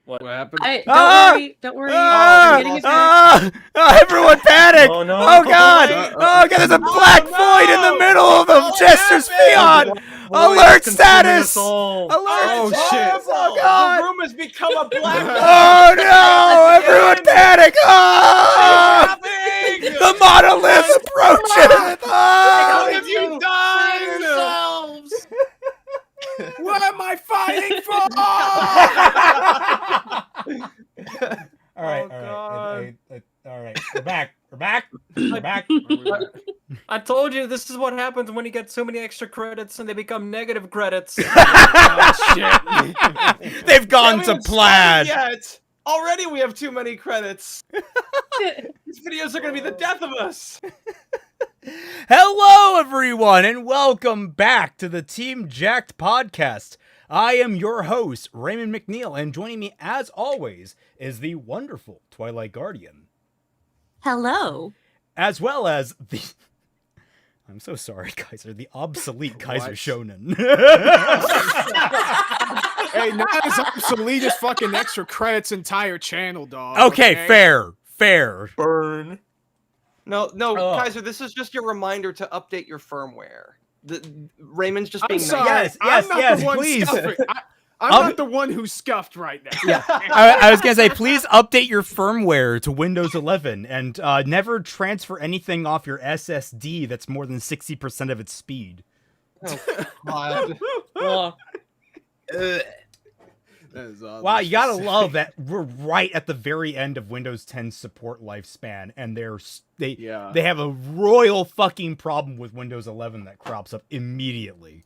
What happened? Don't worry. I'm getting his back. Everyone panic! Oh, no. Oh god! Oh god, there's a black void in the middle of the Chester's Fiat! Alert status! Alert shit! Oh god! The room has become a black hole! Oh no! Everyone panic! Oh! The monolith approaches! How Oh! have you done? Yourselves. What am I fighting for? All right, all right. We're back. I told you this is what happens when you get so many extra credits and they become negative credits. Oh, shit. They've gone to plaid. Yet. Already we have too many credits. These videos are going to be the death of us. Hello, everyone, and welcome back to the Team Jacked podcast. I am your host, Raymond McNeil, and joining me, as always, is the wonderful Twilight Guardian. Hello. As well as the... I'm so sorry, Kaiser. The obsolete Kaiser Shonen. Hey, not as obsolete as fucking extra credits entire channel, dog. Okay, fair. Burn. No, Kaiser, this is just your reminder to update your firmware. Raymond's just being nice. Yes, please. I'm not the one who's scuffed right now. Yeah, I was going to say, please update your firmware to Windows 11 and never transfer anything off your SSD that's more than 60% of its speed. Oh, God. Wow, you gotta love that we're right at the very end of Windows 10 support lifespan, and they have a royal fucking problem with Windows 11 that crops up immediately.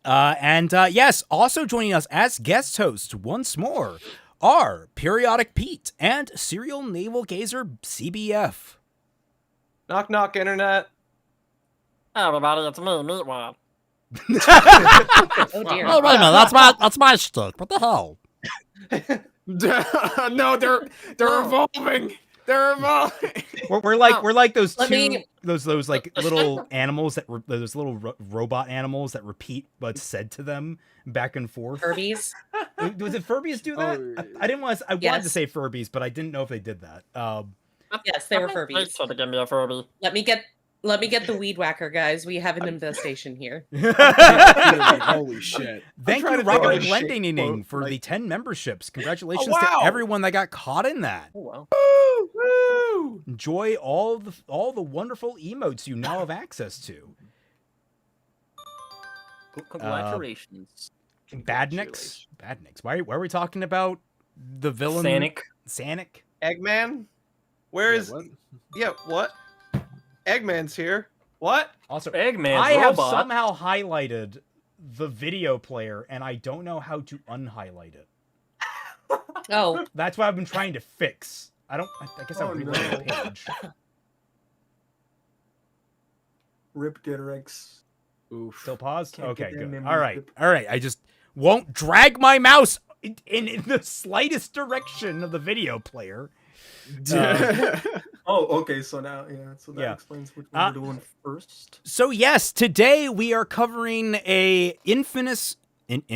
Yes, also joining us as guest hosts once more are Periodic Pete and Serial Navelgazer CBF. Knock knock, internet. Hey everybody, it's me, Meatwad. Oh dear. Oh wait a minute, that's my shtick. What the hell? No, they're evolving. They're evolving. We're like those Let two me- those like little animals that those little robot animals that repeat what's said to them back and forth. Furbies. Was it Furbies do that? I didn't want to. I wanted to say Furbies, but I didn't know if they did that. Yes, they were Furbies. Try to give me a Furby. Let me get the weed whacker, guys. We have an infestation here. Holy shit. Thank you, Robert Glendening, for the 10 memberships. Congratulations to everyone that got caught in that. Oh, wow. Woo! Enjoy all the wonderful emotes you now have access to. Congratulations. Badniks. Why are we talking about the villain? Sanic? Eggman? Where is... what? Eggman's here. What? Also, Eggman's I have robot. somehow highlighted the video player, and I don't know how to unhighlight it. Oh. That's what I've been trying to fix. I guess I'm reloading the page. Rip Getterix. Oof. Still paused? Can't Okay, get that good. memory All right. chip. I just won't drag my mouse in the slightest direction of the video player. Oh, okay. So now, so that explains what we're doing first. So yes, today we are covering a infamous duo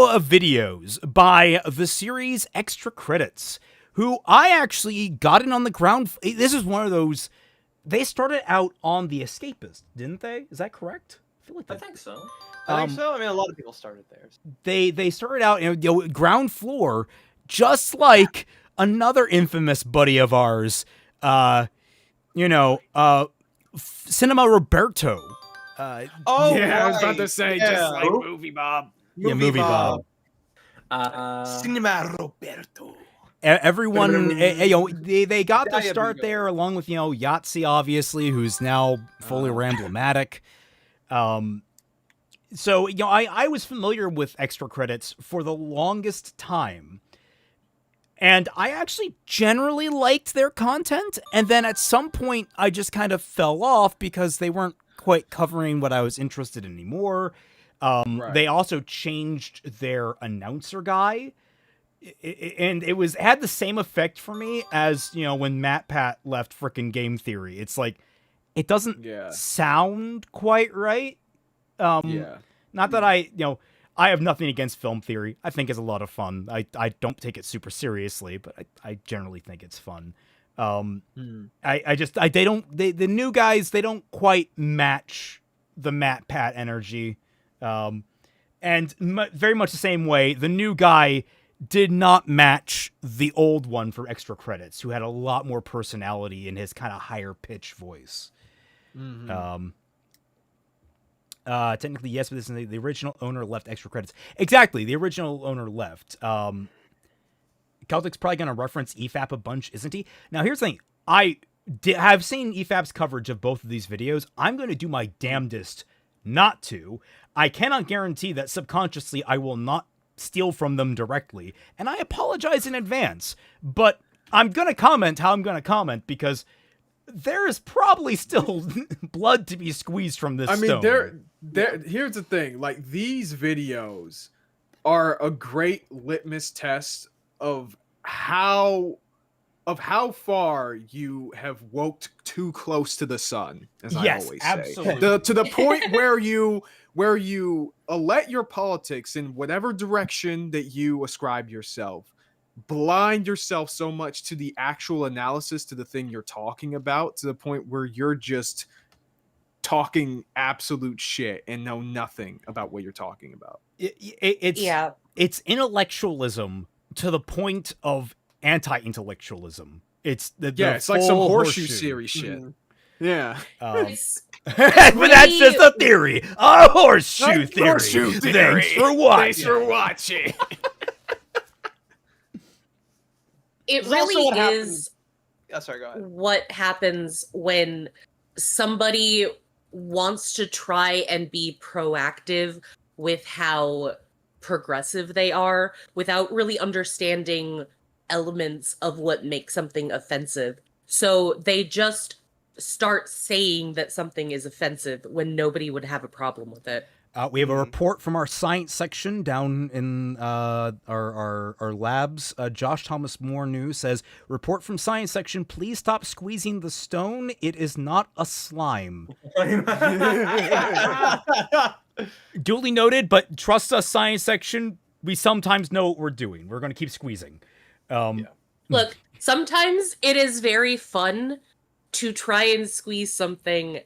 of videos by the series Extra Credits, who I actually got in on the ground. This is one of those. They started out on The Escapist, didn't they? Is that correct? I think so. I think so. I mean, a lot of people started there. They started out ground floor, just like another infamous buddy of ours, Cinema Roberto. I was about to say, just like Movie Bob. Movie Bob. Cinema Roberto. Everyone, they got their start there, along with Yahtzee, obviously, who's now fully Ramblomatic. So I was familiar with Extra Credits for the longest time. And I actually generally liked their content, and then at some point I just kind of fell off because they weren't quite covering what I was interested in anymore. They also changed their announcer guy, and it had the same effect for me as when Matt Pat left frickin' Game Theory. It's like it doesn't sound quite right. Not that I have nothing against film theory. I think it's a lot of fun. I don't take it super seriously, but I generally think it's fun. The new guys, they don't quite match the Matt Pat energy. And very much the same way, the new guy did not match the old one for extra credits, who had a lot more personality in his kind of higher pitch voice. Technically, yes, but this is the original owner left extra credits. Exactly, the original owner left. Celtic's probably going to reference EFAP a bunch, isn't he? Now, here's the thing. I have seen EFAP's coverage of both of these videos. I'm going to do my damnedest not to. I cannot guarantee that subconsciously I will not steal from them directly, and I apologize in advance. But I'm going to comment how I'm going to comment, because there is probably still blood to be squeezed from this stone. Here's the thing. Like, these videos are a great litmus test of how far you have woked too close to the sun, as I always say. Absolutely. To the point where you let your politics in whatever direction that you ascribe yourself, blind yourself so much to the actual analysis, to the thing you're talking about, to the point where you're just talking absolute shit and know nothing about what you're talking about. It's intellectualism to the point of anti-intellectualism. It's it's like some horseshoe series shit. Yeah. But that's just a theory. A horseshoe theory. Thanks for watching. It It's really also what is sorry, go ahead. what happens when somebody wants to try and be proactive with how progressive they are without really understanding elements of what makes something offensive. So they just start saying that something is offensive when nobody would have a problem with it. We have a report from our science section down in our labs. Josh Thomas Moore News says, report from science section, please stop squeezing the stone. It is not a slime. Duly noted, but trust us, science section, we sometimes know what we're doing. We're going to keep squeezing. Look, sometimes it is very fun to try and squeeze something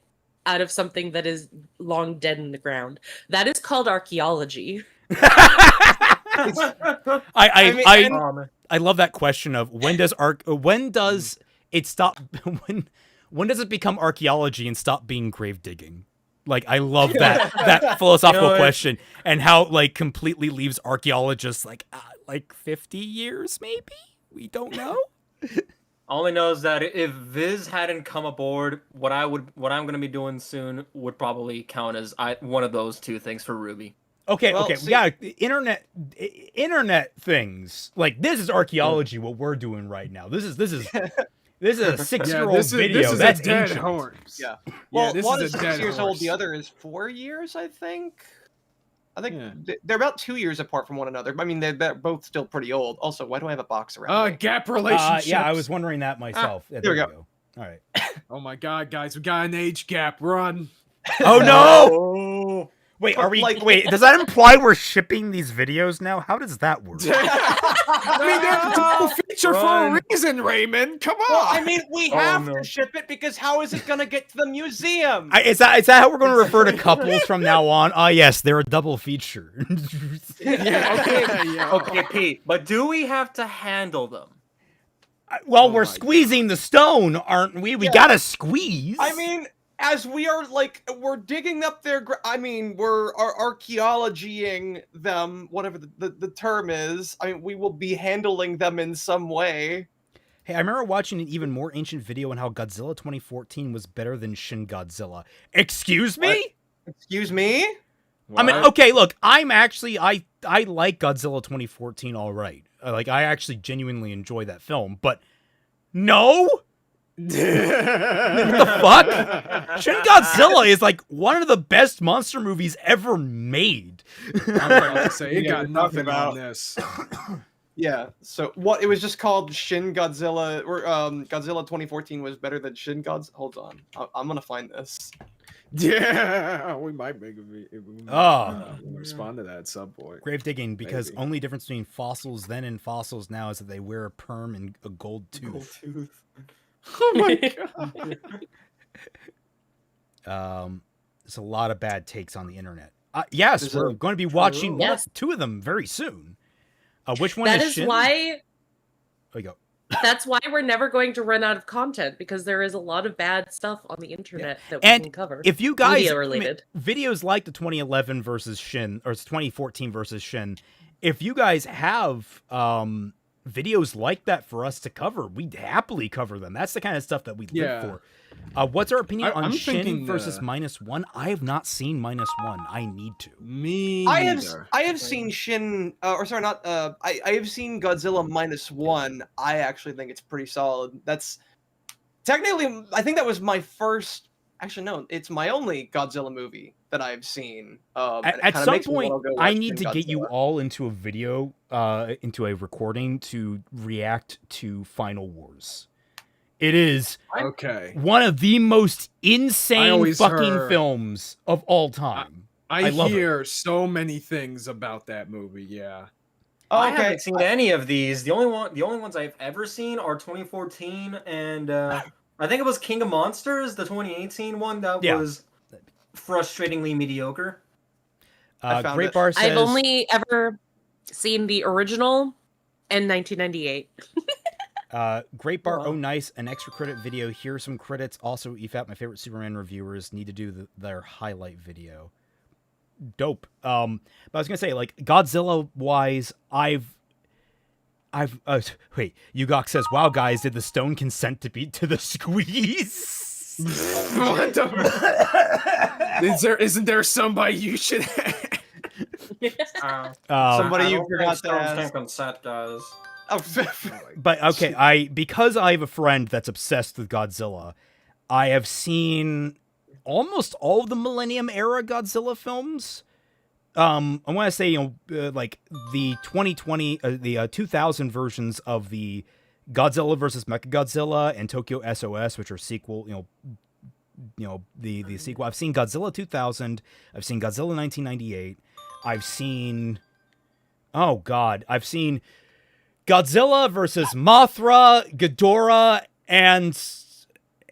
out of something that is long dead in the ground. That is called archaeology. I love that question of when does it stop when does it become archaeology and stop being grave digging? Like, I love that philosophical question, and how like completely leaves archaeologists like 50 years maybe? We don't know. All I know is that if Viz hadn't come aboard, what I'm gonna be doing soon would probably count as one of those two things for RWBY. Okay, yeah, internet things. Like, this is archaeology. What we're doing right now. This is a 6-year-old video. This is That's a dead ancient. horse. Yeah. Well, this one is is a 6 dead years horse. old, the other is 4 years, I think. They're about 2 years apart from one another. I mean, they're both still pretty old. Also, why do I have a box around me? Gap relationships. Yeah, I was wondering that myself. there we go. All right. Oh my god, guys, we got an age gap. Run. Oh no! Oh. Wait, But, are we? like- Wait, does that imply we're shipping these videos now? How does that work? I mean, they're a double feature for a reason, Raymond. Come on. Well, I mean, we Oh, have no. to ship it because how is it going to get to the museum? Is that how we're going to refer to couples from now on? Ah, yes, they're a double feature. Okay, Pete, but do we have to handle them? Well, Oh we're my squeezing the stone, aren't we? We gotta squeeze. I mean, as we are we're digging up their, we're archaeologying them, whatever the term is. I mean, we will be handling them in some way. Hey, I remember watching an even more ancient video on how Godzilla 2014 was better than Shin Godzilla. Excuse me? Excuse me? I mean, okay, look, I'm actually, I like Godzilla 2014 all right. Like, I actually genuinely enjoy that film, but no? What the fuck? Shin Godzilla is like one of the best monster movies ever made. I'm about to say, it Yeah, got we're nothing talking about- on this. Yeah. So what? It was just called Shin Godzilla, or Godzilla 2014 was better than Shin Godzilla. Hold on, I'm gonna find this. Yeah, we might make respond to that at some point. Grave digging, because Maybe. only difference between fossils then and fossils now is that they wear a perm and a gold tooth. Gold tooth. Oh my god. There's a lot of bad takes on the internet. Yes, There's we're a going to be watching Yes. 2 of them very soon. Which one That is is Shin? why Oh, you go. that's why we're never going to run out of content, because there is a lot of bad stuff on the internet that we And can cover. If you guys Media related. videos like the 2011 versus Shin or 2014 versus Shin, if you guys have videos like that for us to cover, we'd happily cover them. That's the kind of stuff that we live for. What's our opinion on I'm Shin thinking, versus -1? I have not seen -1. I need to. Me I neither. have seen Shin, or sorry, not. I have seen Godzilla -1. I actually think it's pretty solid. That's technically, I think that was my first. Actually, no, it's my only Godzilla movie that I've seen. And it At kinda some makes me point, wanna go I watch need Shin to get you Godzilla. all into a video, into a recording to react to Final Wars. It is Okay. one of the most insane always fucking heard- films of all time. I love hear so many things about that movie. Yeah. Oh, I okay. haven't seen any of these. The only ones I've ever seen are 2014 and I think it was King of Monsters, the 2018 one that Yeah. was frustratingly mediocre. I found Great it. Bar says, I've only ever seen the original in 1998. Great Bar, Wow. oh nice, an extra credit video. Here are some credits. Also, EFAP, my favorite Superman reviewers, need to do their highlight video. Dope. But I was gonna say, like, Godzilla-wise, wait, Yugok says, wow, guys, did the stone consent to beat to the squeeze? What the? Isn't there somebody you should? Somebody I you don't forgot think to Stones ask. can consent, guys. Oh, But okay, because I have a friend that's obsessed with Godzilla, I have seen almost all of the Millennium era Godzilla films. I want to say, like the 2020, the 2000 versions of the Godzilla versus Mechagodzilla and Tokyo SOS, which are sequel, the sequel. I've seen Godzilla 2000. I've seen Godzilla 1998. I've seen, oh god, I've seen Godzilla versus Mothra, Ghidorah, and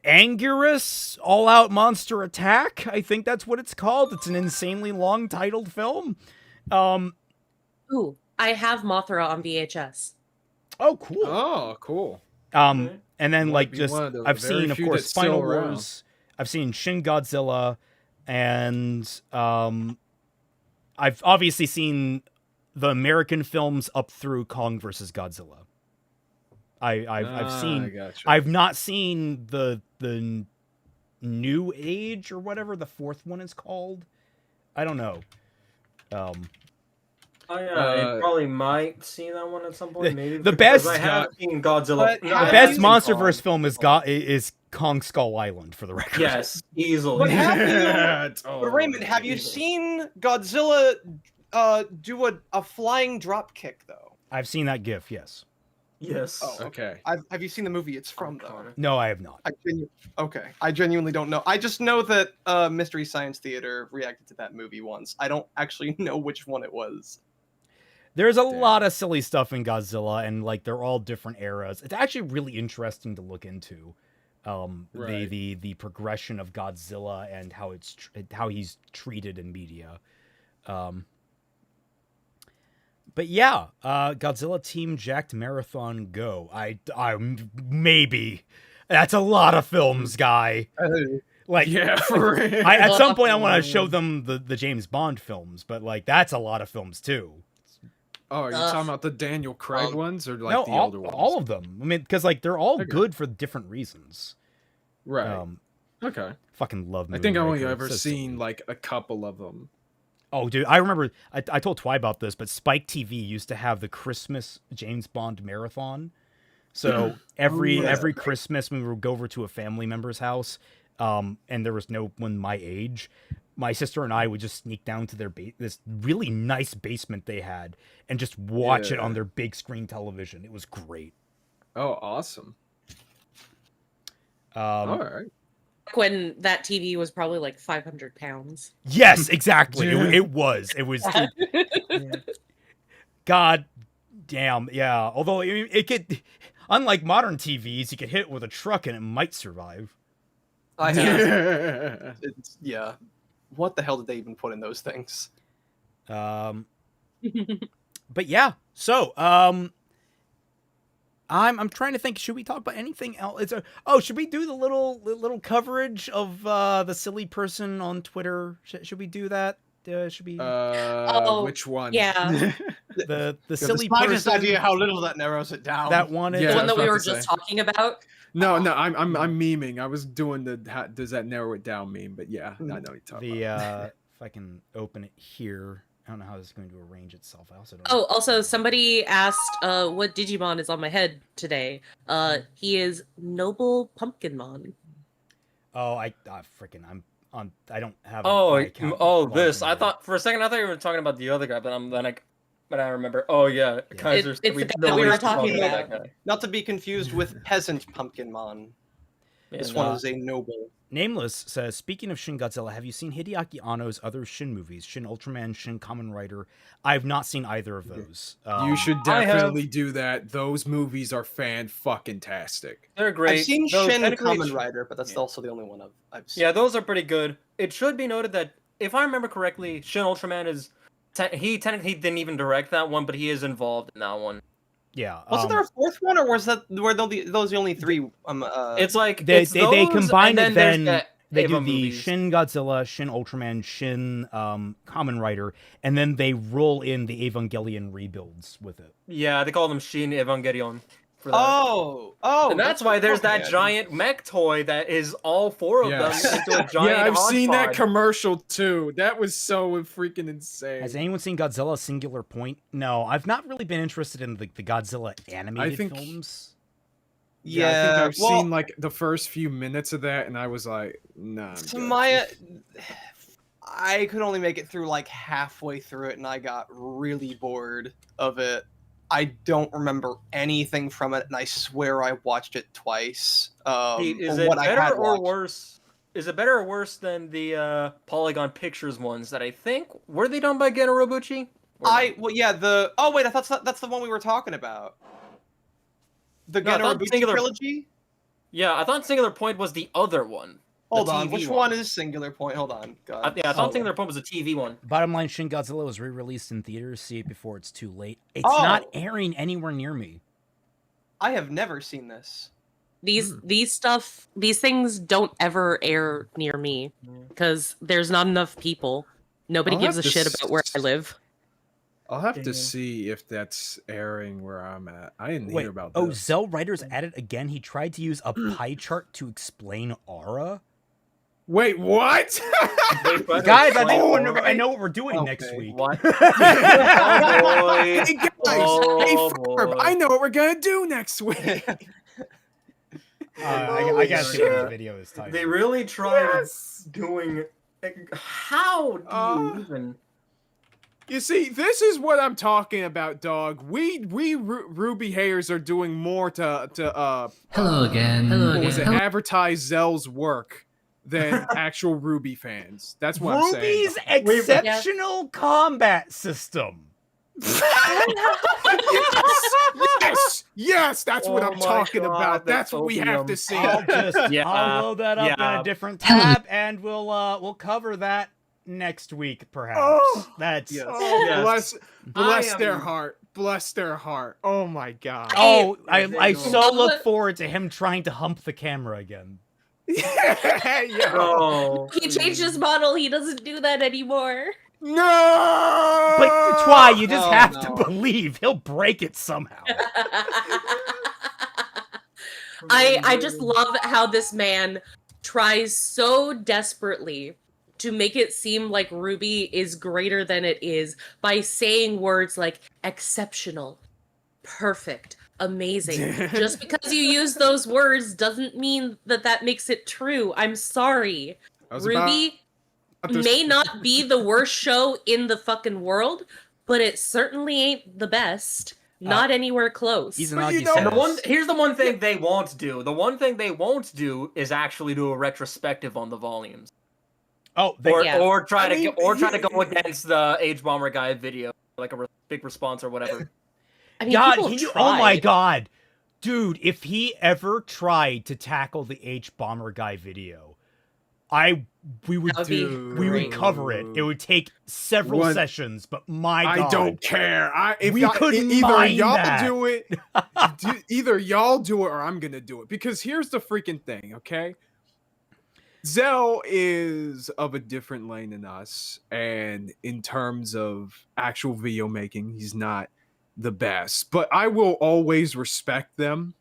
Anguirus, All Out Monster Attack. I think that's what it's called. It's an insanely long titled film. Ooh, I have Mothra on VHS. Oh, cool. Oh, cool. And then Might like be just one of the I've very seen, of few course, that's still Final around. Wars. I've seen Shin Godzilla, and I've obviously seen the American films up through Kong versus Godzilla. I've seen. Gotcha. I've not seen the New Age or whatever the fourth one is called. I don't know. I probably might see that one at some point. Maybe the because best- I have seen Godzilla. But No, the I The have best seen MonsterVerse Kong. film is Kong Skull Island, for the record. Yes, easily. But have you? Oh, But Raymond, have you easily. seen Godzilla do a flying drop kick though? I've seen that GIF. Yes. Yes. Oh, Okay. Have you seen the movie it's from though? Iconic. No, I have not. Okay, I genuinely don't know. I just know that Mystery Science Theater reacted to that movie once. I don't actually know which one it was. There's a Damn. lot of silly stuff in Godzilla, and like they're all different eras. It's actually really interesting to look into. Right. The progression of Godzilla and how how he's treated in media. But yeah, Godzilla Team Jacked Marathon Go. I maybe that's a lot of films, guy. Like, Yeah, for real. at some point I want to show them the James Bond films, but like that's a lot of films too. Oh, are you talking about the Daniel Craig ones or like no, the all, older ones? all of them. I mean, because like they're all Okay. good for different reasons. Right. Okay. Fucking love. I think I've only Moonraker. ever So seen silly. like a couple of them. Oh, dude, I remember. I told Twy about this, but Spike TV used to have the Christmas James Bond marathon. So every Christmas when we would go over to a family member's house, and there was no one my age, my sister and I would just sneak down to their this really nice basement they had and just watch it Yeah. on their big screen television. It was great. Oh, awesome. Um, All right. when that TV was probably like 500 pounds. Yes, exactly. It was. God damn, yeah. Although it could, unlike modern TVs, you could hit it with a truck and it might survive. I have. Yeah. What the hell did they even put in those things? But yeah. So, I'm trying to think. Should we talk about anything else? Should we do the little coverage of the silly person on Twitter? Should we do that? Should we? Which one? Yeah. the The silly slightest person. idea how little that narrows it down. That one. Yeah, The one that we I were was about to just say. talking about. No, I'm memeing. I was doing the does that narrow it down meme, but yeah, I know what you're talking about. If I can open it here, I don't know how this is going to arrange itself. I also don't. Oh, also somebody asked what Digimon is on my head today. He is Noble Pumpkinmon. Oh, I'm on. I don't have. Oh, my account this. logged I in. thought for a second I thought you were talking about the other guy, but I remember. Oh yeah, Kaiser. It's the guy that we were talking that about. guy. Not to be confused with Peasant Pumpkinmon. This one is a noble. Nameless says, speaking of Shin Godzilla, have you seen Hideaki Anno's other Shin movies? Shin Ultraman, Shin Kamen Rider. I've not seen either of those. You should I have- definitely do that. Those movies are fan-fucking-tastic. They're great. I've seen Though Shin technically Kamen it's- Rider, but that's yeah. also the only one I've seen. Yeah, those are pretty good. It should be noted that if I remember correctly, Shin Ultraman is he technically didn't even direct that one, but he is involved in that one. Yeah. Wasn't there a fourth one, or was that were those the only three? It's like They those, combine and it there's then. the They do Eva the movies. Shin Godzilla, Shin Ultraman, Shin Kamen Rider, and then they roll in the Evangelion rebuilds with it. Yeah, they call them Shin Evangelion. For that. Oh, And that's why there's that okay. giant mech toy that is all four of Yes. them into a giant Yeah, I've seen that hodgepodge. commercial too. That was so freaking insane. Has anyone seen Godzilla Singular Point? No, I've not really been interested in the Godzilla animated think- films. Yeah, I think I've well, seen like the first few minutes of that, and I was like, nah. I'm to good. my, I could only make it through like halfway through it, and I got really bored of it. I don't remember anything from it, and I swear I watched it twice. Is or it what I had better or watched. worse? Is it better or worse than the Polygon Pictures ones that I think were they done by Gen Urobuchi? Well, yeah, oh wait, I thought that's the one we were talking about. The No, I thought Generabuchi Singular- trilogy? Yeah, I thought Singular Point was the other one. the Hold on, TV which one is Singular Point? Hold on. God. I thought Oh. Singular Point was a TV one. Bottom line, Shin Godzilla was re-released in theaters. See it before it's too late. It's Oh. not airing anywhere near me. I have never seen this. These things don't ever air near me because there's not enough people. Nobody I'll gives a have to shit about where I live. I'll have Damn. to see if that's airing where I'm at. I didn't Wait, hear about oh, this. Zell Writer's at it again. He tried to use a pie chart to explain aura. Wait, what? Guys, I Alright. know what we're doing next Okay. week. What? Oh, boy. Hey guys, Oh, hey Ferb, boy. I know what we're gonna do next week. I gotta see what shit. this video is titled. They really tried doing. How do you even? You see, this is what I'm talking about, dog. We Ruby haters are doing more to Hello again. what was it, advertise Zell's work than actual Ruby fans. That's what I'm saying. Ruby's exceptional combat system. Yes, that's what Oh I'm my talking God, about. That's that's what we have to opium. see. I'll load that up in yeah. a different tab, and we'll cover that next week, perhaps. Oh. That's Yes. Oh, Yes. bless I their am- heart. Bless their heart. Oh my god. Oh, I They so don't- look forward to him trying to hump the camera again. Yeah. Oh, He changed his model. He doesn't do that anymore. No. But Twy, you just Oh, have no. to believe he'll break it somehow. I just love how this man tries so desperately to make it seem like RWBY is greater than it is by saying words like exceptional, perfect, amazing. Just because you use those words doesn't mean that makes it true. I'm sorry. I was about RWBY to- may not be the worst show in the fucking world, but it certainly ain't the best. Not anywhere close. He's an But you Augie know- And says. here's the one thing they won't do. The one thing they won't do is actually do a retrospective on the volumes, Oh, or try I to mean, or try to go against the H Bomber guy video, like a big response or whatever. I mean, God, people oh my tried. God. Dude, if he ever tried to tackle the H Bomber guy video, we would That would be we would great. cover it. It would take several What? sessions, but my God. I don't care. If We y'all, couldn't either mind y'all that. do it, either y'all do it or I'm gonna do it. Because here's the freaking thing, okay? Zell is of a different lane than us, and in terms of actual video making, he's not the best. But I will always respect them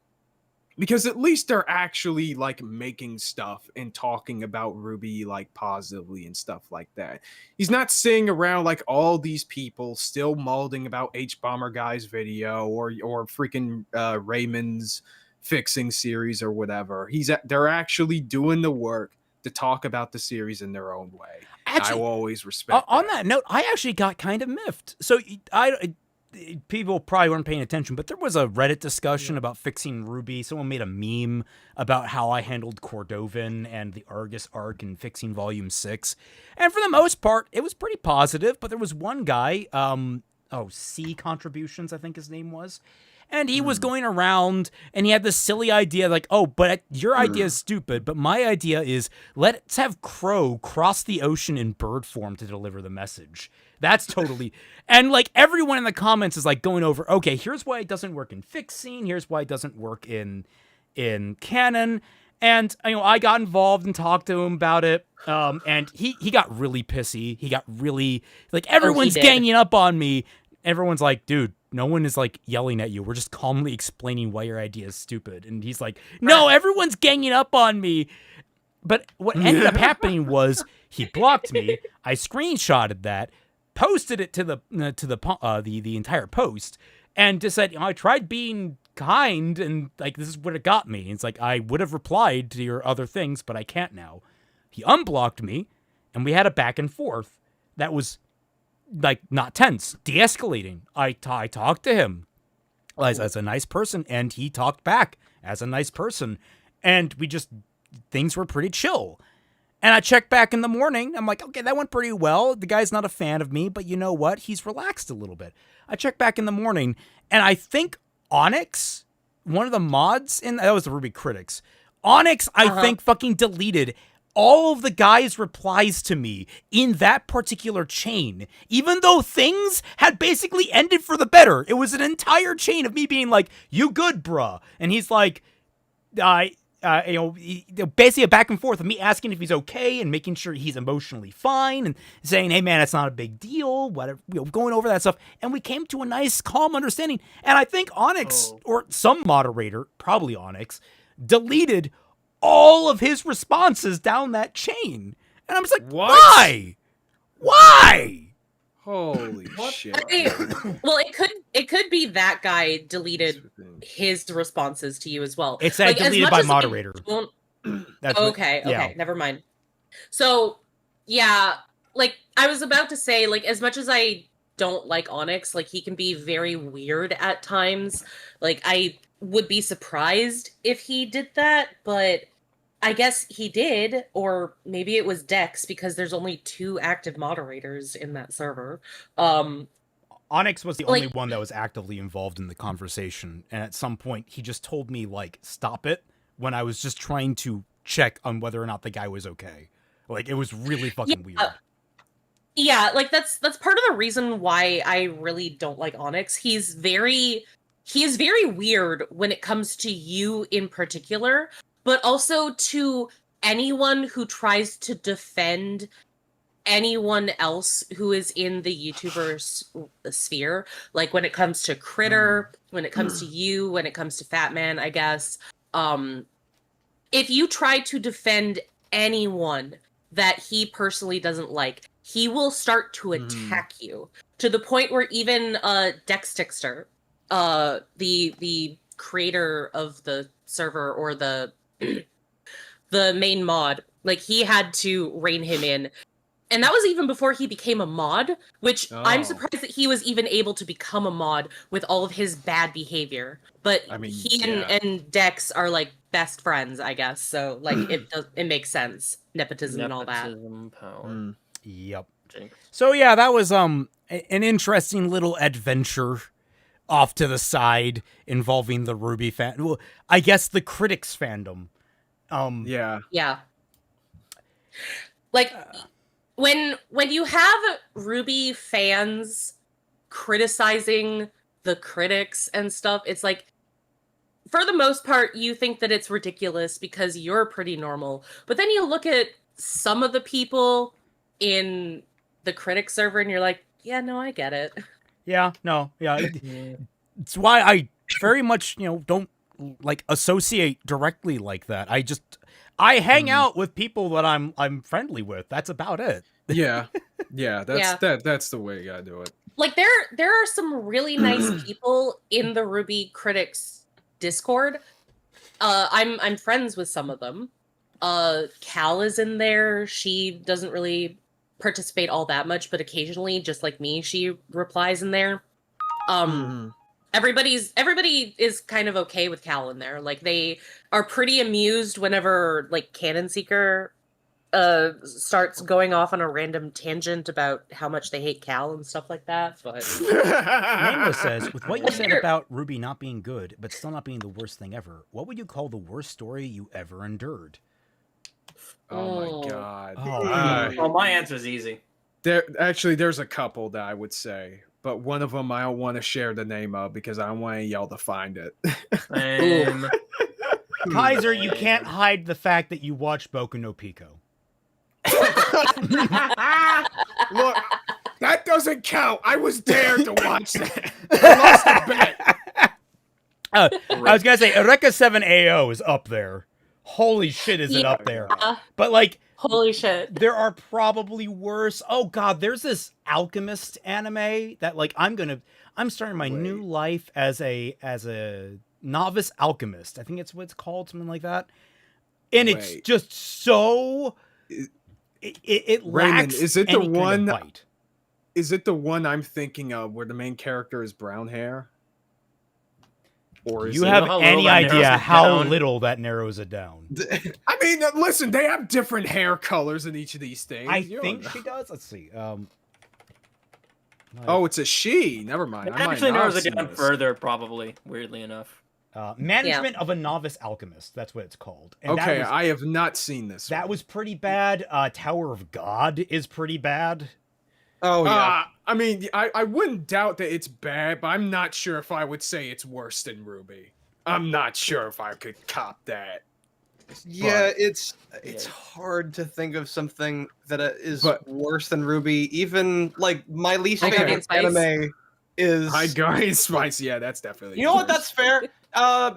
because at least they're actually like making stuff and talking about RWBY like positively and stuff like that. He's not sitting around like all these people still molding about H Bomber Guy's video or freaking Raymond's fixing series or whatever. They're actually doing the work to talk about the series in their own way. Actually, I will always respect on that note, I actually got kind of miffed. So people probably weren't paying attention, but there was a Reddit discussion about fixing RWBY. Someone made a meme about how I handled Cordovan and the Argus arc and fixing Volume 6. And for the most part, it was pretty positive, but there was one guy, C Contributions, I think his name was. And he was going around and he had this silly idea like, oh, but your idea is stupid, but my idea is let's have Crow cross the ocean in bird form to deliver the message. That's totally... And like everyone in the comments is like going over, okay, here's why it doesn't work in fixing, here's why it doesn't work in canon. And I got involved and talked to him about it. And he got really pissy. He got really like everyone's did. ganging up on me. Everyone's like, dude, no one is like yelling at you. We're just calmly explaining why your idea is stupid. And he's like, no, everyone's ganging up on me. But what ended up happening was he blocked me. I screenshotted that, posted it to the entire post, and just said, I tried being kind, and like this is what it got me. It's like I would have replied to your other things, but I can't now. He unblocked me, and we had a back and forth that was like not tense, de-escalating. I talked to him as a nice person, and he talked back as a nice person, and things were pretty chill. And I checked back in the morning. I'm like, okay, that went pretty well. The guy's not a fan of me, but you know what? He's relaxed a little bit. I checked back in the morning, and I think Onyx, one of the mods that was the RWBY critics, Onyx, I think, fucking deleted all of the guys' replies to me in that particular chain, even though things had basically ended for the better. It was an entire chain of me being like, you good, bruh. And he's like, basically a back and forth of me asking if he's okay and making sure he's emotionally fine and saying, hey man, it's not a big deal, whatever, going over that stuff. And we came to a nice, calm understanding. And I think Onyx, or some moderator, probably Onyx, deleted all of his responses down that chain. And I'm just like, What? Why? Holy shit. Well, it could be that guy deleted his responses to you as well. It's Like, as deleted much by as I moderator. don't- That's what- okay, yeah. never mind. So, yeah, like I was about to say, like as much as I don't like Onyx, like he can be very weird at times. Like I would be surprised if he did that, but I guess he did, or maybe it was Dex because there's only 2 active moderators in that server. Onyx was the only Like- one that was actively involved in the conversation, and at some point he just told me like stop it when I was just trying to check on whether or not the guy was okay. Like it was really fucking weird. Yeah, like that's part of the reason why I really don't like Onyx. He is very weird when it comes to you in particular, but also to anyone who tries to defend anyone else who is in the YouTuber sphere. Like when it comes to Critter, when it comes to you, when it comes to Fat Man, I guess. If you try to defend anyone that he personally doesn't like, he will start to attack you to the point where even Dextixter, the creator of the server or the main mod, like he had to rein him in. And that was even before he became a mod, which I'm Oh. surprised that he was even able to become a mod with all of his bad behavior. But I mean, he yeah. and Dex are like best friends, I guess. So like it makes sense. Nepotism and all that. Nepotism power. Mm. Yep. Jinx. So yeah, that was an interesting little adventure off to the side involving the RWBY fan. Well, I guess the critics fandom. Yeah. Yeah. Like when you have RWBY fans criticizing the critics and stuff, it's like for the most part you think that it's ridiculous because you're pretty normal. But then you look at some of the people in the critic server and you're like, yeah, no, I get it. Yeah, no, yeah. Yeah. It's why I very much, don't like associate directly like that. I hang out with people that I'm friendly with. That's about it. Yeah. Yeah. Yeah. That's the way you gotta do it. Like there are some really nice people in the RWBY critics Discord. I'm friends with some of them. Cal is in there. She doesn't really participate all that much, but occasionally, just like me, she replies in there. Everybody is kind of okay with Cal in there. Like they are pretty amused whenever like Cannon Seeker starts going off on a random tangent about how much they hate Cal and stuff like that. But Nameless says, with what you said about RWBY not being good, but still not being the worst thing ever, what would you call the worst story you ever endured? Oh my god. Well, my answer is easy. There's a couple that I would say, but one of them I don't want to share the name of because I don't want y'all to find it. Kaiser, you can't hide the fact that you watch Boku no Pico. Look, that doesn't count. I was there to watch that. I lost a bet. I was gonna say Eureka 7 AO is up there. Holy shit, is it up there? But like, holy shit, there are probably worse. Oh god, there's this Alchemist anime that like I'm starting my new life as a novice alchemist. I think it's what it's called, something like that. And it's just so it Raymond, lacks is it the any kind of one? bite. Is it the one I'm thinking of where the main character is brown hair? Or Do is you it- have how any little that narrows idea it how down? little that narrows it down? I mean, listen, they have different hair colors in each of these things. I You don't think know. she does. Let's see. Oh, it's a she. Never mind. It I might actually not narrows have it seen down this. further, probably. Weirdly enough. Management of a Novice Alchemist. That's what it's called. And Okay, that was, I have not seen this. that one. was pretty bad. Tower of God is pretty bad. Oh yeah. I mean, I wouldn't doubt that it's bad, but I'm not sure if I would say it's worse than RWBY. I'm not sure if I could cop that. Yeah, it's Yeah. hard to think of something that is But- worse than RWBY. Even like my least Okay. favorite Spice. anime is. High Guardian Spice, yeah, that's definitely. You know what? worse. That's fair.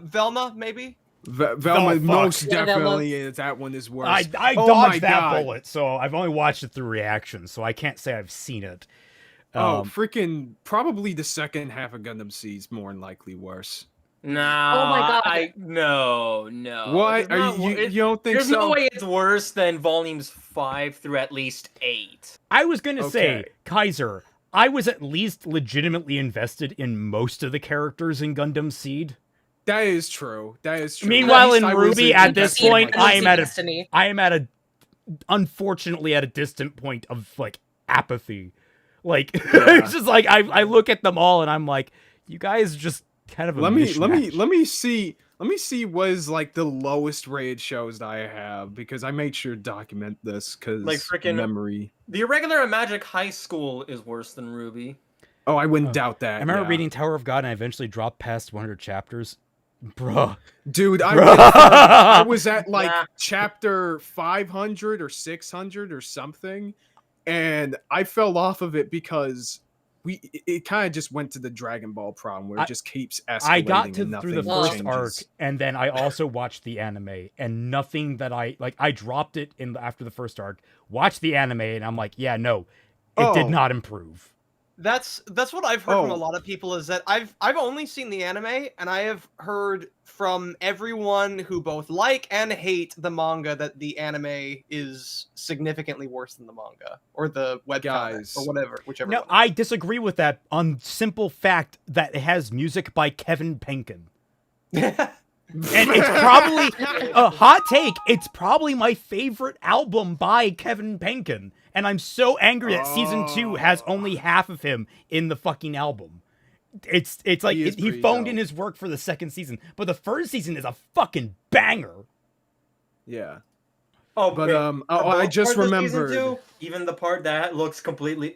Velma, maybe. Velma fuck. most Yeah, Velma. definitely is. That one is worse. I Oh dodged my that God. bullet, so I've only watched it through reactions, so I can't say I've seen it. Oh, Um, freaking! Probably the second half of Gundam Seed is more than likely worse. No. Oh my God. No. What? It's not wor- You don't think There's so? no way it's worse than volumes 5 through at least 8. I was gonna say, Okay. Kaiser, I was at least legitimately invested in most of the characters in Gundam Seed. That is true. That is true. Meanwhile, At in least I was RWBY, at this invested in, point, like, I am at a Destiny. unfortunately at a distant point of like apathy. Like Yeah. it's just like I look at them all and I'm like, you guys just kind of a Let me mishmash. see what is like the lowest rated shows that I have, because I made sure to document this because Like frickin' memory. The Irregular Magic High School is worse than RWBY. Oh, I wouldn't doubt that. I remember yeah. reading Tower of God and I eventually dropped past 100 chapters. Bruh. Dude, Bruh. I was at like Nah. chapter 500 or 600 or something, and I fell off of it because it kind of just went to the Dragon Ball problem where it just keeps escalating. I got and to nothing through the Well, first changes. arc and then I also watched the anime and nothing that I dropped it in after the first arc, watched the anime and I'm like, yeah, no, it did Oh. not improve. That's what I've heard from a Oh. lot of people is that I've only seen the anime, and I have heard from everyone who both like and hate the manga that the anime is significantly worse than the manga or the webcomic Guys. or whatever, whichever No, one. I disagree with that on simple fact that it has music by Kevin Penkin. And it's probably a hot take. It's probably my favorite album by Kevin Penkin. And I'm so angry that season 2 has only half of him in the fucking album. It's like He is he pretty phoned dope. in his work for the second season, but the first season is a fucking banger. Yeah. Oh, But, wait, I both just parts of season remembered. 2, even the part that looks completely.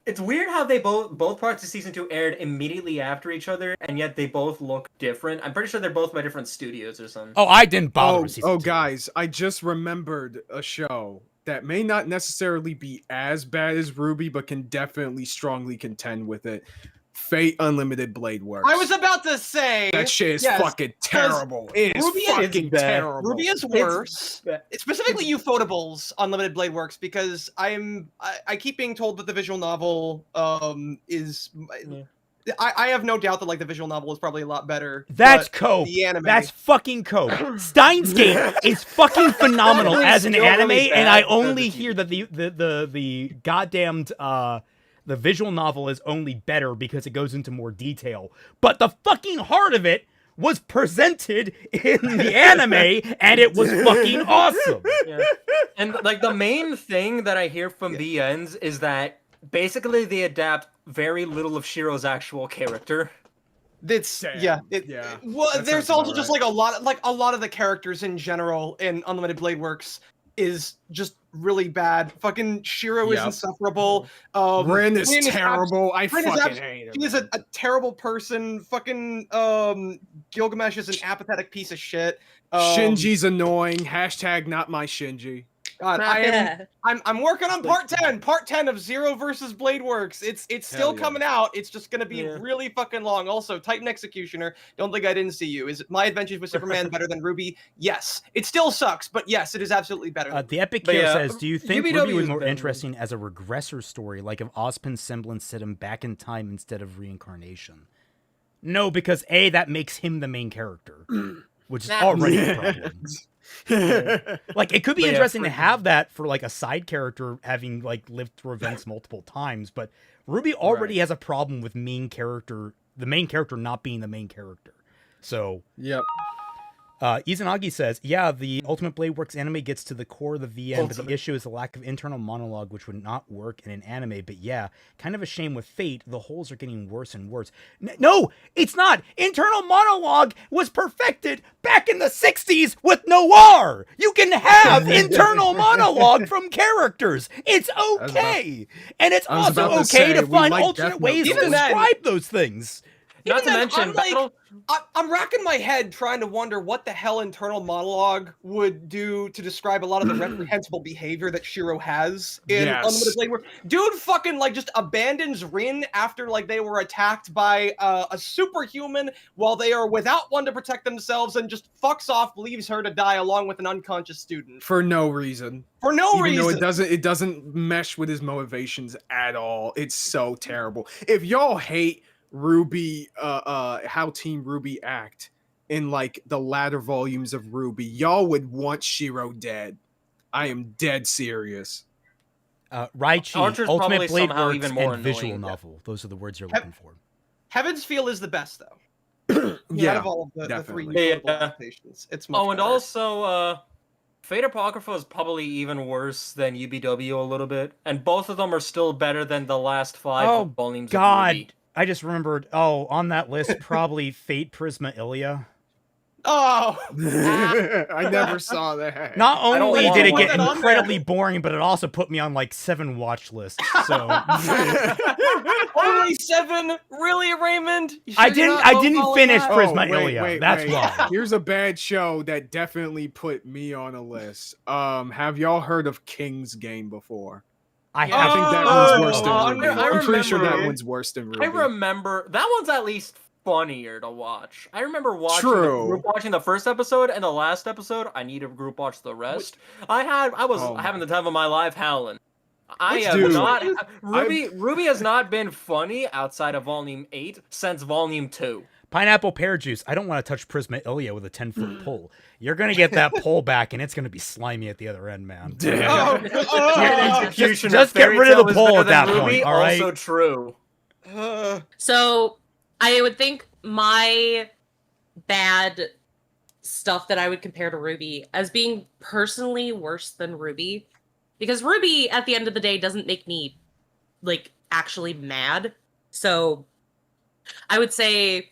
It's weird how they both parts of season 2 aired immediately after each other, and yet they both look different. I'm pretty sure they're both by different studios or something. Oh, I didn't bother with season 2. Guys, I just remembered a show that may not necessarily be as bad as RWBY, but can definitely strongly contend with it. Fate Unlimited Blade Works. I was about to say that shit is yes, fucking terrible. It is RWBY is fucking bad. terrible. RWBY is worse. It's specifically Ufotable's Unlimited Blade Works because I keep being told that the visual novel is. Yeah. I have no doubt that like the visual novel is probably a lot better. That's but cope. The anime. That's fucking cope. Steins Gate is fucking phenomenal It's as an still anime, really and bad I because of only the hear that the goddamned the visual novel is only better because it goes into more detail. But the fucking heart of it was presented in the anime, and it was fucking awesome. Yeah. And like the main thing that I hear from the ends is that basically they adapt very little of Shiro's actual character. It's Damn. yeah. Well, That there's sounds also about just right. like a lot of the characters in general in Unlimited Blade Works is just really bad. Fucking Shiro is Yep. insufferable. Rin is Rin terrible. I Rin is fucking hate him. He is a terrible person. Fucking Gilgamesh is an apathetic piece of shit. Shinji's annoying. Hashtag not my Shinji. God, I'm working on part 10. Part 10 of Zero versus Blade Works. It's still yeah. coming out. It's just gonna be Yeah. really fucking long. Also, Titan Executioner. Don't think I didn't see you. Is My Adventures with Superman better than RWBY? Yes. It still sucks, but yes, it is absolutely better. Than The Epic But Kyo yeah, says, do you think UBW RWBY was is more better. interesting as a regressor story, like if Ozpin's semblance set him back in time instead of reincarnation? No, because A, that makes him the main character, which is already a problem. Like, it could be But yeah, interesting to for- have that for, like, a side character having, like, lived through events multiple times, but RWBY already has a problem with the main character not being the main character. So, Yep. Izanagi says, yeah, the Ultimate Blade Works anime gets to the core of the VN, but the issue is the lack of internal monologue, which would not work in an anime. But yeah, kind of a shame with Fate. The holes are getting worse and worse. No, it's not. Internal monologue was perfected back in the 60s with noir. You can have internal monologue from characters. It's okay. And it's I was also about to okay say, to we find like alternate Death ways Note. to Even then- describe those things. Not to then, mention, I'm like- Battle. I'm racking my head trying to wonder what the hell internal monologue would do to describe a lot of the reprehensible behavior that Shiro has in Yes. Unlimited Blade Works. Dude fucking like just abandons Rin after like they were attacked by a superhuman while they are without one to protect themselves and just fucks off, leaves her to die along with an unconscious student. For no reason. For no Even reason. though it doesn't mesh with his motivations at all. It's so terrible. If y'all hate RWBY, how Team RWBY act in like the latter volumes of RWBY, y'all would want Shiro dead. I am dead serious. Raichi, Archer's probably Ultimate Blade somehow Works, even more and visual annoying. novel. Those are the words you're looking for. Heaven's Feel is the best though. Yeah, Out of all of the three definitely. notable Yeah. adaptations. It's much Oh, and better. also, Fate Apocrypha is probably even worse than UBW a little bit, and both of them are still better than the last 5 Oh, volumes. God. Of RWBY. I just remembered. Oh, on that list, probably Fate Prisma Ilia. Oh, I never saw that. Not don't only want did it to get put that on incredibly boring, but it also put me on like 7 watch lists. So only 7? Really, Raymond? You I sure you're didn't. not I didn't lowballing finish that? Prisma wait, Ilia. wait, That's wait. why. Here's a bad show that definitely put me on a list. Have y'all heard of King's Game before? I I have. think that Oh, one's worse than RWBY. I I'm pretty sure that remember- one's worse than I RWBY. remember that one's at least funnier to watch. I remember watching True. group watching the first episode and the last episode. I need to group watch the rest. I was Oh my having the time of my life howling. I have Dude. not. RWBY has not been funny outside of Volume 8 since Volume 2. Pineapple pear juice. I don't want to touch Prisma Ilia with a 10-foot pole. You're going to get that pole back, and it's going to be slimy at the other end, man. Damn. Just get rid of the pole at that point, all right? Also true. So I would think my bad stuff that I would compare to RWBY as being personally worse than RWBY, because RWBY at the end of the day doesn't make me like actually mad. So I would say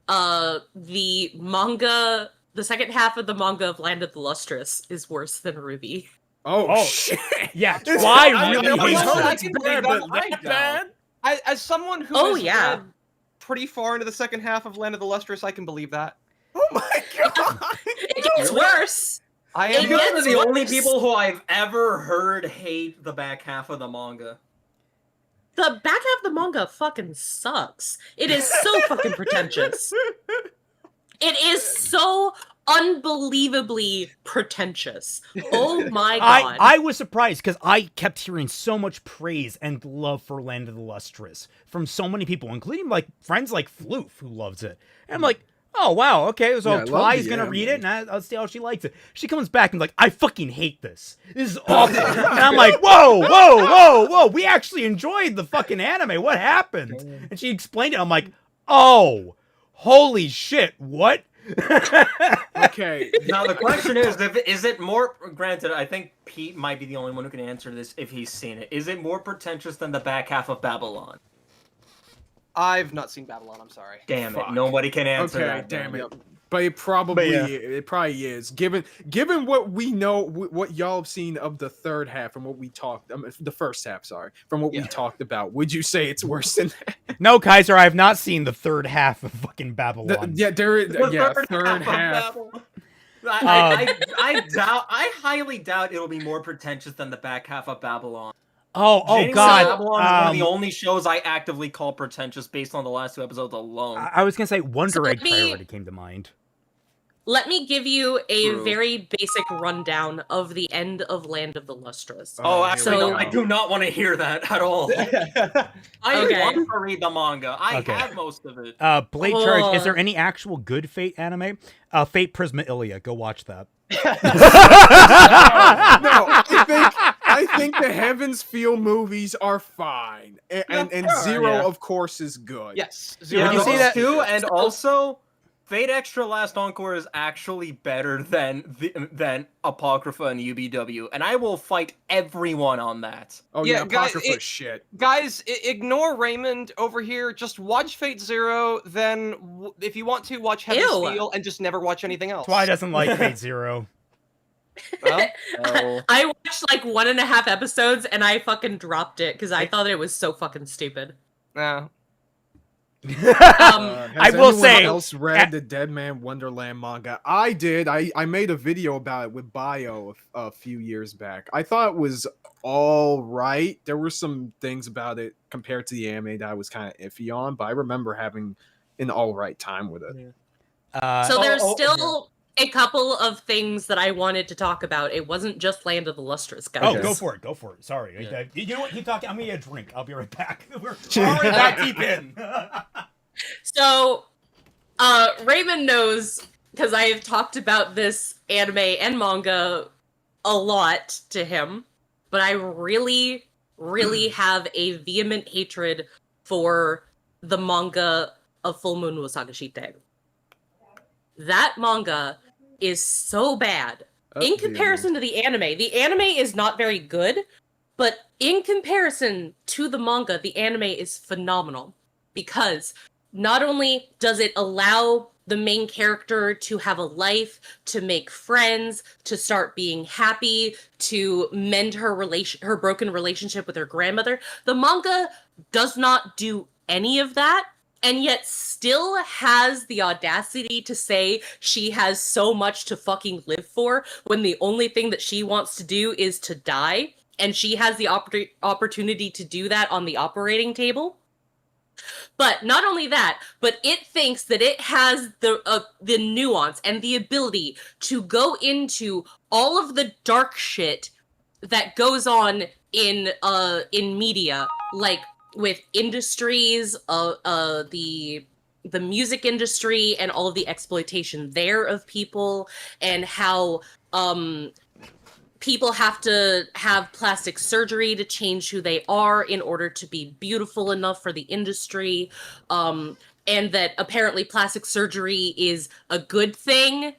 the manga, the second half of the manga of Land of the Lustrous is worse than RWBY. Oh, shit. Yeah, why really I hates heard it. it's bad, but that bad? As someone who has read pretty far into the second half of Land of the Lustrous, I can believe that. Oh my god! It gets worse. I am You guys are the worse. only people who I've ever heard hate the back half of the manga. The back half of the manga fucking sucks. It is so fucking pretentious. It is so unbelievably pretentious. Oh my god. I was surprised because I kept hearing so much praise and love for Land of the Lustrous from so many people, including like friends like Floof who loves it. And I'm like, oh wow, okay, so Yeah, I love Twi's the gonna read it, anime. and I'll see how she likes it. She comes back and like, I fucking hate this. This is awful. And I'm like, whoa, we actually enjoyed the fucking anime. What happened? And she explained it. I'm like, oh, holy shit, what? Okay. Now the question is it more? Granted, I think Pete might be the only one who can answer this if he's seen it. Is it more pretentious than the back half of Babylon? I've not seen Babylon. I'm sorry. Damn Fuck. it! Nobody can answer Okay, that. damn then. it. But it probably yeah. it probably is. Given what we know, what y'all have seen of the third half from what we talked, the first half, sorry, from what we talked about, would you say it's worse than that? No, Kaiser, I have not seen the third half of fucking Babylon. There is The third half. of Babylon. I highly doubt it'll be more pretentious than the back half of Babylon. Oh Genuinely, god. Babylon is one of the only shows I actively call pretentious based on the last 2 episodes alone. I was gonna say Wonder So Egg let me- Priority came to mind. Let me give you a True. very basic rundown of the end of Land of the Lustrous. Oh, actually, So- no, I do not want to hear that at all. I Okay. want to read the manga. I Okay. have most of it. Blade Charge, is Oh. there any actual good Fate anime? Fate Prisma Ilia, go watch that. No, I think the Heavens Feel movies are fine, and sure, Zero, yeah. of course, is good. Yes. Yeah, Zero Would you is say that- too? And also, Fate Extra Last Encore is actually better than Apocrypha and UBW, and I will fight everyone on that. Oh Yeah, yeah, guys, Apocrypha shit. Guys, ignore Raymond over here. Just watch Fate Zero. Then, if you want to, watch Heaven's Ew. Feel, and just never watch anything else. Twi doesn't like Fate Zero. Well, So, I watched like 1.5 episodes and I fucking dropped it because I thought it was so fucking stupid. no. Has I will anyone say, else read the Dead Man Wonderland manga? I did. I made a video about it with Bio a few years back. I thought it was all right. There were some things about it compared to the anime that I was kind of iffy on, but I remember having an all right time with it. So there's oh, still a couple of things that I wanted to talk about. It wasn't just Land of the Lustrous, guys. Oh, go for it. Sorry. Yeah. You know what? Keep talking. I'm gonna get a drink. I'll be right back. We're already that deep in. So, Raymond knows, because I have talked about this anime and manga a lot to him, but I really, really have a vehement hatred for the manga of Full Moon wo Sagashite. That manga is so bad. In comparison to the anime is not very good, but in comparison to the manga, the anime is phenomenal. Because not only does it allow the main character to have a life, to make friends, to start being happy, to mend her broken relationship with her grandmother, the manga does not do any of that, and yet still has the audacity to say she has so much to fucking live for when the only thing that she wants to do is to die, and she has the opportunity to do that on the operating table. But not only that, but it thinks that it has the nuance and the ability to go into all of the dark shit that goes on in media, like with industries, the music industry and all of the exploitation there of people, and how people have to have plastic surgery to change who they are in order to be beautiful enough for the industry, and that apparently plastic surgery is a good thing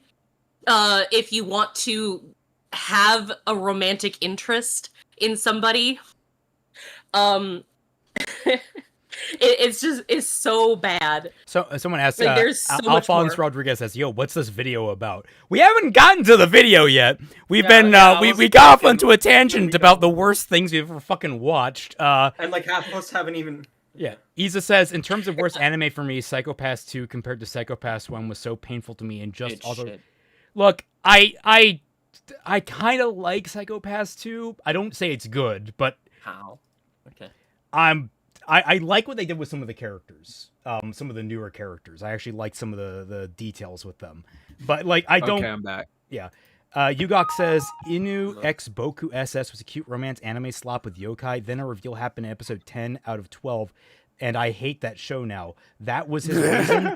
if you want to have a romantic interest in somebody. It's so bad. So someone asked, Like, there's so much Alphonse more. Rodriguez says, "Yo, what's this video about?" We haven't gotten to the video yet. We've Yeah, been yeah, I we was got off thinking- onto a tangent about the worst things we've ever fucking watched. And like half of us haven't even. Yeah. Isa says, in terms of worst anime for me, Psycho-Pass 2 compared to Psycho-Pass 1 was so painful to me and just It's also. shit. Look, I kind of like Psycho-Pass 2. I don't say it's good, but How? Okay. I like what they did with some of the characters, some of the newer characters. I actually like some of the details with them, but like I don't. Okay, I'm back. Yeah. Yugok says Inu X Boku SS was a cute romance anime slop with yokai. Then a reveal happened in episode 10 out of 12, and I hate that show now. That was his reason.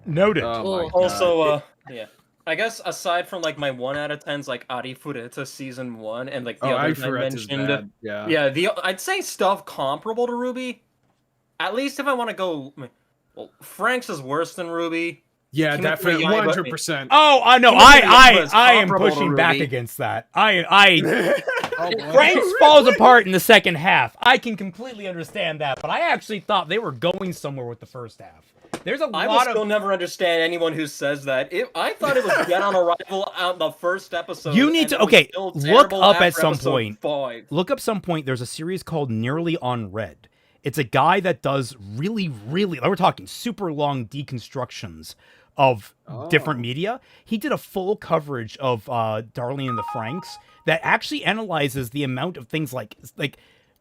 Noted. Oh my God. Also, yeah. I guess aside from like my 1 out of 10s, like Ari Fureta season 1 and like the others I Fureta's mentioned, bad. Yeah. yeah, I'd say stuff comparable to RWBY. At least if I want to go, well, Frank's is worse than RWBY. Yeah, Kimetsu definitely, no Yaiba- 100%. Oh, I know. Kimetsu no Yaiba is I am comparable to pushing back RWBY. against that. I Oh, boy. Frank's falls apart in the second half. I can completely understand that, but I actually thought they were going somewhere with the first half. There's a I will lot still of. never understand anyone who says that. I thought it was Dead on Arrival on the first episode. You need and to- it was okay, still look terrible up after at some episode point. 5. Look up some point. There's a series called Nearly on Red. It's a guy that does really, we're talking super long deconstructions of different media. He did a full coverage of Darling in the Franxx that actually analyzes the amount of things like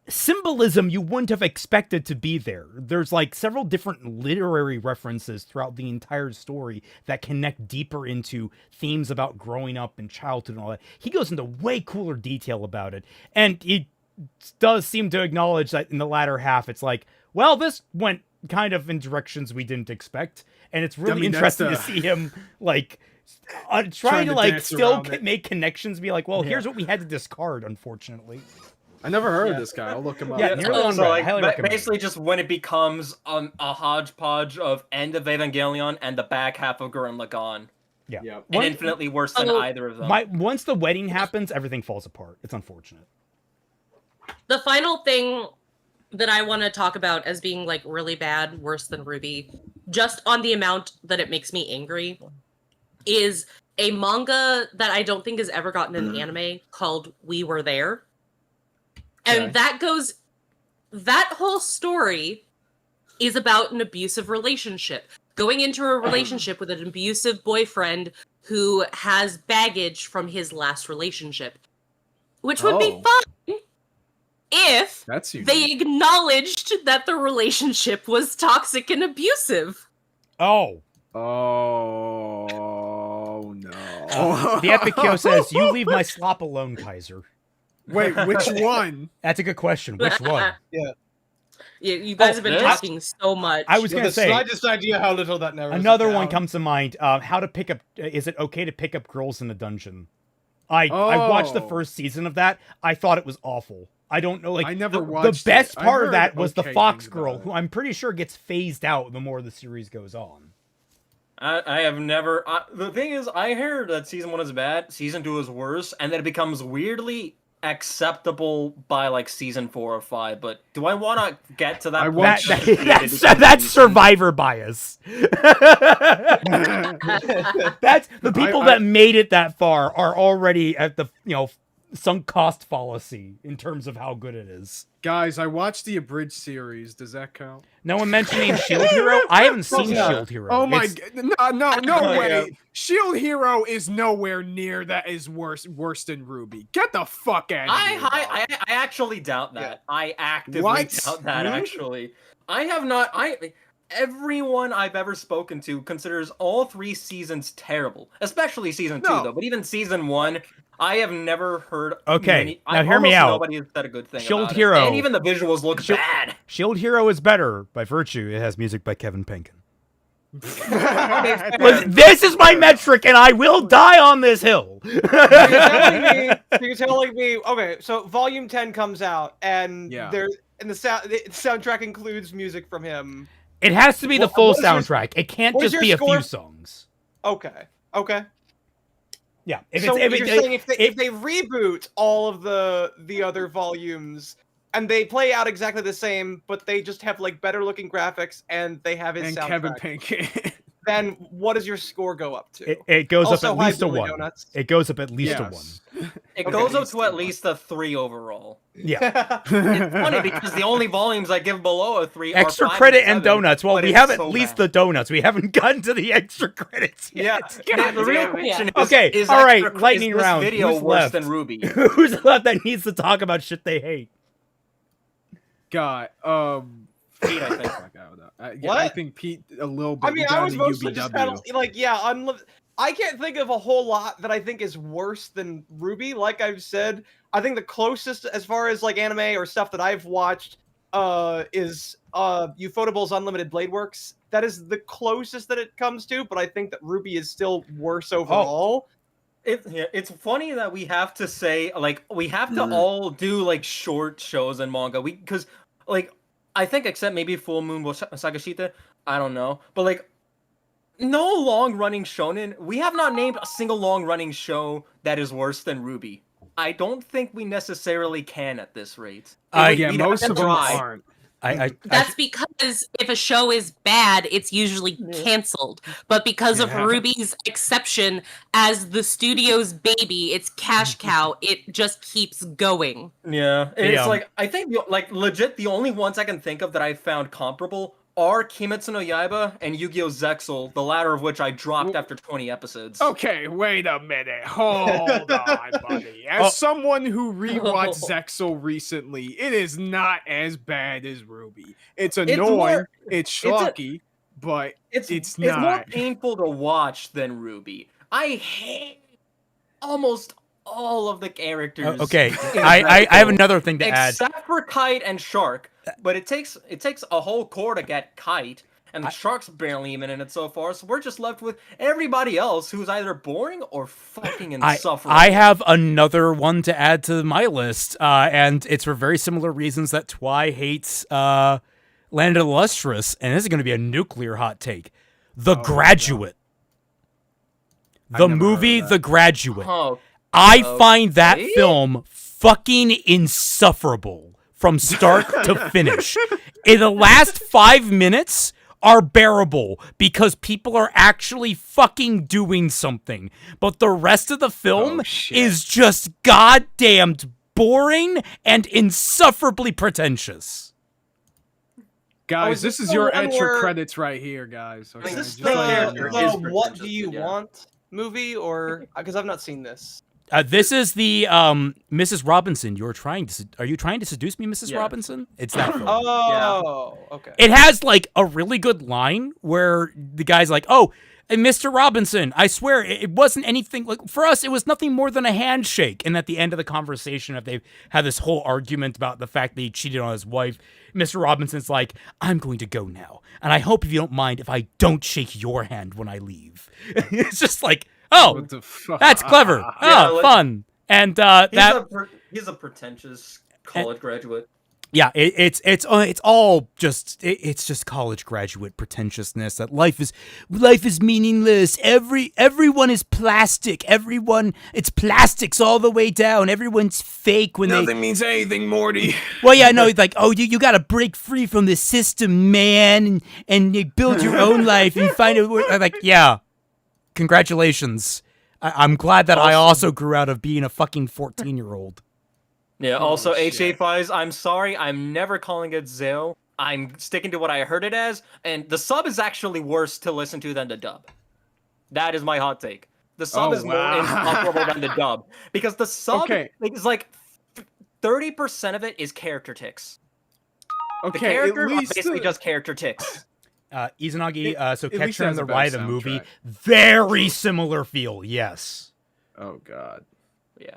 symbolism you wouldn't have expected to be there. There's like several different literary references throughout the entire story that connect deeper into themes about growing up and childhood and all that. He goes into way cooler detail about it. And he does seem to acknowledge that in the latter half, it's like, well, this went kind of in directions we didn't expect. And it's really I mean, that's interesting to see him like trying to like dance still around it. make connections, be like, well, here's what we had to discard, unfortunately. I never heard of this guy. I'll look him up. Yeah, Nearly on So Red. like Highly recommend. basically just when it becomes a hodgepodge of end of Evangelion and the back half of Gurren Lagann. Yeah. Yep. And infinitely worse than either of them. Once the wedding happens, everything falls apart. It's unfortunate. The final thing that I want to talk about as being like really bad, worse than RWBY, just on the amount that it makes me angry, is a manga that I don't think has ever gotten an anime called We Were There. And that whole story is about an abusive relationship. Going into a relationship with an abusive boyfriend who has baggage from his last relationship. Which would be fun if That's unique. they acknowledged that the relationship was toxic and abusive. Oh. Oh no. The Epic Kyo says, you leave my slop alone, Kaiser. Wait, which one? That's a good question. Which one? You guys have been this? talking so much. I was You going have to the say, slightest idea how little that narrows another it one down. comes to mind. How to pick up, is it okay to pick up girls in the dungeon? I watched the Oh. first season of that. I thought it was awful. I don't know, like, I never the watched best it. I part of heard that was the okay Fox things girl, about it. who I'm pretty sure gets phased out the more the series goes on. I have never. The thing is, I heard that season 1 is bad, season 2 is worse, and then it becomes weirdly acceptable by like season 4 or 5. But do I want to get to that? I point? watched- That's survivor bias. That's the people that made it that far are already at the sunk cost fallacy in terms of how good it is. Guys, I watched the abridged series. Does that count? No one mentioning Shield Hero. I haven't seen Yeah. Shield Hero. Oh my It's- god. No Oh, way. yeah. Shield Hero is nowhere near that is worse than RWBY. Get the fuck out of here. dog. I actually doubt that. Yeah. I actively What? doubt that. Actually, I have not. Everyone I've ever spoken to considers all 3 seasons terrible, especially season 2 No. though. But even season 1, I have never heard. Okay, now hear me almost out. Nobody has said a good thing. Shield about Hero. it. And even the visuals look bad. Shield Hero is better by virtue. It has music by Kevin Penkin. Okay, This is my metric, and I will die on this hill. So you're telling me, okay, so Volume 10 comes out, and Yeah. the soundtrack includes music from him. It has to be the full what is your- soundtrack. It can't what is just your be score? a few songs. Okay. Yeah. So you're saying if they reboot all of the other volumes and they play out exactly the same, but they just have like better looking graphics and they have his And soundtrack, Kevin Penkin. then what does your score go up to? It goes Also, up at least a High Billy 1. Donuts. It goes up at least a 1. Yes. It Okay. goes up to at least a 3 overall. Yeah. It's funny because the only volumes I give below a 3 Extra are 5 credit and and 7, donuts. Well, but we it's have at so least bad. the donuts. We haven't gotten to the extra credits Yeah, yet. the real question is, Okay, is all right, extra- lightning is this round. video Who's worse left? than RWBY? Who's left that needs to talk about shit they hate? God, Pete, I think. fuck, I don't know. Yeah, What? I think Pete a little bit. I mean, we I got was into mostly just kind of UBW. like, yeah, I can't think of a whole lot that I think is worse than RWBY. Like I've said, I think the closest as far as like anime or stuff that I've watched is Ufotable's Unlimited Blade Works. That is the closest that it comes to, but I think that RWBY is still worse overall. It's funny that we have to say, like, we have to all do, like, short shows and manga. Because, like, I think except maybe Full Moon Sagashita, I don't know. But, like, no long-running shonen. We have not named a single long-running show that is worse than RWBY. I don't think we necessarily can at this rate. Yeah, We'd most have of to them try. aren't. That's because if a show is bad, it's usually canceled. But because of Yeah. RWBY's exception as the studio's baby, its cash cow, it just keeps going. Yeah, it's Yeah. like, I think, like, legit, the only ones I can think of that I found comparable are Kimetsu no Yaiba and Yu-Gi-Oh! Zexal, the latter of which I dropped after 20 episodes. Okay, wait a minute. Hold on, buddy. As someone who rewatched Zexal recently, it is not as bad as RWBY. It's annoying, more- it's schlocky, but it's not. more painful to watch than RWBY. I hate almost all of the characters. Okay, in I have Zexal, another thing to add. except for Kite and Shark. But it takes a whole core to get Kite, and the Shark's barely even in it so far. So we're just left with everybody else who's either boring or fucking insufferable. I have another one to add to my list, and it's for very similar reasons that Twy hates Land of the Lustrous, and this is going to be a nuclear hot take. The Graduate. The never movie heard of The Graduate. Oh, I find that okay. film fucking insufferable from start to finish. In the last 5 minutes are bearable because people are actually fucking doing something. But the rest of the film is just goddamned boring and insufferably pretentious. Guys, this this is is your the one extra where- credits right here, guys. Okay, Is this just letting you It know. is the What pretentious, Do You yeah. Want movie, or because I've not seen this? This is the Mrs. Robinson. Are you trying to seduce me, Mrs. Yeah. Robinson? It's that film. Oh, okay. It has like a really good line where the guy's like, "Oh, and Mr. Robinson, I swear it wasn't anything like for us. It was nothing more than a handshake." And at the end of the conversation, if they've had this whole argument about the fact that he cheated on his wife, Mr. Robinson's like, "I'm going to go now, and I hope if you don't mind if I don't shake your hand when I leave." It's just like, oh, What the fuck? that's clever. Yeah, Oh, like- fun. And he's a pretentious college graduate. yeah, it's all just it's just college graduate pretentiousness that life is meaningless. Everyone is plastic. It's plastics all the way down. Everyone's fake when Nothing means anything, Morty. Well, yeah, no, it's like, oh, you got to break free from the system, man, and you build your own life and find it. I'm like, yeah, congratulations. I'm glad that I also grew out of being a fucking 14-year-old. Yeah, also, shit. H85s, I'm sorry, I'm never calling it Zale. I'm sticking to what I heard it as, and the sub is actually worse to listen to than the dub. That is my hot take. The sub Oh, is more wow. insufferable than the dub. Because the sub Okay. is like 30% of it is character ticks. The Okay, characters at are least basically just character ticks. Izanagi, so at least Catcher it in has the a Rye, better the movie, soundtrack. very similar feel, yes. Oh god. Yeah.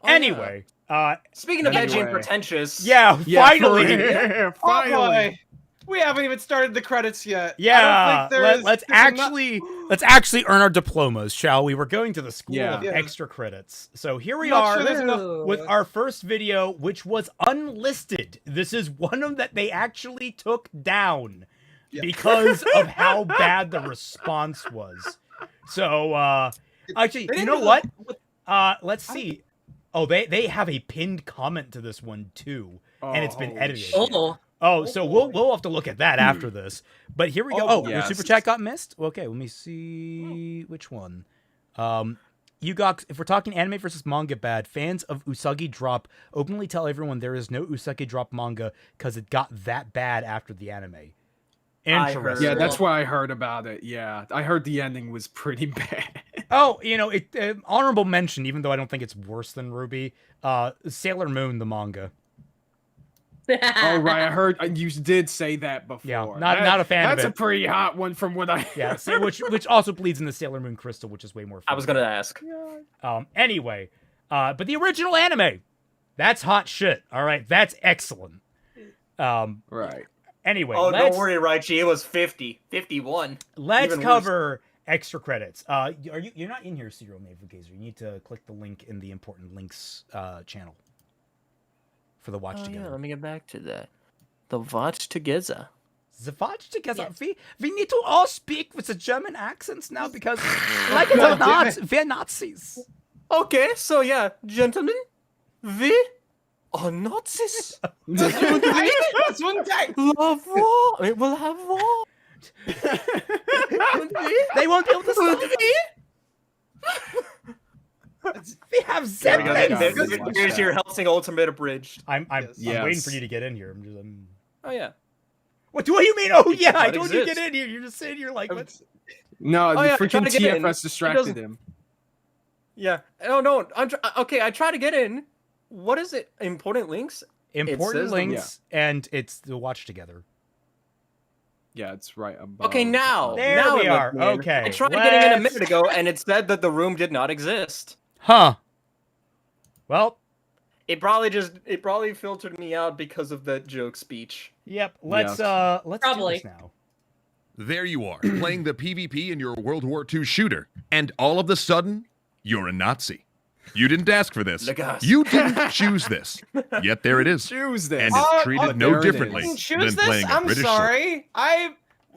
Anyway, Speaking of edgy and Anyway. pretentious. yeah, finally. Yeah, Oh, finally. boy. We haven't even started the credits yet. Yeah, I don't think let's actually earn our diplomas, shall we? We're going to the school of Yeah. extra credits. So here we Not are sure there's enough- with our first video, which was unlisted. This is one of them that they actually took down because of how bad the response was. So, actually, you know what? Let's see. Oh, they have a pinned comment to this one too, and it's been edited. Oh, So we'll have to look at that after this. But here we go. Oh, your yes. super chat got missed? Okay, let me see which one. You got, if we're talking anime versus manga bad, fans of Usagi Drop openly tell everyone there is no Usagi Drop manga because it got that bad after the anime. Interesting. Yeah, that's why I heard about it. Yeah, I heard the ending was pretty bad. Oh, you know, honorable mention, even though I don't think it's worse than RWBY, Sailor Moon, the manga. Oh right, I heard you did say that before. Yeah, not a fan of it. That's a pretty hot one from what I. Yeah, which also bleeds into Sailor Moon Crystal, which is way more fun. I was gonna ask. Anyway, but the original anime, that's hot shit. All right, that's excellent. Right. Anyway, Oh, don't worry, Raichi. It was 50, 51. Let's Even cover extra credits. You're not in here, Serial Navelgazer. You need to click the link in the important links channel for the watch together. Yeah, let me get back to that. The watch together. The watch together. Yes. We need to all speak with the German accents now because, like it or not, we're Nazis. Okay, so yeah, gentlemen, we are Nazis. That's one day. Love war. We will have war. They won't be able to stop us. We have There we go. Zeppelins. Here's your Helsing Ultimate abridged. I'm Yes. waiting for you to get in here. Oh yeah. What do you mean? Oh yeah, I That told you to get exists. in here. You're just sitting here like, what? No, the Oh, yeah, freaking trying to get in. TFS distracted doesn't- him. Yeah. Oh no. Okay. I try to get in. What is it? Important links. Important says- links, and it's the watch together. Yeah, it's right above. Okay, now. There now we it are. lets me in. Okay, I tried getting in a let's- minute ago, and it said that the room did not exist. Huh. Well, It probably filtered me out because of that joke speech. yep. Let's do Probably. this now. There you are, playing the PvP in your World War II shooter, and all of a sudden, you're a Nazi. You didn't ask for this. Legas. You didn't choose this. Yet there it is. Choose this. And it's treated no there it differently is. Didn't choose than playing this? a I'm British sorry.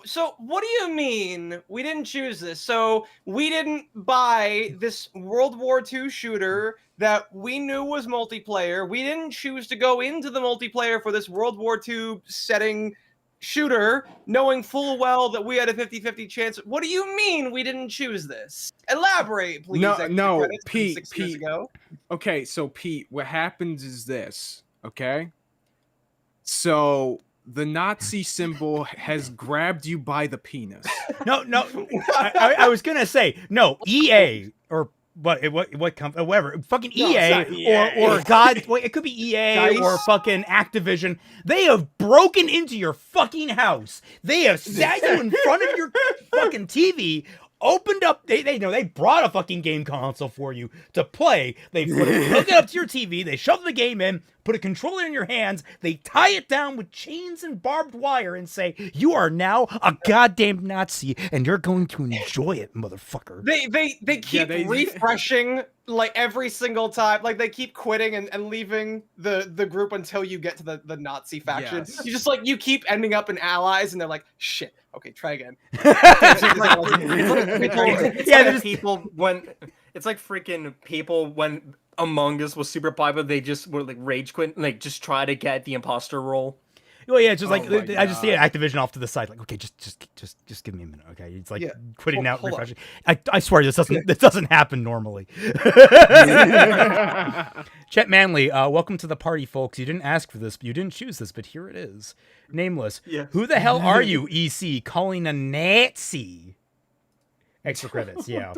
So what do you mean we didn't choose this? So we didn't buy this World War II shooter that we knew was multiplayer. We didn't choose to go into the multiplayer for this World War II setting shooter, knowing full well that we had a 50-50 chance. What do you mean we didn't choose this? Elaborate, please. No, Extra no, Credits from Pete, 6 years Pete. ago. Okay, so Pete, what happens is this, okay? So the Nazi symbol has grabbed you by the penis. No. I was gonna say no. EA or what company? Whatever. Fucking No, EA, it's not EA. or God. Wait, it could be EA Dice. or fucking Activision. They have broken into your fucking house. They have sat you in front of your fucking TV. Opened up, they brought a fucking game console for you to play. They hook it up to your TV. They shove the game in, put a controller in your hands. They tie it down with chains and barbed wire and say, "You are now a goddamn Nazi, and you're going to enjoy it, motherfucker." They keep they- refreshing like every single time. Like they keep quitting and leaving the group until you get to the Nazi faction. Yes. You just like you keep ending up in allies, and they're like, "Shit, okay, try again." It's like freaking people when Among Us was super popular, they just were like rage quit, like just try to get the imposter role. Well, yeah, it's just like Oh my I just see God. Activision off to the side, like, okay, just give me a minute, okay? It's like Yeah. quitting out, Hold on. refreshing. I swear this doesn't happen normally. Chet Manley, welcome to the party, folks. You didn't ask for this, you didn't choose this, but here it is. Nameless. Yeah. Who the hell are you, EC, calling a Nazi? Extra credits, yeah.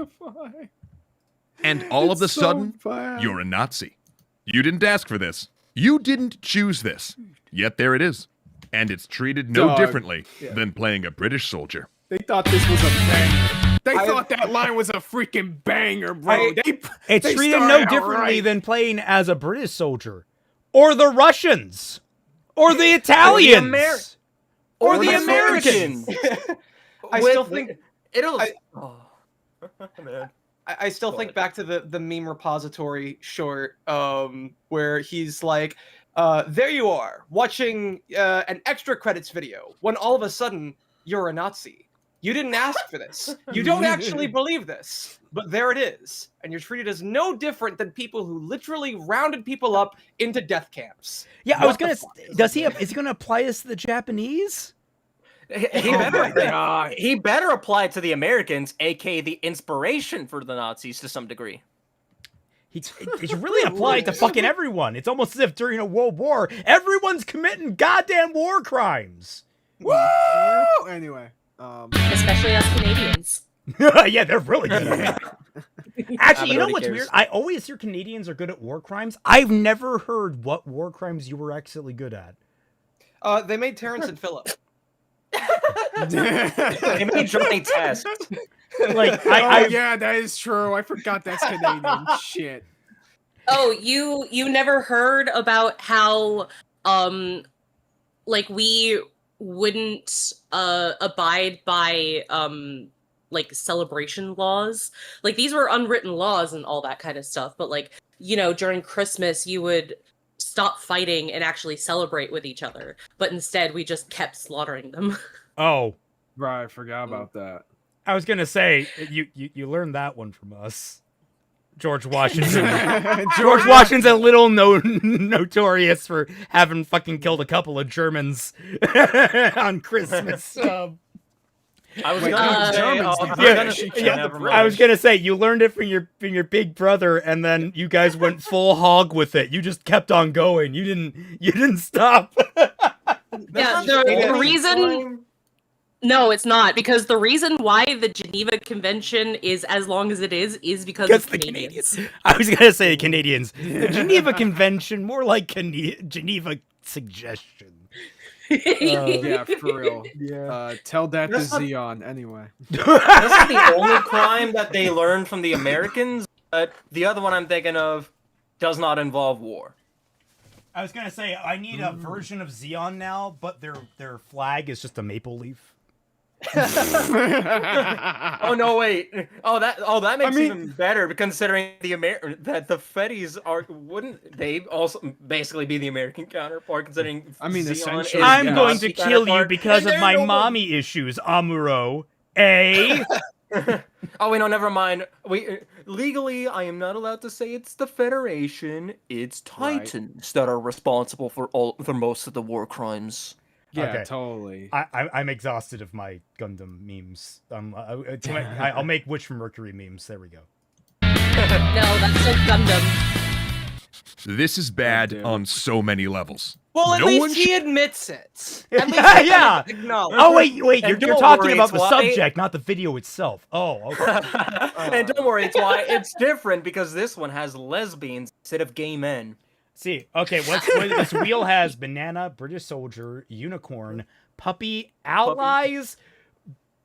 And all of a It's so sudden, bad. you're a Nazi. You didn't ask for this. You didn't choose this. Yet there it is. And it's treated no Dog. differently than playing a British soldier. They thought this was a thing. They thought that line was a freaking banger, bro. It's they treated no started out differently right. than playing as a British soldier, or the Russians, or the Italians, or the Americans. I still think it'll. Man. I still think back to the meme repository short, where he's like, there you are, watching an extra credits video, when all of a sudden, you're a Nazi. You didn't ask for this. You don't actually believe this. But there it is. And you're treated as no different than people who literally rounded people up into death camps. Yeah, I was gonna. Is he gonna apply this to the Japanese? He better apply it to the Americans, aka the inspiration for the Nazis to some degree. He's really applied to fucking everyone. It's almost as if during a world war, everyone's committing goddamn war crimes. Woo! Anyway, Especially us Canadians. Yeah, they're really good at that. Actually, you know what's cares. weird? I always hear Canadians are good at war crimes. I've never heard what war crimes you were actually good at. They made Terrence and Phillip. They made Johnny Test. Like, yeah, that is true. I forgot that's Canadian. Shit. Oh, you never heard about how like we wouldn't abide by like celebration laws. Like these were unwritten laws and all that kind of stuff, but like, you know, during Christmas you would stop fighting and actually celebrate with each other, but instead we just kept slaughtering them. Oh, Right, I forgot about that. I was gonna say you learned that one from us, George Washington. George Washington's a little notorious for having fucking killed a couple of Germans on Christmas. I was Wait, gonna say, Germans, I was gonna say you learned it from your big brother, and then you guys went full hog with it. You just kept on going. You didn't stop. Yeah, the reason. No, it's not, because the reason why the Geneva Convention is as long as it is because of the Canadians. I was gonna say Canadians. The Geneva Convention, more like Geneva Suggestion. Yeah, for real. Yeah. Tell that to Xeon, anyway. This is the only crime that they learned from the Americans. But the other one I'm thinking of does not involve war. I was gonna say I need a version of Xeon now, but their flag is just a maple leaf. Oh no! Wait. That makes it even better, considering that the Fetties wouldn't they also basically be the American counterpart? Considering essentially, I'm going to kill you because of my mommy issues, Amuro. Eh? Oh wait, no, never mind. Legally, I am not allowed to say it's the Federation. It's Titans that are responsible for most of the war crimes. Yeah, okay. Totally. I'm exhausted of my Gundam memes. I'll make Witch from Mercury memes. There we go. No, that's still Gundam. This is bad on so many levels. Well, at No least one he admits it. At least Yeah. acknowledge. Oh wait, you're don't talking worry, about it's the why- subject, not the video itself. Oh, okay. And don't worry, it's different because this one has lesbians instead of gay men. See, okay, this wheel has banana, British soldier, unicorn, puppy, allies,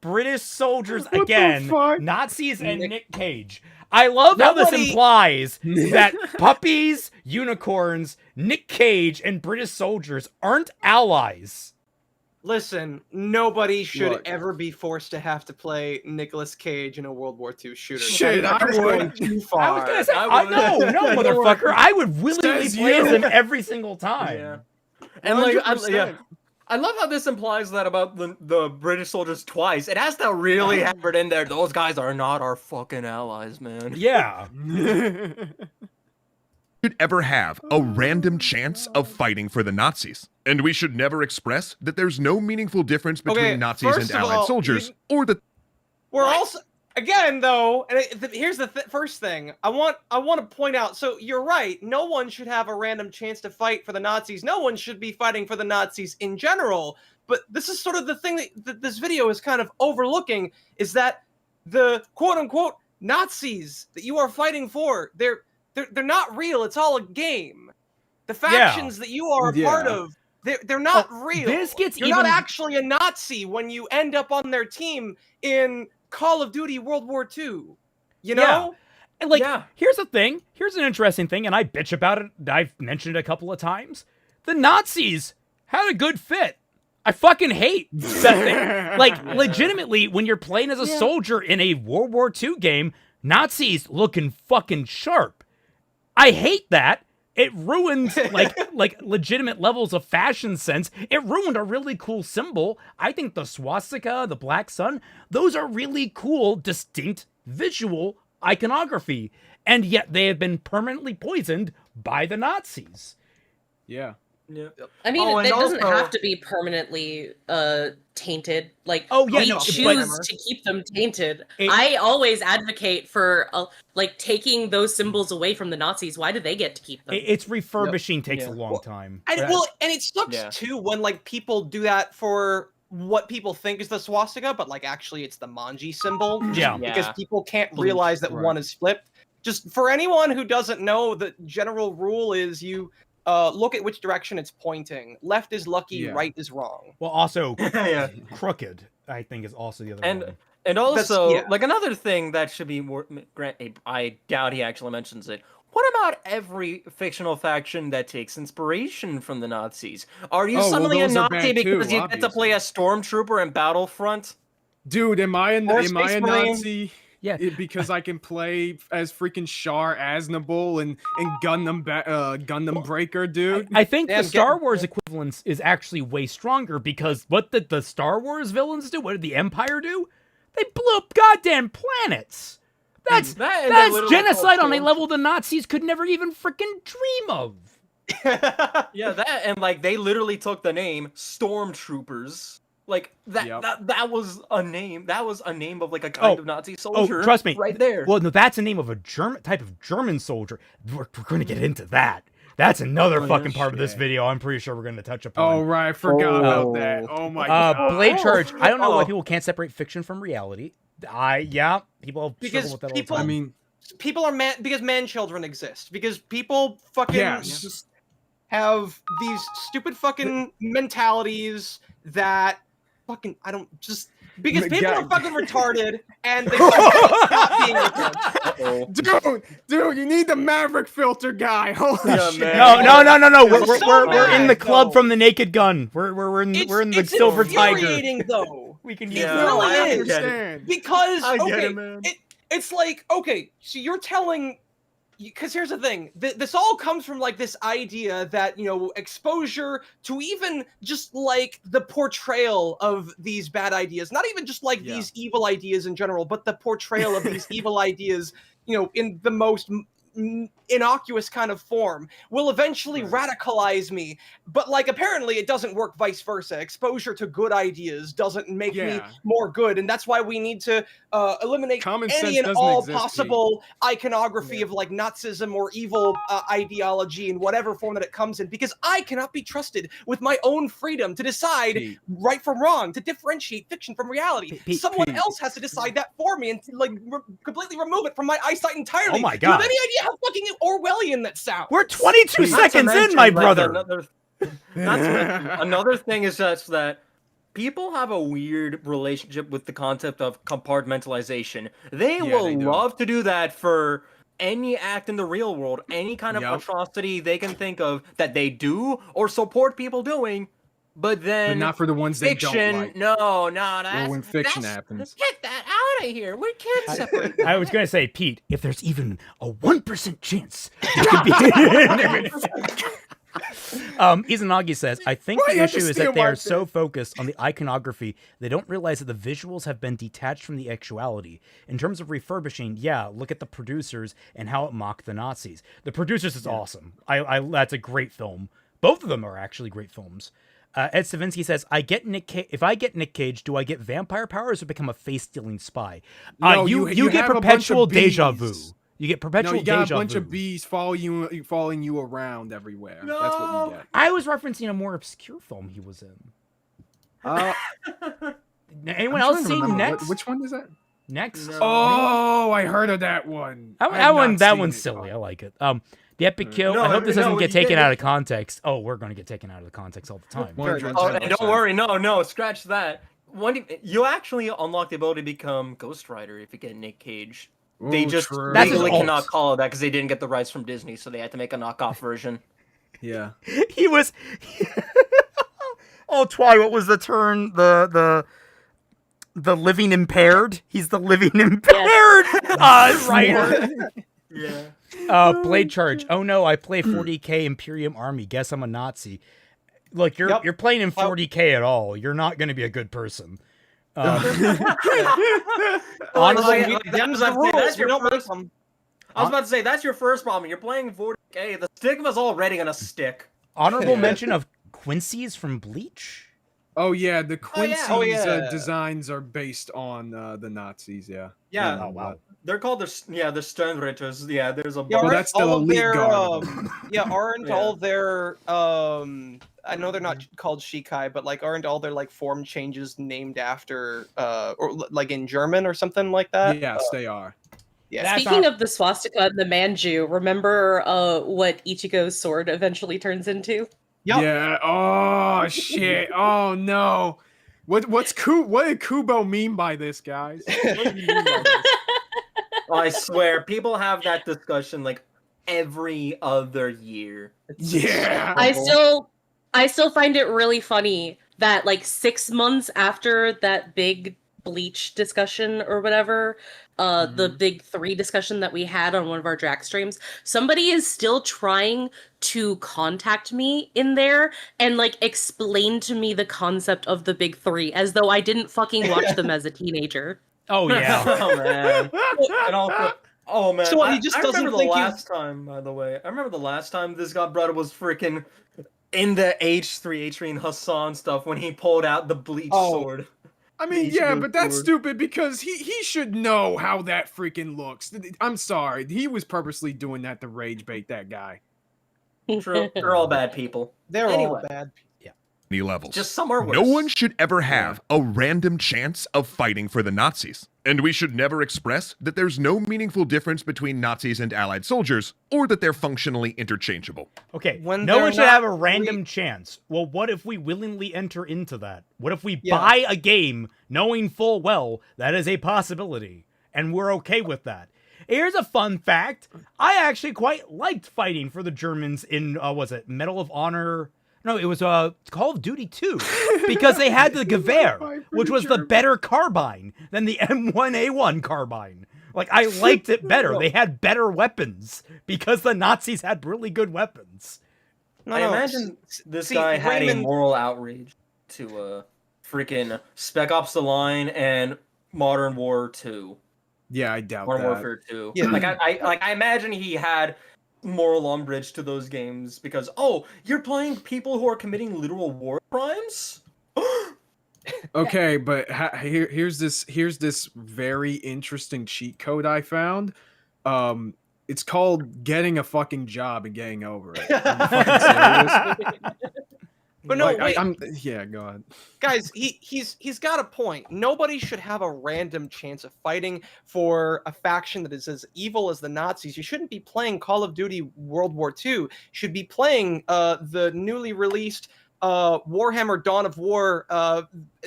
British soldiers What the again, fuck? Nazis, and Nick Cage. I love how this implies that puppies, unicorns, Nick Cage, and British soldiers aren't allies. Listen, nobody should Look. ever be forced to have to play Nicolas Cage in a World War II shooter. Shit, That's I going would. too I far. was gonna say, no, Don't motherfucker. I would willingly Says play as you. him every single time. Yeah. And like, 100%. I love how this implies that about the British soldiers twice. It has to really hammer it in there. Those guys are not our fucking allies, man. Yeah. Should ever have a random chance of fighting for the Nazis. And we should never express that there's no meaningful difference between Okay, Nazis first and of Allied all, soldiers, or the We're also again though, and here's the first thing I want to point out. So you're right. No one should have a random chance to fight for the Nazis. No one should be fighting for the Nazis in general. But this is sort of the thing that this video is kind of overlooking, is that the quote unquote Nazis that you are fighting for, they're not real. It's all a game. The factions that you are a part of, they're not real. This gets You're not actually a Nazi when you end up on their team in Call of Duty World War II. You know? And like, Yeah. here's the thing. Here's an interesting thing, and I bitch about it. I've mentioned it a couple of times. The Nazis had a good fit. I fucking hate that thing. Like, legitimately, when you're playing as a soldier in a World War II game, Nazis looking fucking sharp. I hate that. It ruined like legitimate levels of fashion sense. It ruined a really cool symbol. I think the swastika, the black sun, those are really cool, distinct visual iconography, and yet they have been permanently poisoned by the Nazis. Yeah. Yeah. I mean, Oh, and it doesn't also- have to be permanently tainted. Like, Oh, yeah, we no, choose to keep them tainted. It- I always advocate for like taking those symbols away from the Nazis. Why do they get to keep them? It's refurbishing takes Yeah. a long time. And and it sucks Yeah. too when like people do that for what people think is the swastika, but like actually it's the manji symbol. just Yeah. Because Yeah. people can't realize that Right. one is flipped. Just for anyone who doesn't know, the general rule is you look at which direction it's pointing. Left is lucky, Yeah. right is wrong. Well, also, Yeah. crooked, I think, is also the other And one. and also yeah. like another thing that should be more. I doubt he actually mentions it. What about every fictional faction that takes inspiration from the Nazis? Are you Oh, well, suddenly a those are Nazi bad too, because you get to play a stormtrooper in Battlefront? Dude, am I Or a Space Marine. Nazi? Yeah. Because I can play as freaking Shar Aznable and Gundam Breaker, dude. I think Damn, the Star Wars equivalence is actually way stronger because what did the Star Wars villains do? What did the Empire do? They blew up goddamn planets. That's That and they that's literally genocide called on a level the Nazis could never even freaking dream of. Yeah, that and like they literally took the name Stormtroopers. Like that, Yep. that was a name. That was a name of like a kind Oh, of Nazi soldier. trust me. right there. Well, no, that's a name of a type of German soldier. We're going to get into that. That's another Oh, fucking yeah, part of this shit. video. I'm pretty sure we're going to touch Oh upon. right, I forgot about Oh. that. Oh my god. Blade Charge. I don't know why Oh. people can't separate fiction from reality. People Because struggle with that people- all I the time. mean, People are because man children exist. Because people fucking Yes. just have these stupid fucking mentalities that fucking I don't just because people are fucking retarded and they stop being retarded. dude, you need the Maverick filter guy. Holy Yeah, shit. man. No. It's We're, so we're in the bad, club though. from the Naked Gun. We're in the It's Silver Tiger. infuriating, though. We can It use Yeah, that. really I is. understand. Because I get okay, it, man. it's like okay, so you're telling. Because here's the thing, this all comes from like this idea that exposure to even just like the portrayal of these bad ideas, not even just like these evil ideas in general, but the portrayal of these evil ideas, in the most innocuous kind of form will eventually radicalize me. But like apparently it doesn't work vice versa. Exposure to good ideas doesn't make me more good, and that's why we need to eliminate Common any sense and doesn't all exist, possible iconography of like Nazism or evil ideology in whatever form that it comes in, because I cannot be trusted with my own freedom to decide Pete. right from wrong, to differentiate fiction from reality. Pete, Someone Pete. else has to decide that for me and to, like completely remove it from my eyesight entirely. Oh my Do you have God. any idea how fucking Orwellian that sounds? We're 22 Not to seconds in, mention, my like, brother. Another thing is just that people have a weird relationship with the concept of compartmentalization. They will they do. love to do that for any act in the real world, any kind of Yup. atrocity they can think of that they do or support people doing. But then But not for the ones they fiction, don't like. no, that's, when fiction that's- happens. Get that out of here. We can't separate. I was gonna say, Pete, if there's even a 1% chance you could be. Izanagi says, I think Why the you have to issue is steal that they my are so focused on the iconography, they don't realize that the visuals have been detached from the actuality. In terms of refurbishing, yeah, look at the producers and how it mocked the Nazis. The producers is awesome. That's a great film. Both of them are actually great films. Ed Savinsky says, if I get Nick Cage, do I get vampire powers or become a face-stealing spy? No, you you get have a bunch perpetual of deja bees. vu. You get perpetual No, you got deja a bunch vu. of bees following you around everywhere. That's what you get. I was referencing a more obscure film he was in. Anyone I'm else trying to seen remember Next? Which one is that? Next? No. Oh, I heard of that one. I have That not seen one's it. silly. I like it. The Epic Kill. No, I hope this no, doesn't get you taken did- out of context. Oh, we're going to get taken out of the context all the time. 110 Oh, and don't worry, no, scratch that. you actually unlock the ability to become Ghost Rider if you get Nick Cage. They Ooh, just true. That's his legally ult. cannot call it that because they didn't get the rights from Disney, so they had to make a knockoff version. Yeah. He was. Oh, Twy, what was the turn? The living impaired. He's the living impaired writer. Yeah. Blade Charge. Oh no, I play 40k Imperium Army. Guess I'm a Nazi. Look, you're playing in 40k at all. You're not going to be a good person. Honestly, them's the rules. We don't make them. I was about to say, that's your first problem. You're playing 40k. The stigma's already gonna stick. Honorable mention of Quincy's from Bleach. Oh yeah, the Quincy's yeah. designs are based on the Nazis. Yeah. Yeah. Oh wow. They're called the Sternritters. Yeah, there's a Yeah, Well, aren't that's the all of elite their, guard. aren't Yeah. all their I know they're not called Shikai, but like aren't all their like form changes named after or like in German or something like that? Yes, they are. Yeah. That's Speaking not- of the swastika and the manju, remember what Ichigo's sword eventually turns into? Yep. Yeah. Oh shit. Oh no. What did Kubo mean by this, guys? What did he mean by this? I swear, people have that discussion like every other year. Yeah. I still find it really funny that like 6 months after that big Bleach discussion or whatever, the big 3 discussion that we had on one of our Drac streams, somebody is still trying to contact me in there and like explain to me the concept of the big 3 as though I didn't fucking watch them as a teenager. Oh yeah. Oh man. And also, oh man. So what, he just I doesn't remember think the you- last time, by the way. I remember the last time this got brought up was freaking in the H3 and Hassan stuff when he pulled out the bleach sword. I mean, He's yeah, good but that's forward. stupid because he should know how that freaking looks. I'm sorry. He was purposely doing that to rage bait that guy. True. They're all bad people. They're all Anyway. bad. Any levels. Just some are worse. No one should ever have a random chance of fighting for the Nazis. And we should never express that there's no meaningful difference between Nazis and Allied soldiers, or that they're functionally interchangeable. Okay, When no they're one should not have a random chance. Well, what if we willingly enter into that? What if we Yeah. buy a game knowing full well that is a possibility, and we're okay with that? Here's a fun fact. I actually quite liked fighting for the Germans in, was it Medal of Honor? No, it was Call of Duty 2, because they had the Gewehr, which was the better carbine than the M1A1 carbine. Like, I liked it better. They had better weapons, because the Nazis had really good weapons. I imagine this see, guy had a Raymond- moral outrage to freaking Spec Ops: The Line and Modern War 2. Yeah, I doubt Modern that. Warfare 2. Yeah. Like I imagine he had moral umbrage to those games because you're playing people who are committing literal war crimes? Okay, but here's this very interesting cheat code I found. It's called getting a fucking job and getting over it. Are you fucking serious? But no, Like, wait. yeah, go ahead. Guys, he's got a point. Nobody should have a random chance of fighting for a faction that is as evil as the Nazis. You shouldn't be playing Call of Duty World War II. You should be playing the newly released Warhammer Dawn of War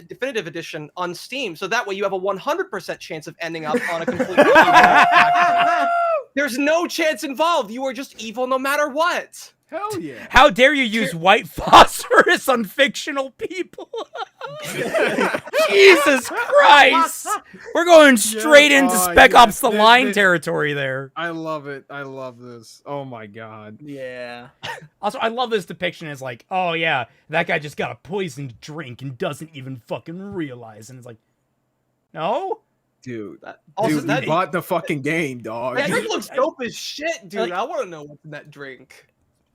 Definitive Edition on Steam. So that way you have a 100% chance of ending up on a completely evil faction. There's no chance involved. You are just evil no matter what. Hell yeah. How dare you use white phosphorus on fictional people? Jesus Christ! We're going straight into Spec Ops The Line territory there. I love it. I love this. Oh my god. Yeah. Also, I love this depiction as like, oh yeah, that guy just got a poisoned drink and doesn't even fucking realize. And it's like, no? Dude. Also, Dude, you bought the fucking game, dog. That drink looks dope as shit, dude. Like- I want to know what's in that drink.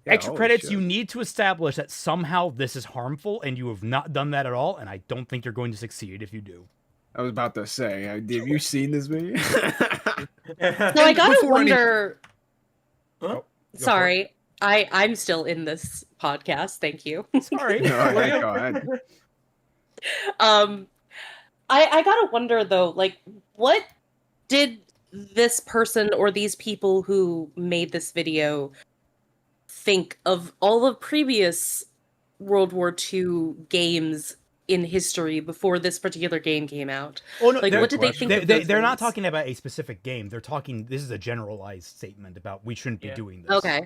Yeah, Extra holy credits, shit. you need to establish that somehow this is harmful, and you have not done that at all, and I don't think you're going to succeed if you do. I was about to say, have you seen this video? So I gotta before any- wonder. Huh? Sorry, I'm still in this podcast. Thank you. Sorry. No, yeah, go ahead. I gotta wonder though, like, what did this person or these people who made this video think of all the previous World War II games in history before this particular game came out? Oh no, Like, they're- what did they think of those they're not things? talking about a specific game. They're talking. This is a generalized statement about we shouldn't be Yeah. doing this. Okay.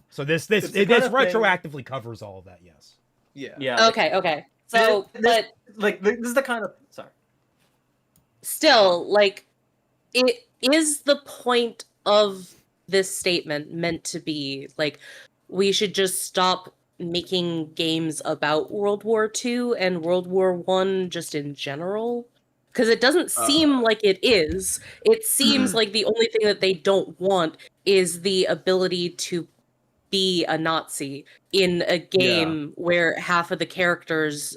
So this It's the kind of thing- retroactively covers all of that. Yes. Yeah. Yeah. Okay. So, This- but this is the kind of sorry. still, like, it is the point of this statement meant to be like, we should just stop making games about World War II and World War One just in general? Because it doesn't seem like it is. It seems like the only thing that they don't want is the ability to be a Nazi in a game where half of the characters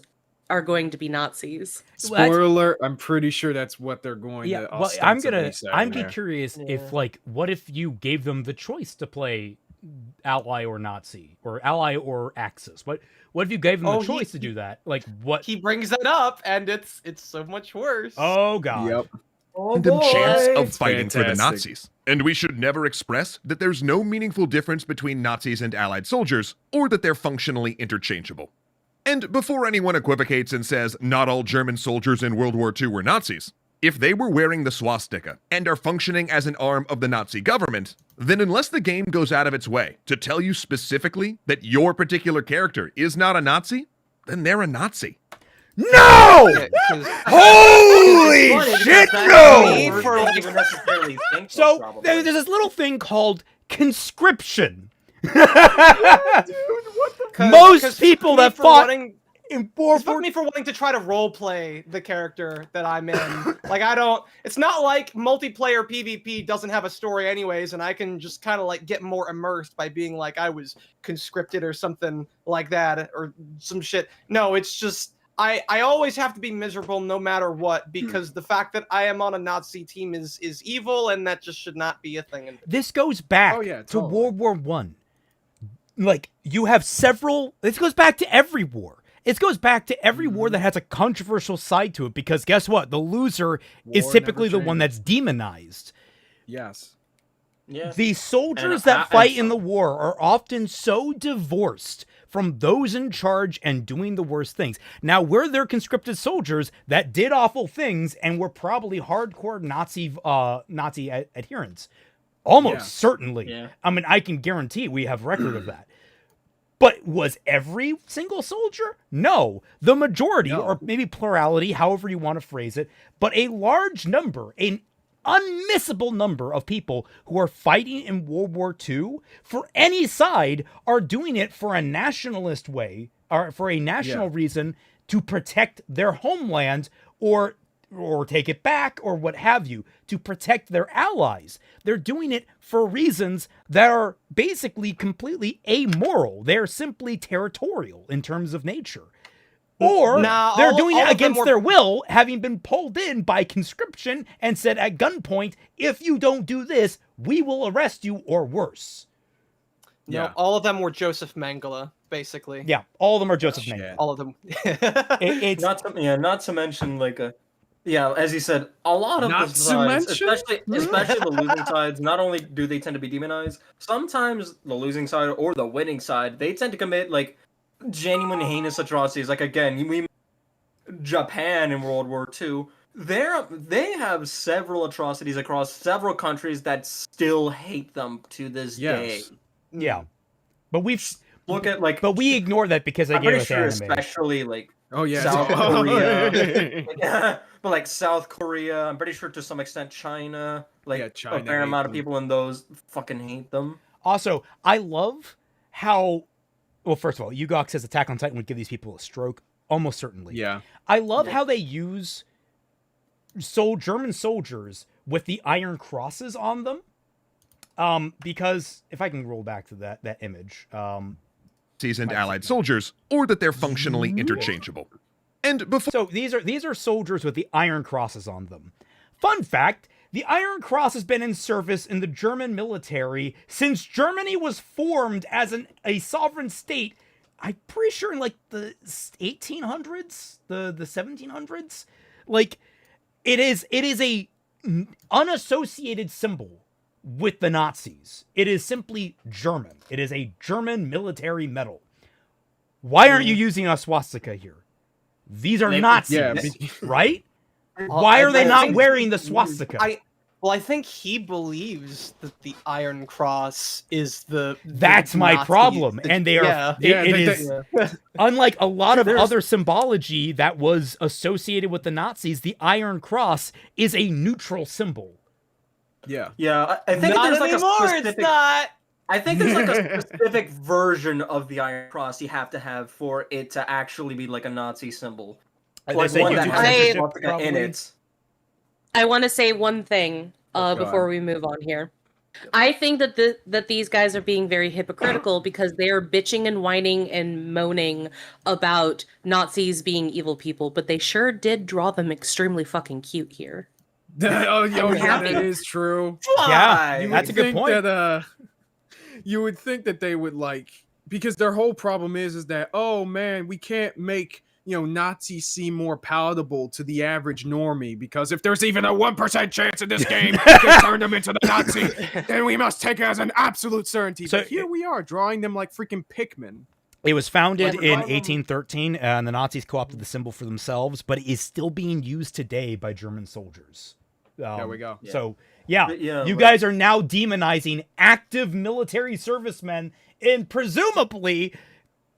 are going to be Nazis. Spoiler alert, I'm pretty sure that's what they're going to Well, I'm ostensibly say there. curious Yeah. if like what if you gave them the choice to play ally or Nazi or ally or Axis? What if you gave them Oh, the choice to do that? Like what? He brings that up, and it's so much worse. Oh god. Yep. Oh Random chance of It's fighting for the fantastic. Nazis. And we should never express that there's no meaningful difference between Nazis and Allied soldiers, or that they're functionally interchangeable. And before anyone equivocates and says not all German soldiers in World War II were Nazis, if they were wearing the swastika and are functioning as an arm of the Nazi government, then unless the game goes out of its way to tell you specifically that your particular character is not a Nazi, then they're a Nazi. No! Yeah, 'cause- Holy It's funny because shit! that's No! the word they don't even necessarily think of, So probably. there's this little thing called conscription. 'cause- Most 'cause people fuck me that for fought wanting- in World fuck War me for wanting to try to role play the character that I'm in. Like, I don't. It's not like multiplayer PvP doesn't have a story anyways, and I can just kind of like get more immersed by being like I was conscripted or something like that or some shit. No, it's just I always have to be miserable no matter what because the fact that I am on a Nazi team is evil, and that just should not be a thing. This goes back Oh, yeah, to totally. World War One. Like you have several. This goes back to every war. It goes back to every war that has a controversial side to it because guess what? The loser is War typically never the one that's demonized. Yes. yeah. The soldiers And that I- fight and in the war are often so divorced from those in charge and doing the worst things. Now, were there conscripted soldiers that did awful things and were probably hardcore Nazi adherents? Almost Yeah. certainly. Yeah. I mean, I can guarantee we have record of that. But was every single soldier? No. The majority, No. or maybe plurality, however you want to phrase it, but a large number, an unmissable number of people who are fighting in World War II for any side are doing it for a nationalist way, or for a national reason to protect their homeland or take it back or what have you, to protect their allies. They're doing it for reasons that are basically completely amoral. They're simply territorial in terms of nature. Or Nah, they're all- doing all it of them against were- their will, having been pulled in by conscription and said at gunpoint, if you don't do this, we will arrest you or worse. No, Yeah. all of them were Joseph Mengele, basically. Yeah, all of them are Joseph Shit. Mengele. All of them. It's Not to mention like as you said, a lot of Not the to sides, mention? especially the losing sides, not only do they tend to be demonized, sometimes the losing side or the winning side, they tend to commit like genuine heinous atrocities. Like again, we Japan in World War II, they have several atrocities across several countries that still hate them to this day. Yes. yeah. But Look at like we ignore that because they I'm gave pretty us sure, anime. especially like Oh yeah. South Korea. But like South Korea, I'm pretty sure to some extent China, like Yeah, China a fair hate amount of them. people in those fucking hate them. Also, I love how. Well, first of all, Yugok says Attack on Titan would give these people a stroke, almost certainly. Yeah. I love how they use German soldiers with the iron crosses on them. Because if I can roll back to that image, Nazis and Allied soldiers, or that they're functionally interchangeable. And before so these are soldiers with the iron crosses on them. Fun fact: the Iron Cross has been in service in the German military since Germany was formed as a sovereign state. I'm pretty sure in like the 1800s, the 1700s. Like it is a unassociated symbol with the Nazis. It is simply German. It is a German military medal. Why aren't you using a swastika here? These are They- Nazis, Yeah, right? Well, Why are I they not think- wearing the swastika? I think he believes that the Iron Cross is the That's my Nazi- problem, and they are. Yeah. It they- is unlike a lot of There's- other symbology that was associated with the Nazis. The Iron Cross is a neutral symbol. Yeah. Yeah, I think Not there's like anymore. a specific. It's not. I think there's like a specific version of the Iron Cross you have to have for it to actually be like a Nazi symbol. Like They one do that has censorship, a swastika in it. I want to say one thing Go before on. we move on here. I think that that these guys are being very hypocritical because they are bitching and whining and moaning about Nazis being evil people, but they sure did draw them extremely fucking cute here. Yeah, happy. that is true. Yeah, You that's would a good think point. That, you would think that they would like, because their whole problem is that, oh man, we can't make, Nazis seem more palatable to the average normie, because if there's even a 1% chance in this game to turn them into the Nazi, then we must take it as an absolute certainty. So But here we are, drawing them like freaking Pikmin. It was founded Yeah, in but- 1813, and the Nazis co-opted the symbol for themselves, but it is still being used today by German soldiers. There we go. So, yeah, But yeah, you like- guys are now demonizing active military servicemen in presumably,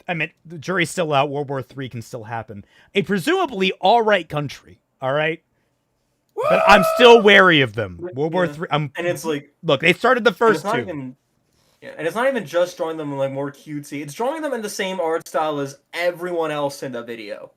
I mean, the jury's still out, World War III can still happen, a presumably all-right country, all right? But I'm still wary of them. World War Yeah. III, And it's like look, they started the and first it's not two. even. Yeah, and it's not even just drawing them like more cutesy. It's drawing them in the same art style as everyone else in the video.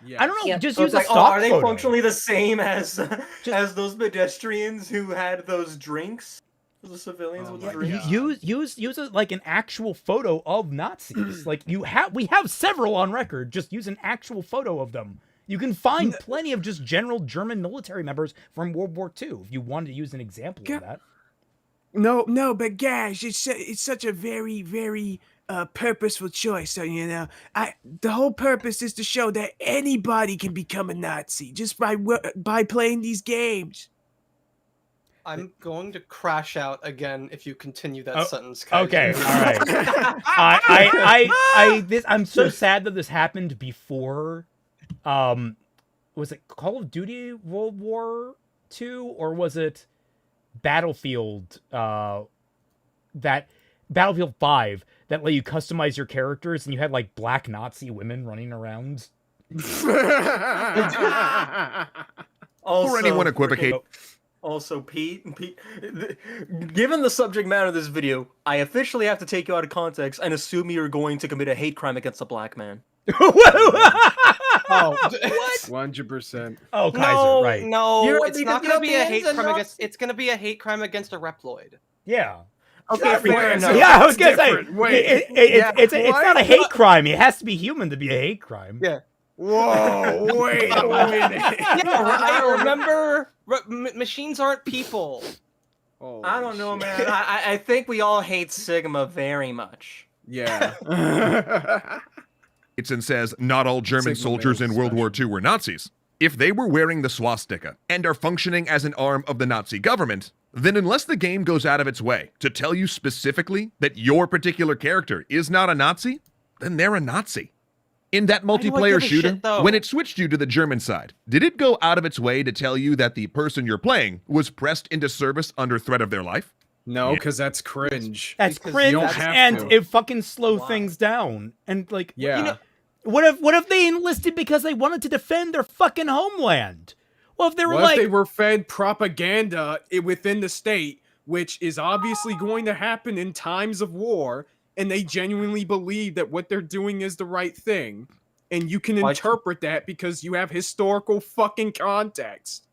Yeah. I don't know, Yeah. just So use it's a like, stock are they photo. functionally the same as those pedestrians who had those drinks? The civilians Oh with my the drinks. God. Use like an actual photo of Nazis. Like we have several on record. Just use an actual photo of them. You can find plenty of just general German military members from World War II if you wanted to use an example of that. No, but guys, it's such a very, very purposeful choice. So the whole purpose is to show that anybody can become a Nazi just by playing these games. I'm going to crash out again if you continue that Oh, sentence. Kaiser. Okay, all right. I'm so sad that this happened before. Was it Call of Duty World War II or was it Battlefield? That Battlefield 5 that let you customize your characters and you had like black Nazi women running around. Or anyone equivocate. Also, Pete, given the subject matter of this video, I officially have to take you out of context and assume you're going to commit a hate crime against a black man. Oh, 100%. Oh, Kaiser, no, right? no, You're- it's because not going to be a hate Europeans are crime not- against. It's going to be a hate crime against a Reploid. Yeah. Okay, fair enough. Yeah, I was gonna say different. Wait, it's what? not a hate crime. It has to be human to be a hate crime. Yeah. Whoa, wait a minute. Yeah, right. Remember, machines aren't people. Holy I don't know, shit. man. I think we all hate Sigma very much. Yeah. It says not all German Sigma soldiers males in World War II were Nazis. If they were wearing the swastika and are functioning as an arm of the Nazi government, then unless the game goes out of its way to tell you specifically that your particular character is not a Nazi, then they're a Nazi. In that Why do I multiplayer give a shooter, shit, though? when it switched you to the German side, did it go out of its way to tell you that the person you're playing was pressed into service under threat of their life? No, because that's cringe. That's Because cringe, you don't have and to. it fucking slow Why? things down. And like, Yeah. You know, what if they enlisted because they wanted to defend their fucking homeland? Well, if they were What like, if they were fed propaganda within the state, which is obviously going to happen in times of war, and they genuinely believe that what they're doing is the right thing, and you can Why- interpret that because you have historical fucking context.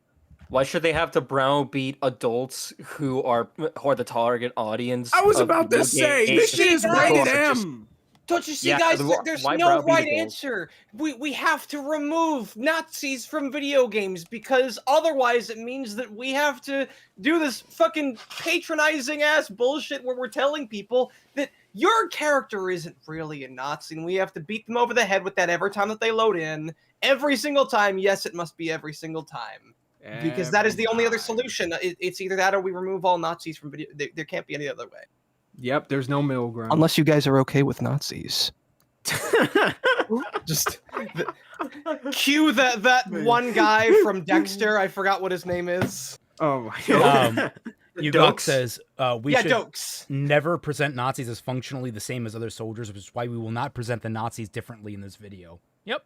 Why should they have to browbeat adults who are the target audience? I was of about to video say, games? this shit is Guys, rated just- M. don't you see, Yeah, guys? the- There's why no browbeat right adults? answer. We have to remove Nazis from video games because otherwise it means that we have to do this fucking patronizing ass bullshit where we're telling people that your character isn't really a Nazi and we have to beat them over the head with that every time that they load in. Every single time. Yes, it must be every single time. Because that is the only other solution. It's either that or we remove all Nazis from video. There can't be any other way. Yep, there's no middle ground. Unless you guys are okay with Nazis. Just cue that one guy from Dexter. I forgot what his name is. Oh my god. Yugok says we should Dokes. never present Nazis as functionally the same as other soldiers, which is why we will not present the Nazis differently in this video. Yep.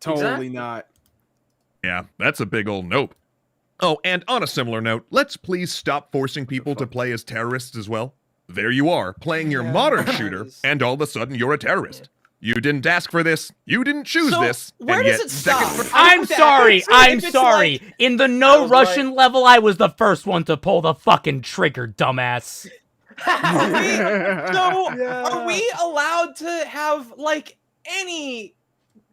Totally Exactly. not. Yeah, that's a big old nope. Oh, and on a similar note, let's please stop forcing people to play as terrorists as well. There you are, playing your modern shooter, and all of a sudden you're a terrorist. You didn't ask for this, you didn't choose So, this, where and does yet it stop? I'm sorry. I'm If it's sorry. like- In the I no was Russian level, I was the first one to pull the fucking trigger, dumbass. Are we allowed to have like any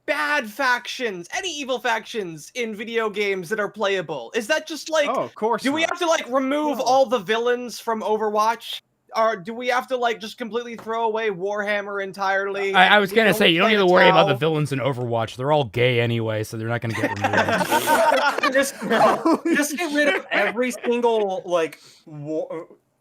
bad factions, any evil factions in video games that are playable? Is that just like Oh, of course. do we not. have to like remove all the villains from Overwatch? Or do we have to like just completely throw away Warhammer entirely? I was gonna say, you don't need to worry about the villains. villains in Overwatch. They're all gay anyway, so they're not gonna get removed. just get rid of every single like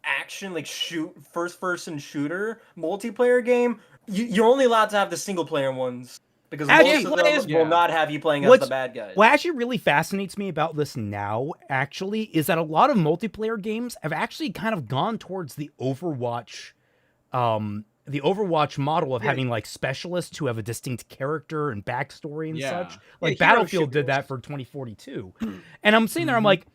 action, like first-person shooter multiplayer game. You're only allowed to have the single-player ones because Actually, most of them will not have you playing as the bad guys. What actually really fascinates me about this now, actually, is that a lot of multiplayer games have actually kind of gone towards the Overwatch model of having like specialists who have a distinct character and backstory and such. Like hero Battlefield did shooters. that for 2042. And I'm sitting there, I'm like,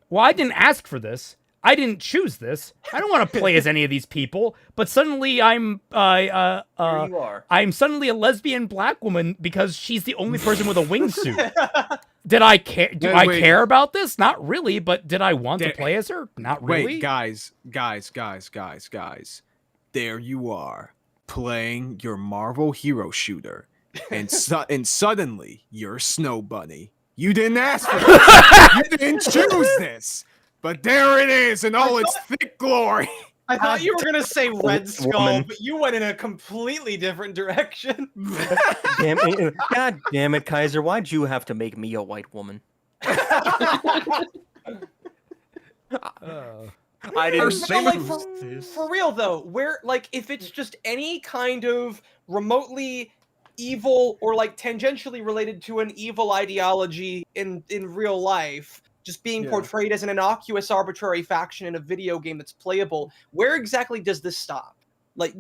well, I didn't ask for this. I didn't choose this. I don't want to play as any of these people. But suddenly I'm Here you are. I'm suddenly a lesbian black woman because she's the only person with a wingsuit. Did I care? Do I Wait. care about this? Not really. But did I want to play as her? Not really. Wait, guys. There you are, playing your Marvel hero shooter, and and suddenly you're Snow Bunny. You didn't ask for this. You didn't choose this. But there it is in all its thick glory. I thought you were gonna say Red Skull, woman. but you went in a completely different direction. God damn it, Kaiser! Why'd you have to make me a white woman? I didn't So, like, for real though, where like if it's just any kind of remotely evil or like tangentially related to an evil ideology in real life, just being portrayed as an innocuous arbitrary faction in a video game that's playable, where exactly does this stop? Like,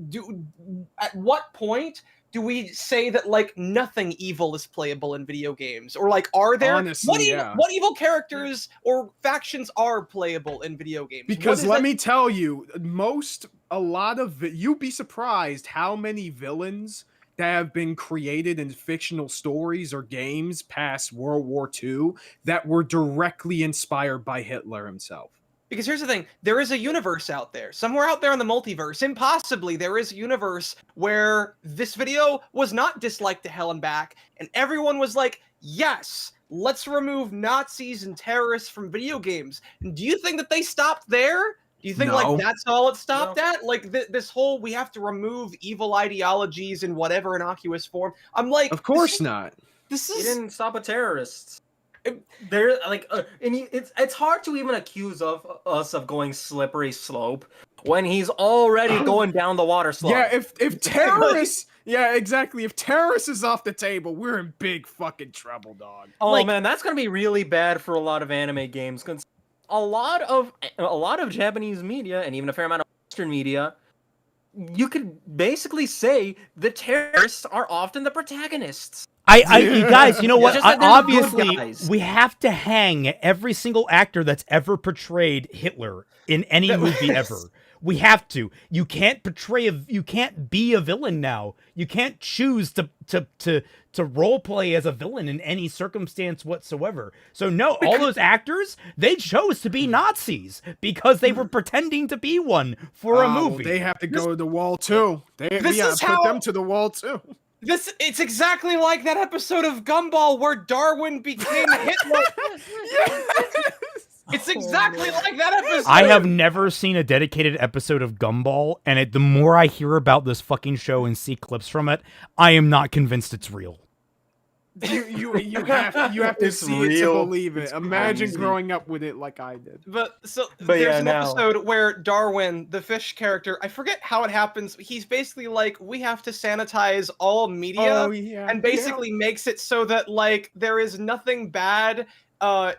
at what point do we say that like nothing evil is playable in video games, or like are there Honestly, what evil characters or factions are playable in video games? Because let me tell you, you'd be surprised how many villains that have been created in fictional stories or games past World War II that were directly inspired by Hitler himself. Because here's the thing, there is a universe out there, somewhere out there in the multiverse, impossibly, there is a universe where this video was not disliked to hell and back, and everyone was like, yes, let's remove Nazis and terrorists from video games. And do you think that they stopped there? Do you think No. like that's all it stopped at? Like this whole, we have to remove evil ideologies in whatever innocuous form. I'm like, Of course not. This You is... didn't stop at terrorists. They're like, it's hard to even accuse us of going slippery slope when he's already going down the water slope. Yeah, if terrorists, yeah, exactly. If terrorists is off the table, we're in big fucking trouble, dog. Oh man, that's gonna be really bad for a lot of anime games because a lot of Japanese media and even a fair amount of Western media, you could basically say the terrorists are often the protagonists. You guys, you know what? Just that they're the good Obviously, guys. we have to hang every single actor that's ever portrayed Hitler in any movie ever. We have to. You can't you can't be a villain now. You can't choose to role play as a villain in any circumstance whatsoever. So no, all those actors, they chose to be Nazis because they were pretending to be one for a movie. They have to go to the wall too. We This gotta is put how- them to the wall too. It's exactly like that episode of Gumball where Darwin became Hitler. It's exactly like that episode. I have never seen a dedicated episode of Gumball, and the more I hear about this fucking show and see clips from it, I am not convinced it's real. You have to It's see it to real. believe it. It's Imagine crazy. growing up with it like I did. But But there's yeah, an now- episode where Darwin, the fish character, I forget how it happens. He's basically like, we have to sanitize all media, Oh yeah, and basically makes it so that like there is nothing bad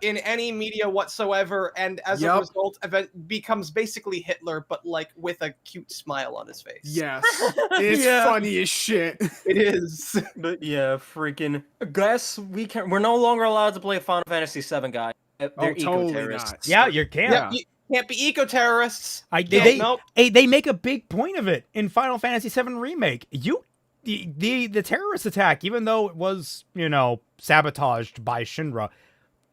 in any media whatsoever, and as a Yup. result, event becomes basically Hitler, but like with a cute smile on his face. yes, it's Yeah. funny as shit. It is. But yeah, freaking. Guess we're no longer allowed to play Final Fantasy VII, guys. They're totally eco-terrorists. not. Yeah, you can. Yeah. You can't be eco-terrorists. They Nope. they make a big point of it in Final Fantasy VII Remake. The terrorist attack, even though it was, sabotaged by Shinra,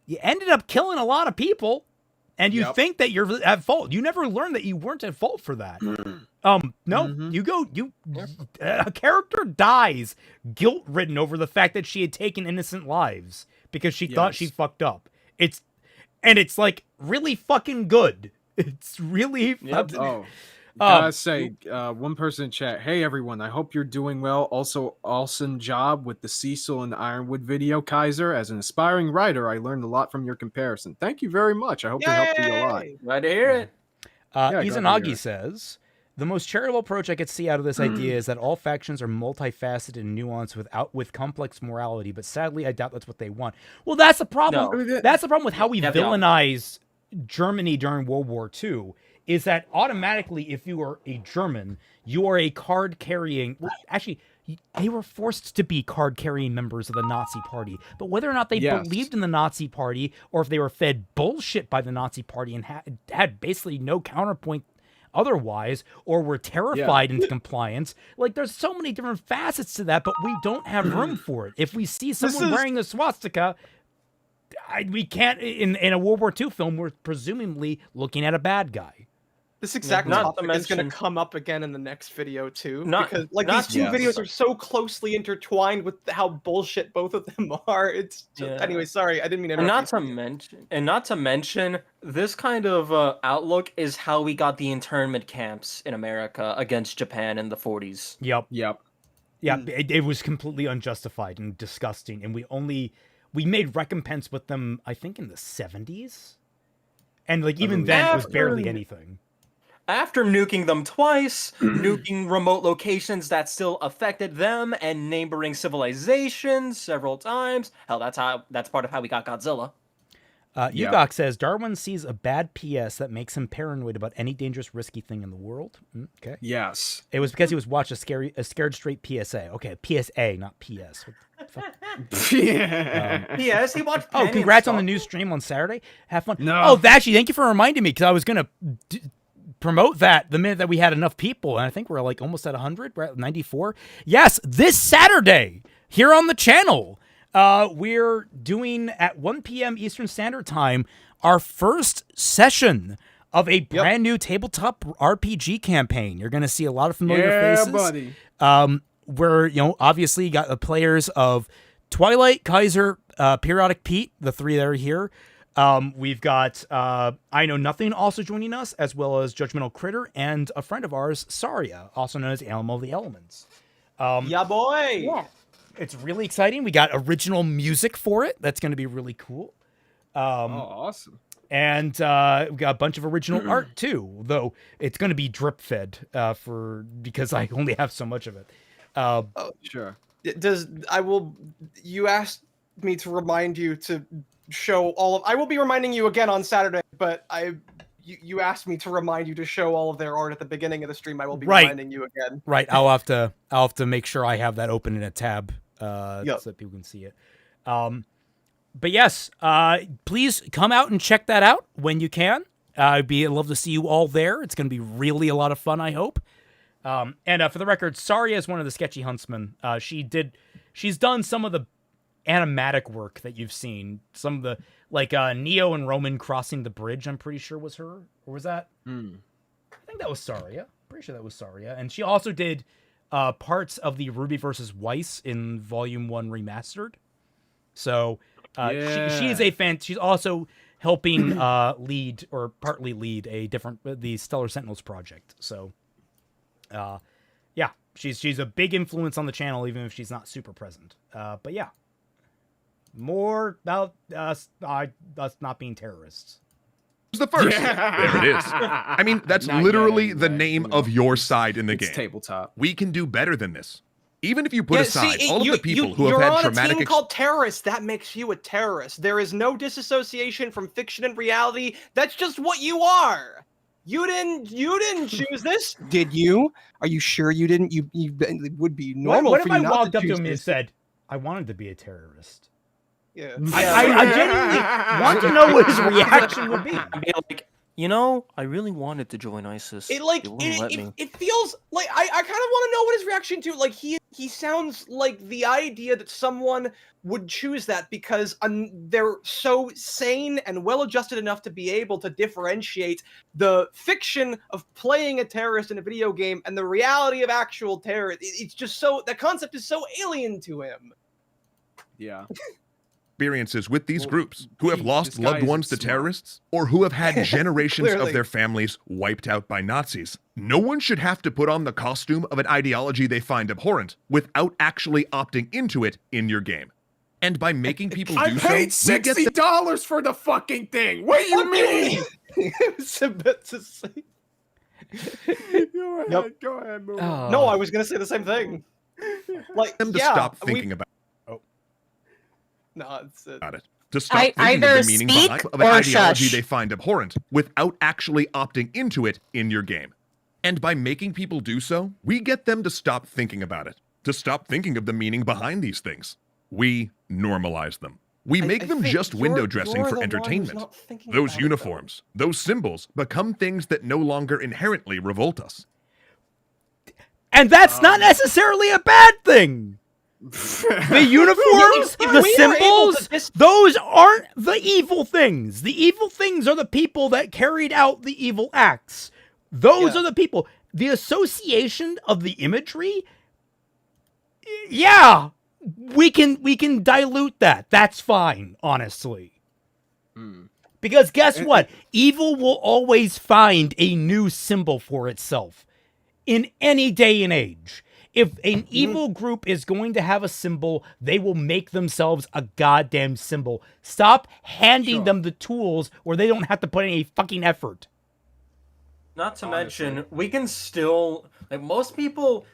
you ended up killing a lot of people, and you Yep. think that you're at fault. You never learned that you weren't at fault for that. No, a character dies guilt-ridden over the fact that she had taken innocent lives because she thought she Yes. fucked up. It's like really fucking good. It's really fucking... Oh, gotta say, one person in chat, hey everyone, I hope you're doing well. Also, awesome job with the Cecil and Ironwood video, Kaiser. As an aspiring writer, I learned a lot from your comparison. Thank you very much. I hope it helped you a lot. Yay! Glad to hear it. Yeah, glad to Izanagi hear it. says, the most charitable approach I could see out of this idea is that all factions are multifaceted and nuanced with complex morality, but sadly, I doubt that's what they want. Well, that's the problem. No. That's the problem with how we Yeah, they are. villainize Germany during World War II, is that automatically, if you are a German, you are a card-carrying... Well, actually, they were forced to be card-carrying members of the Nazi Party. But whether or not they Yes. believed in the Nazi Party, or if they were fed bullshit by the Nazi Party and had basically no counterpoint otherwise, or were terrified into compliance, like there's so many different facets to that, but we don't have room for it. If we see someone wearing a swastika, we can't, in a World War II film, we're presumably looking at a bad guy. This exact Not to topic is going to mention- come up again in the next video too, Not- because like not these two to- videos are so closely intertwined with how bullshit both of them are. It's just, Yeah. anyway. Sorry, I didn't mean to And interrupt. not to mention, this kind of outlook is how we got the internment camps in America against Japan in the 40s. Yep. Yep. Yeah, it was completely unjustified and disgusting, and we made recompense with them, I think, in the 70s, and like even then it was barely anything. After nuking them twice, nuking remote locations that still affected them, and neighboring civilizations several times. Hell, that's part of how we got Godzilla. Yeah. Yugok says, Darwin sees a bad PS that makes him paranoid about any dangerous, risky thing in the world. Okay. Yes. It was because he was watching a scared straight PSA. Okay, PSA, not PS. What the fuck? Yeah. Yes, he watched. Oh, Penny congrats on and the stuff. new stream on Saturday. Have fun. No. Oh, actually, thank you for reminding me, because I was going to promote that the minute that we had enough people, and I think we're like almost at 100. We're at 94. Yes, this Saturday here on the channel, we're doing at 1 p.m. Eastern Standard Time our first session of a brand new tabletop RPG campaign. You're going to see a lot of familiar faces. buddy. We're, obviously got the players of Twilight, Kaiser, Periodic Pete, the three that are here. We've got I Know Nothing also joining us, as well as Judgmental Critter and a friend of ours, Saria, also known as Alamo of the Elements. Yeah, boy. Yeah. It's really exciting. We got original music for it. That's going to be really cool. Awesome. And we got a bunch of original art too, though it's going to be drip fed because I only have so much of it. Sure. You asked me to remind you to show all of. I will be reminding you again on Saturday, but you asked me to remind you to show all of their art at the beginning of the stream. I will be reminding you again. Right. I'll have to make sure I have that open in a tab so that people can see it. But yes, please come out and check that out when you can. I'd love to see you all there. It's going to be really a lot of fun, I hope. And for the record, Saria is one of the sketchy huntsmen. She's done some of the animatic work that you've seen. Some of the, like Neo and Roman crossing the bridge, I'm pretty sure was her. Or was that? I think that was Saria. Pretty sure that was Saria. And she also did parts of the RWBY versus Weiss in Volume 1 Remastered. So she is a fan. She's also helping lead or partly lead the Stellar Sentinels project. So, yeah, she's a big influence on the channel, even if she's not super present. But yeah, More about us not being terrorists. The first. There it is. I mean, that's Not yet, literally the anyway, name you know. of your side in the It's game. tabletop. We can do better than this. Even if you put aside all of the people who you're have had on traumatic a team called terrorists. That makes you a terrorist. There is no disassociation from fiction and reality. That's just what you are. You didn't choose this, did you? Are you sure you didn't? It would be normal What for if you I not walked to up to choose him and this. said, "I wanted to be a terrorist"? Yeah. I genuinely want to know what his reaction would be. I'd be like, you know, I really wanted to join ISIS. It like They wouldn't let me. it feels like I kind of want to know what his reaction to like he sounds like the idea that someone would choose that because they're so sane and well adjusted enough to be able to differentiate the fiction of playing a terrorist in a video game and the reality of actual terror. It's just so the concept is so alien to him. Yeah. Experiences with these Well, groups who have this lost guy loved isn't ones to smart. terrorists or who have had generations of Clearly. their families wiped out by Nazis. No one should have to put on the costume of an ideology they find abhorrent without actually opting into it in your game. And by making people I do paid so, we get $60 for the fucking thing. What do you mean? I was about to say. Go ahead. Yep. Go ahead. Move No, I was gonna say the same thing. Like, them to yeah, stop thinking about No, it's it. To stop I thinking of either the meaning speak behind of an or ideology shush. they find abhorrent without actually opting into it in your game. And by making people do so, we get them to stop thinking about it, to stop thinking of the meaning behind these things. We normalize them. We make them just window dressing for entertainment. Those uniforms, those symbols become things that no longer inherently revolt us. And that's not necessarily a bad thing. The uniforms, If the we are able to symbols, those aren't the evil things. The evil things are the people that carried out the evil acts. Those Yeah. are the people. The association of the imagery, yeah, we can dilute that. That's fine, honestly. Because guess what? Evil will always find a new symbol for itself in any day and age. If an evil group is going to have a symbol, they will make themselves a goddamn symbol. Stop handing them the tools where they don't have to put in any fucking effort. Not to mention, we can still, like, most people,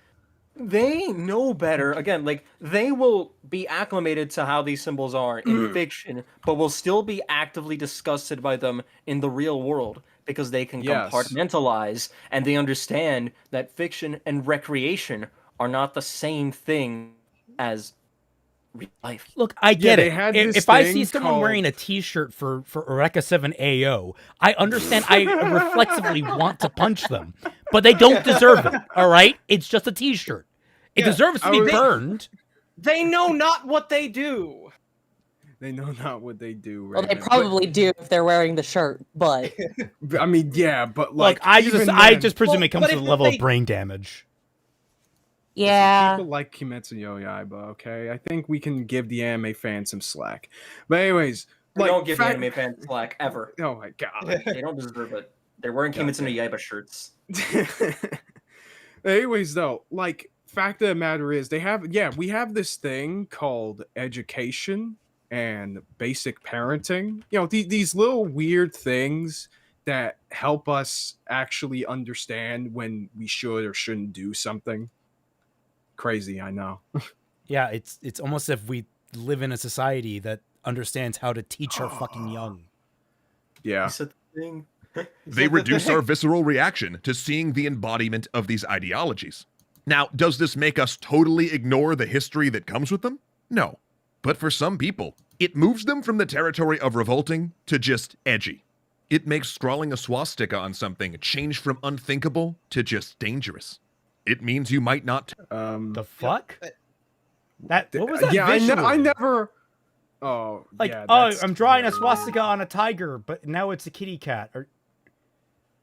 they know better. Again, like, they will be acclimated to how these symbols are in fiction, but will still be actively disgusted by them in the real world because they can Yes. compartmentalize and they understand that fiction and recreation are not the same thing as real life. Look, I get they it. had If this I see thing someone called- wearing a T-shirt for Eureka 7 AO, I understand. I reflexively want to punch them, but they don't deserve it. All right, it's just a T-shirt. It deserves to be burned. They know not what they do. They know not what they do. Well, Right they probably do if they're wearing the shirt, but I mean, yeah, but like, Look, I even just presume Well, it comes but to the if level they- of brain damage. yeah. people like Kimetsu no Yaiba. Okay, I think we can give the anime fans some slack. But anyways, We like, don't give anime fans slack ever. Oh my god. They don't deserve it. They're wearing Kimetsu no Yaiba shirts. Anyways, though, like, fact of the matter is, we have this thing called education and basic parenting. You know, these little weird things that help us actually understand when we should or shouldn't do something. Crazy, I know. Yeah, it's almost as if we live in a society that understands how to teach our fucking young. Yeah. Is that the thing? They reduce our visceral reaction to seeing the embodiment of these ideologies. Now, does this make us totally ignore the history that comes with them? No. But for some people, it moves them from the territory of revolting to just edgy. It makes scrawling a swastika on something change from unthinkable to just dangerous. It means you might not. The fuck? What was that? Yeah, I visual? never. Oh, Like, yeah, oh, that's I'm drawing a very- swastika on a tiger, but now it's a kitty cat. Or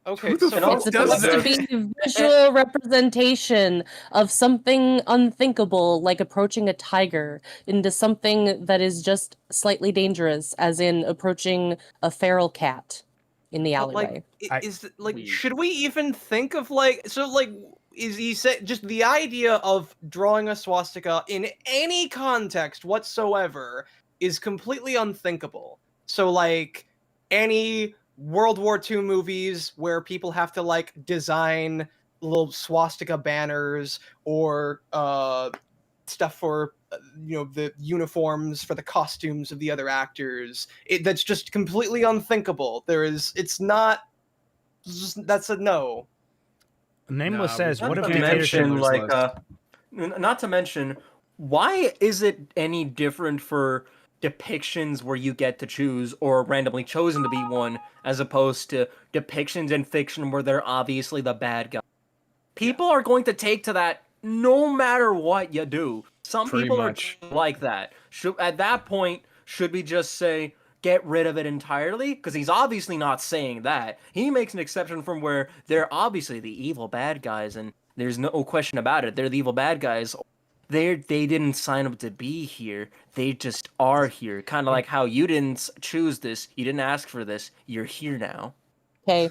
Okay, Who the so fuck It's does supposed to be a visual representation of something unthinkable, like approaching a tiger, into something that is just slightly dangerous, as in approaching a feral cat in the But, alleyway. like, is like, Weird. should we even think of like, so like, is he say just the idea of drawing a swastika in any context whatsoever is completely unthinkable. So like any World War II movies where people have to like design little swastika banners or stuff for the uniforms for the costumes of the other actors, that's just completely unthinkable. That's a no. Nameless says, we- "What if Not to dictatorship?" mention, Schindler's like, not to mention, why is it any different for depictions where you get to choose or randomly chosen to be one, as opposed to depictions in fiction where they're obviously the bad guy? People are going to take to that no matter what you do. Some Pretty people much. are like that. At that point, should we just say, get rid of it entirely? Because he's obviously not saying that. He makes an exception from where they're obviously the evil bad guys, and there's no question about it. They're the evil bad guys. They didn't sign up to be here. They just are here. Kind of like how you didn't choose this. You didn't ask for this. You're here now. Okay,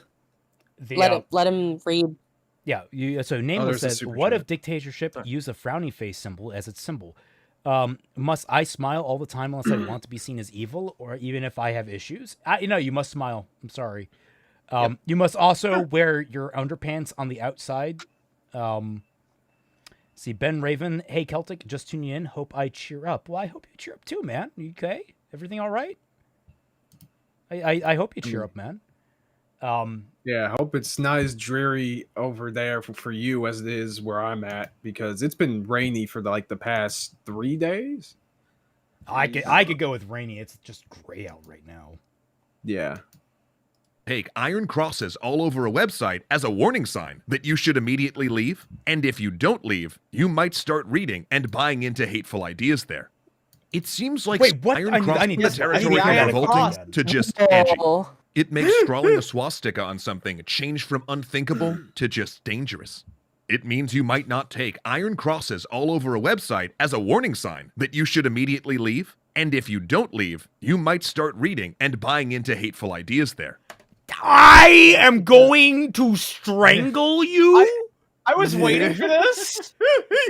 let him read. Yeah, so Nameless there's a says, super "What chat. if dictatorship used a frowny face symbol as its symbol? Must I smile all the time unless I want to be seen as evil, or even if I have issues? You must smile. I'm sorry. You must also wear your underpants on the outside. See, Ben Raven, hey Celtic, just tuning in. Hope I cheer up. Well, I hope you cheer up too, man. You okay? Everything all right? I hope you cheer up, man. Yeah, I hope it's not as dreary over there for you as it is where I'm at, because it's been rainy for the past 3 days. I could go with rainy. It's just gray out right now. Yeah. Take iron crosses all over a website as a warning sign that you should immediately leave, and if you don't leave, you might start reading and buying into hateful ideas there. It seems like Wait, what? iron cross I need the this. territory I need from the revolting cross. to just edgy. Oh. It makes scrawling a swastika on something change from unthinkable to just dangerous. It means you might not take iron crosses all over a website as a warning sign that you should immediately leave, and if you don't leave, you might start reading and buying into hateful ideas there. I am going to strangle you. I was waiting for this.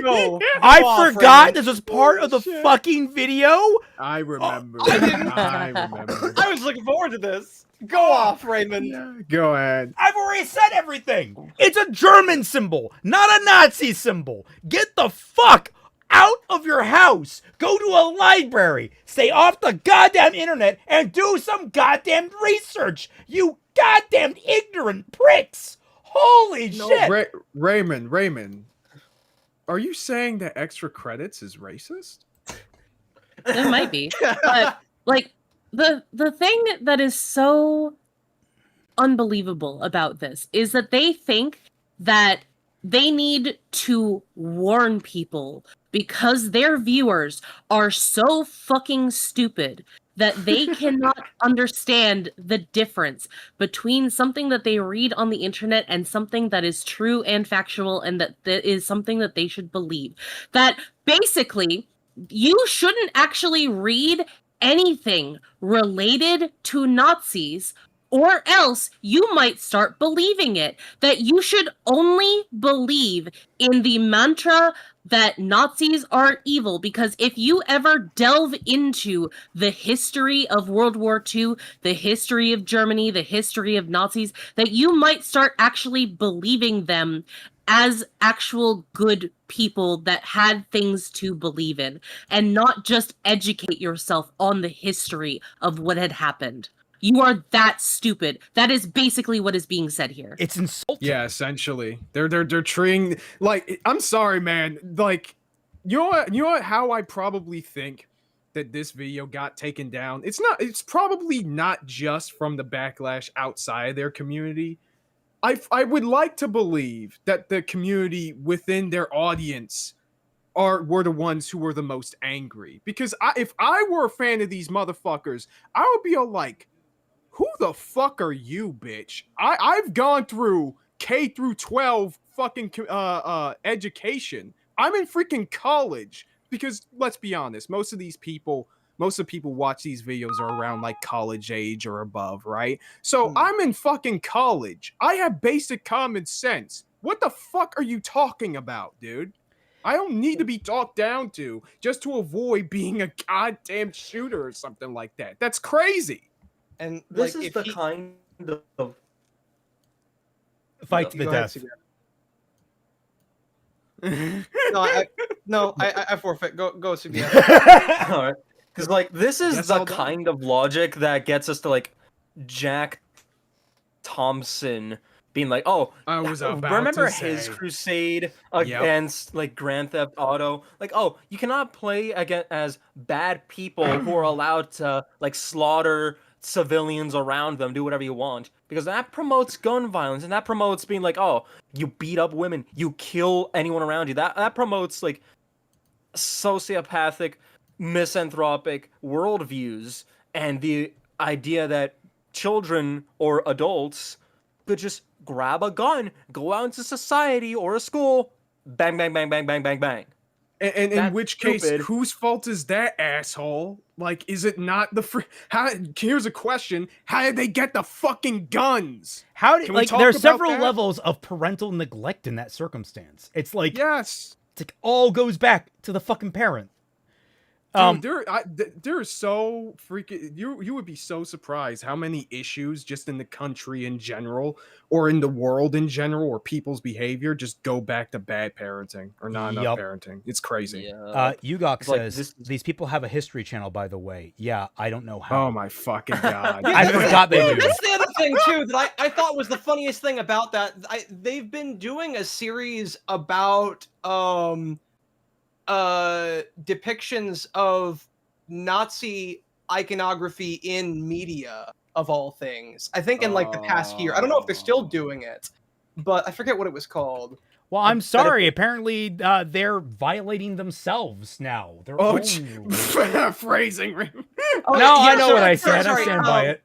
Go I off, forgot Raymond. this was part of the fucking video. I remember. I didn't- I remember. I was looking forward to this. Go off, Raymond. Yeah, go ahead. I've already said everything. It's a German symbol, not a Nazi symbol. Get the fuck out of your house. Go to a library. Stay off the goddamn internet and do some goddamn research. You goddamn ignorant pricks. Holy shit. Raymond, are you saying that extra credits is racist? It might be, but like the thing that is so unbelievable about this is that they think that they need to warn people because their viewers are so fucking stupid that they cannot understand the difference between something that they read on the internet and something that is true and factual and that is something that they should believe. That basically you shouldn't actually read anything related to Nazis, or else you might start believing it. That you should only believe in the mantra that Nazis are evil, because if you ever delve into the history of World War II, the history of Germany, the history of Nazis, that you might start actually believing them as actual good people that had things to believe in, and not just educate yourself on the history of what had happened. You are that stupid. That is basically what is being said here. It's insulting. Yeah, essentially. They're treating, like, I'm sorry, man. Like, you know what how I probably think that this video got taken down? It's probably not just from the backlash outside their community. I would like to believe that the community within their audience were the ones who were the most angry. Because if I were a fan of these motherfuckers, I would be all like, who the fuck are you, bitch? I've gone through K through 12 fucking education. I'm in freaking college. Because let's be honest, most of the people watch these videos are around like college age or above, right? So I'm in fucking college. I have basic common sense. What the fuck are you talking about, dude? I don't need to be talked down to just to avoid being a goddamn shooter or something like that. That's crazy. And This like, is if the he- kind of Fight to the Go ahead, death. CBF. No, I forfeit. Go CBF. All right. Because like this is Guess the I'll die. kind of logic that gets us to like Jack Thompson being like, "Oh, I was about remember to his say. crusade against like Grand Theft Auto? Like, oh, you cannot play as bad people who are allowed to like slaughter civilians around them, do whatever you want, because that promotes gun violence and that promotes being like, oh, you beat up women, you kill anyone around you. That promotes like sociopathic, misanthropic worldviews and the idea that children or adults could just grab a gun, go out into society or a school, bang, bang, bang, bang, bang, bang, bang. And in That's which case, stupid. whose fault is that, asshole? Like, is it not the how? Here's a question: how did they get the fucking guns? How did Can we like talk there's about several that? levels of parental neglect in that circumstance. It's like Yes. it's like all goes back to the fucking parent. Dude, they're so freaking. You would be so surprised how many issues just in the country in general, or in the world in general, or people's behavior just go back to bad parenting or not enough Yup. parenting. It's crazy. Ugok It's like, says this- these people have a history channel, by the way. Yeah, I don't know how. Oh my fucking god! I forgot they do. That's the other thing too that I thought was the funniest thing about that. They've been doing a series about depictions of Nazi iconography in media, of all things. I think in like the past year. I don't know if they're still doing it, but I forget what it was called. Well, I'm sorry. Apparently, they're violating themselves now. Their Oh, own... phrasing. Oh, No, I know so- what I said. I sorry, stand by it.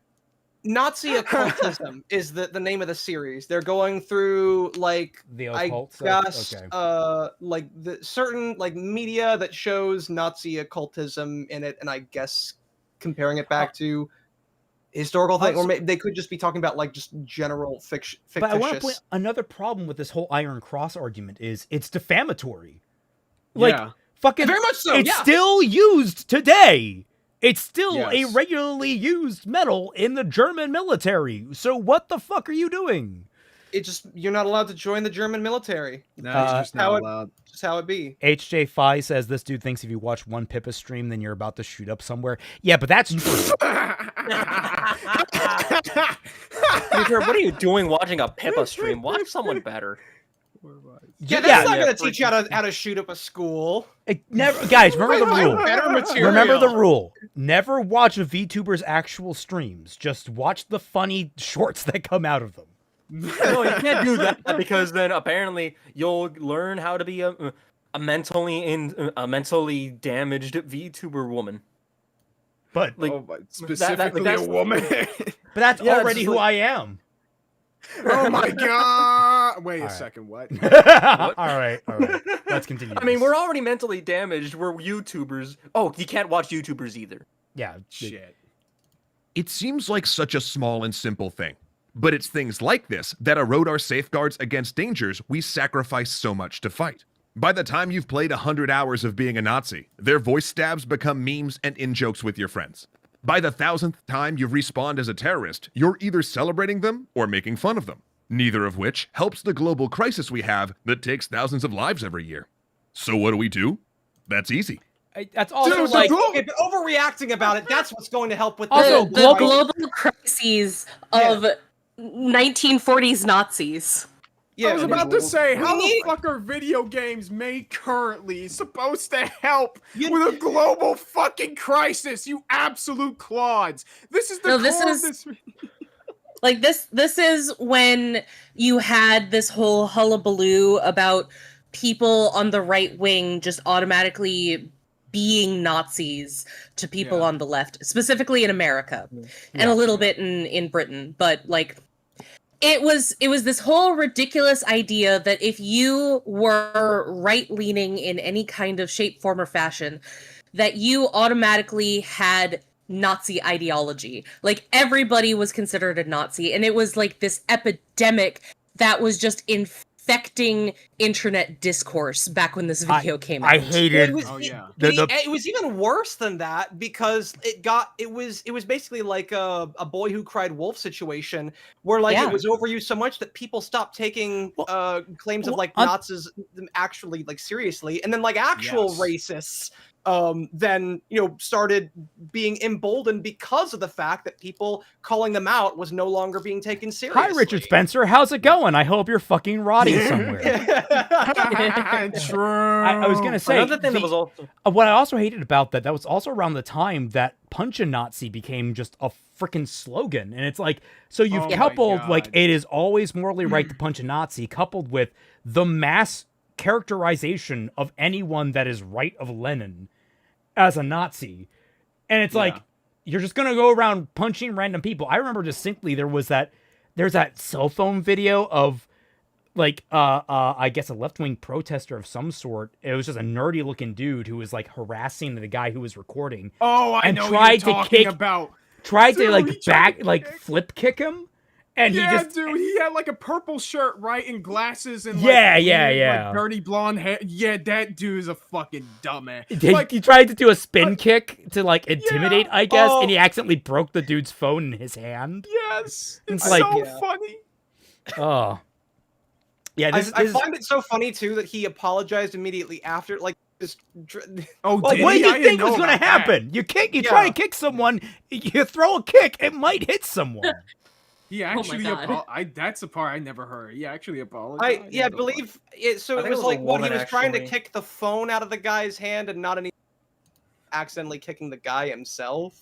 Nazi occultism is the name of the series. They're going through like The I occult stuff? guess Okay. like the certain like media that shows Nazi occultism in it, and I guess comparing it back to historical thing, or maybe they could just be talking about like just general fiction. But I want to point another problem with this whole Iron Cross argument is it's defamatory. Like Yeah. fucking Very much so, it's yeah. still used today. It's still a Yes. regularly used medal in the German military. So what the fuck are you doing? It just you're not allowed to join the German military. No, it's just how not it- allowed. Just how it be. HJ Phi says this dude thinks if you watch one Pippa stream, then you're about to shoot up somewhere. Yeah, but that's true. What are you doing watching a Pippa stream? Watch someone better. Yeah, that's not yeah, gonna teach you how to shoot up a school. Never, guys, remember the rule. Better material. Remember the rule. Never watch a VTuber's actual streams. Just watch the funny shorts that come out of them. No, you can't do that because then apparently you'll learn how to be a mentally damaged VTuber woman. But Like Specifically that's- a woman. but that's Yeah, it's already just who like- I am. Oh my god! Wait All a right. second. What? all right. Let's continue. I mean, this. we're already mentally damaged. We're YouTubers. Oh, you can't watch YouTubers either. yeah. Shit. It seems like such a small and simple thing, but it's things like this that erode our safeguards against dangers we sacrifice so much to fight. By the time you've played 100 hours of being a Nazi, their voice stabs become memes and in-jokes with your friends. By the 1000th time you've respawned as a terrorist, you're either celebrating them or making fun of them, neither of which helps the global crisis we have that takes thousands of lives every year. So what do? That's easy. That's also Dude, like Okay, but overreacting about it, that's what's going to help with Also, The global- global crises of 1940s Nazis. Yeah, I was about to say, how need- the fuck are video games made currently supposed to help You- with a global fucking crisis? You absolute clods! This is the No, this core is- of this. Like this is when you had this whole hullabaloo about people on the right wing just automatically being Nazis to people Yeah. on the left, specifically in America, and a little bit in Britain. But like, it was this whole ridiculous idea that if you were right leaning in any kind of shape, form, or fashion, that you automatically had Nazi ideology. Like everybody was considered a Nazi, and it was like this epidemic that was just infecting internet discourse back when this video came out. I hated. Well, Oh yeah. it was even worse than that because it was basically like a boy who cried wolf situation where like Yeah. it was overused so much that people stopped taking claims of like Nazis actually like seriously, and then like actual racists then started being emboldened because of the fact that people calling them out was no longer being taken seriously. Hi, Richard Spencer. How's it going? I hope you're fucking rotting somewhere. True. I was gonna say Another thing that was also what I also hated about that was also around the time that Punch a Nazi became just a freaking slogan, and it's like, so you've Oh my coupled like God. it is always morally right to punch a Nazi, coupled with the mass characterization of anyone that is right of Lenin as a Nazi, and it's like you're just gonna go around punching random people. I remember distinctly there's that cell phone video of like I guess a left-wing protester of some sort. It was just a nerdy looking dude who was like harassing the guy who was recording. Oh, I and know tried what you're to talking kick- about. Tried Dude, to like he tried back to like kick- flip kick him, and Yeah, he just dude, he had like a purple shirt, right, and glasses, and Yeah, like, yeah, weird, yeah. like, dirty blonde hair. Yeah, that dude is a fucking dumbass. he tried to do a spin kick to like intimidate, I guess, Oh. and he accidentally broke the dude's phone in his hand. Yes, it's It's like- so Yeah. funny. Oh, yeah. I find it so funny too that he apologized immediately after, like this. Oh, Well, did What he? do I you didn't think know was going to about that. happen? You try to kick someone, you throw a kick, it might hit someone. He my actually God. that's the part I never heard. He actually apologized. I believe it. So I it think it was was a like what he woman, was trying to actually. kick the phone out of the guy's hand and not accidentally kicking the guy himself.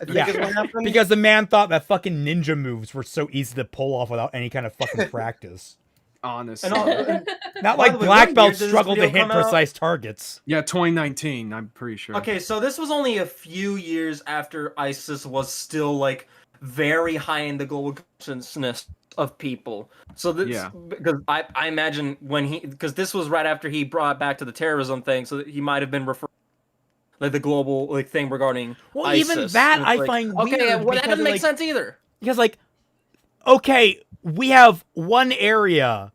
I think Yeah. is what happened. Because the man thought that fucking ninja moves were so easy to pull off without any kind of fucking practice. honestly. and all, Not By like the way, black what year belts did this struggle to video hit come out? precise targets. Yeah, 2019. I'm pretty sure. okay, so this was only a few years after ISIS was still like very high in the global consciousness of people. So this, Yeah. because I imagine because this was right after he brought back to the terrorism thing, so that he might have been referring like the global like thing regarding Well, ISIS. even that And it's I like, find okay, weird well, that because, doesn't make like, sense either. Because, like, okay, we have one area,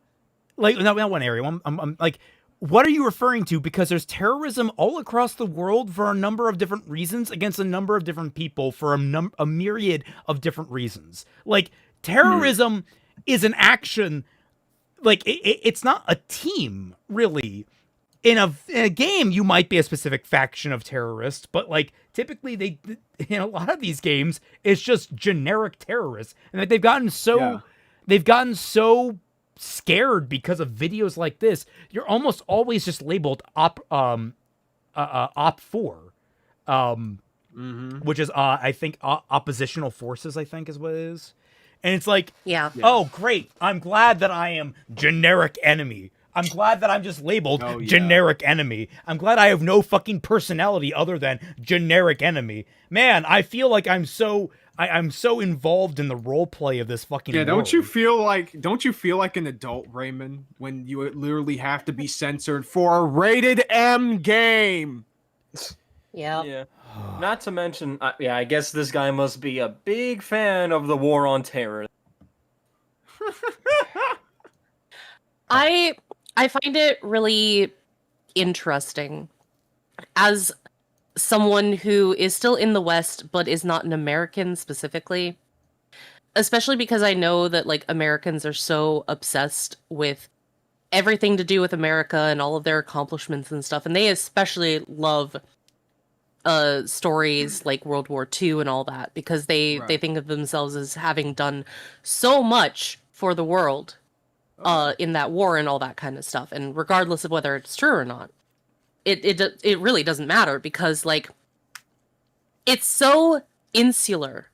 like, not one area. I'm like, what are you referring to? Because there's terrorism all across the world for a number of different reasons against a number of different people for a myriad of different reasons. Like, terrorism is an action. Like, it's not a team, really. In a game, you might be a specific faction of terrorists, but like typically they in a lot of these games, it's just generic terrorists, and like they've gotten so scared because of videos like this. You're almost always just labeled op 4, which is I think oppositional forces. I think is what it is, and it's like Yeah. oh great, I'm glad that I am generic enemy. I'm glad that I'm just labeled Oh, yeah. generic enemy. I'm glad I have no fucking personality other than generic enemy. Man, I feel like I'm so involved in the role play of this fucking Yeah, world. don't you feel like an adult, Raymond, when you literally have to be censored for a rated M game? Yeah. Yeah. Not to mention, I guess this guy must be a big fan of the war on terror. I find it really interesting as someone who is still in the West but is not an American specifically, especially because I know that like Americans are so obsessed with everything to do with America and all of their accomplishments and stuff, and they especially love stories like World War II and all that because they Right. think of themselves as having done so much for the world in that war and all that kind of stuff. And regardless of whether it's true or not, it really doesn't matter because like it's so insular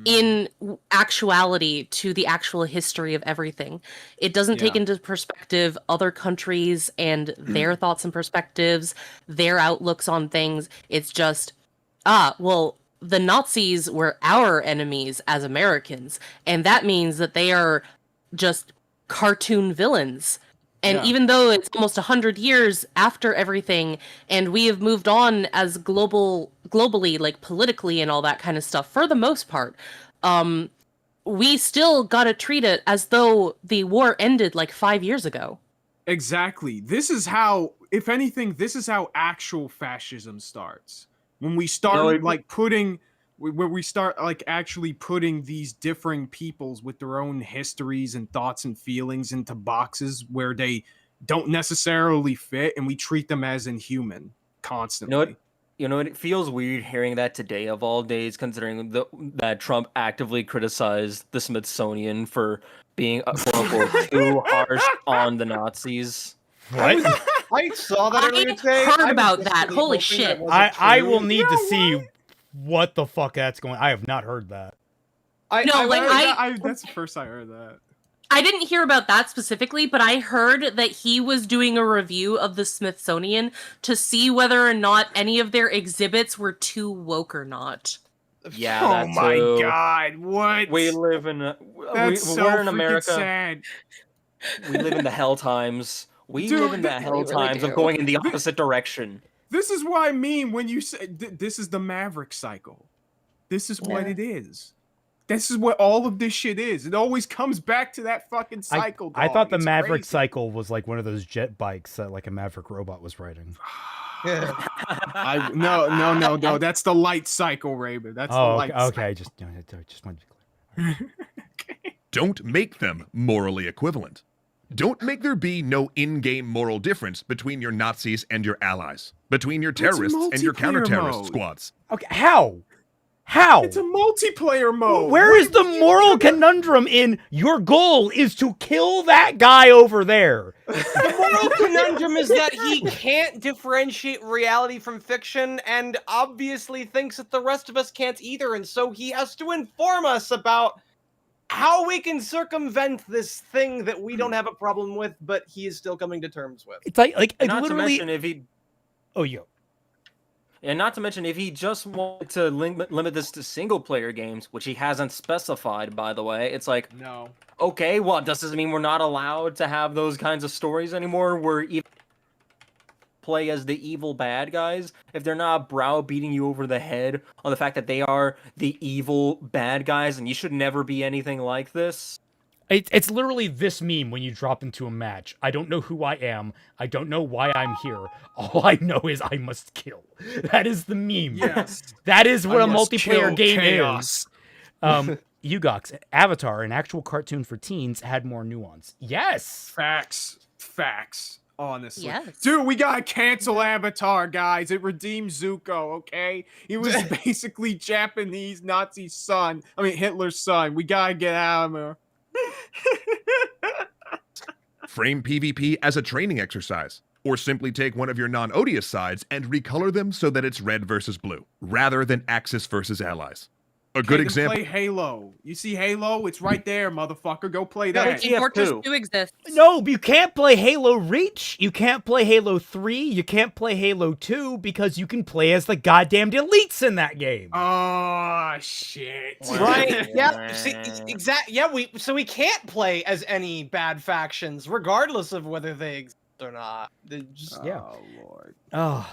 in actuality to the actual history of everything. It doesn't take Yeah. into perspective other countries and their thoughts and perspectives, their outlooks on things. It's just, well, the Nazis were our enemies as Americans, and that means that they are just cartoon villains. And Yeah. even though it's almost 100 years after everything, and we have moved on as globally, like politically and all that kind of stuff, for the most part, we still gotta treat it as though the war ended like 5 years ago. Exactly. This is how, if anything, this is how actual fascism starts. When we start when we start like actually putting these differing peoples with their own histories and thoughts and feelings into boxes where they don't necessarily fit, and we treat them as inhuman constantly. You know what? It feels weird hearing that today of all days, considering that Trump actively criticized the Smithsonian for being quote unquote too harsh on the Nazis. What? I saw that earlier today. heard I was about just that. really Holy hoping shit. that wasn't I true. will need to see what the fuck that's going. I have not heard that. That's the first I heard that. I didn't hear about that specifically, but I heard that he was doing a review of the Smithsonian to see whether or not any of their exhibits were too woke or not. Yeah, Oh that my too. god, what? We live in That's so we're in freaking America. sad. We live in the hell times. We Dude, live in the hell really times do. of going in the opposite direction. This is what I mean when you say this is the Maverick cycle. This is what it is. This is what all of this shit is. It always comes back to that fucking cycle. I thought the It's Maverick crazy. cycle was like one of those jet bikes that like a Maverick robot was riding. No. That's the light cycle, Raven. That's the light okay. cycle. Just wanted to be clear. Don't make them morally equivalent. Don't make there be no in-game moral difference between your Nazis and your allies, between your terrorists and your multiplayer counter-terrorist mode. squads. Okay, how? How? It's a multiplayer mode. Where is the moral conundrum in your goal is to kill that guy over there? The moral conundrum is that he can't differentiate reality from fiction, and obviously thinks that the rest of us can't either, and so he has to inform us about how we can circumvent this thing that we don't have a problem with, but he is still coming to terms with. It's like And not literally. to mention if he And not to mention if he just wanted to limit this to single player games, which he hasn't specified, by the way. It's like, No. okay, well, does this mean we're not allowed to have those kinds of stories anymore? Where even play as the evil bad guys if they're not browbeating you over the head on the fact that they are the evil bad guys and you should never be anything like this. It's literally this meme when you drop into a match. I don't know who I am. I don't know why I'm here. All I know is I must kill. That is the meme. Yes. That is what I a must multiplayer kill game chaos. is. Ugox, Avatar, an actual cartoon for teens, had more nuance. Yes. Facts. Honestly. Yes. Dude, we gotta cancel Avatar, guys. It redeemed Zuko, okay? He was basically Japanese Nazi son. I mean, Hitler's son. We gotta get out of there. Frame PvP as a training exercise, or simply take one of your non-odious sides and recolor them so that it's red versus blue, rather than Axis versus allies. A good Take and example. Play Halo. You see Halo? It's right there, motherfucker. Go play that. Team Fortress TF2. 2 exists. No, you can't play Halo Reach. You can't play Halo 3. You can't play Halo 2 because you can play as the goddamn elites in that game. Oh shit. Right? Yeah. See, exactly. Yeah. We can't play as any bad factions, regardless of whether they exist or not. They just Yeah. Oh lord. Oh.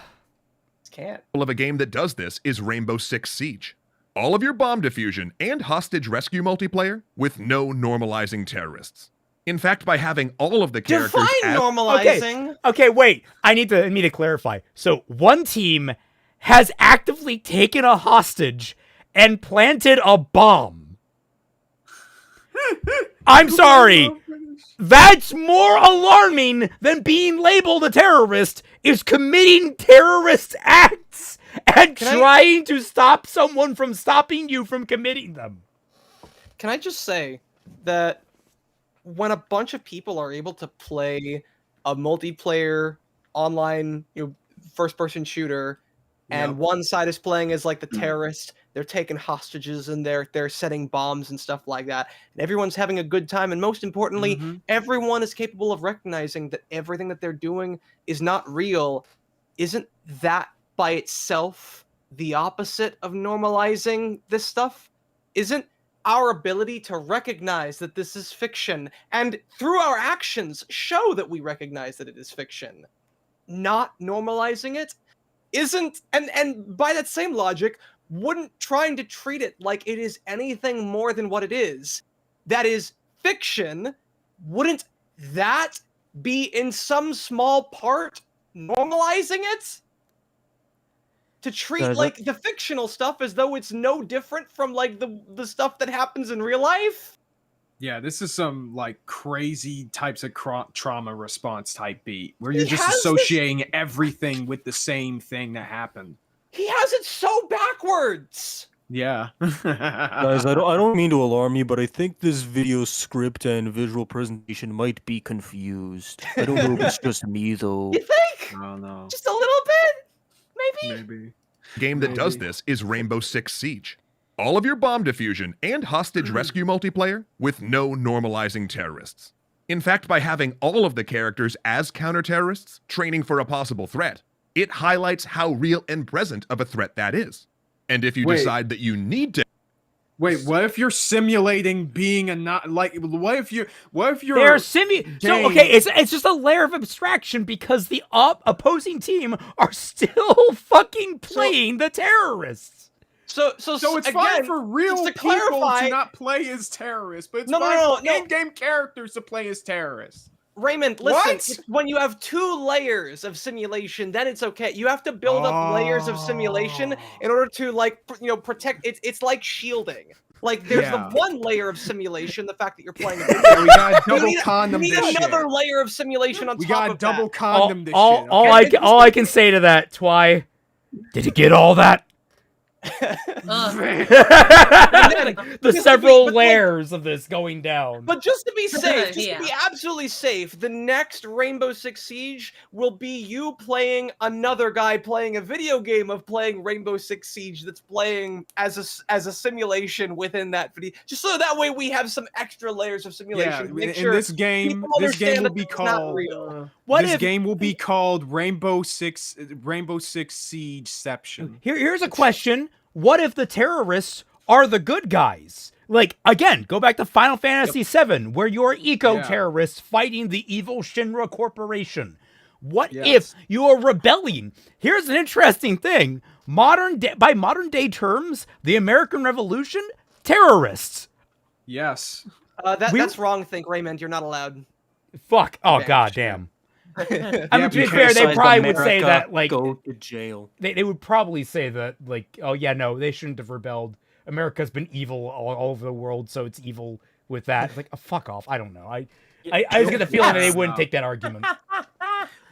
can't. Of a game that does this is Rainbow Six Siege. All of your bomb diffusion and hostage rescue multiplayer with no normalizing terrorists. In fact, by having all of the characters Define normalizing. Okay, wait. I need to clarify. So one team has actively taken a hostage and planted a bomb. I'm sorry. That's more alarming than being labeled a terrorist is committing terrorist acts and trying to stop someone from stopping you from committing them. Can I just say that when a bunch of people are able to play a multiplayer online, first-person shooter, and one side is playing as like the terrorist, they're taking hostages and they're setting bombs and stuff like that, and everyone's having a good time, and most importantly, everyone is capable of recognizing that everything that they're doing is not real, isn't that by itself the opposite of normalizing this stuff? Isn't our ability to recognize that this is fiction and through our actions show that we recognize that it is fiction, not normalizing it? Isn't, and by that same logic, wouldn't trying to treat it like it is anything more than what it is, that is fiction, wouldn't that be in some small part normalizing it? To treat like the fictional stuff as though it's no different from like the stuff that happens in real life? Yeah, this is some like crazy types of trauma response type beat where you're just associating everything with the same thing that happened. He has it so backwards. Yeah. Guys, I don't mean to alarm you, but I think this video script and visual presentation might be confused. I don't know if it's just me though. You think? I don't know. Just a little bit? Maybe? Maybe. Game that does this is Rainbow Six Siege. All of your bomb diffusion and hostage rescue multiplayer with no normalizing terrorists. In fact, by having all of the characters as counter-terrorists training for a possible threat, it highlights how real and present of a threat that is. And if you decide that you need to... Wait, what if you're simulating being a not like? What if you're? They're So okay, it's just a layer of abstraction because the opposing team are still fucking playing the terrorists. So it's again, fine for real just to people clarify, to not play as terrorists, but it's No, fine no, for no. in-game characters to play as terrorists. Raymond, listen, when you have 2 layers of simulation, then it's okay. You have to build up layers of simulation in order to, like, protect. It's like shielding. Like, there's the one layer of simulation, the fact that you're playing a video. Yeah, we gotta double condom you this need another shit. layer of simulation on We top gotta of double that. condom this shit. All I can say to that, Twy, did you get all that? The several layers of this going down. But just to be safe, to be absolutely safe, the next Rainbow Six Siege will be you playing another guy playing a video game of playing Rainbow Six Siege that's playing as a simulation within that video. Just so that way we have some extra layers of simulation. Yeah, Make in sure this game will be called. This game will be called Rainbow Six Siegeception. Here's a question. What if the terrorists are the good guys? Like, again, go back to Final Fantasy VII, where you're eco-terrorists fighting the evil Shinra Corporation. What if you are rebelling? Here's an interesting thing. By modern day terms, the American Revolution, terrorists. Yes. That's wrong, Raymond. You're not allowed. Fuck. Oh, goddamn. I mean, to be fair, they probably would say that, like, go to jail. They would probably say that, like, oh yeah, no, they shouldn't have rebelled. America's been evil all over the world, so it's evil with that. It's like, oh, fuck off. I don't know. I was get the feeling that they wouldn't take that argument.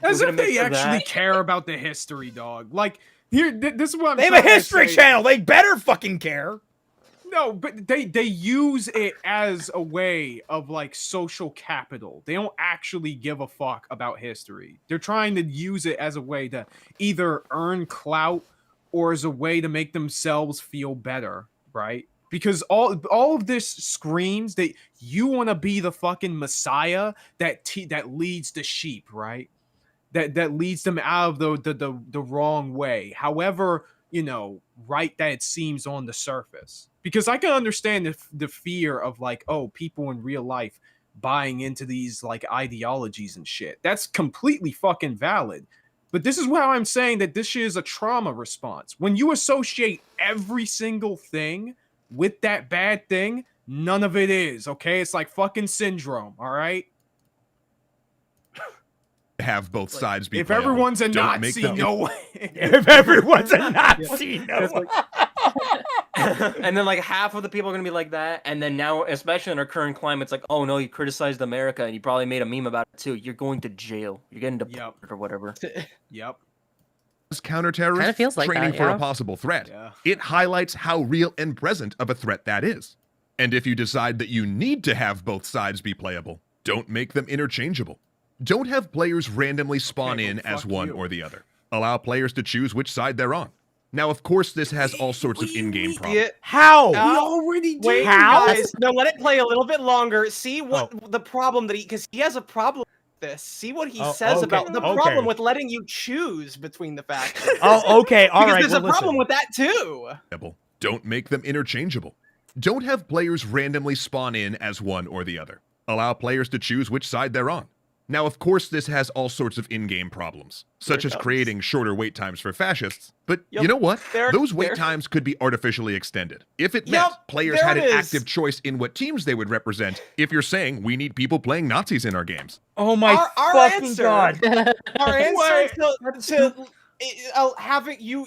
As if they actually care about the history, dog. Like, here, this is what I'm They have a history channel. They better fucking care. No, but they use it as a way of like social capital. They don't actually give a fuck about history. They're trying to use it as a way to either earn clout or as a way to make themselves feel better, right? Because all of this screams that you want to be the fucking messiah that leads the sheep, right? That leads them out of the wrong way. However, right that it seems on the surface. Because I can understand the fear of like, oh, people in real life buying into these like ideologies and shit. That's completely fucking valid. But this is why I'm saying that this shit is a trauma response. When you associate every single thing with that bad thing, none of it is, okay? It's like fucking syndrome, all right? Have both sides be If playable. everyone's a Don't make Nazi, them- no way. If everyone's a Nazi, no way. And then like half of the people are gonna be like that, and then now, especially in our current climate, it's like, oh no, you criticized America and you probably made a meme about it too. You're going to jail. You're getting deported or whatever. Yep. As counter-terrorists Kinda feels like training that, for yeah. a possible threat, Yeah. it highlights how real and present of a threat that is. And if you decide that you need to have both sides be playable, don't make them interchangeable. Don't have players randomly spawn in as one or the other. Allow players to choose which side they're on. Now, of course, this has all sorts of in-game problems. How? We already did. Wait, How? guys, no, let it play a little bit longer. See what the problem that because he has a problem with this. See what he says about the problem with letting you choose between the factions. Oh, okay, all right. Because there's a problem with that too. Don't make them interchangeable. Don't have players randomly spawn in as one or the other. Allow players to choose which side they're on. Now, of course, this has all sorts of in-game problems, such as creating shorter wait times for fascists, but Yep. you know what? There- Those wait there- times could be artificially extended. If it meant Yep, players there had an it is. active choice in what teams they would represent, if you're saying we need people playing Nazis in our games. Oh my Our fucking answer- god. Our answer Wait. to having you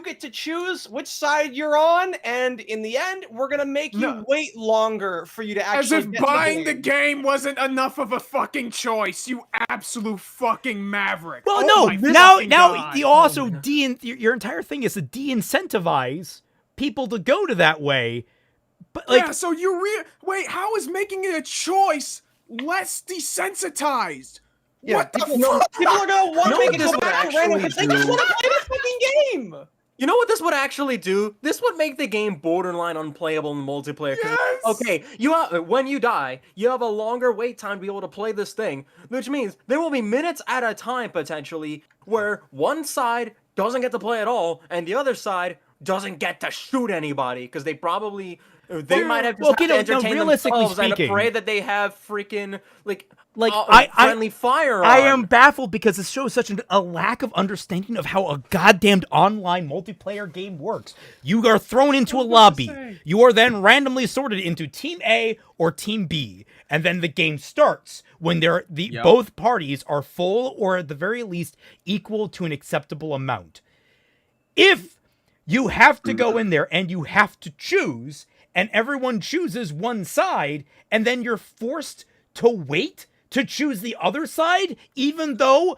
get to choose which side you're on, and in the end, we're gonna make you No. wait longer for you to As actually if get buying the the game wasn't enough of a fucking choice, you absolute fucking maverick. Well, Oh no. my Now, fucking now God. you also your entire thing is to de-incentivize people to go to that way. But like, yeah, so you wait, how is making it a choice less desensitized? Yeah, What the people, fuck? people are gonna want You know to make what it this go would back to random because they actually just do? want to play the fucking game. You know what this would actually do? This would make the game borderline unplayable in multiplayer. 'Cause, Yes! okay, when you die, you have a longer wait time to be able to play this thing, which means there will be minutes at a time potentially where one side doesn't get to play at all and the other side doesn't get to shoot anybody because they might have just well, have to no, entertain realistically themselves and speaking- pray that they have freaking I friendly fire. am baffled because it shows such a lack of understanding of how a goddamned online multiplayer game works. You are thrown into a lobby. You are then randomly sorted into Team A or Team B, and then the game starts when both parties are full or at the very least equal to an acceptable amount. If you have to go in there and you have to choose, and everyone chooses one side, and then you're forced to wait to choose the other side, even though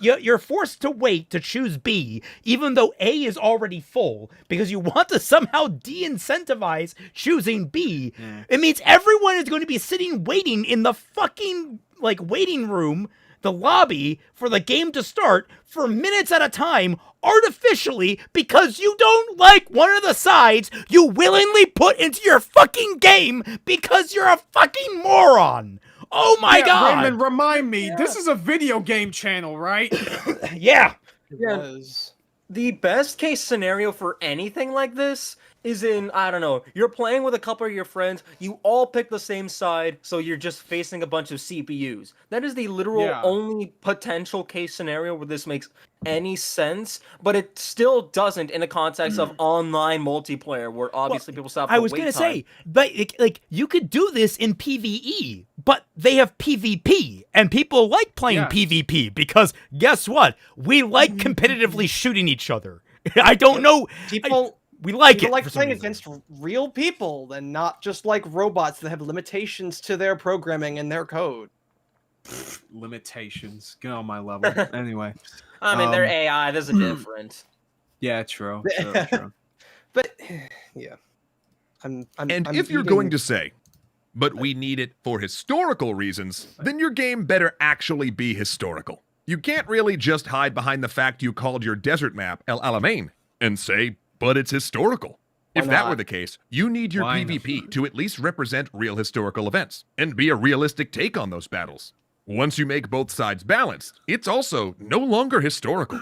you're forced to wait to choose B, even though A is already full, because you want to somehow de-incentivize choosing B. It means everyone is going to be sitting waiting in the fucking waiting room, the lobby, for the game to start for minutes at a time, artificially, because you don't like one of the sides you willingly put into your fucking game because you're a fucking moron. Oh my god. Raymond, remind me, this is a video game channel, right? Yeah. Yeah. The best case scenario for anything like this is I don't know, you're playing with a couple of your friends, you all pick the same side, so you're just facing a bunch of CPUs. That is the literal only potential case scenario where this makes any sense, but it still doesn't in the context of online multiplayer, where obviously people stop. I was gonna say, but you could do this in PvE, but they have PvP, and people like playing PvP because guess what? We like competitively shooting each other. I don't know. We like people it. like for some playing reason. against real people and not just like robots that have limitations to their programming and their code. Limitations. Get on my level. Anyway. I mean, they're AI. There's a difference. Yeah, true. True. But yeah, I'm if you're going to say, but we need it for historical reasons, then your game better actually be historical. You can't really just hide behind the fact you called your desert map El Alamein and say, but it's historical. If that were the case, you need your PvP to at least represent real historical events and be a realistic take on those battles. Once you make both sides balanced, it's also no longer historical.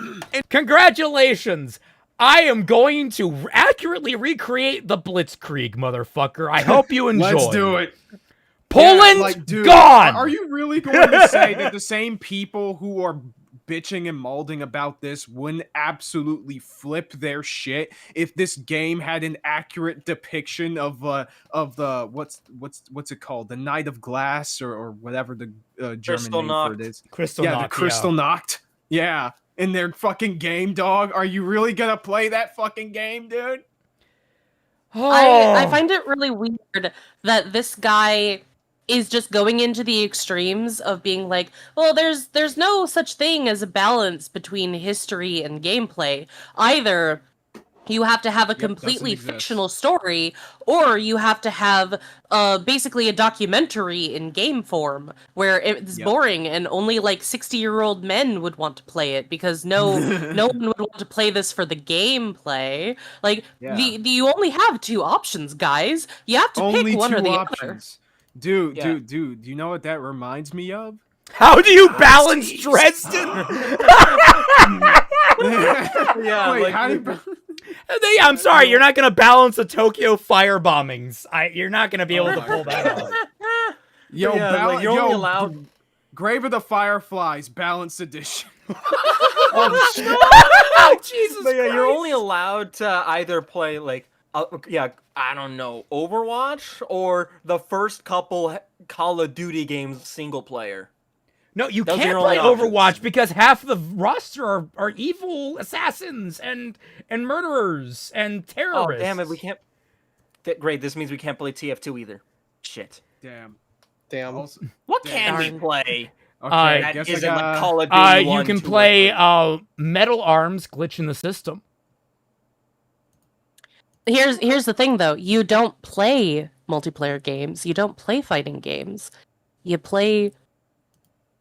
Congratulations! I am going to accurately recreate the Blitzkrieg, motherfucker. I hope you enjoy. Let's do it. Poland, dude, gone! Are you really going to say that the same people who are bitching and malding about this wouldn't absolutely flip their shit if this game had an accurate depiction of the what's it called, the Knight of Glass or whatever the German name for it is? Kristallnacht, the Kristallnacht. Yeah, in their fucking game, dog. Are you really gonna play that fucking game, dude? I find it really weird that this guy is just going into the extremes of being like, well, there's no such thing as a balance between history and gameplay. Either you have to have a completely fictional story, or you have to have basically a documentary in game form where it's boring and only like 60-year-old men would want to play it because no one would want to play this for the gameplay. Like you only have two options, guys. You have to pick one or the other. Dude, you know what that reminds me of? How do you balance Dresden? Wait, how do you... Yeah, I'm sorry, you're not gonna balance the Tokyo fire bombings. You're not gonna be able to pull that off. Yo, you're only allowed. Grave of the Fireflies, Balanced Edition. Oh, Jesus But yeah, you're Christ. only allowed to either play like, I don't know, Overwatch or the first couple Call of Duty games single player. No, you Those are can't your play only options. Overwatch because half the roster are evil assassins and murderers and terrorists. Oh damn it, we can't. Great, this means we can't play TF2 either. Shit. Damn. Damn. Also, What can we Darn. play? okay, I That guess isn't I like got... Call of Duty 1, you can 2, or play 3. Metal Arms Glitch in the System. Here's the thing though. You don't play multiplayer games. You don't play fighting games. You play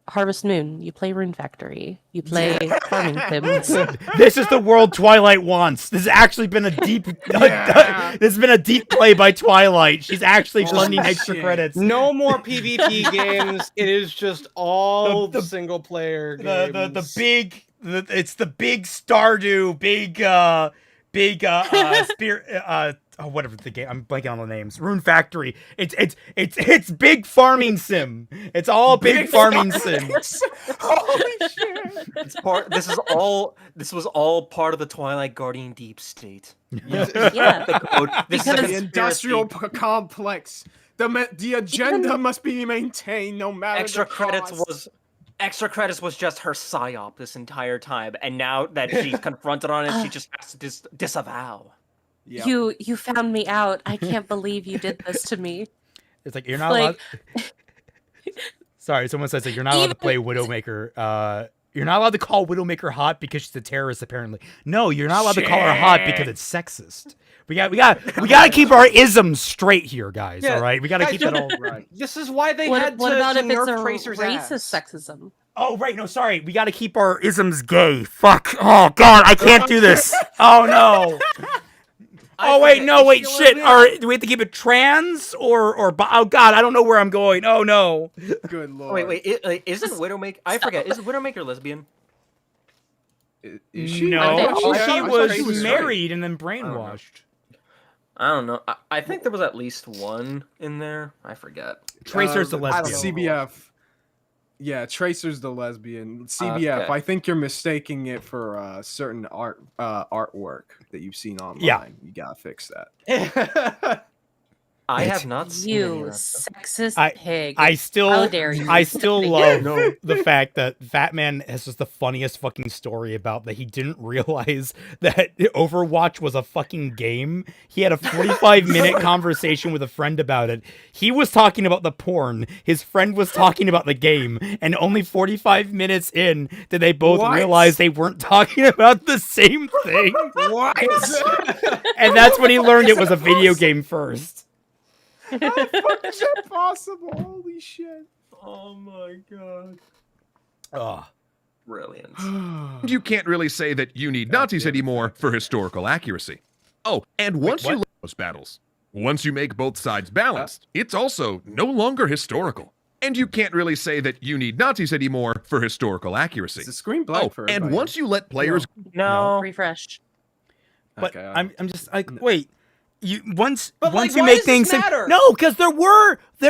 Harvest Moon. You play Rune Factory. You play farming sims. This is the world Twilight wants. This has actually been a deep Yeah. this has been a deep play by Twilight. She's actually funding extra shit. credits. No more PvP games. It is just all The- single player games. It's the big Stardew, big spear whatever the game, I'm blanking on the names. Rune Factory. It's big farming sim. It's all big farming sim. Holy shit. This was all part of the Twilight Guardian deep state. Yeah. The code. This is a Because- The industrial complex. The agenda must be maintained no matter extra the credits cost. was just her psyop this entire time, and now that she's confronted on it, she just has to disavow. Yep. You found me out. I can't believe you did this to me. It's like you're not allowed. Like- Sorry, someone says that you're not allowed to play Widowmaker. You're not allowed to call Widowmaker hot because she's a terrorist. Apparently, no, you're not allowed to call her hot because it's sexist. We got to keep our isms straight here, guys. Yeah, all right, we got to guys, keep it all. Right. This is why they What had to, about to if it's nerf a Tracer's racist ass. sexism? Oh right, no, sorry, we got to keep our isms gay. Fuck. Oh God, I can't do this. Oh no. Oh wait, no, wait, shit. All right, do we have to keep it trans or oh God, I don't know where I'm going. Oh no. Good lord. Wait, isn't Widowmaker? I forget. Is Widowmaker lesbian? Is she? No, I think she she was straight. married and then brainwashed. I don't know. I think there was at least one in there. I forget. Tracer's the I don't know. lesbian. CBF. Yeah, Tracer's the lesbian. CBF. Okay. I think you're mistaking it for certain artwork that you've seen online. Yeah. You gotta fix that. I It's- have not seen any You of that stuff. sexist pig. I still How dare you? I still Yeah, love the fact that Fatman has just the funniest fucking story about that he didn't realize that Overwatch was a fucking game. He had a 45-minute conversation with a friend about it. He was talking about the porn. His friend was talking about the game. And only 45 minutes in did they both What? realize they weren't talking about the same thing. What? And that's when he learned it was a video game first. How the fuck is that possible? Holy shit. Oh my god. Ugh. Brilliant. You can't really say that you need Nazis anymore for historical accuracy. Oh, and once you what? let those battles, once you make both sides balanced, it's also no longer historical. And you can't really say that you need Nazis anymore for historical accuracy. Is the screen black Oh, for and everybody? once you let players No. Refresh. But Okay, I'm just like, wait. Once But, like, you why make does this things matter? no, because there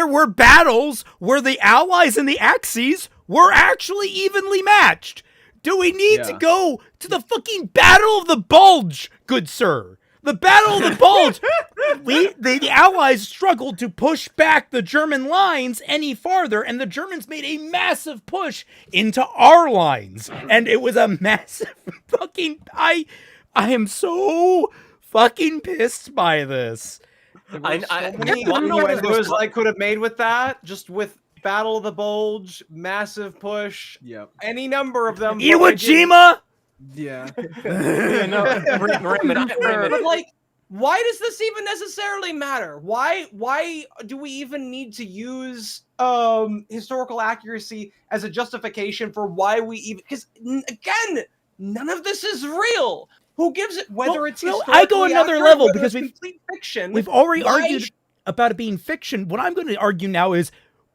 were battles where the allies and the Axis were actually evenly matched. Do we need to Yeah. go to the fucking Battle of the Bulge, good sir? The Battle of the Bulge. The Allies struggled to push back the German lines any farther, and the Germans made a massive push into our lines, and it was a massive fucking. I am so fucking pissed by this. I Many one note innuendos I could have made with that, just with Battle of the Bulge, massive push, Yep. any number of them. Iwo but I didn't- Jima. Yeah. Yeah, no, Raymond, But like, why does this even necessarily matter? Why do we even need to use historical accuracy as a justification for why we even? Because again, none of this is real. Who gives it? Whether Well, it's no, historically I go another accurate, level whether because it's we've- complete fiction. We've already why argued sh- about it being fiction. What I'm going to argue now is,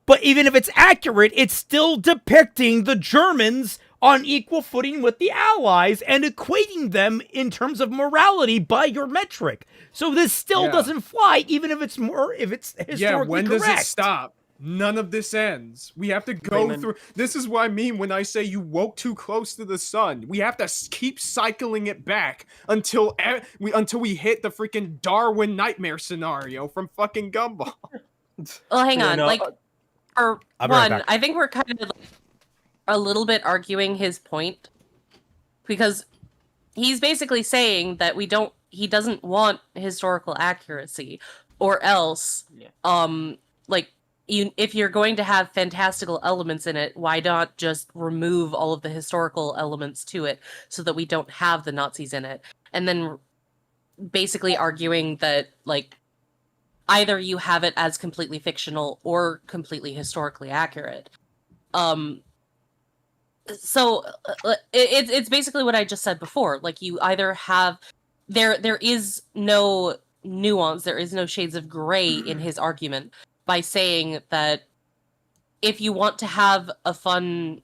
but even if it's accurate, it's still depicting the Germans on equal footing with the Allies and equating them in terms of morality by your metric. So this still Yeah. doesn't fly, even if it's historically Yeah, when does it correct. stop? none of this ends. We have to go Raymond. through. This is what I mean when I say you woke too close to the sun. We have to keep cycling it back until we hit the freaking Darwin nightmare scenario from fucking Gumball. Well, hang Yeah, on. no, like, for I'll be right one, back. I think we're kind of like, a little bit arguing his point because he's basically saying that he doesn't want historical accuracy, or else, like, if you're going to have fantastical elements in it, why not just remove all of the historical elements to it so that we don't have the Nazis in it? And then basically arguing that, like, either you have it as completely fictional or completely historically accurate. So it's basically what I just said before. Like, you either have there is no nuance, there is no shades of gray in his argument by saying that if you want to have a fun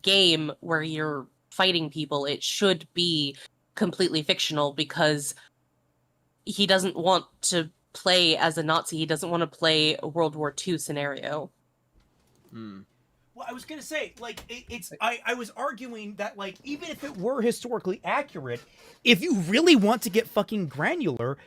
game where you're fighting people, it should be completely fictional, because he doesn't want to play as a Nazi. He doesn't want to play a World War II scenario. Well, I was gonna say, like, I was arguing that, like, even if it were historically accurate, if you really want to get fucking granular,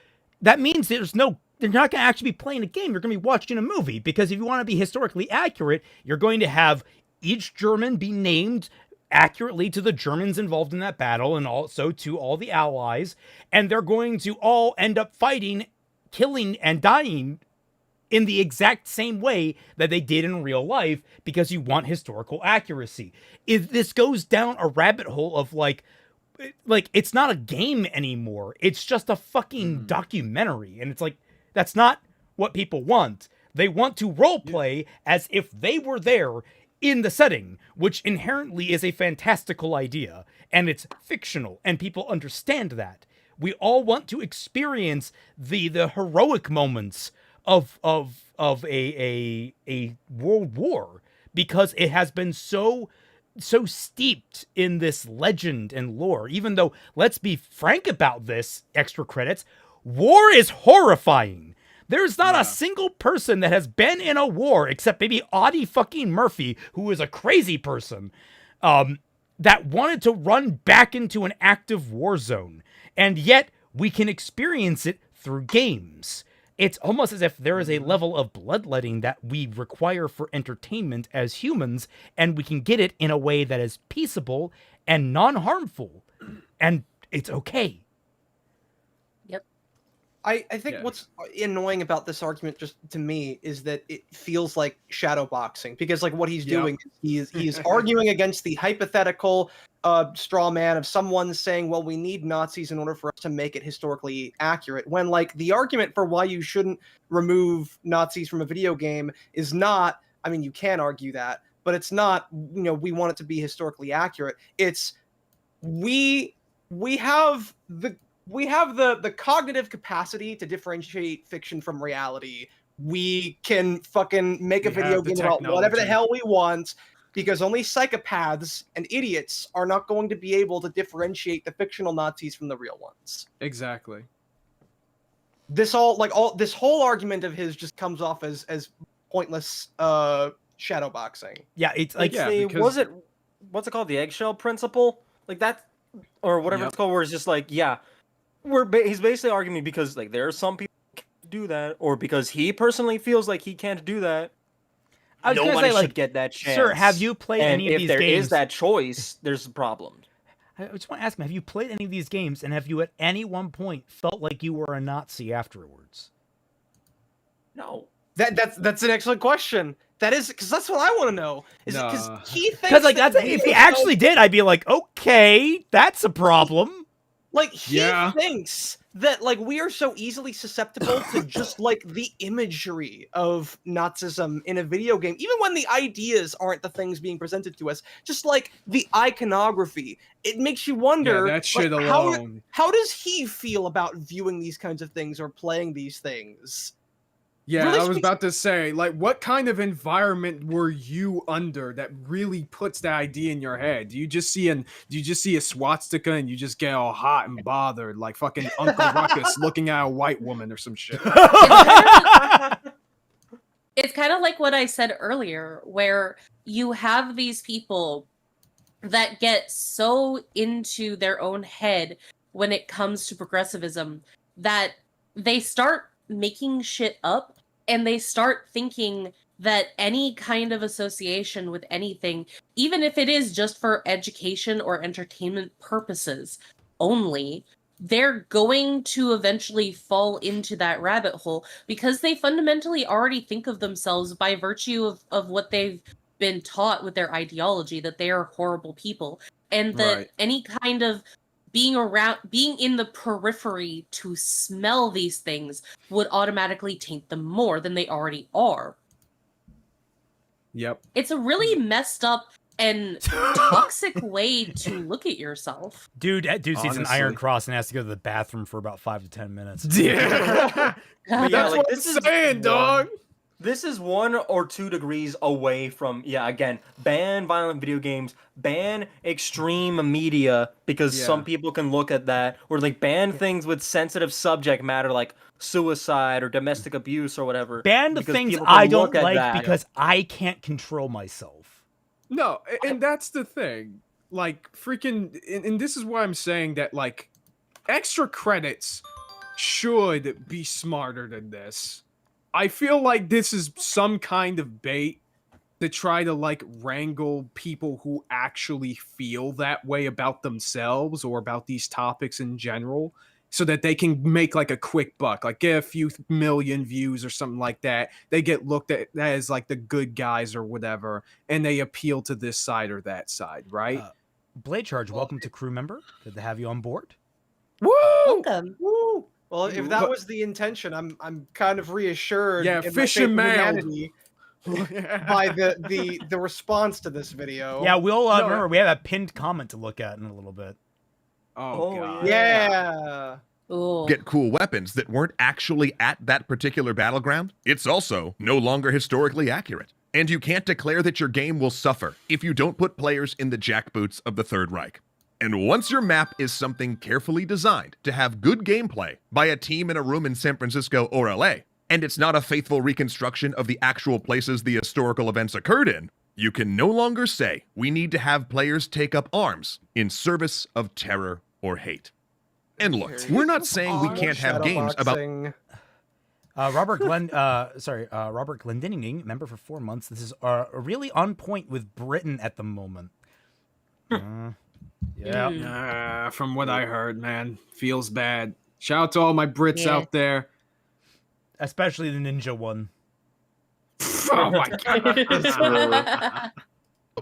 that means they're not gonna actually be playing a game. You're gonna be watching a movie, because if you want to be historically accurate, you're going to have each German be named accurately to the Germans involved in that battle, and also to all the allies, and they're going to all end up fighting, killing, and dying in the exact same way that they did in real life, because you want historical accuracy. If this goes down a rabbit hole of like it's not a game anymore, it's just a fucking documentary, and it's like, that's not what people want. They want to roleplay as if they were there in the setting, which inherently is a fantastical idea, and it's fictional, and people understand that. We all want to experience the heroic moments of a world war, because it has been so steeped in this legend and lore. Even though, let's be frank about this, extra credits, war is horrifying. There's not a single person that has been in a war, except maybe Audie fucking Murphy, who is a crazy person, that wanted to run back into an active war zone. And yet, we can experience it through games. It's almost as if there is a level of bloodletting that we require for entertainment as humans, and we can get it in a way that is peaceable and non-harmful. And it's okay. I think what's annoying about this argument, just to me, is that it feels like shadow boxing, because like what he's doing, he is arguing against the hypothetical straw man of someone saying, well, we need Nazis in order for us to make it historically accurate, when like the argument for why you shouldn't remove Nazis from a video game is not, I mean, you can argue that, but it's not, you know, we want it to be historically accurate. It's we have the cognitive capacity to differentiate fiction from reality. We can fucking make a video game about whatever the hell we want, because only psychopaths and idiots are not going to be able to differentiate the fictional Nazis from the real ones. Exactly. This whole argument of his just comes off as pointless shadow boxing. Yeah, it's like, what's it called? The eggshell principle? Like that, or whatever it's called, where it's just like, he's basically arguing because like there are some people who can't do that, or because he personally feels like he can't do that. I was Nobody gonna say, should get that chance. Sir, have you played and any of these games? If there games? is that choice, there's a problem. I just want to ask him, have you played any of these games, and have you at any one point felt like you were a Nazi afterwards? No. That's an excellent question. That is, because that's what I want to know. Is it because he thinks? Because like if he actually did, I'd be like, okay, that's a problem. Like, he thinks that, like, we are so easily susceptible to just, like, the imagery of Nazism in a video game, even when the ideas aren't the things being presented to us, just, like, the iconography. It makes you wonder, that shit like, alone. how does he feel about viewing these kinds of things or playing these things? Yeah, Really I was about to say, like, what kind of environment were you under that really puts that idea in your head? Do you just see a swastika and you just get all hot and bothered, like fucking Uncle Ruckus looking at a white woman or some shit? It's kind of like what I said earlier, where you have these people that get so into their own head when it comes to progressivism that they start making shit up, and they start thinking that any kind of association with anything, even if it is just for education or entertainment purposes only, they're going to eventually fall into that rabbit hole because they fundamentally already think of themselves by virtue of what they've been taught with their ideology, that they are horrible people, and that Right. any kind of being in the periphery to smell these things would automatically taint them more than they already are. Yep. It's a really messed up and toxic way to look at yourself. Dude sees an Honestly. Iron Cross and has to go to the bathroom for about 5 to 10 minutes. Yeah. But That's like, what this I'm is saying, dog. This is 1 or 2 degrees away from, again, ban violent video games, ban extreme media, because some Yeah. people can look at that, or like ban things with sensitive subject matter like suicide or domestic abuse or whatever. Ban the because things people can I don't look at like that. because I can't control myself. No, and that's the thing. Like, freaking, and this is why I'm saying that, like, extra credits should be smarter than this. I feel like this is some kind of bait to try to, like, wrangle people who actually feel that way about themselves or about these topics in general, so that they can make, like, a quick buck, like, get a few million views or something like that. They get looked at as, like, the good guys or whatever, and they appeal to this side or that side, right? Blade Charge, welcome to crew member. Good to have you on board. Woo! Welcome. Woo! Well, if that Look- was the intention, I'm kind of reassured. Yeah, in my fish faith and in mailed. humanity by the response to this video. Yeah, we'll No, remember we have a pinned comment to look at in a little bit. Oh, Oh, God. Yeah. Ooh. Get cool weapons that weren't actually at that particular battleground, it's also no longer historically accurate. And you can't declare that your game will suffer if you don't put players in the jackboots of the Third Reich. And once your map is something carefully designed to have good gameplay by a team in a room in San Francisco or LA, and it's not a faithful reconstruction of the actual places the historical events occurred in, you can no longer say we need to have players take up arms in service of terror or hate. And look, we're not saying we can't have games about Robert Glendinning, member for 4 months. This is really on point with Britain at the moment. Yeah. From what I heard, man, feels bad. Shout out to all my Brits Yeah. out there. Especially the ninja one. Oh my God.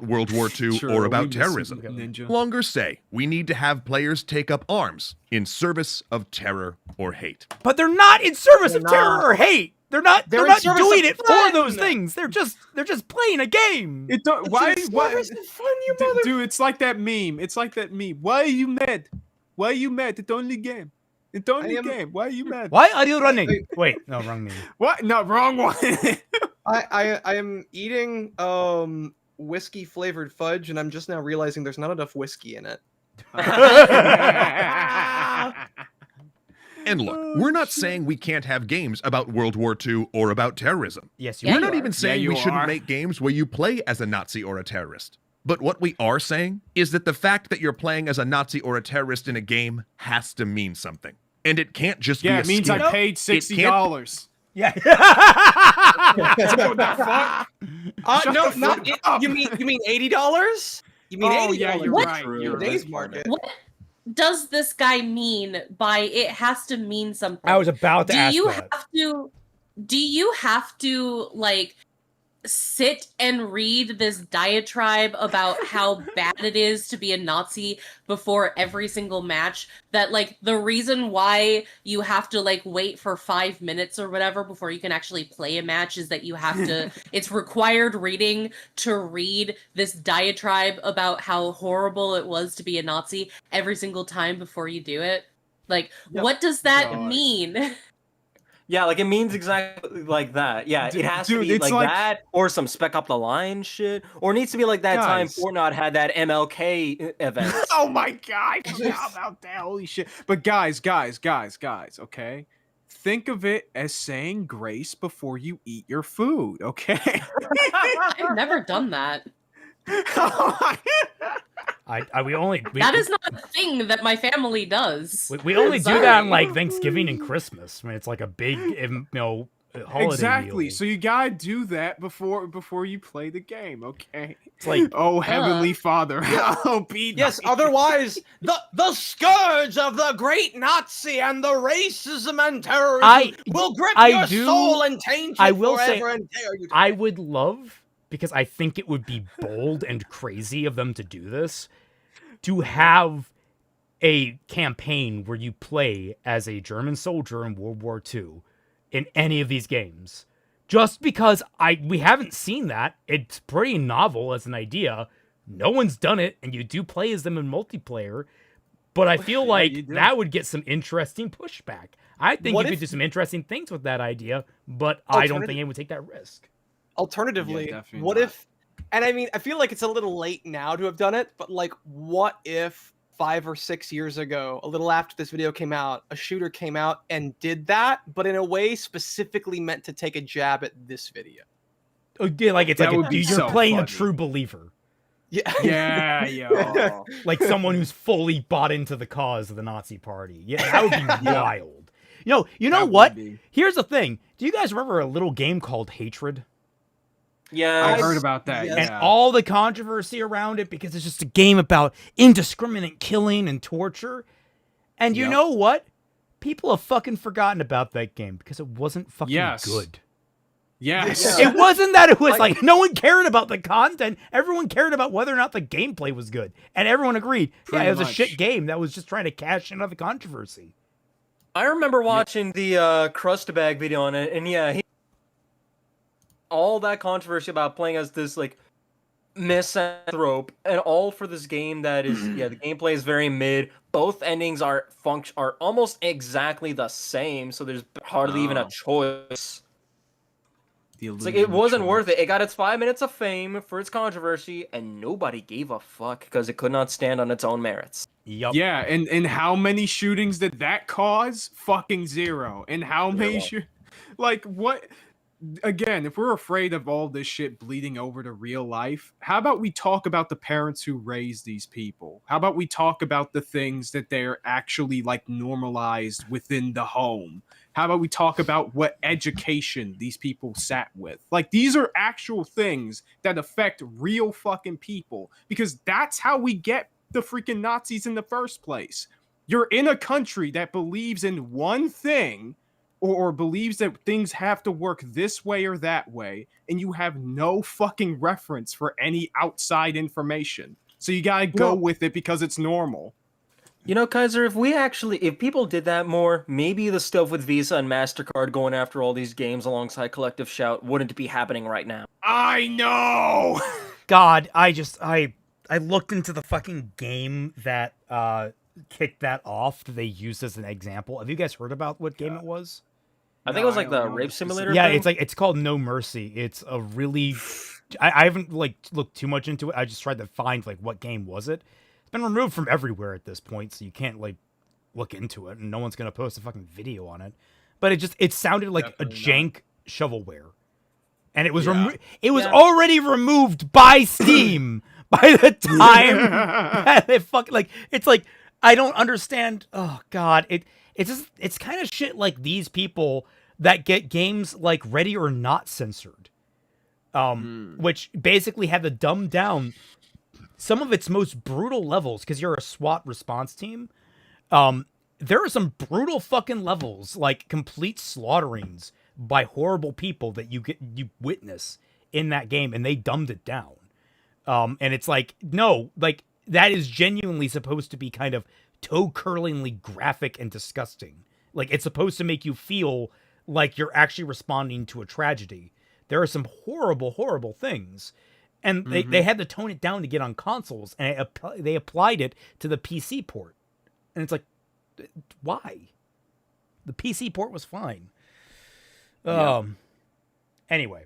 World War II True, or we about miss terrorism. Ninja. Longer say we need to have players take up arms in service of terror or hate. But they're not in service They're of terror not. or hate. They're not They're in not service doing of it for fun. those things. They're just playing a game. It don't, why? It's Why? service of fun, you mother. Dude, it's like that meme. It's like that meme. Why are you mad? Why are you mad? It's only game. It's only I am- game. Why are you mad? Why are you running? Wait, no, wrong meme. What? No, wrong one. I am eating whiskey flavored fudge, and I'm just now realizing there's not enough whiskey in it. And look, we're not saying we can't have games about World War II or about terrorism. Yes, you Yeah, We're you not are. even saying you we shouldn't are. make games where you play as a Nazi or a terrorist. But what we are saying is that the fact that you're playing as a Nazi or a terrorist in a game has to mean something. And it can't just Yeah, be a it means skin. I paid $60. Yeah. What the fuck? Shut No, the not fuck up. you mean $80? You mean Oh $80? yeah, you're What? right. True. You're Today's right. market. What does this guy mean by it has to mean something? I was about to do ask you that. have to like sit and read this diatribe about how bad it is to be a Nazi before every single match, that like the reason why you have to like wait for 5 minutes or whatever before you can actually play a match is that you have to it's required reading to read this diatribe about how horrible it was to be a Nazi every single time before you do it? Like, Yep. what does that God. mean? Yeah, like it means exactly like that. Yeah, it has to Dude, be it's like, like- that, or some spec up the line shit, or it needs to be like that time Guys. Fortnite had that MLK event. Oh my god! How about that? Holy shit! But guys, okay. think of it as saying grace before you eat your food, okay? I've never done that. That is not a thing that my family does. We only do Sorry. that on like Thanksgiving and Christmas when it's like a big, holiday Exactly. meal. So you gotta do that before you play the game, okay? It's like, oh Heavenly Father, hallowed be Yes, thy-" otherwise, the scourge of the great Nazi and the racism and terrorism will grip your soul and taint it forever and tear you. I would love, because I think it would be bold and crazy of them to do this, to have a campaign where you play as a German soldier in World War II in any of these games. Just because we haven't seen that. It's pretty novel as an idea. No one's done it, and you do play as them in multiplayer. But I feel like that would get some interesting pushback. I think you could do some interesting things with that idea, but I don't think anyone would take that risk. Alternatively, Yeah, what if, and I mean, I feel like it's a little late now to have done it, but like, what if 5 or 6 years ago, a little after this video came out, a shooter came out and did that, but in a way specifically meant to take a jab at this video? Oh, yeah, like it's That like would be you're so playing funny. a true believer. Yeah. Yeah. Like someone who's fully bought into the cause of the Nazi party. Yeah, that would be wild. You know That what? would be. Here's the thing. Do you guys remember a little game called Hatred? Yeah, I heard about that. Yes. And Yeah. all the controversy around it because it's just a game about indiscriminate killing and torture. And you Yep. know what? People have fucking forgotten about that game because it wasn't fucking Yes. good. Yes. Yeah. It wasn't that it was like no one cared about the content. Everyone cared about whether or not the gameplay was good. And everyone agreed, Pretty it was a much. shit game that was just trying to cash in on the controversy. I remember watching the Crust Bag video on it, and yeah, all that controversy about playing as this like misanthrope, and all for this game that is the gameplay is very mid. Both endings are almost exactly the same, so there's hardly even a Oh. choice. The It's like illusion it of wasn't choice. worth it. It got its 5 minutes of fame for its controversy, and nobody gave a fuck because it could not stand on its own merits. Yup. Yeah, and how many shootings did that cause? Fucking zero. And how many like what? Again, if we're afraid of all this shit bleeding over to real life, how about we talk about the parents who raised these people? How about we talk about the things that they're actually like normalized within the home? How about we talk about what education these people sat with? Like, these are actual things that affect real fucking people, because that's how we get the freaking Nazis in the first place. You're in a country that believes in one thing, or believes that things have to work this way or that way, and you have no fucking reference for any outside information. So you gotta go with it because it's normal. You know, Kaiser, if people did that more, maybe the stuff with Visa and MasterCard going after all these games alongside Collective Shout wouldn't be happening right now. I know! God, I looked into the fucking game that kicked that off that they used as an example. Have you guys heard about what game it was? I think it was like the rape simulator. Yeah, thing. it's called No Mercy. It's a really I haven't like looked too much into it. I just tried to find like what game was it. It's been removed from everywhere at this point, so you can't like look into it, and no one's gonna post a fucking video on it. But it sounded like Definitely a jank shovelware, and it was Yeah. already removed by Steam by the time that it fucking like it's like I don't understand. Oh God, it's kind of shit like these people that get games like Ready or Not censored, which basically had to dumb down some of its most brutal levels because you're a SWAT response team. There are some brutal fucking levels, like complete slaughterings by horrible people that you witness in that game, and they dumbed it down. And it's like, no, like that is genuinely supposed to be kind of toe-curlingly graphic and disgusting. Like, it's supposed to make you feel like you're actually responding to a tragedy. There are some horrible, horrible things. And they had to tone it down to get on consoles, and they applied it to the PC port. And it's like, why? The PC port was fine. Anyway.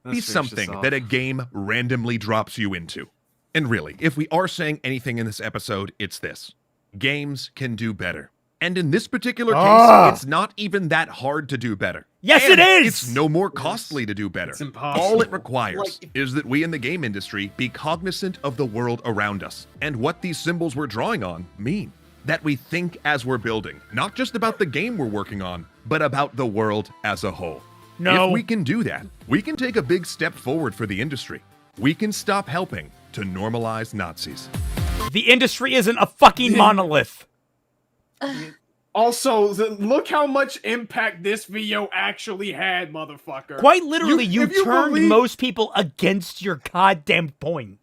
Be something that a game randomly drops you into. And really, if we are saying anything in this episode, it's this. Games can do better. And in this particular case, it's not even that hard to do better. Yes, And it is! It's no more costly to do better. It's impossible. All it requires is that we in the game industry be cognizant of the world around us and what these symbols we're drawing on mean. That we think as we're building, not just about the game we're working on, but about the world as a whole. No. If we can do that, we can take a big step forward for the industry. We can stop helping to normalize Nazis. The industry isn't a fucking monolith. Also, look how much impact this video actually had, motherfucker. Quite literally, you if you turned believe- most people against your goddamn point.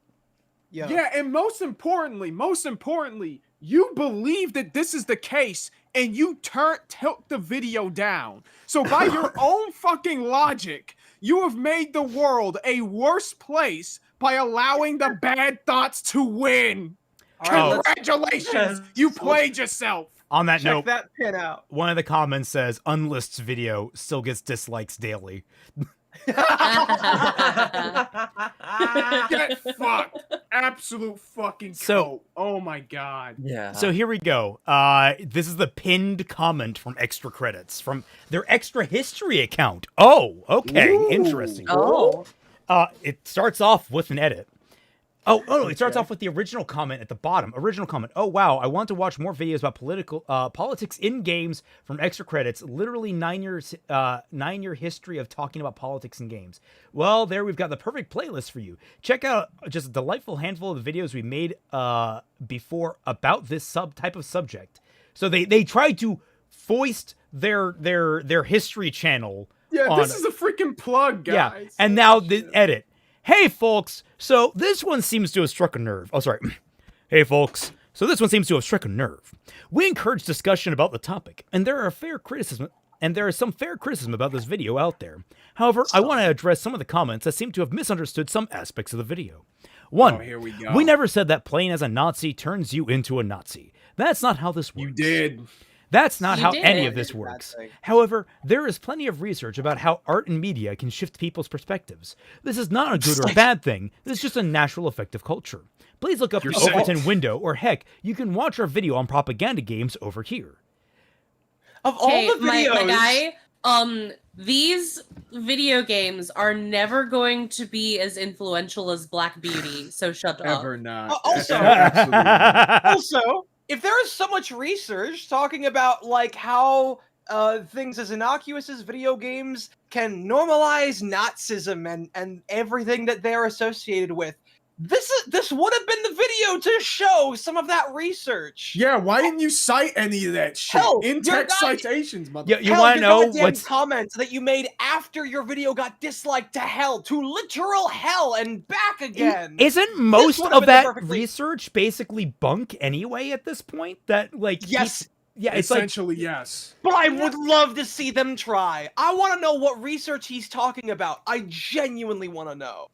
Yeah, and most importantly, you believe that this is the case, and you took the video down. So by your own fucking logic, you have made the world a worse place by allowing the bad thoughts to win. All right, Congratulations, you played yourself. On that check note, that pin out. one of the comments says, Unlist's video still gets dislikes daily. Get fucked. Absolute fucking coat. Oh my god. Yeah. So here we go. This is the pinned comment from Extra Credits, from their Extra History account. Oh, okay. Ooh. Interesting. Oh. It starts off with an edit. Oh, no, it starts off with the original comment at the bottom. Original comment. Oh, wow, I want to watch more videos about politics in games from Extra Credits. Literally 9-year history of talking about politics in games. Well, there we've got the perfect playlist for you. Check out just a delightful handful of the videos we made before about this type of subject. So they tried to foist their history channel. Yeah, on this is a freaking plug, guys. Yeah, and now the edit. Hey, folks, so this one seems to have struck a nerve. Oh, sorry. Hey, folks, so this one seems to have struck a nerve. We encourage discussion about the topic, and there is some fair criticism about this video out there. However, I want to address some of the comments that seem to have misunderstood some aspects of the video. One, here we go. we never said that playing as a Nazi turns you into a Nazi. That's not how this works. You did. That's not You how did. any of this works. However, there is plenty of research about how art and media can shift people's perspectives. This is not a good or a bad thing. This is just a natural effect of culture. Please look up the Yourself. Overton window, or heck, you can watch our video on propaganda games over here. Of all Okay, the videos, my guy, these video games are never going to be as influential as Black Beauty, so shut up. Ever not. Also- Absolutely. also, if there is so much research talking about like how things as innocuous as video games can normalize Nazism and everything that they're associated with, this would have been the video to show some of that research. Yeah, why didn't you cite any of that shit? Hell, In-text you're not- citations, motherfucker. You Hell, want to your know goddamn what's... comments that you made after your video got disliked to hell, to literal hell and back again? Isn't most would've of been the that perfect thing. research basically bunk anyway at this point? That, like... Yes. Yeah, it's like... Essentially, yes. But I would love to see them try. I want to know what research he's talking about. I genuinely want to know.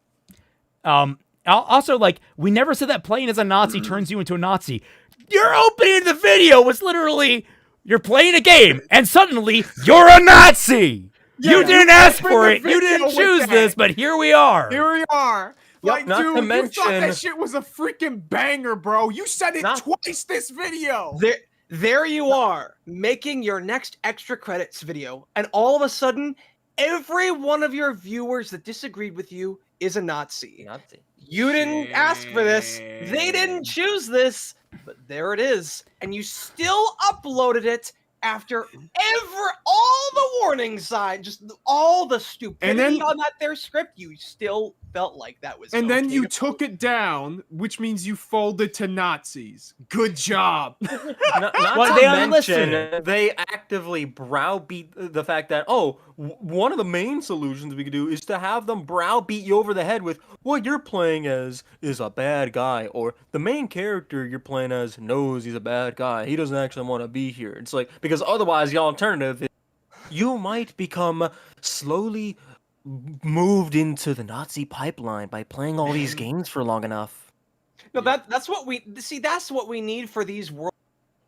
Also, like, we never said that playing as a Nazi turns you into a Nazi. Your opening of the video was literally, you're playing a game, and suddenly, you're a Nazi! You Yeah, didn't you ask opened for the it! You video didn't with choose that. this, but here we are! Here we are. Like, not to dude, you thought mention- that shit was a freaking banger, bro. You said it Not- twice this video. There you are, making your next extra credits video, and all of a sudden, every one of your viewers that disagreed with you is a Nazi. You didn't ask for this. They didn't choose this, but there it is. And you still uploaded it after all the warning signs, just all the stupidity on that their script. You still felt like that was And then okay you to took it down, which means you folded to Nazis. Good job. Not Well, to they mention, unlistened. they actively browbeat the fact that, one of the main solutions we could do is to have them browbeat you over the head with, what you're playing as is a bad guy, or the main character you're playing as knows he's a bad guy. He doesn't actually want to be here. It's like, because otherwise the alternative is you might become slowly moved into the Nazi pipeline by playing all these games for long enough. No, that's what we see. That's what we need for these world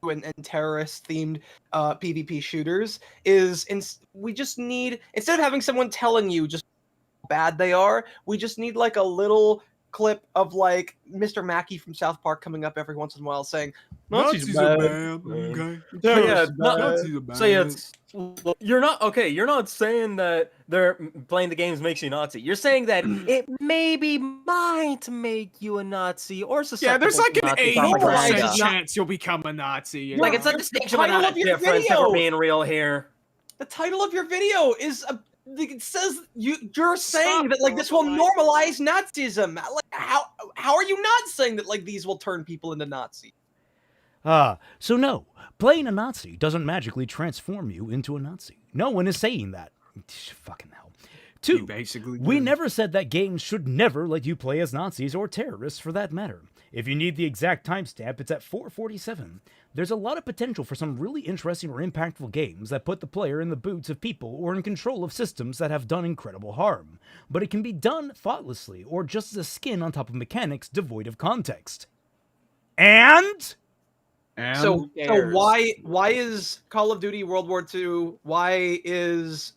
and terrorist themed PvP shooters. We just need, instead of having someone telling you just how bad they are, we just need like a little clip of like Mr. Mackey from South Park coming up every once in a while saying, Nazis are bad. Okay. So yeah, Nazis are bad. so yeah, you're not saying that they're playing the games makes you Nazi. You're saying that it maybe might make you a Nazi or susceptible. Yeah, there's like to an Nazi 80% propaganda. chance you'll become a Nazi. you Like know? it's a The distinction title without of a your difference if video. we're being real here. the title of your video is it says you're saying that like this will normalize Nazism. Like how are you not saying that like these will turn people into Nazis? So no, playing a Nazi doesn't magically transform you into a Nazi. No one is saying that. Fucking hell. You 2. basically We do. never said that games should never let you play as Nazis or terrorists for that matter. If you need the exact timestamp, it's at 4:47. There's a lot of potential for some really interesting or impactful games that put the player in the boots of people or in control of systems that have done incredible harm. But it can be done thoughtlessly or just as a skin on top of mechanics devoid of context. And And So cares? why is Call of Duty World War II? Why is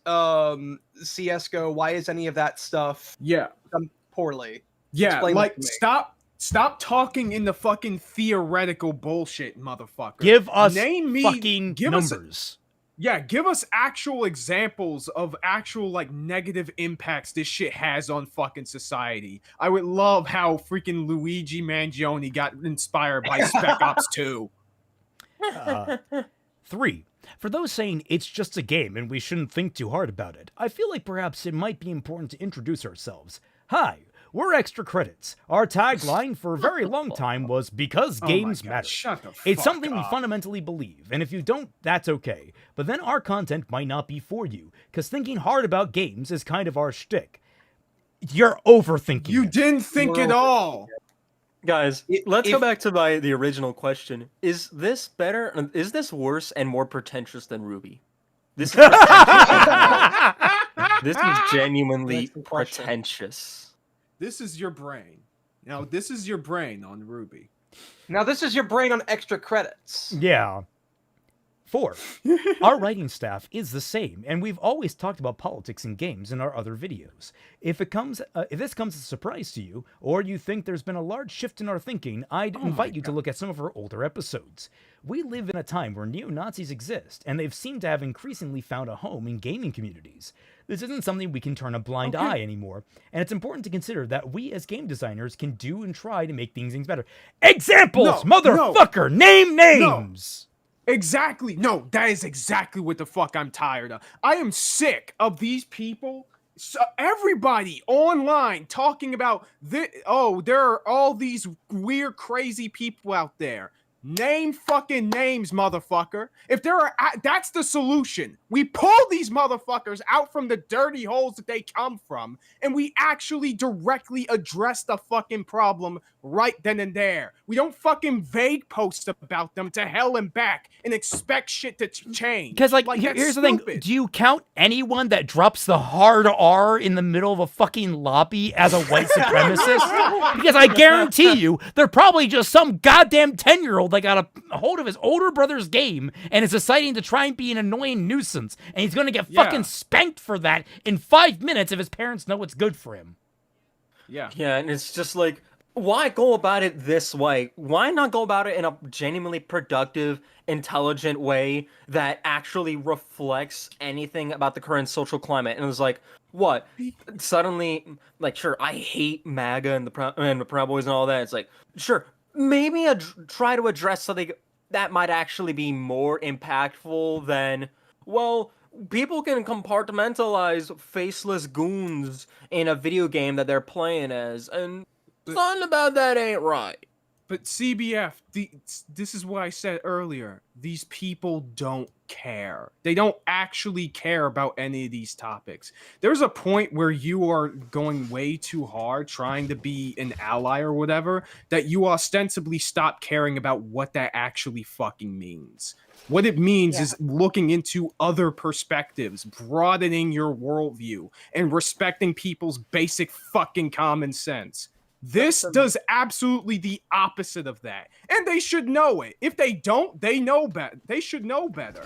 CS:GO? Why is any of that stuff yeah, done poorly? yeah, Explain that like to me. stop talking in the fucking theoretical bullshit, motherfucker. give us Name me, fucking give us- numbers. Yeah, give us actual examples of actual like negative impacts this shit has on fucking society. I would love how freaking Luigi Mangione got inspired by Spec Ops 2. 3. For those saying it's just a game and we shouldn't think too hard about it, I feel like perhaps it might be important to introduce ourselves. Hi, we're Extra Credits. Our tagline for a very long time was because Oh my games God, matter. shut the It's fuck something we up. fundamentally believe, and if you don't, that's okay. But then our content might not be for you, because thinking hard about games is kind of our shtick. You're overthinking You it. didn't think it all. Guys, If- let's go if- back to the original question. Is this better? Is this worse and more pretentious than RWBY? This is this is genuinely That's the question. pretentious. This is your brain. Now, this is your brain on RWBY. Now this is your brain on Extra Credits. Yeah. 4. Our writing staff is the same, and we've always talked about politics in games in our other videos. If this comes as a surprise to you, or you think there's been a large shift in our thinking, I'd invite you to look at some of our older episodes. We live in a time where neo-Nazis exist, and they've seemed to have increasingly found a home in gaming communities. This isn't something we can turn a blind eye anymore, and it's important to consider that we as game designers can do and try to make things better. Examples, No, motherfucker! Name names! Exactly. No, that is exactly what the fuck I'm tired of. I am sick of these people. So everybody online talking about there are all these weird, crazy people out there. Name fucking names, motherfucker. If there are, that's the solution. We pull these motherfuckers out from the dirty holes that they come from, and we actually directly address the fucking problem right then and there. We don't fucking vague post about them to hell and back and expect shit to change. Because, like, that's here's the thing. stupid. Do you count anyone that drops the hard R in the middle of a fucking lobby as a white supremacist? Because I guarantee you, they're probably just some goddamn 10-year-old that got a hold of his older brother's game and is deciding to try and be an annoying nuisance. And he's going to get fucking spanked for that in 5 minutes if his parents know what's good for him. Yeah. Yeah, and it's just like, why go about it this way? Why not go about it in a genuinely productive, intelligent way that actually reflects anything about the current social climate? And it was like, what? Suddenly, like, sure, I hate MAGA and the Proud Boys and all that. It's like, sure, maybe try to address something that might actually be more impactful than, well, people can compartmentalize faceless goons in a video game that they're playing as, and something about that ain't right. But CBF, this is what I said earlier. These people don't care. They don't actually care about any of these topics. There's a point where you are going way too hard trying to be an ally or whatever that you ostensibly stop caring about what that actually fucking means. What it means is looking into other perspectives, broadening your worldview, and respecting people's basic fucking common sense. This does absolutely the opposite of that. And they should know it. If they don't, they know better. They should know better.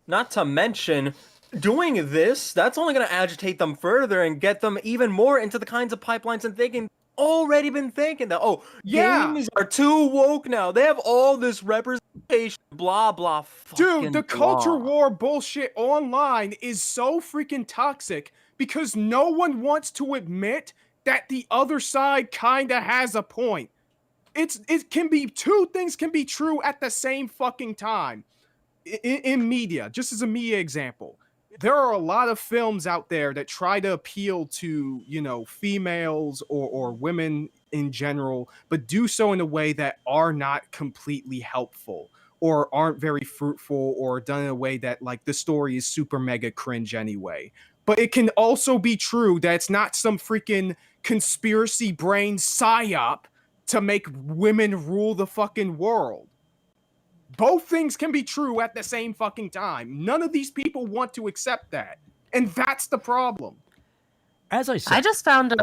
Not to mention, doing this, that's only going to agitate them further and get them even more into the kinds of pipelines and thinking, already been thinking that. Oh, Yeah. games are too woke now. They have all this representation. Blah blah. Dude, the culture blah. war bullshit online is so freaking toxic because no one wants to admit that the other side kinda has a point. It can be two things can be true at the same fucking time. In media, just as a media example, there are a lot of films out there that try to appeal to, females or women in general, but do so in a way that are not completely helpful or aren't very fruitful or done in a way that like the story is super mega cringe anyway. But it can also be true that it's not some freaking conspiracy brain psyop to make women rule the fucking world. Both things can be true at the same fucking time. None of these people want to accept that. And that's the problem. As I said, I just found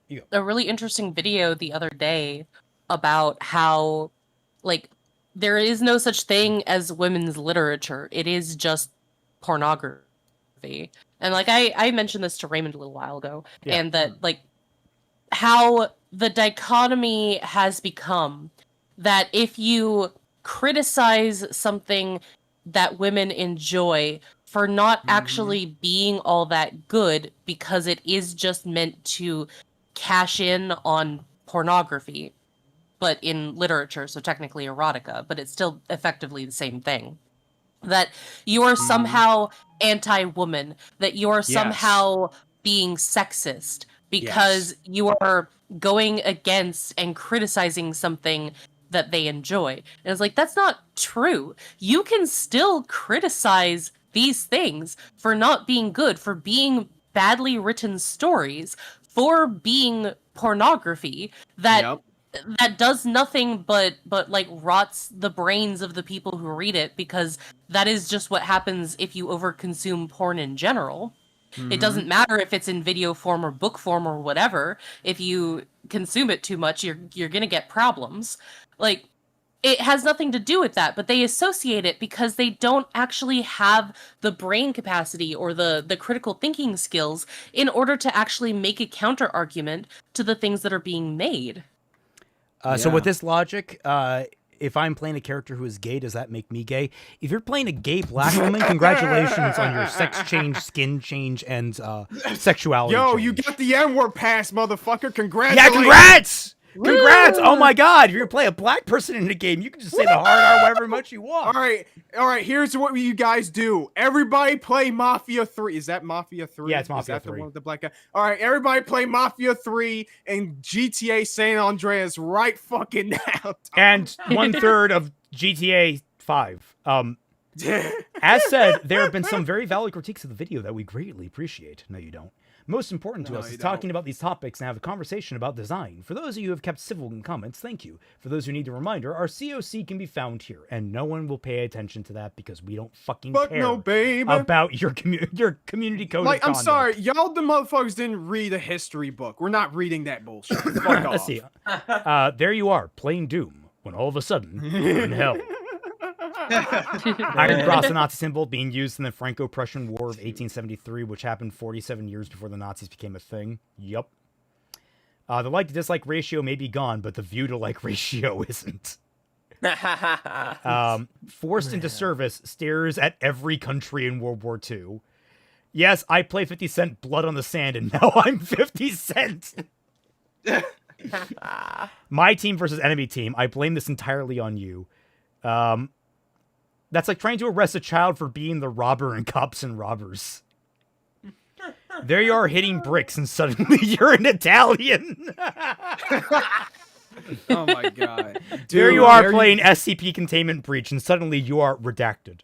you a really interesting video the other day about how, like, there is no such thing as women's literature. It is just pornography. And, like, I mentioned this to Raymond a little while ago, and that, like, how the dichotomy has become that if you criticize something that women enjoy for not actually being all that good because it is just meant to cash in on pornography, but in literature, so technically erotica, but it's still effectively the same thing. That you are somehow anti-woman, that you are somehow being sexist because you are going against and criticizing something that they enjoy. And it's like, that's not true. You can still criticize these things for not being good, for being badly written stories, for being pornography that that does nothing but like rots the brains of the people who read it, because that is just what happens if you overconsume porn in general. It doesn't matter if it's in video form or book form or whatever. If you consume it too much, you're gonna get problems. Like, it has nothing to do with that, but they associate it because they don't actually have the brain capacity or the critical thinking skills in order to actually make a counter argument to the things that are being made. So with this logic, if I'm playing a character who is gay, does that make me gay? If you're playing a gay black woman, congratulations on your sex change, skin change, and sexuality change. You got the N-word pass, motherfucker. Congratulations. Yeah, congrats! Congrats! Oh my god, if you're gonna play a black person in the game, you can just say the hard R whatever much you want. All right, here's what you guys do. Everybody play Mafia 3. Is that Mafia 3? Yeah, it's Mafia Is that 3. the one with the black guy? All right, everybody play Mafia 3 and GTA San Andreas right fucking now. And 1/3 of GTA 5. As said, there have been some very valid critiques of the video that we greatly appreciate. No, you don't. Most important to us is talking about these topics and have a conversation about design. For those of you who have kept civil in comments, thank you. For those who need a reminder, our COC can be found here, and no one will pay attention to that because we don't fucking care about your community code. Like, I'm sorry, y'all the motherfuckers didn't read a history book. We're not reading that bullshit. Fuck off. Let's see. There you are, playing Doom, when all of a sudden, you're in hell. Iron Cross, the Nazi symbol, being used in the Franco-Prussian War of 1873, which happened 47 years before the Nazis became a thing. Yup. The like-to-dislike ratio may be gone, but the view-to-like ratio isn't. Forced into service, stares at every country in World War II. Yes, I play 50 Cent Blood on the Sand, and now I'm 50 Cent! My team versus enemy team. I blame this entirely on you. That's like trying to arrest a child for being the robber in Cops and Robbers. There you are hitting bricks and suddenly you're an Italian. Oh my god. Dude, there you are playing SCP Containment Breach and suddenly you are redacted.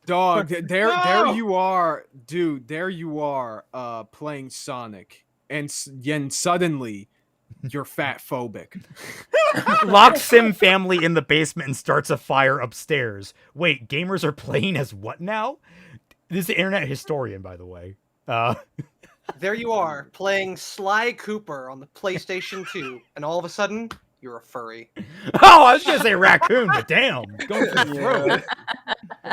Dog, there you are, dude, there you are playing Sonic and suddenly you're fat phobic. Locks Sim family in the basement and starts a fire upstairs. Wait, gamers are playing as what now? This is the internet historian, by the way. There you are, playing Sly Cooper on the PlayStation 2, and all of a sudden, you're a furry. Oh, I was gonna say raccoon, but damn, going for the throat.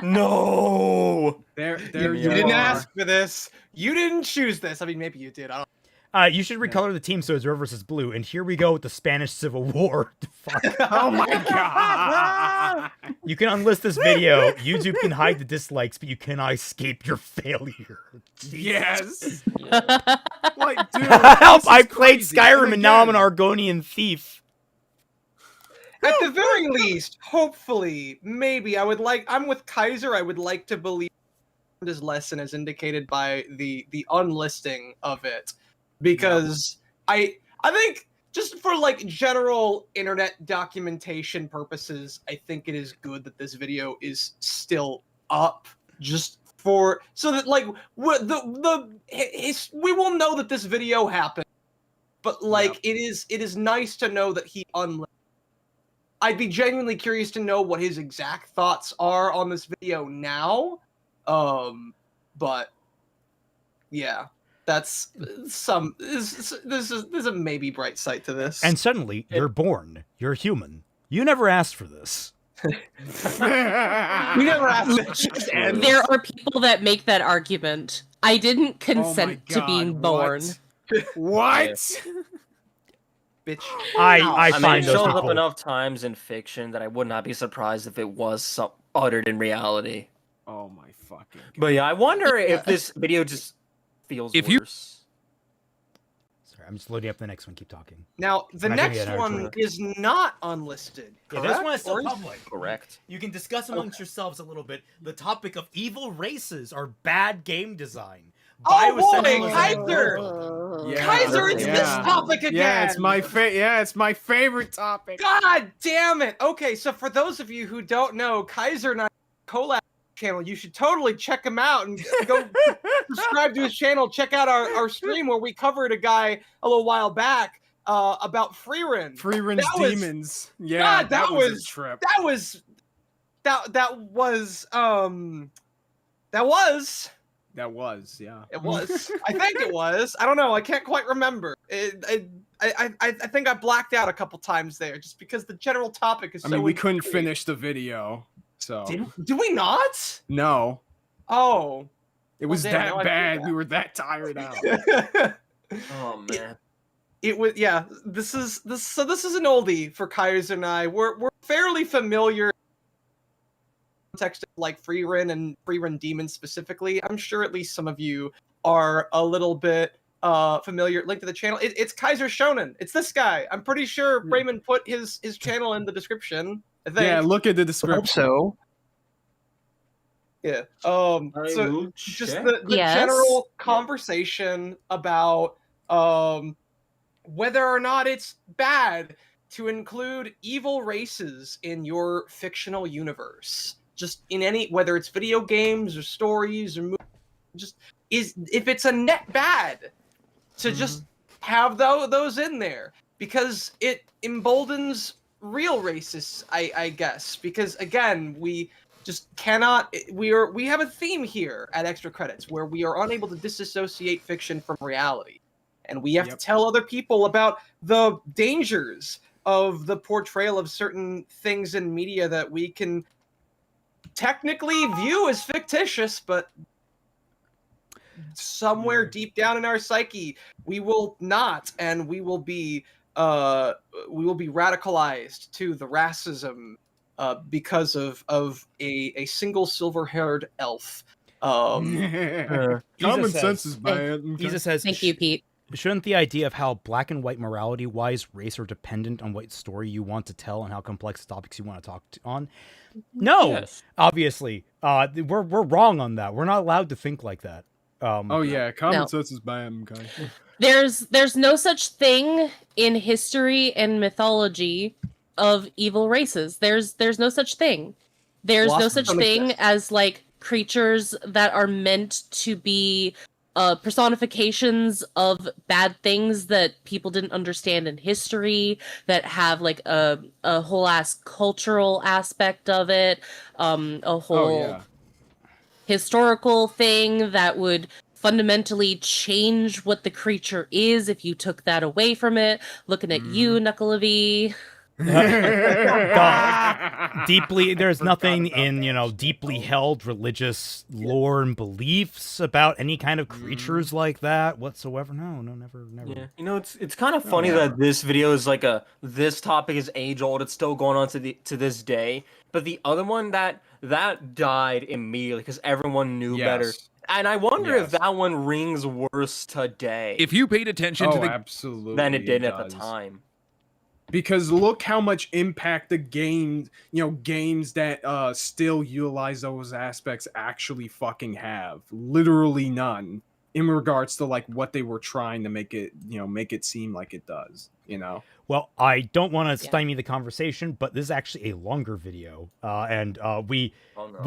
No. There you didn't ask for this. You didn't choose this. I mean, maybe you did. I don't. You should recolor the team so it's red versus blue. And here we go with the Spanish Civil War. Fuck. Oh my god! You can unlist this video. YouTube can hide the dislikes, but you cannot escape your failure. Yes. Yeah. Like, dude, Help! this I is played crazy. Skyrim and now I'm an again, Argonian thief. At the very least, hopefully, maybe I'm with Kaiser. I would like to believe his lesson as indicated by the unlisting of it, because I think just for like general internet documentation purposes, I think it is good that this video is still up, just for so that like we will know that this video happened, but like it is nice to know that he unlisted. I'd be genuinely curious to know what his exact thoughts are on this video now. But yeah, that's there's a maybe bright side to this. And suddenly, you're born. You're human. You never asked for this. we never asked it. Just ends. There are people that make that argument. I didn't consent to being born. What? Bitch. I mean, find it those shows up people. enough times in fiction that I would not be surprised if it was uttered in reality. Oh my fucking god. But yeah, I wonder if this video just feels If you- worse. Sorry, I'm just loading up the next one. Keep talking. Now the I'm not gonna next get an one article. is not unlisted. Yeah, this one is correct? still Or is- public. Correct. You can discuss amongst yourselves a little bit the topic of evil races or bad game design. Oh boy, Bioessentialism Kaiser! and Yeah. Kaiser, it's this Yeah. topic again. Yeah, it's my favorite topic. God damn it! Okay, so for those of you who don't know, Kaiser and I collab channel. You should totally check him out and go subscribe to his channel. Check out our stream where we covered a guy a little while back about Freerin. Freeren's That was- demons. Yeah, God, that was a was trip. that was That was Yeah. it was. I think it was. I don't know. I can't quite remember. I think I blacked out a couple times there just because the general topic is I so mean, we couldn't intriguing. finish the video, so Did we not? no, Oh. it was Well, damn, now I that feel bad. bad. We were that tired out. Oh man. It was, yeah. This is an oldie for Kaiser and I. We're fairly familiar context of like Freerin and Freerin Demons specifically. I'm sure at least some of you are a little bit familiar. Link to the channel. It's Kaiser Shonen. It's this guy. I'm pretty sure Raymond put his channel in the description. I think. Yeah, look at the I hope description. so. Yeah. I So will just check. the Yes. general conversation about whether or not it's bad to include evil races in your fictional universe. Just in any, whether it's video games or stories or movies, just if it's a net bad to just have those in there, because it emboldens real racists, I guess. Because again, we just cannot. We have a theme here at Extra Credits where we are unable to disassociate fiction from reality, and we have to tell other people about the dangers of the portrayal of certain things in media that we can technically view as fictitious, but somewhere deep down in our psyche, we will not, and we will be radicalized to the racism because of a single silver-haired elf. Common sense is bad. Isa says, Thank you, Pete. Shouldn't the idea of how black and white morality-wise race are dependent on what story you want to tell and how complex topics you want to talk on? No, Yes. obviously. We're wrong on that. We're not allowed to think like that. Oh yeah, common No. sense is bad. Okay. There's no such thing in history and mythology of evil races. There's no such thing. There's no Blossom such don't thing exist. as like creatures that are meant to be personifications of bad things that people didn't understand in history, that have like a whole ass cultural aspect of it, a whole Oh yeah. historical thing that would fundamentally change what the creature is if you took that away from it. Looking at you, Knuckle of E. Deeply, there's nothing in, deeply held religious lore and beliefs about any kind of creatures like that whatsoever. No, never. Yeah. It's kind of funny that this video is like this topic is age old. It's still going on to this day. But the other one that died immediately because everyone knew better. And I wonder if that one rings worse today. If you paid attention to the absolutely than it did at the time. Because look how much impact the game, games that still utilize those aspects actually fucking have. Literally none in regards to like what they were trying to make it seem like it does, Well, I don't want to stymie the conversation, but this is actually a longer video, and we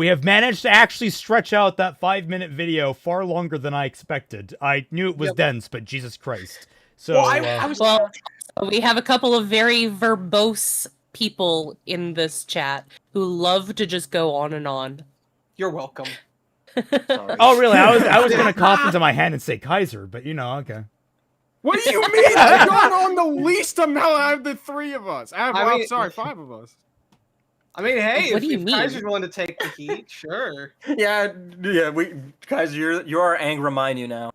have managed to actually stretch out that 5-minute video far longer than I expected. I knew it was dense, but Jesus Christ! So, we have a couple of very verbose people in this chat who love to just go on and on. You're welcome. Oh, really? I was gonna cough into my hand and say Kaiser, but okay. What do you mean? I've gone on the least amount out of the three of us. Five of us. I mean, hey, What do you if mean? Kaiser's willing to take the heat, sure. Yeah. Kaiser, you're our anger mind you now.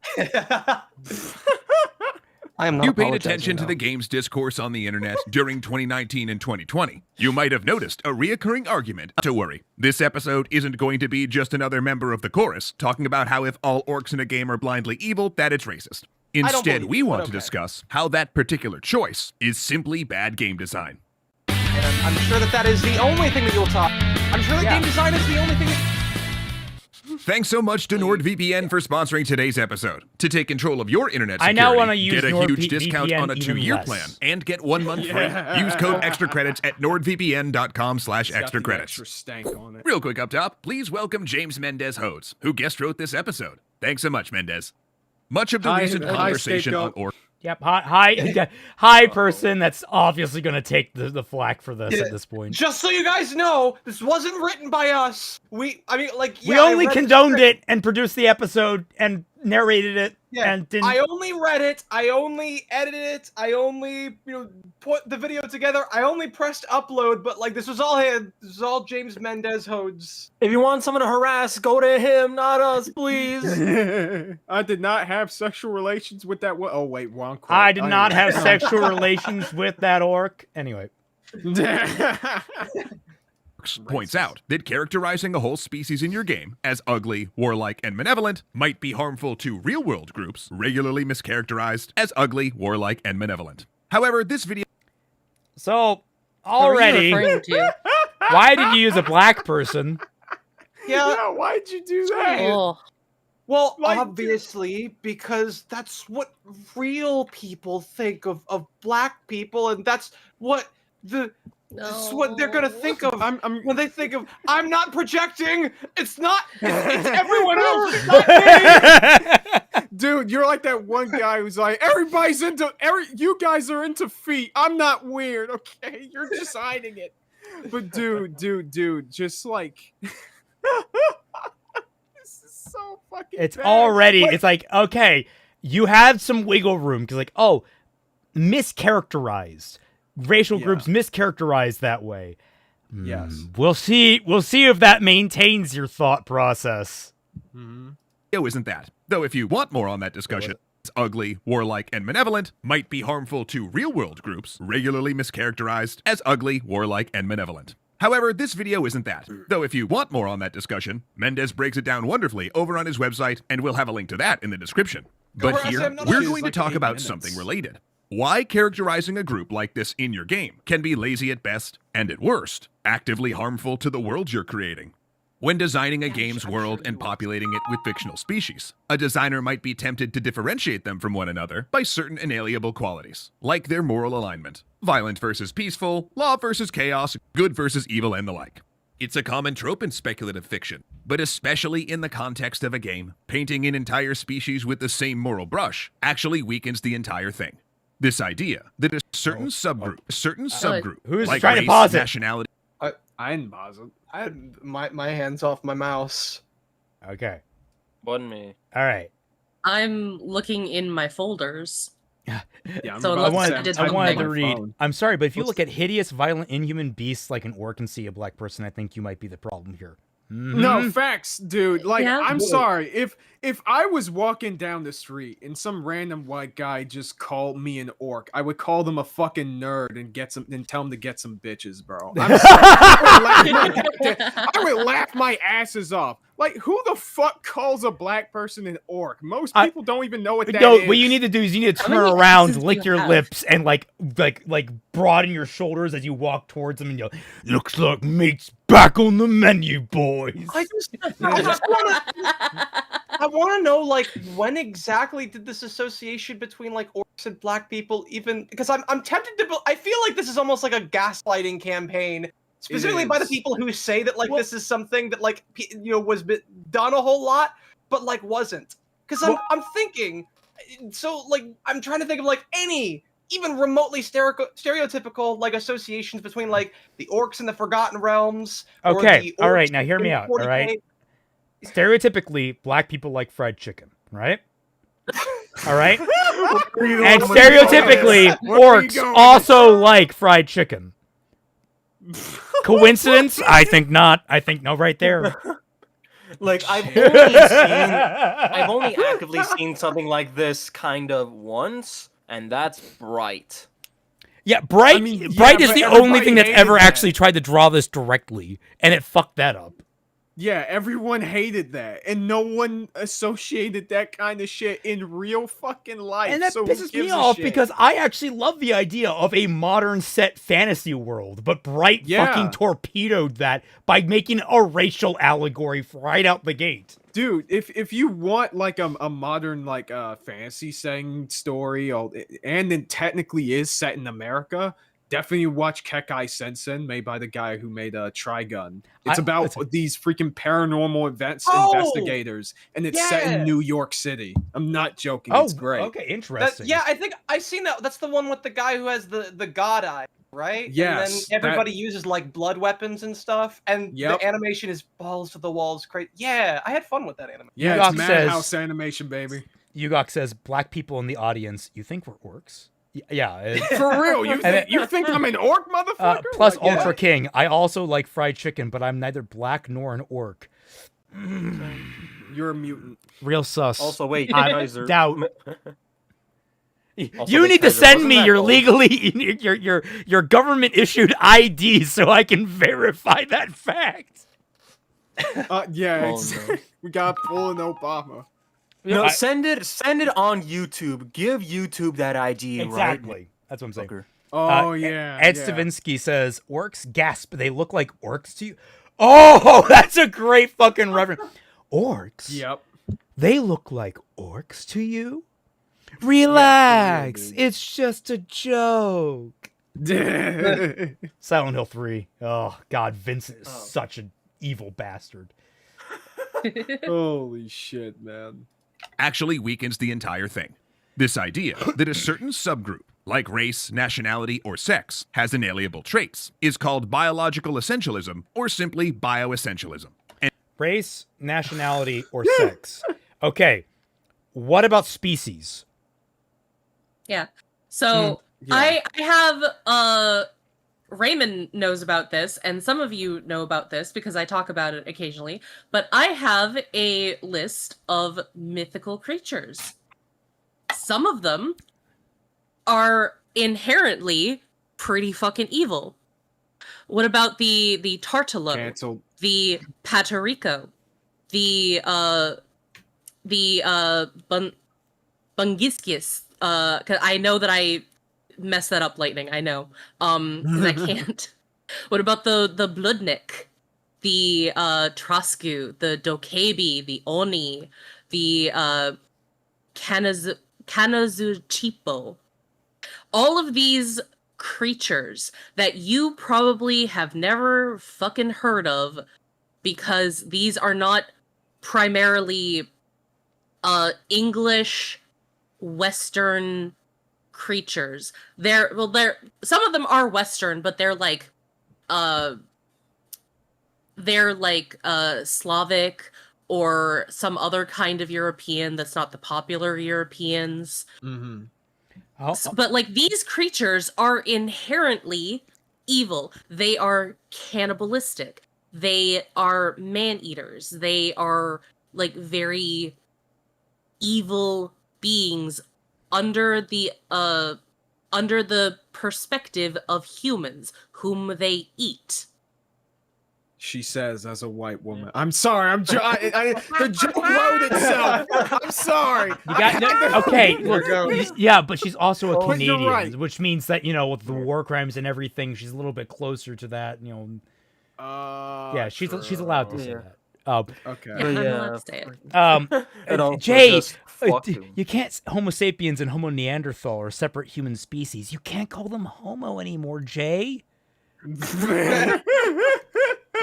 I am not. You paid attention to the game's discourse on the internet during 2019 and 2020. You might have noticed a reoccurring argument. Don't worry, this episode isn't going to be just another member of the chorus talking about how if all orcs in a game are blindly evil, that it's racist. Instead, we want to discuss how that particular choice is simply bad game design. And I'm sure that is the only thing that you'll talk. I'm sure that game design is the only thing that... Thanks so much to NordVPN for sponsoring today's episode. To take control of your internet I security, now wanna use get a huge discount NordVPN on a 2-year even plan, less. and get 1 month free. Use code EXTRACREDITS at nordvpn.com/extra credits. Extra stank on it. Real quick up top, please welcome James Mendez Hodes, who guest wrote this episode. Thanks so much, Mendez. Much of the recent conversation on orc. Yep. Hi, person. That's obviously going to take the flack for this at this point. Just so you guys know, this wasn't written by us. We only condoned it and produced the episode and narrated it and didn't. I only read it. I only edited it. I only put the video together. I only pressed upload. But this was all him. This was all James Mendez Hodes. If you want someone to harass, go to him, not us, please. I did not have sexual relations with that. Oh wait, wrong quote. I did not have sexual relations with that orc. Anyway. Points out that characterizing a whole species in your game as ugly, warlike, and malevolent might be harmful to real-world groups regularly mischaracterized as ugly, warlike, and malevolent. However, this video... So, already, why did you use a black person? Yeah, why'd you do that? Oh. Well, obviously, because that's what real people think of black people, and that's what That's what they're gonna think of when they think of. I'm not projecting. It's not. It's everyone else. It's not me. Dude, you're like that one guy who's like, you guys are into feet. I'm not weird, okay? You're just hiding it. But dude, just like, this is so fucking. It's bad. already. It's like, okay, you have some wiggle room because mischaracterized. Racial groups mischaracterized that way. Yes. We'll see if that maintains your thought process. Isn't that? Though if you want more on that discussion, it's ugly, warlike, and malevolent might be harmful to real-world groups regularly mischaracterized as ugly, warlike, and malevolent. However, this video isn't that. Though if you want more on that discussion, Mendez breaks it down wonderfully over on his website, and we'll have a link to that in the description. But here, we're going to talk about something related. Why characterizing a group like this in your game can be lazy at best, and at worst, actively harmful to the world you're creating. When designing a game's world and populating it with fictional species, a designer might be tempted to differentiate them from one another by certain inalienable qualities, like their moral alignment, violent versus peaceful, law versus chaos, good versus evil, and the like. It's a common trope in speculative fiction, but especially in the context of a game, painting an entire species with the same moral brush actually weakens the entire thing. This idea that a certain subgroup, Who's like trying race, to pause it? nationality, I didn't pause it. I had my hands off my mouse. Okay. Wasn't me. All right. I'm looking in my folders. Yeah, I'm So about unless to say, I I'm did typing I wanted on to my read. phone. I'm sorry, but if you What's look at hideous, violent, inhuman beasts like an orc and see a black person, I think you might be the problem here. No, Mhm. facts, dude. Like, Yeah. I'm sorry. If I was walking down the street and some random white guy just called me an orc, I would call them a fucking nerd and tell them to get some bitches, bro. I'm sorry. I would laugh my asses off. Like, who the fuck calls a black person an orc? Most I- people don't even know what that No, is. what you need to do is you need to How turn many around, X's do lick you your have? lips, and like broaden your shoulders as you walk towards them, and you looks like meat's back on the menu, boys. I want to know, like, when exactly did this association between like orcs and black people even? Because I'm tempted to. I feel like this is almost like a gaslighting campaign, specifically by the is. people who say that like this is something that like was done a whole lot, but like wasn't. Because I'm thinking, so like I'm trying to think of like any even remotely stereotypical like associations between like the orcs and the Forgotten Realms. Or Okay, the all right, orcs now hear me in out, all 40K. right? Stereotypically, black people like fried chicken, right? All right? And stereotypically, orcs also like fried chicken. Coincidence? I think not. I think no right there. Like I've only actively seen something like this kind of once, and that's Bright. Yeah, Bright. I mean, Bright yeah, is but the only thing that's everybody ever hated actually that. tried to draw this directly, and it fucked that up. Yeah, everyone hated that, and no one associated that kind of shit in real fucking life. And that so who pisses me gives a off shit? because I actually love the idea of a modern set fantasy world, but Bright Yeah. fucking torpedoed that by making a racial allegory right out the gate. Dude, if you want like a modern like fantasy setting story, and it technically is set in America, definitely watch Kekai Sensen, made by the guy who made Trigun. It's about these freaking paranormal events investigators, and it's set in yeah. New York City. I'm not joking. Oh, It's great. okay, interesting. Yeah, I think I've seen that. That's the one with the guy who has the god eye, right? Yes, And then everybody uses like blood weapons and stuff, and Yep. the animation is balls to the walls. Great. Yeah, I had fun with that anime. Yeah, Yugok it's Madhouse animation, baby. Yugok says, black people in the audience, you think we're orcs? Yeah. For real, you think I'm an orc, motherfucker? Plus Like, Ultra King, I also like fried chicken, but I'm neither black nor an orc. You're a mutant. Real sus. Also, wait, I Kaiser. doubt. Also, You wait, need to Kaiser, send wasn't me that your old? legally your government issued ID so I can verify that fact. Yeah, Oh, no. we got pull an Obama. No, I- send it on YouTube. Give YouTube that ID, Exactly. right? That's what I'm saying. Fucker. Oh yeah. Ed yeah. Stavinsky says, "Orcs gasp. They look like orcs to you." Oh, that's a great fucking reference. Orcs. Yep. They look like orcs to you. Relax. dude. It's just a joke. Silent Hill 3. Oh God, Vincent is such an evil bastard. Holy shit, man. Actually weakens the entire thing. This idea that a certain subgroup, like race, nationality, or sex, has inalienable traits is called biological essentialism or simply bioessentialism. Race, nationality, or sex. Okay. What about species? Yeah. So Yeah. I have Raymond knows about this, and some of you know about this because I talk about it occasionally, but I have a list of mythical creatures. Some of them are inherently pretty fucking evil. What about the Tartalo, Canceled. the Patarico, the Bungiskis? 'Cause I know that I messed that up, Lightning. I know. 'Cause I can't. What about the Bloodnik, the Trasku, the Dokebi, the Oni, the Kanazuchipo? All of these creatures that you probably have never fucking heard of because these are not primarily English Western creatures. They're some of them are Western, but they're like Slavic or some other kind of European that's not the popular Europeans. Mm-hmm. But like these creatures are inherently evil. They are cannibalistic. They are man-eaters. They are like very evil beings under the perspective of humans whom they eat. She says as a white woman. I'm sorry. The joke wrote itself. I'm sorry. You got okay. There it goes. Yeah, but she's also a But you're Canadian, right. which means that with the war crimes and everything, she's a little bit closer to that. Yeah, she's allowed to say Yeah. that. Okay. Yeah, I'm yeah. allowed to say it. And also Jay, just fuck them. you can't. Homo sapiens and Homo Neanderthal are separate human species. You can't call them Homo anymore, Jay.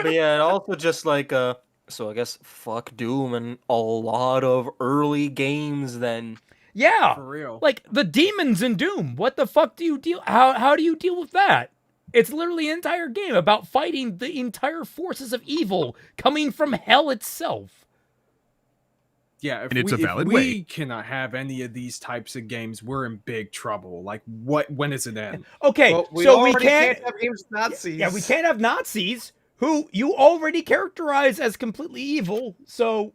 But yeah, and also just like so I guess fuck Doom and a lot of early games then. Yeah, For real. like the demons in Doom. What the fuck do you deal? How do you deal with that? It's literally an entire game about fighting the entire forces of evil coming from hell itself. Yeah, And it's a valid if we way. cannot have any of these types of games, we're in big trouble. Like, when is it end? Okay, Well, we so we already can't. have games with Nazis. Yeah, we can't have Nazis who you already characterize as completely evil. So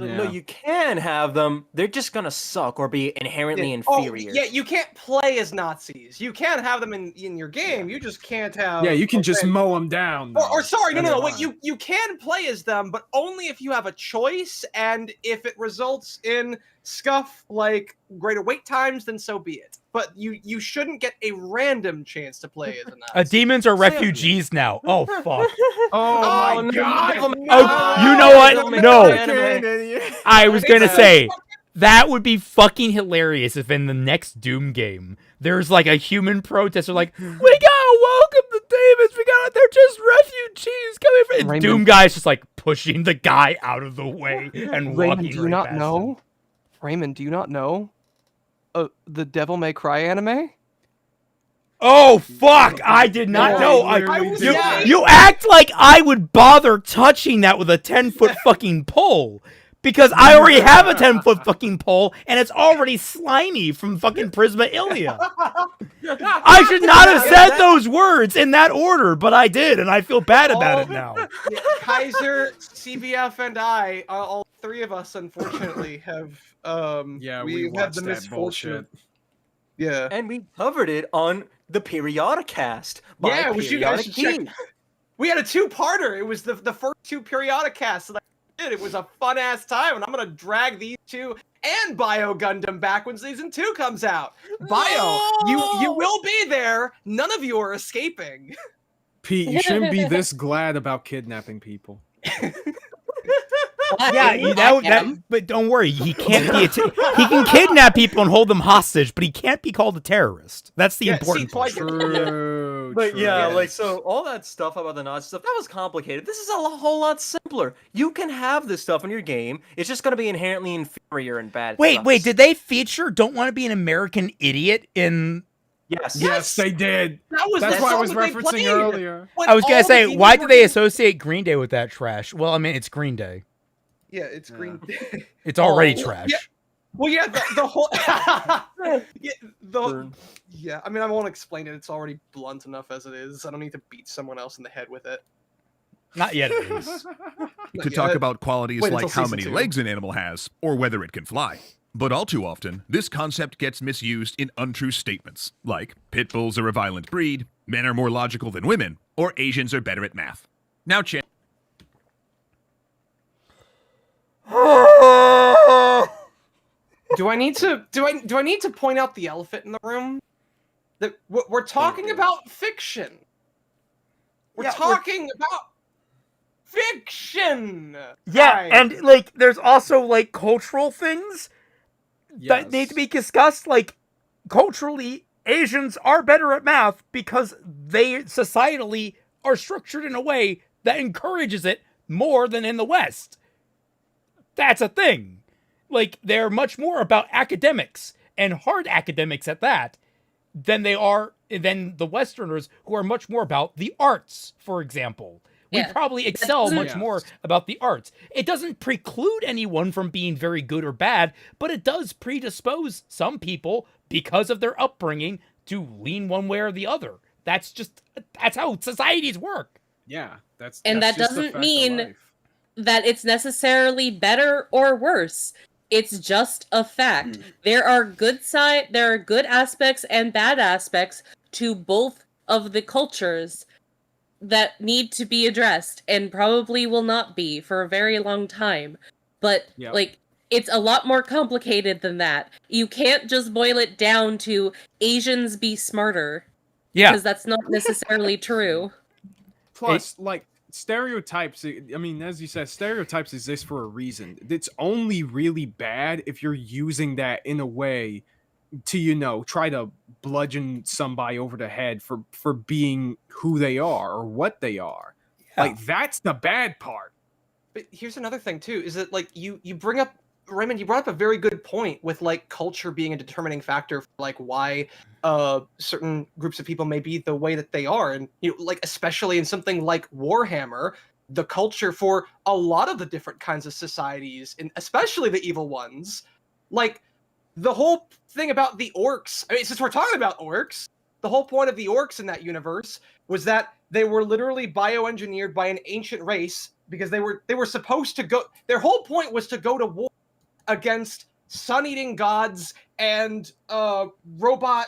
No, Yeah. you can have them. They're just gonna suck or be inherently inferior. Yeah, you can't play as Nazis. You can have them in your game. You just can't have. Yeah, you can just okay. mow them down. Or sorry, no, That's wait. fine. You can play as them, but only if you have a choice, and if it results in scuff like greater wait times, then so be it. But you shouldn't get a random chance to play as a Nazi. demons are refugees now. Oh fuck! Oh, my no, god! no, Oh, you know what? Don't make No. it anime. I was gonna It's- say that would be fucking hilarious if in the next Doom game there's like a human protester like, we gotta welcome the demons. They're just refugees coming from. And Raymond. Doom guy's just like pushing the guy out of the way and walking. Raymond, do you right not past know? him. Raymond, do you not know? The Devil May Cry anime? Oh fuck! I did not Yeah, know. I literally was- did. yeah. You act like I would bother touching that with a 10-foot fucking pole. Because I already have a 10-foot fucking pole, and it's already slimy from fucking Prisma Ilia. I should not have said those words in that order, but I did, and I feel bad about it now. Yeah, Kaiser, CBF, and I, all three of us, unfortunately, have Yeah, we we had watched the that misfortune. bullshit. Yeah. And we covered it on the Periodicast. By Yeah, which you guys should check. Periodic We had a two-parter. It was the first two Periodicasts that I did. It was a fun-ass time, and I'm gonna drag these two and Bio Gundam back when Season 2 comes out. Bio, you will be there. None of you are escaping. Pete, you shouldn't be this glad about kidnapping people. Yeah, but don't worry, he can't be he can kidnap people and hold them hostage, but he can't be called a terrorist. That's the Yeah, important see, part. True. But true. yeah, Yes. like so all that stuff about the Nazi stuff, that was complicated. This is a whole lot simpler. You can have this stuff in your game. It's just gonna be inherently inferior and bad. It Wait, sucks. did they feature Don't Want to Be an American Idiot in... Yes. Yes, they did. That's That's the what I song was that they referencing played. earlier. When I was gonna all the say, demons why were do they in- associate Green Day with that trash? Well, I mean, it's Green Day. Yeah, it's Green. It's already Oh, trash. yeah. Well, yeah, the whole. yeah, Burn. yeah, I mean, I won't explain it. It's already blunt enough as it is. I don't need to beat someone else in the head with it. Not yet, at least. To talk about qualities wait like until how season many 2. legs an animal has, or whether it can fly. But all too often, this concept gets misused in untrue statements, like pit bulls are a violent breed, men are more logical than women, or Asians are better at math. Now, Chan. Do I need to point out the elephant in the room? That we're talking about fiction. We're Yeah, talking about fiction. Yeah, guys. and like, there's also like cultural things that need to be discussed. Like, culturally, Asians are better at math because they societally are structured in a way that encourages it more than in the West. That's a thing. Like, they're much more about academics, and hard academics at that, than the Westerners, who are much more about the arts, for example. We Yeah. probably excel much Yeah. more about the arts. It doesn't preclude anyone from being very good or bad, but it does predispose some people, because of their upbringing, to lean one way or the other. That's how societies work. Yeah, that's And that's that just a doesn't fact of mean life. that it's necessarily better or worse. It's just a fact. There are good aspects and bad aspects to both of the cultures that need to be addressed and probably will not be for a very long time. But Yep. like, it's a lot more complicated than that. You can't just boil it down to Asians be smarter, Yeah. because that's not necessarily true. Plus, like, stereotypes, I mean, as you said, stereotypes exist for a reason. It's only really bad if you're using that in a way to, try to bludgeon somebody over the head for being who they are or what they are. Yeah. Like, that's the bad part. But here's another thing too, is that like you bring up, Raymond, you brought up a very good point with like culture being a determining factor for like why certain groups of people may be the way that they are. And like especially in something like Warhammer, the culture for a lot of the different kinds of societies, and especially the evil ones, like the whole thing about the orcs, I mean, since we're talking about orcs, the whole point of the orcs in that universe was that they were literally bioengineered by an ancient race because they were supposed to go, their whole point was to go to war against sun-eating gods and robot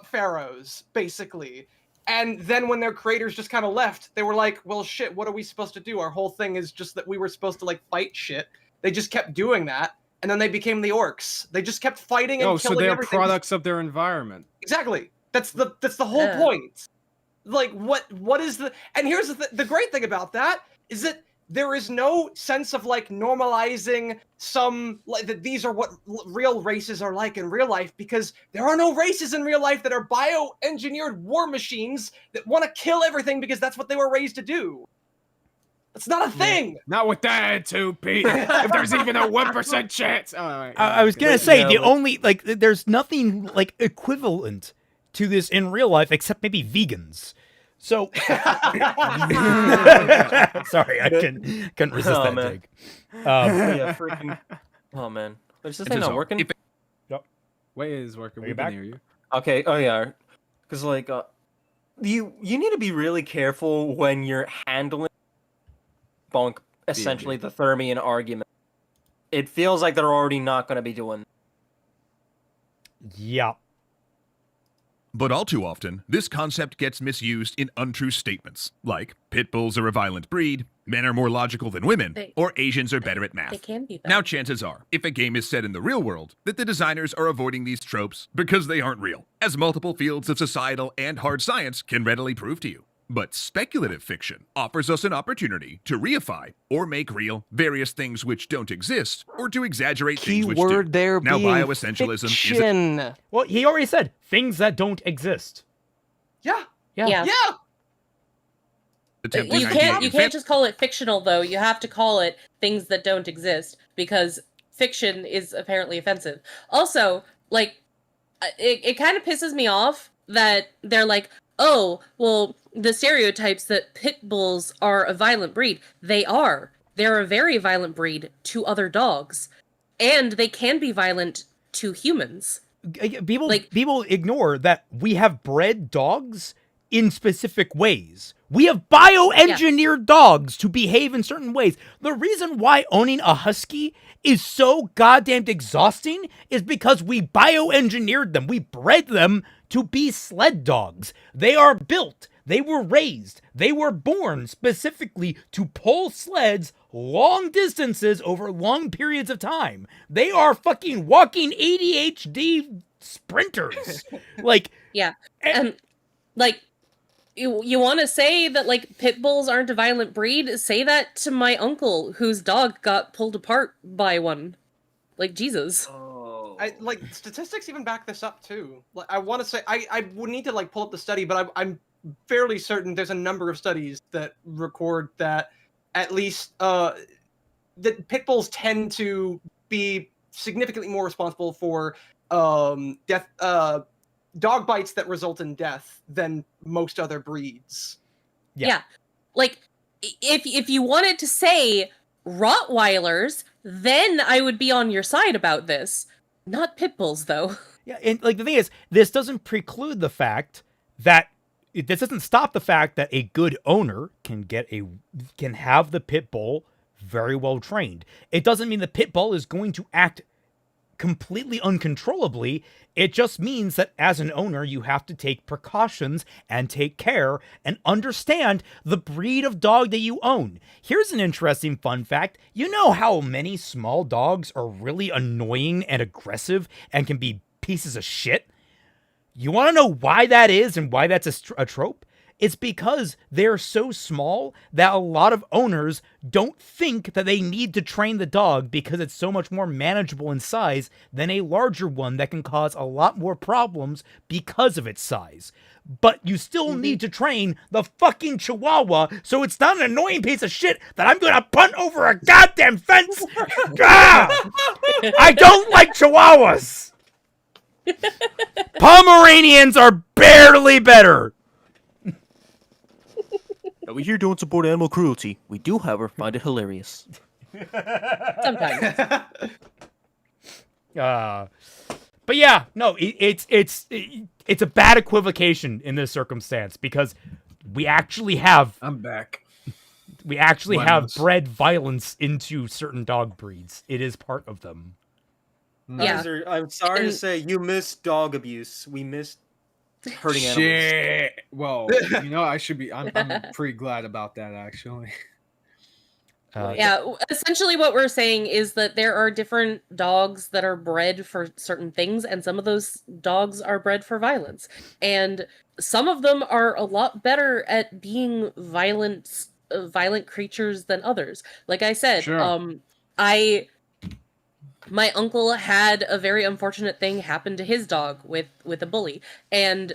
pharaohs, basically. And then when their creators just kind of left, they were like, well, shit, what are we supposed to do? Our whole thing is just that we were supposed to like fight shit. They just kept doing that, and then they became the orcs. They just kept fighting and killing So they're everything. products of their environment. Exactly. That's the whole Yeah. point. Like, what is the... And here's the great thing about that is that there is no sense of like normalizing some like that these are what real races are like in real life, because there are no races in real life that are bioengineered war machines that want to kill everything because that's what they were raised to do. That's not a thing. Not with that attitude, Pete. If there's even a 1% chance. All right. I was gonna But, say yeah, the but- only there's nothing like equivalent to this in real life except maybe vegans. So sorry, I couldn't resist Oh, that man. take. Yeah, freaking. Oh man, is this It's thing a not zone. working? If Wait, it is working. Are We you can back? hear you. Okay. Oh yeah, because like you need to be really careful when you're handling bunk essentially the Thermian argument. It feels like they're already not going to be doing. Yeah. But all too often, this concept gets misused in untrue statements, like pit bulls are a violent breed, men are more logical than women, They- or Asians are better at They math. can be bad. Now, chances are, if a game is set in the real world, that the designers are avoiding these tropes because they aren't real, as multiple fields of societal and hard science can readily prove to you. But speculative fiction offers us an opportunity to reify or make real various things which don't exist, or to exaggerate things which do. Keyword there Now, being bioessentialism is a fiction. Well, he already said things that don't exist. Yeah. Yeah. Yeah. Yeah. attempting You idea can't in just call it fictional though. You have to call it things that don't exist, because fiction is apparently offensive. Also, like it kind of pisses me off that they're like, "Oh, well, the stereotypes that pit bulls are a violent breed. They are. They're a very violent breed to other dogs, and they can be violent to humans." People ignore that we have bred dogs in specific ways. We have bioengineered dogs to behave in certain ways. The reason why owning a husky is so goddamn exhausting is because we bioengineered them. We bred them to be sled dogs. They are built, they were raised, they were born specifically to pull sleds long distances over long periods of time. They are fucking walking ADHD sprinters. Yeah, and like you want to say that like pit bulls aren't a violent breed? Say that to my uncle whose dog got pulled apart by one. Like, Jesus. Oh. I like statistics even back this up too. Like, I want to say I would need to like pull up the study, but I'm fairly certain there's a number of studies that record that at least that pit bulls tend to be significantly more responsible for death dog bites that result in death than most other breeds. Yeah. Like, if you wanted to say Rottweilers, then I would be on your side about this. Not pit bulls, though. Yeah, and like the thing is, this doesn't preclude the fact that this doesn't stop the fact that a good owner can have the pit bull very well trained. It doesn't mean the pit bull is going to act completely uncontrollably. It just means that as an owner, you have to take precautions and take care and understand the breed of dog that you own. Here's an interesting fun fact. You know how many small dogs are really annoying and aggressive and can be pieces of shit? You want to know why that is and why that's a trope? It's because they're so small that a lot of owners don't think that they need to train the dog because it's so much more manageable in size than a larger one that can cause a lot more problems because of its size. But you still need to train the fucking Chihuahua so it's not an annoying piece of shit that I'm gonna punt over a goddamn fence. Ah! I don't like Chihuahuas. Pomeranians are barely better. We here don't support animal cruelty. We do, however, find it hilarious. Sometimes. But yeah, no, it's a bad equivocation in this circumstance because we actually have I'm back. we actually have Lemons. bred violence into certain dog breeds. It is part of them. Yeah. Kaiser, I'm sorry to And- say, you missed dog abuse. We missed hurting animals. Shit. Well, you know, I'm pretty glad about that actually. Yeah, essentially what we're saying is that there are different dogs that are bred for certain things, and some of those dogs are bred for violence. And some of them are a lot better at being violent creatures than others. Like I said, Sure. my uncle had a very unfortunate thing happen to his dog with a bully. And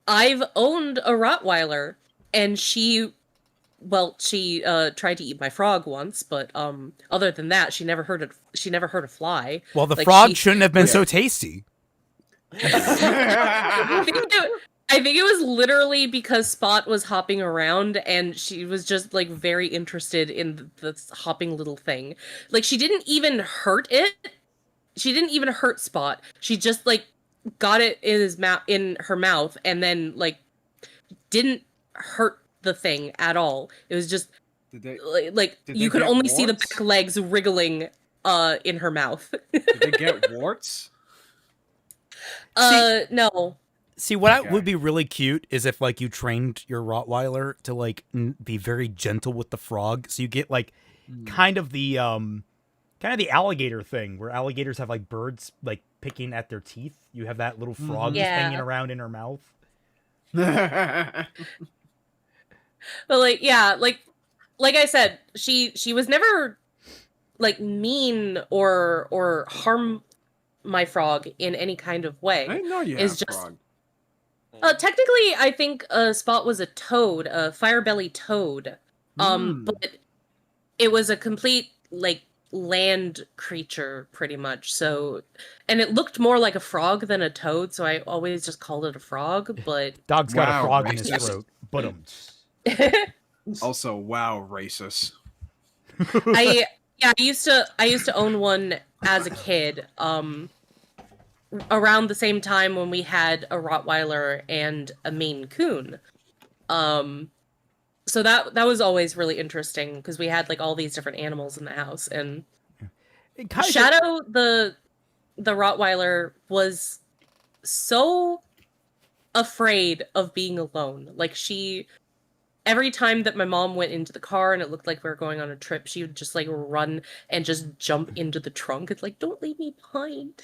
I've owned a Rottweiler, and she tried to eat my frog once, but other than that, she never hurt a fly. Well, the Like, frog she- shouldn't have been so tasty. I think it was literally because Spot was hopping around and she was just like very interested in this hopping little thing. Like, she didn't even hurt it. She didn't even hurt Spot. She just like got it in her mouth, and then like didn't hurt the thing at all. It was just Did they Did you they could get only see the warts? back legs wriggling in her mouth. get warts? No. See, what Okay. would be really cute is if, like, you trained your Rottweiler to, like, be very gentle with the frog. So you get, like, kind of the alligator thing where alligators have, like, birds, like, picking at their teeth. You have that little frog just Yeah. hanging around in her mouth. But like, yeah, like I said, she was never like mean or harm my frog in any kind of way. I didn't know you Is had just- frog. Technically, I think Spot was a toad, a firebelly toad. But it was a complete like land creature, pretty much. So, and it looked more like a frog than a toad, so I always just called it a frog. But Dog's got Wow, a frog in his racist. throat. But Also, wow, racist. I used to own one as a kid. Around the same time when we had a Rottweiler and a Maine Coon. So that was always really interesting because we had like all these different animals in the house, and Shadow the Rottweiler was so afraid of being alone. Like, every time that my mom went into the car and it looked like we were going on a trip, she would just like run and just jump into the trunk. It's like, don't leave me behind.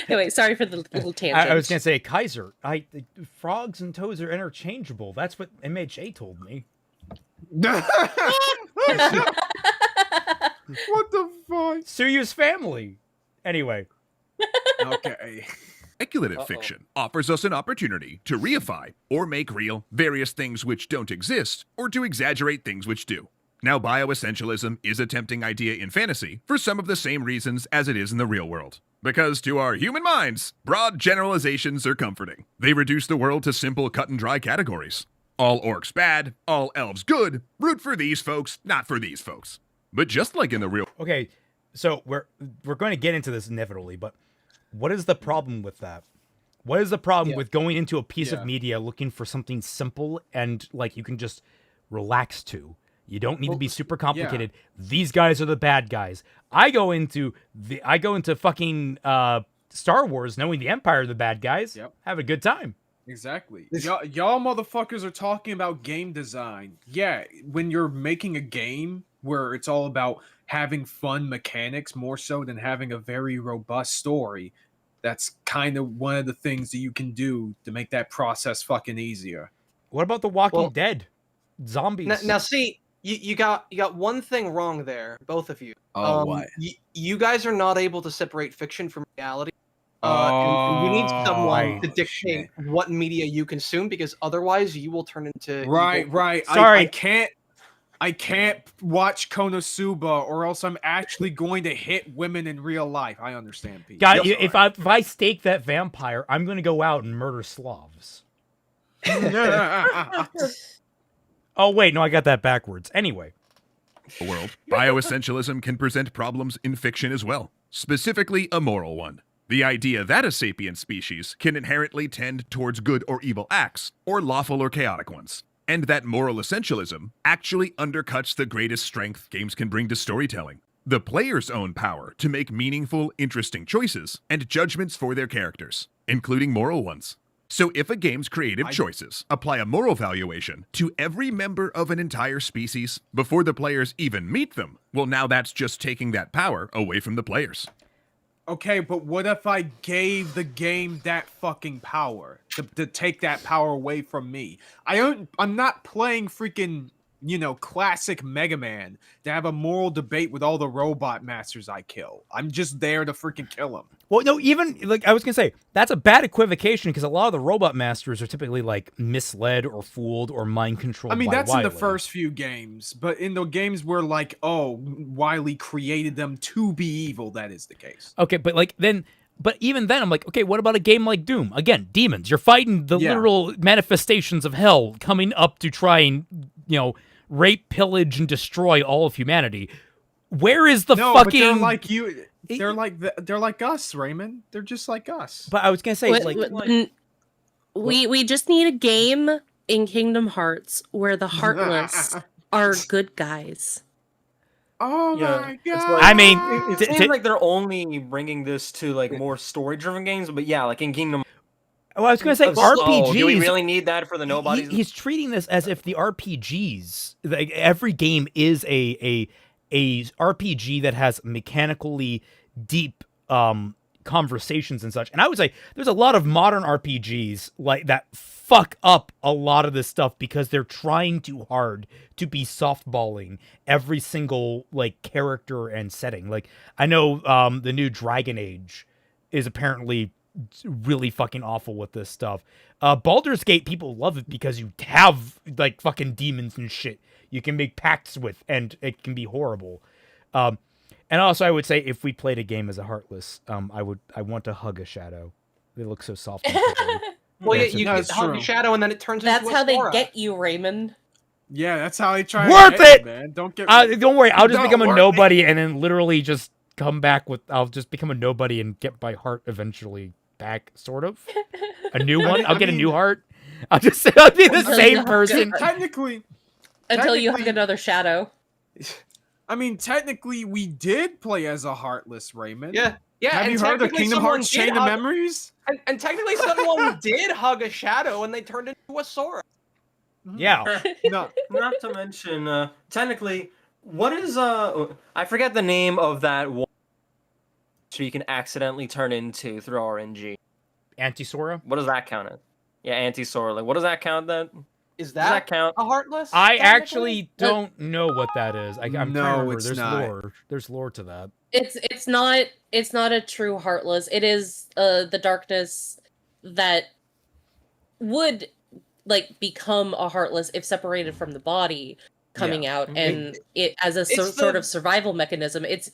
Anyway, sorry for the little tangent. I was gonna say, Kaiser, frogs and toads are interchangeable. That's what MHA told me. What the fuck? Suyu's family. Anyway. Okay. Speculative fiction offers us an opportunity to reify or make real various things which don't exist, or to exaggerate things which do. Now, bioessentialism is a tempting idea in fantasy for some of the same reasons as it is in the real world. Because to our human minds, broad generalizations are comforting. They reduce the world to simple cut and dry categories. All orcs bad, all elves good. Root for these folks, not for these folks. But just like in the real Okay, so we're going to get into this inevitably, but what is the problem with that? What is the problem with going into a piece of media looking for something simple and like you can just relax to? You don't need to be super complicated. These guys are the bad guys. I go into fucking Star Wars knowing the Empire are the bad guys. Have a good time. Exactly. Y'all motherfuckers are talking about game design. Yeah, when you're making a game where it's all about having fun mechanics more so than having a very robust story, that's kind of one of the things that you can do to make that process fucking easier. What about The Walking Dead? Zombies. Now see, you got one thing wrong there, both of you. What? You guys are not able to separate fiction from reality. And you need someone to dictate what media you consume, because otherwise you will turn into right. Sorry, I can't watch Konosuba, or else I'm actually going to hit women in real life. I understand, Pete. God, if I stake that vampire, I'm going to go out and murder Slavs. Oh wait, no, I got that backwards. Anyway, world, bioessentialism can present problems in fiction as well, specifically a moral one. The idea that a sapient species can inherently tend towards good or evil acts, or lawful or chaotic ones, and that moral essentialism actually undercuts the greatest strength games can bring to storytelling: the player's own power to make meaningful, interesting choices and judgments for their characters, including moral ones. So if a game's creative choices apply a moral valuation to every member of an entire species before the players even meet them, well, now that's just taking that power away from the players. Okay, but what if I gave the game that fucking power to take that power away from me? I'm not playing freaking, classic Mega Man to have a moral debate with all the robot masters I kill. I'm just there to freaking kill them. well, no, even like I was gonna say, that's a bad equivocation because a lot of the robot masters are typically like misled or fooled or mind controlled. I mean, by that's Wily. in the first few games, but in the games where Wily created them to be evil, that is the case. Okay, but even then, I'm like, okay, what about a game like Doom? Again, demons. You're fighting the literal manifestations of hell coming up to try and, rape, pillage, and destroy all of humanity. Where is the fucking? But they're like you. They're like us, Raymond. They're just like us. But I was gonna say, we just need a game in Kingdom Hearts where the Heartless are good guys. Oh my god! I mean, it seems like they're only bringing this to like more story-driven games, but yeah, like in Kingdom. I was gonna say RPGs. Do we really need that for the nobodies? He's treating this as if the RPGs, like every game is a RPG that has mechanically deep conversations and such. And I would say there's a lot of modern RPGs like that fuck up a lot of this stuff because they're trying too hard to be softballing every single like character and setting. Like I know the new Dragon Age is apparently really fucking awful with this stuff. Baldur's Gate, people love it because you have like fucking demons and shit you can make pacts with, and it can be horrible. And also, I would say if we played a game as a Heartless, I want to hug a Shadow. They look so soft. And well, you can hug a Shadow, and then it turns. That's into how a they Sora. get you, Raymond. Yeah, that's how they try. Worth it, man. Don't worry. I'll just become a worth nobody, and then literally just come back with. I'll just become a nobody and get my heart eventually back, sort of. A new one. I'll get a new heart. I'll be the same person. Technically. Until you hug another Shadow. I mean, technically, we did play as a Heartless, Raymond. Yeah. Have you heard of Kingdom Hearts Chain of Memories? And technically, someone did hug a Shadow, and they turned into a Sora. Yeah. No. Not to mention, technically, what is I forget the name of that one so you can accidentally turn into through RNG. Anti-Sora? What does that count as? Yeah, anti-Sora. Like, what does that count then? Does Does that that count? a Heartless? I technically? actually don't know what that is. I'm trying to remember. it's There's not. lore. There's lore to that. It's not a true Heartless. It is the darkness that would like become a Heartless if separated from the body coming out, and it as a sort of survival mechanism. It's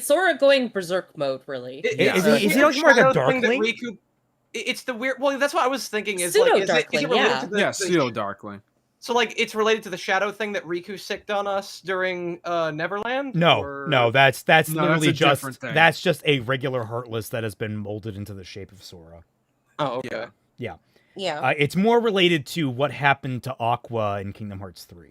Sora going berserk mode, really. Is he like more like a Darkling? It's the weird. Well, that's what I was thinking. Is Pseudo like, is it Darkling, related yeah. to the Pseudo Darkling. So like it's related to the shadow thing that Riku sicked on us during Neverland? No, Or... no, that's No, that's literally a just different thing. that's just a regular Heartless that has been molded into the shape of Sora. Oh, okay. Yeah. Yeah. It's more related to what happened to Aqua in Kingdom Hearts 3.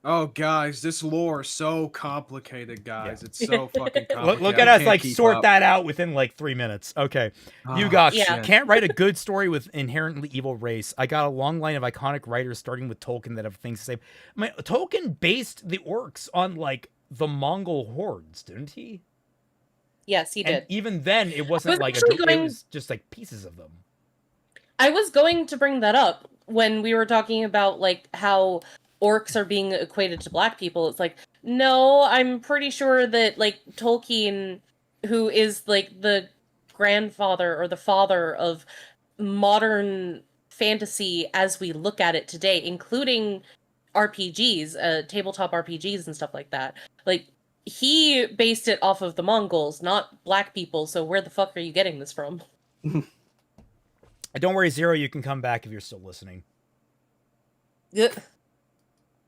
Oh, guys, this lore is so complicated, guys. It's so fucking complicated. Look at I us can't like keep sort up. that out within like 3 minutes. Okay, you Oh, got Yeah. can't write a good story with inherently evil race. I got a long line of iconic writers starting with Tolkien that have things to say. I mean, Tolkien based the orcs on like the Mongol hordes, didn't he? Yes, he And did. even then, it wasn't was like actually it going- was just like pieces of them. I was going to bring that up when we were talking about like how orcs are being equated to black people. It's like, no, I'm pretty sure that like Tolkien, who is like the grandfather or the father of modern fantasy as we look at it today, including RPGs, tabletop RPGs and stuff like that. Like, he based it off of the Mongols, not black people, so where the fuck are you getting this from? Don't worry, Zero, you can come back if you're still listening.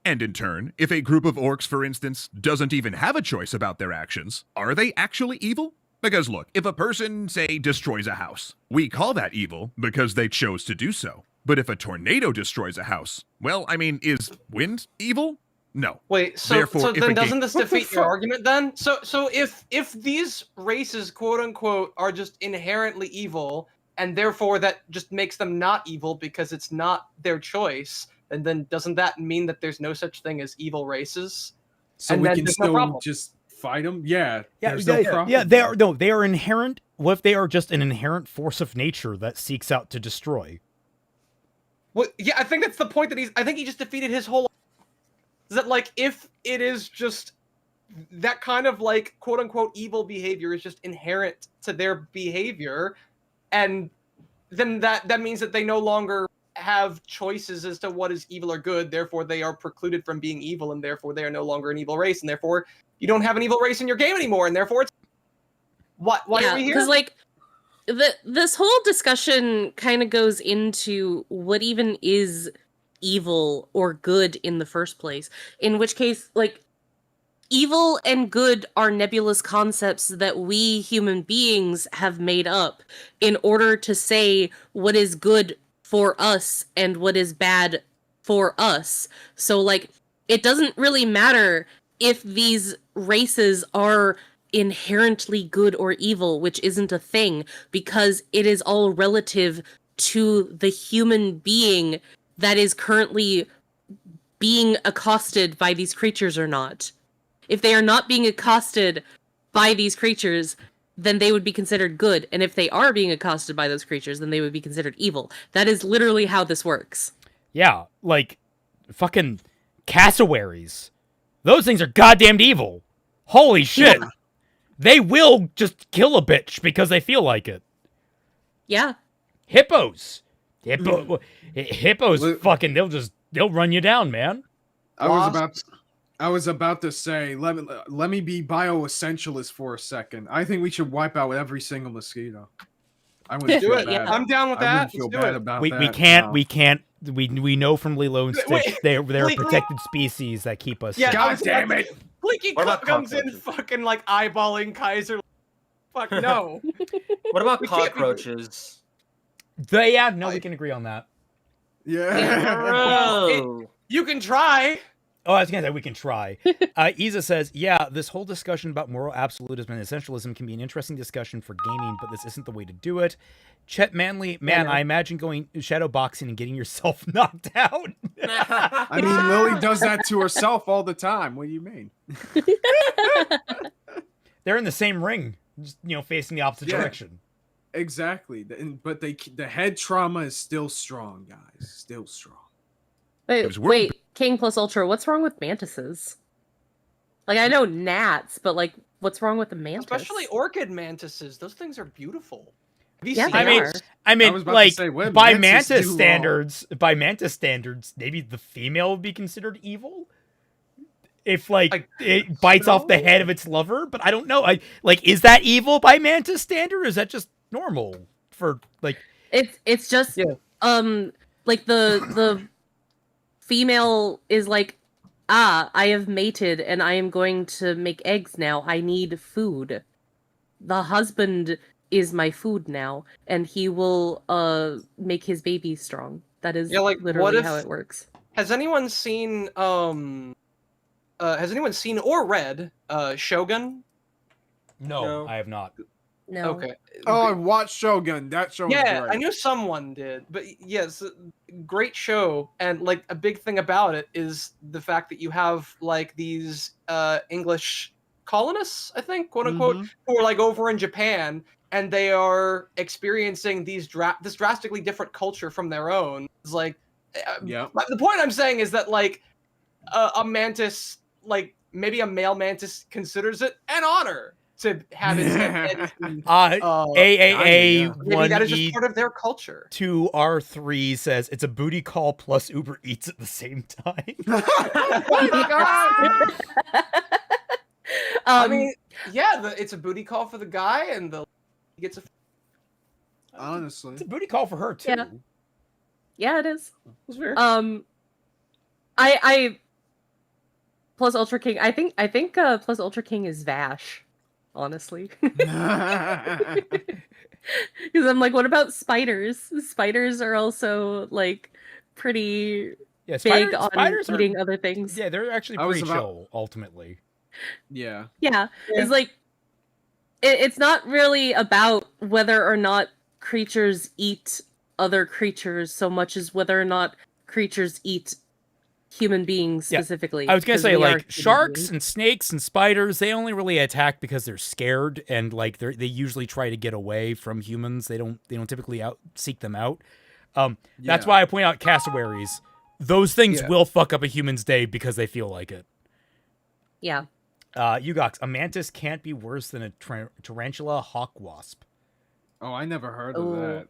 And in turn, if a group of orcs, for instance, doesn't even have a choice about their actions, are they actually evil? Because look, if a person, say, destroys a house, we call that evil because they chose to do so. But if a tornado destroys a house, well, I mean, is wind evil? No. Wait, so Therefore, if then a doesn't game- this defeat your argument then? So if these races, quote unquote, are just inherently evil, and therefore that just makes them not evil because it's not their choice, and then doesn't that mean that there's no such thing as evil races? So And we then can there's no still problem. just fight them? Yeah. Yeah, there's no problem. yeah, they are inherent. What if they are just an inherent force of nature that seeks out to destroy? Well, yeah, I think that's the point that I think he just defeated his whole. Is that like if it is just that kind of like quote unquote evil behavior is just inherent to their behavior, and then that means that they no longer have choices as to what is evil or good. Therefore, they are precluded from being evil, and therefore they are no longer an evil race, and therefore you don't have an evil race in your game anymore, and therefore it's why are we here? Because like this whole discussion kind of goes into what even is evil or good in the first place. In which case, like, evil and good are nebulous concepts that we human beings have made up in order to say what is good for us and what is bad for us. So, like, it doesn't really matter if these races are inherently good or evil, which isn't a thing, because it is all relative to the human being that is currently being accosted by these creatures or not. If they are not being accosted by these creatures, then they would be considered good. And if they are being accosted by those creatures, then they would be considered evil. That is literally how this works. Yeah, like fucking cassowaries. Those things are goddamn evil. Holy shit. They will just kill a bitch because they feel like it. Yeah. Hippos. Hippos Look- fucking they'll run you down, man. I was about to say, let me be bioessentialist for a second. I think we should wipe out every single mosquito. I wouldn't do feel it. bad. I'm down with I that. wouldn't feel Let's do bad it. about We that. can't we know from Lilo and Wait, Stitch they're wait, protected species that keep us Yeah, safe. God damn it! Blinky What about comes in cockroaches? fucking like eyeballing Kaiser. Fuck no. What about We can't be- cockroaches? We can agree on that. Yeah. Bro. You can try. Oh, I was gonna say we can try. Isa says, yeah, this whole discussion about moral absolutism and essentialism can be an interesting discussion for gaming, but this isn't the way to do it. Chet Manley, man, I imagine going shadow boxing and getting yourself knocked out. I mean, Lily does that to herself all the time. What do you mean? They're in the same ring, just facing the opposite Yeah. direction. Exactly. But the head trauma is still strong, guys. Still strong. was Wait, King plus Ultra, what's wrong with mantises? Like, I know gnats, but like, what's wrong with the mantis? Especially orchid mantises. Those things are beautiful. Have you Yeah, seen they I mean, are. I mean, was about to like say, what by mantis mantis do standards, maybe the female would be considered evil. If like I it bites off the so. head of its lover, but I don't know. Is that evil by mantis standard, or is that just normal for like? It's just Yeah. like the female is like, I have mated and I am going to make eggs now. I need food. The husband is my food now, and he will make his baby strong. That is literally how it works. Has anyone seen or read Shogun? No, I have not. No. Okay. Oh, I watched Shogun. That show was Yeah, great. I knew someone did, but yes, great show. And like a big thing about it is the fact that you have like these English colonists, I think, quote unquote, who are like over in Japan, and they are experiencing this drastically different culture from their own. It's like, the point I'm saying is that like a mantis, like maybe a male mantis, considers it an honor to have its head. AAA maybe that is just part of their culture. 2R3 says it's a booty call plus Uber Eats at the same time. I mean, yeah, it's a booty call for the guy, and he gets a. Honestly, it's a booty call for her too. Yeah, it is. It's weird. I plus Ultra King. I think plus Ultra King is Vash. Honestly, because I'm like, what about spiders? Spiders are also like pretty big on eating other things. Yeah, they're actually pretty chill ultimately. Yeah. It's like it's not really about whether or not creatures eat other creatures so much as whether or not creatures eat human beings specifically. I was gonna say, like, sharks and snakes and spiders, they only really attack because they're scared, and like they usually try to get away from humans. They don't typically seek them out. That's why I point out cassowaries. Those things will fuck up a human's day because they feel like it. Yeah. Ugox, a mantis can't be worse than a tarantula hawk wasp. Oh, I never heard of that.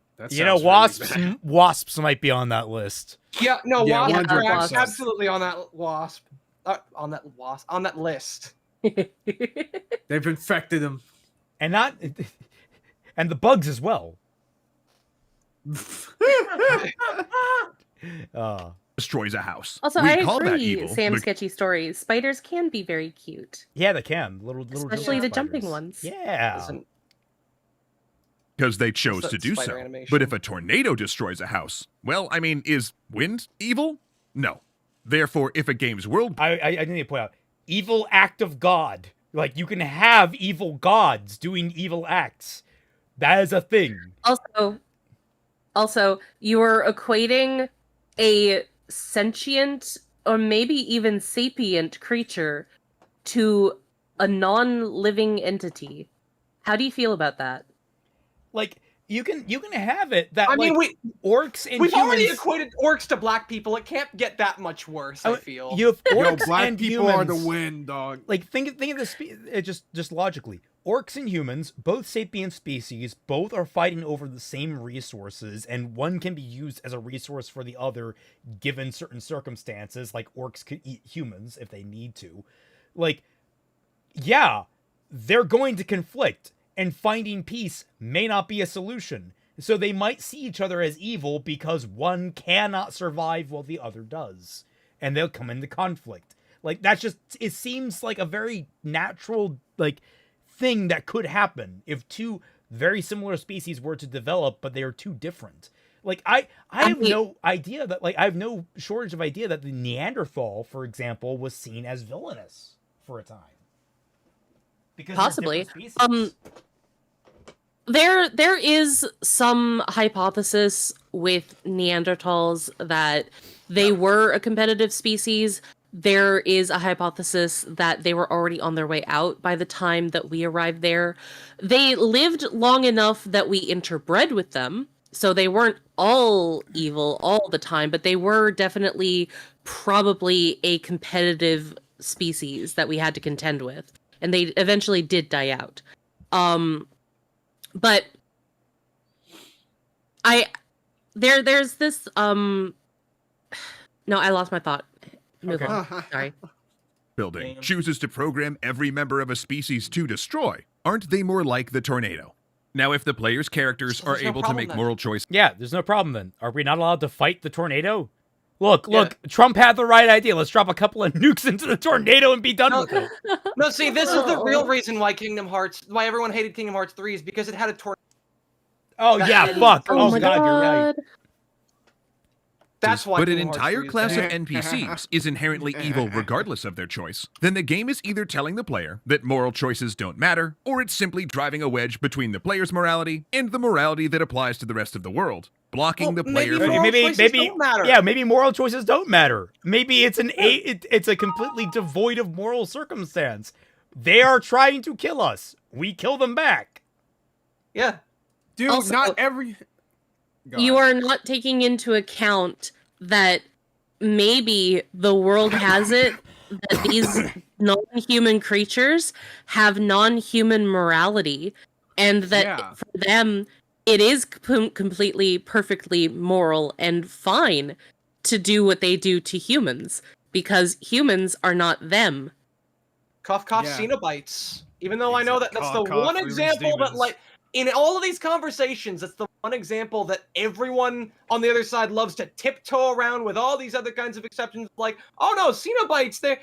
Wasps might be on that list. Yeah, no, wasps are 100%. absolutely on that wasp. On that list. They've infected him. And the bugs as well. Destroys a house. Also, We I call that agree, evil, Sam but- Sketchy Stories. Spiders can be very cute. Yeah, they can. Little Especially the jumping spiders. ones. Yeah. Because they chose to do spider so. animation. But if a tornado destroys a house, well, I mean, is wind evil? No. Therefore, if a game's world... I need to point out, evil act of God. Like, you can have evil gods doing evil acts. That is a thing. Also, you are equating a sentient or maybe even sapient creature to a non-living entity. How do you feel about that? Like, you can have it that, I mean, orcs and we've humans... already equated orcs to black people. It can't get that much worse, I feel. You have orcs black and people humans. are the win, dog. Like, think of this just logically. Orcs and humans, both sapient species, both are fighting over the same resources, and one can be used as a resource for the other given certain circumstances, like orcs could eat humans if they need to. Like, yeah, they're going to conflict, and finding peace may not be a solution. So they might see each other as evil because one cannot survive while the other does. And they'll come into conflict. Like, that's just, it seems like a very natural, like, thing that could happen if two very similar species were to develop, but they are too different. Like, I have no idea that, like, I have no shortage of idea that the Neanderthal, for example, was seen as villainous for a time. Because possibly. species. There is some hypothesis with Neanderthals that they were a competitive species. There is a hypothesis that they were already on their way out by the time that we arrived there. They lived long enough that we interbred with them, so they weren't all evil all the time, but they were definitely probably a competitive species that we had to contend with, and they eventually did die out. But there's this no, I lost my thought. Move on. Sorry. Building chooses to program every member of a species to destroy. Aren't they more like the tornado? Now, if the player's characters are there's no able to problem make then. moral choices Yeah, there's no problem then. Are we not allowed to fight the tornado? Look, Trump had the right idea. Let's drop a couple of nukes into the tornado and be done with it. No, see, this is the real reason why why everyone hated Kingdom Hearts 3 is because it had a tornado. Oh, yeah, fuck. Oh, my God, you're right. That's why. But an Kingdom Hearts entire 3 is class of bad. NPCs is inherently evil regardless of their choice, then the game is either telling the player that moral choices don't matter, or it's simply driving a wedge between the player's morality and the morality that applies to the rest of the world, blocking the player from... moral choices don't matter. Yeah, maybe moral choices don't matter. Maybe it's it's a completely devoid of moral circumstance. They are trying to kill us. We kill them back. Yeah. Dude, Also- not every. Go You ahead. are not taking into account that maybe the world has it that these non-human creatures have non-human morality, and that Yeah. for them it is completely perfectly moral and fine to do what they do to humans, because humans are not them. Cough, cough, Yeah. Cenobites. Even though I know that that's Cough, the cough, one release example that, demons. like, in all of these conversations, that's the one example that everyone on the other side loves to tiptoe around with all these other kinds of exceptions. Like, oh no, Cenobites, they're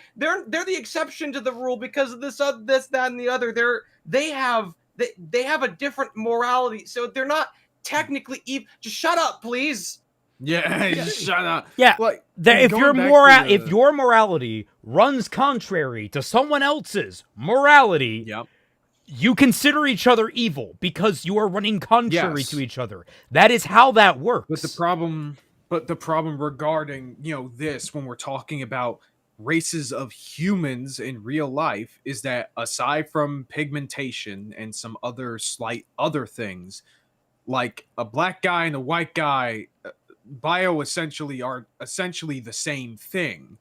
the exception to the rule because of this, that, and the other. They have a different morality, so they're not technically evil. Just shut up, please. Yeah, shut up. Yeah, Like, if going your back to the- if your morality runs contrary to someone else's morality, Yep. you consider each other evil because you are running contrary Yes. to each other. That is how that works. But the problem regarding, this, when we're talking about races of humans in real life, is that aside from pigmentation and some other slight other things, like a black guy and a white guy, essentially are essentially the same thing.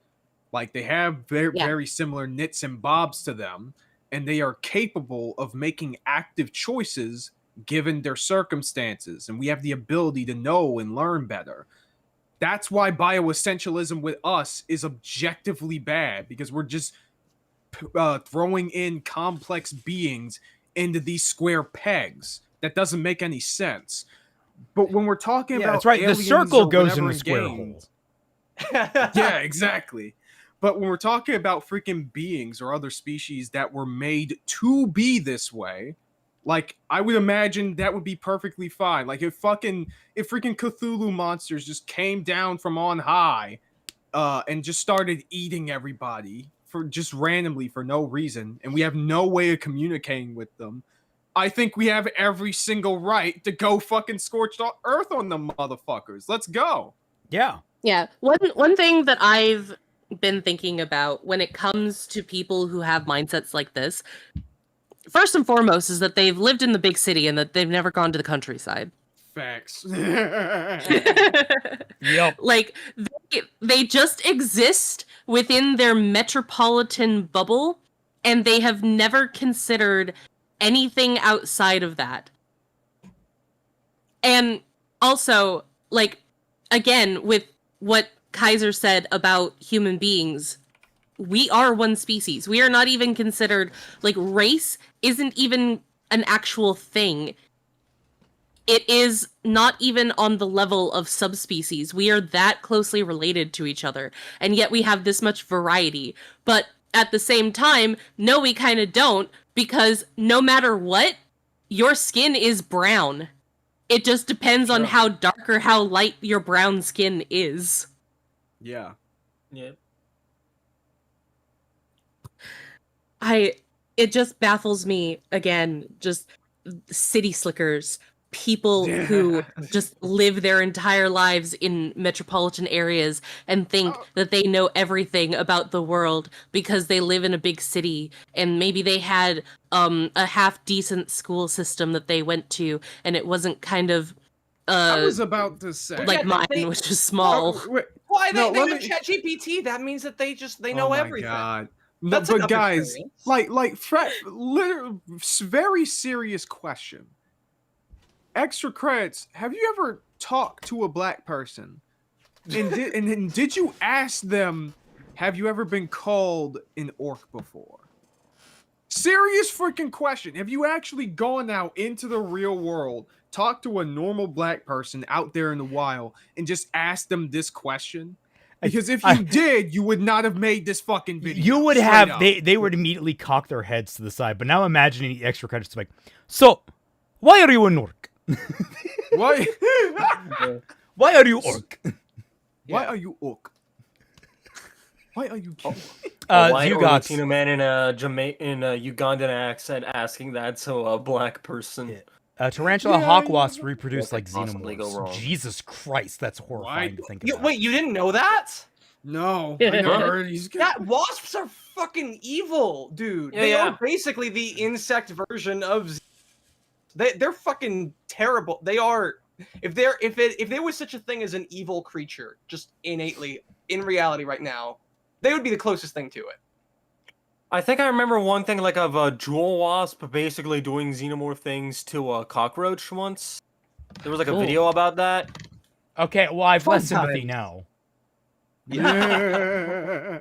Like, they have very similar nits and bobs to them, and they are capable of making active choices given their circumstances, and we have the ability to know and learn better. That's why bioessentialism with us is objectively bad, because we're just throwing in complex beings into these square pegs. That doesn't make any sense. But when we're talking about that's right. The aliens circle or goes in whatever the square games- hole. yeah, exactly. But when we're talking about freaking beings or other species that were made to be this way, like, I would imagine that would be perfectly fine. Like, if freaking Cthulhu monsters just came down from on high, and just started eating everybody for just randomly for no reason, and we have no way of communicating with them, I think we have every single right to go fucking scorched earth on them motherfuckers. Let's go. Yeah. Yeah. One thing that I've been thinking about when it comes to people who have mindsets like this, first and foremost, is that they've lived in the big city and that they've never gone to the countryside. Facts. Yep. Like, they just exist within their metropolitan bubble, and they have never considered anything outside of that. And also, like, again, with what Kaiser said about human beings, we are one species. We are not even considered, like, race isn't even an actual thing. It is not even on the level of subspecies. We are that closely related to each other, and yet we have this much variety. But at the same time, no, we kind of don't, because no matter what, your skin is brown. It just depends on how dark or how light your brown skin is. Yeah. Yeah. It just baffles me, again, just city slickers, people who just live their entire lives in metropolitan areas and think that they know everything about the world because they live in a big city, and maybe they had a half decent school system that they went to, and it wasn't kind of I was about to say, like Yeah, mine, which is small. Wait, Why No, they let have me- ChatGPT? That means that they know oh my everything. God. No, That's but enough guys, experience. literally, very serious question. Extra credits. Have you ever talked to a black person, and did you ask them, have you ever been called an orc before? Serious freaking question. Have you actually gone out into the real world, talked to a normal black person out there in the wild, and just asked them this question? Because if you did, you would not have made this fucking video. You would Straight have up. they would immediately cock their heads to the side. But now imagining the extra credits like, so why are you an orc? Why? Why are you orc? Why are you orc? Why are you cute? A white or Zugots. Latino man in a Ugandan accent asking that to a black person. Tarantula hawk wasps reproduce What like could possibly go xenomorphs. wrong? Jesus Christ, that's horrifying to think about. Wait, you didn't know that? No, I never heard he's That wasps are fucking evil, dude. Yeah, They yeah. are basically the insect version of. They're fucking terrible. They are. If there was such a thing as an evil creature, just innately in reality right now, they would be the closest thing to it. I think I remember one thing like of a jewel wasp basically doing xenomorph things to a cockroach once. There was like a video about that. Okay, well I've Fun less sympathy time. now. Yeah.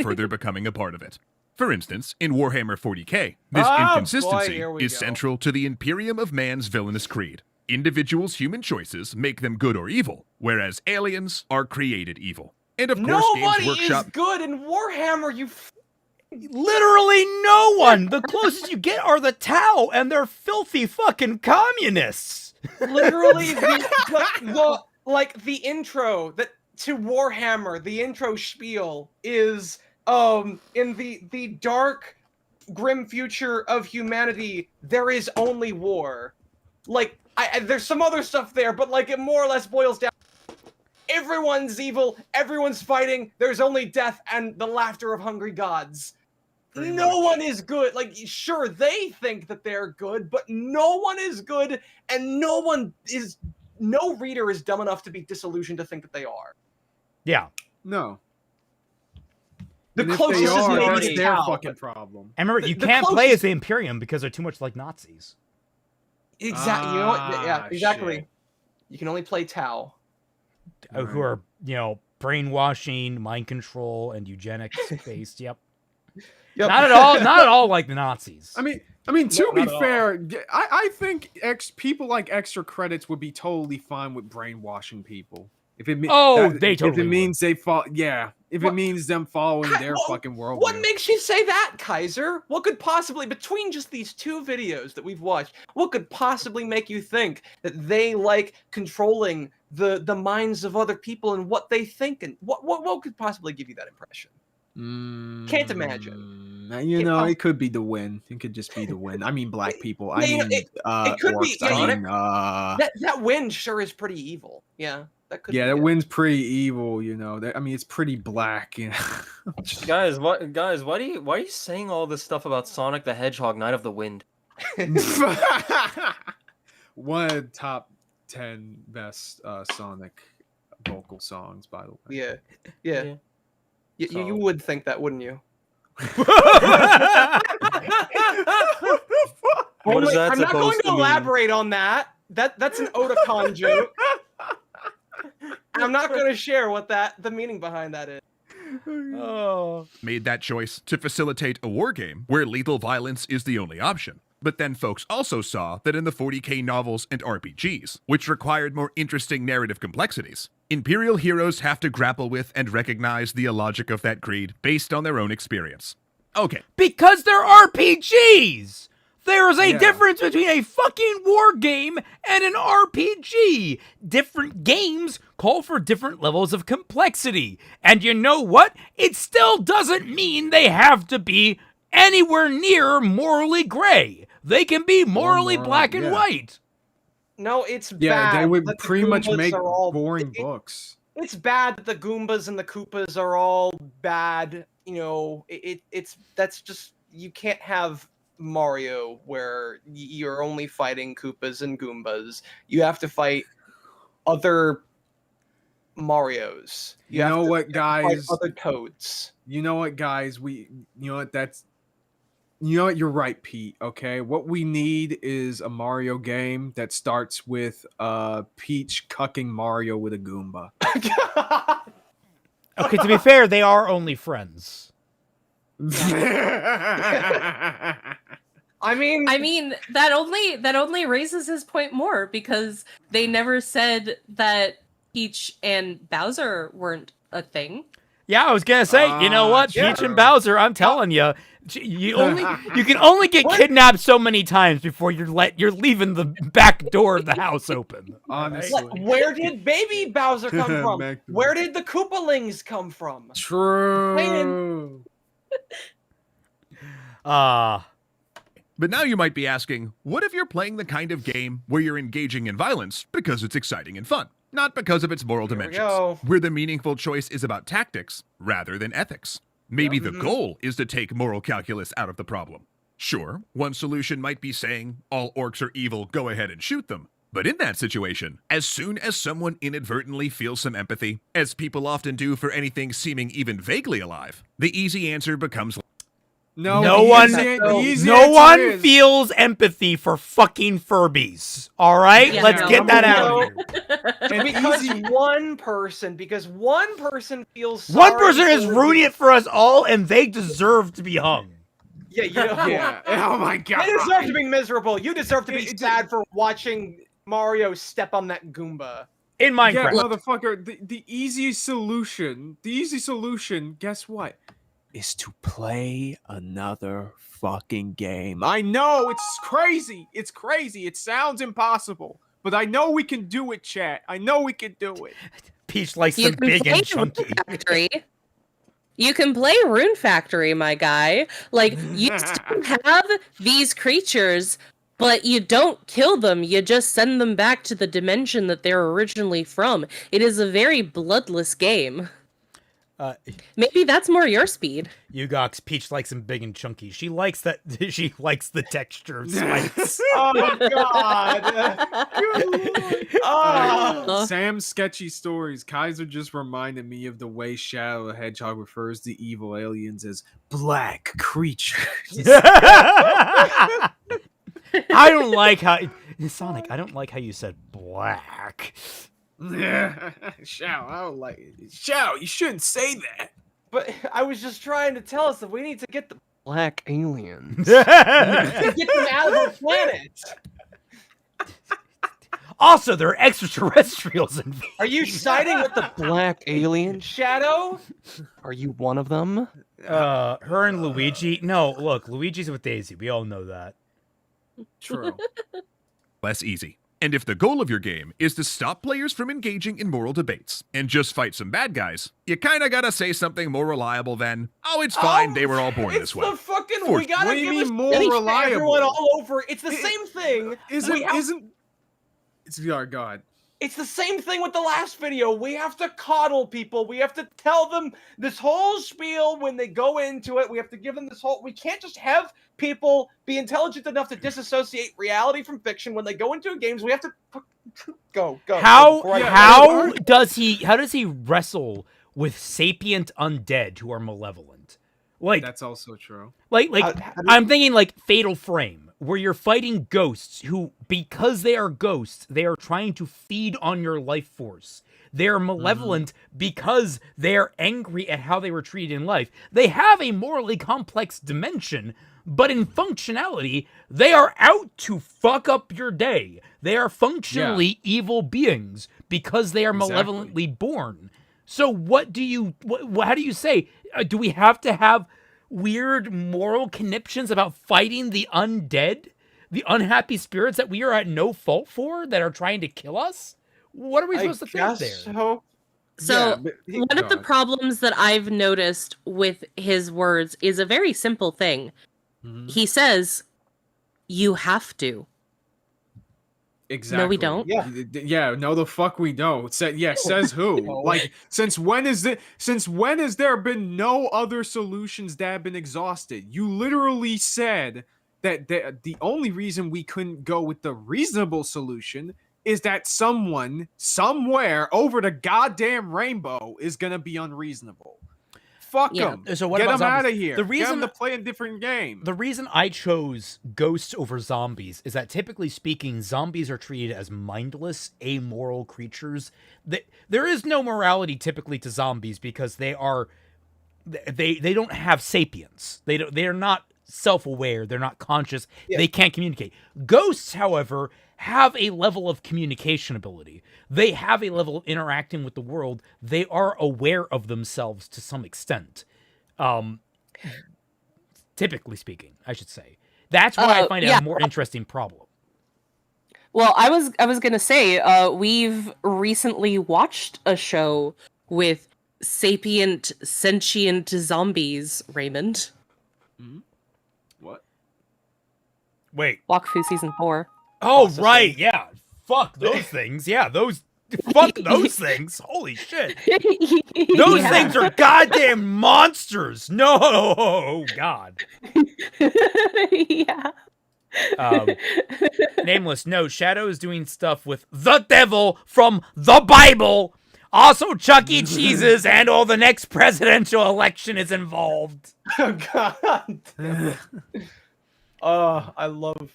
Further becoming a part of it. For instance, in Warhammer 40k, this Oh, boy, inconsistency here we is go. central to the Imperium of Man's villainous creed. Individuals' human choices make them good or evil, whereas aliens are created evil. And of course, Nobody Games Workshop is good in Warhammer. Literally no one. The closest you get are the Tau, and they're filthy fucking communists. Literally the intro that to Warhammer, the intro spiel is in the dark grim future of humanity there is only war. Like there's some other stuff there, but like it more or less boils down everyone's evil, everyone's fighting, there's only death and the laughter of hungry gods. No one is good. Like, sure, they think that they're good, but no one is good, and no reader is dumb enough to be disillusioned to think that they are. Yeah. No. The And if closest they is are, maybe it's the their Tau, fucking but- problem. And remember, you The can't play closest- as the Imperium because they're too much like Nazis. Exactly. You know what? Yeah, Ah, exactly. shit. You can only play Tau. Who are, brainwashing, mind control, and eugenics based. Yep. Yep. Not at all like the Nazis. I mean, to No, be not at all. fair, I think people like extra credits would be totally fine with brainwashing people. If it they if totally it means they fall, yeah. If What- it means them following their What- fucking world. What makes you say that, Kaiser? What could possibly, between just these two videos that we've watched, what could possibly make you think that they like controlling the minds of other people and what they think, and what could possibly give you that impression? Can't imagine. You know, it could be the win. It could just be the win. I mean, black people. I Yeah, mean, it could be- orcs. I yeah, mean, That wind sure is pretty evil. Yeah, that could. yeah, be that it. wind's pretty evil. You know, I mean, it's pretty black. You know. Guys, why are you saying all this stuff about Sonic the Hedgehog, Night of the Wind? One of the top 10 best Sonic vocal songs, by the way. Yeah. Yeah. You So- would think that, wouldn't you? What is that I'm not going supposed to to mean? elaborate on that. That's an Otakon joke. I'm not going to share what the meaning behind that is. Oh. made that choice to facilitate a war game where lethal violence is the only option. But then folks also saw that in the 40k novels and RPGs, which required more interesting narrative complexities, Imperial heroes have to grapple with and recognize the illogic of that creed based on their own experience. Okay, Because they're RPGs! There is a Yeah. difference between a fucking war game and an RPG. Different games call for different levels of complexity. And you know what? It still doesn't mean they have to be anywhere near morally gray. They can be morally moral, black and yeah. white. No, it's Yeah, bad. they would that the pretty much Goombas make are all- boring it- books. It's bad that the Goombas and the Koopas are all bad. You know, that's just, you can't have Mario where you're only fighting Koopas and Goombas. You have to fight other Marios. You have know to what, fight guys? Other Toads. You know what, guys? You know what? You're right, Pete. Okay, what we need is a Mario game that starts with Peach cucking Mario with a Goomba. Okay, to be fair, they are only friends. I mean, that only raises his point more, because they never said that Peach and Bowser weren't a thing. Yeah, I was gonna say, you know what, yeah. Peach and Bowser, I'm telling you, you can only get kidnapped so many times before you're leaving the back door of the house open. Honestly. Like, where did baby Bowser come from? Back to Where did the Koopalings come from? True. But now you might be asking, what if you're playing the kind of game where you're engaging in violence because it's exciting and fun, not because of its moral Here we dimensions, go. where the meaningful choice is about tactics rather than ethics? Maybe the goal is to take moral calculus out of the problem. Sure, one solution might be saying, all orcs are evil, go ahead and shoot them. But in that situation, as soon as someone inadvertently feels some empathy, as people often do for anything seeming even vaguely alive, the easy answer becomes No one feels empathy for fucking Furbies. All right, Yeah, let's no. get that out of here. And because one person feels One sorry person is for- ruining it for us all, and they deserve to be hung. Yeah, you know. Yeah. Oh my god. They deserve to be miserable. You deserve to be sad for watching Mario step on that Goomba. In Yeah, Minecraft. motherfucker. The easy solution. Guess what? Is to play another fucking game. I know it's crazy. It's crazy. It sounds impossible, but I know we can do it, chat. I know we can do it. Peach likes You them can big play and chunky. Rune Factory. You can play Rune Factory, my guy. Like, you still have these creatures, but you don't kill them. You just send them back to the dimension that they're originally from. It is a very bloodless game. Maybe that's more your speed. Yugox, Peach likes them big and chunky. She likes that. She likes the texture of spikes. Oh god. Oh. Sam's sketchy stories. Kaiser just reminded me of the way Shadow the Hedgehog refers to evil aliens as black creatures. I don't like how Sonic. I don't like how you said black. Shadow, I don't like it. Shadow, you shouldn't say that. But I was just trying to tell us that we need to get the black aliens. Also, Get them out of our planet. there are extraterrestrials in. Are you siding with the black alien, Shadow? Are you one of them? Her and Luigi. No, look, Luigi's with Daisy. We all know that. True. less easy. And if the goal of your game is to stop players from engaging in moral debates and just fight some bad guys, you kinda gotta say something more reliable than, oh, it's fine, they were all born this way. It's the fucking, Force- we gotta What do you give mean this more speech to reliable? everyone all over. It's the same thing. It's Oh god. It's the same thing with the last video. We have to coddle people. We have to tell them this whole spiel when they go into it. We have to give them this whole... We can't just have people be intelligent enough to disassociate reality from fiction when they go into games. We have to... Go. How does he wrestle with sapient undead who are malevolent? Like, That's also true. I'm thinking like Fatal Frame, where you're fighting ghosts who, because they are ghosts, they are trying to feed on your life force. They're malevolent because they're angry at how they were treated in life. They have a morally complex dimension, but in functionality, they are out to fuck up your day. They are functionally evil beings because they are malevolently born. So how do you say, do we have to have weird moral conniptions about fighting the undead? The unhappy spirits that we are at no fault for that are trying to kill us? What are we supposed to think there? So one of the problems that I've noticed with his words is a very simple thing. He says, you have to. Exactly. No, we don't. Yeah, no the fuck we don't. Says who? Like, since when has there been no other solutions that have been exhausted? You literally said that the only reason we couldn't go with the reasonable solution is that someone somewhere over the goddamn rainbow is gonna be unreasonable. Fuck them. So what Get about them out zombies? of here. The reason Get them to play a different game. The reason I chose ghosts over zombies is that, typically speaking, zombies are treated as mindless, amoral creatures. There is no morality typically to zombies because they don't have sapience. They're not self-aware. They're not conscious. They can't communicate. Ghosts, however, have a level of communication ability. They have a level of interacting with the world. They are aware of themselves to some extent. Typically speaking, I should say. That's why I find it a more interesting problem. Well, I was gonna say, we've recently watched a show with sapient, sentient zombies, Raymond. What? Wait. Wakfu Season 4. Oh, right, yeah. Fuck those things. Yeah, those... Fuck those things. Holy shit. Those things are goddamn monsters. No, God. Yeah. Nameless, no, Shadow is doing stuff with the devil from the Bible. Also, Chuck E. Cheese's and all the next presidential election is involved. Oh God. I love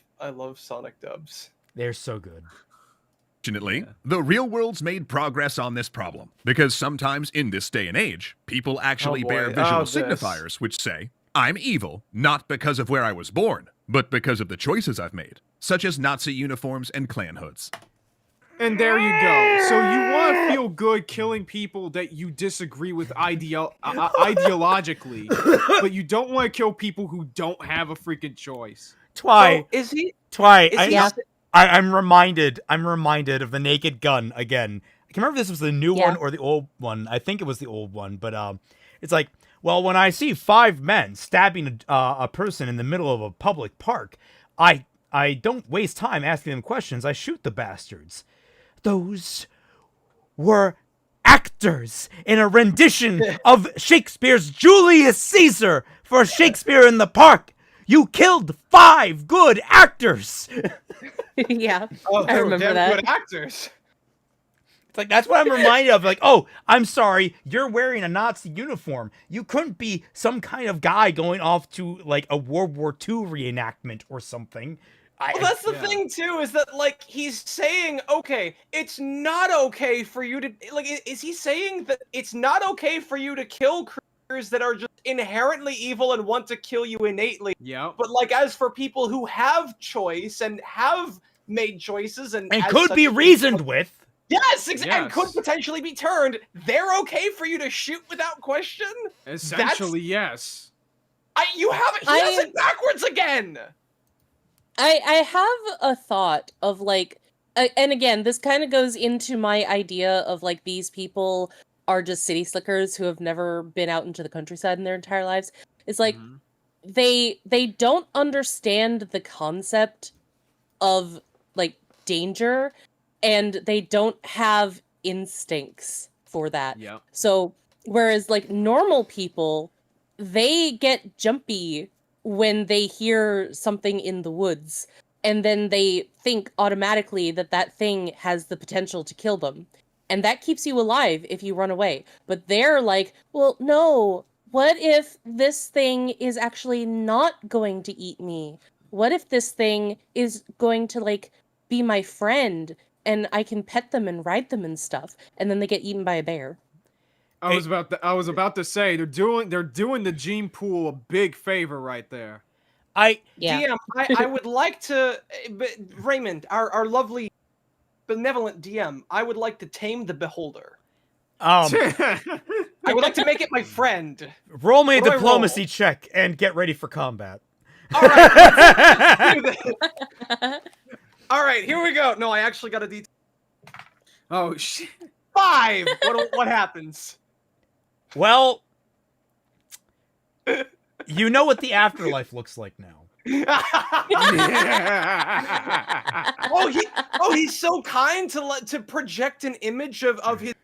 Sonic dubs. They're so good. Fortunately, the real world's made progress on this problem, because sometimes in this day and age, people actually bear visual signifiers which say, I'm evil, not because of where I was born, but because of the choices I've made, such as Nazi uniforms and clan hoods. And there you go. So you want to feel good killing people that you disagree with ideologically, but you don't want to kill people who don't have a freaking choice. So is he? I'm reminded of the Naked Gun again. I can't remember if this was the new one or the old one. I think it was the old one, but it's like, well, when I see 5 men stabbing a person in the middle of a public park, I don't waste time asking them questions. I shoot the bastards. Those were actors in a rendition of Shakespeare's Julius Caesar for Shakespeare in the Park. You killed 5 good actors. Yeah, I remember that. Good actors. It's like, that's what I'm reminded of. Like, oh, I'm sorry, you're wearing a Nazi uniform. You couldn't be some kind of guy going off to like a World War II reenactment or something. Well, that's the thing too, is that like he's saying, okay, it's not okay for you to like. Is he saying that it's not okay for you to kill creatures that are just inherently evil and want to kill you innately? Yeah. But like, as for people who have choice and have made choices and could be reasoned with. Yes, and could potentially be turned. They're okay for you to shoot without question. Essentially, yes. You have it. He has it backwards again. I have a thought of like, and again, this kind of goes into my idea of like these people are just city slickers who have never been out into the countryside in their entire lives. It's like they don't understand the concept of like danger, and they don't have instincts for that. Yeah. So whereas like normal people, they get jumpy when they hear something in the woods, and then they think automatically that that thing has the potential to kill them. And that keeps you alive if you run away. But they're like, well, no, what if this thing is actually not going to eat me? What if this thing is going to like be my friend and I can pet them and ride them and stuff? And then they get eaten by a bear. I was about to say they're doing the gene pool a big favor right there. DM, I would like to, Raymond, our lovely benevolent DM, I would like to tame the beholder. I would like to make it my friend. Roll me a diplomacy check and get ready for combat. All right. All right, here we go. No, I actually got a D. Oh shit. 5. What happens? Well, you know what the afterlife looks like now. He's so kind to project an image of his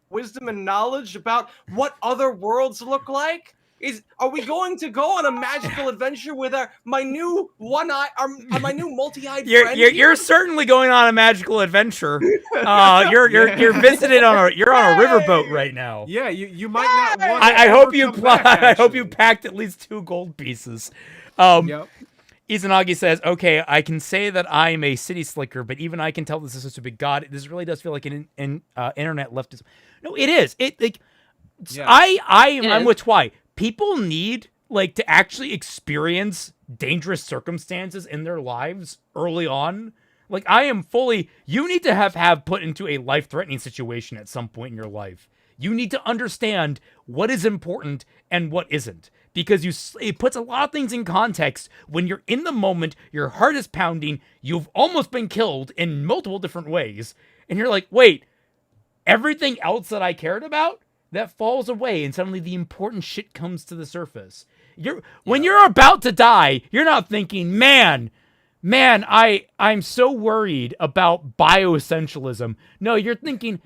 wisdom and knowledge about what other worlds look like. Are we going to go on a magical adventure with my new my new multi-eyed friend? You're certainly going on a magical adventure. You're visited on a riverboat right now. Yeah, you might not want. I hope you packed at least 2 gold pieces. Yep. Izanagi says, "Okay, I can say that I'm a city slicker, but even I can tell this is such a big god. This really does feel like an internet leftist. No, it is. I'm with Twy. People need like to actually experience dangerous circumstances in their lives early on. Like, I am fully... You need to have put into a life-threatening situation at some point in your life. You need to understand what is important and what isn't. Because it puts a lot of things in context. When you're in the moment, your heart is pounding, you've almost been killed in multiple different ways, and you're like, wait, everything else that I cared about? That falls away, and suddenly the important shit comes to the surface. When you're about to die, you're not thinking, man, I'm so worried about bioessentialism. No, you're thinking,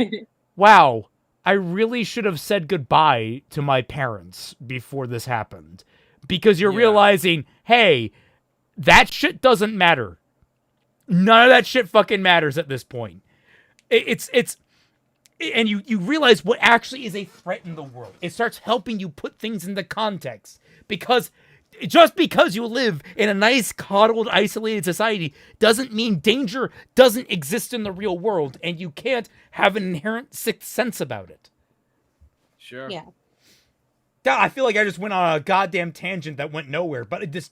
wow, I really should have said goodbye to my parents before this happened. Because you're realizing, hey, that shit doesn't matter. None of that shit fucking matters at this point. And you realize what actually is a threat in the world. It starts helping you put things into context. Because just because you live in a nice, coddled, isolated society doesn't mean danger doesn't exist in the real world, and you can't have an inherent sixth sense about it. Sure. Yeah. God, I feel like I just went on a goddamn tangent that went nowhere, but that's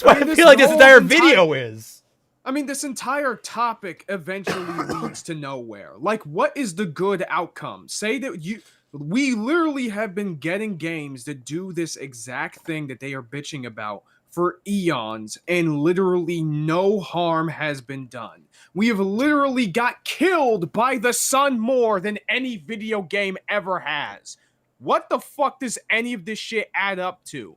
what I feel like this entire video is. I mean, this entire topic eventually leads to nowhere. Like, what is the good outcome? Say that we literally have been getting games that do this exact thing that they are bitching about for eons, and literally no harm has been done. We have literally got killed by the sun more than any video game ever has. What the fuck does any of this shit add up to?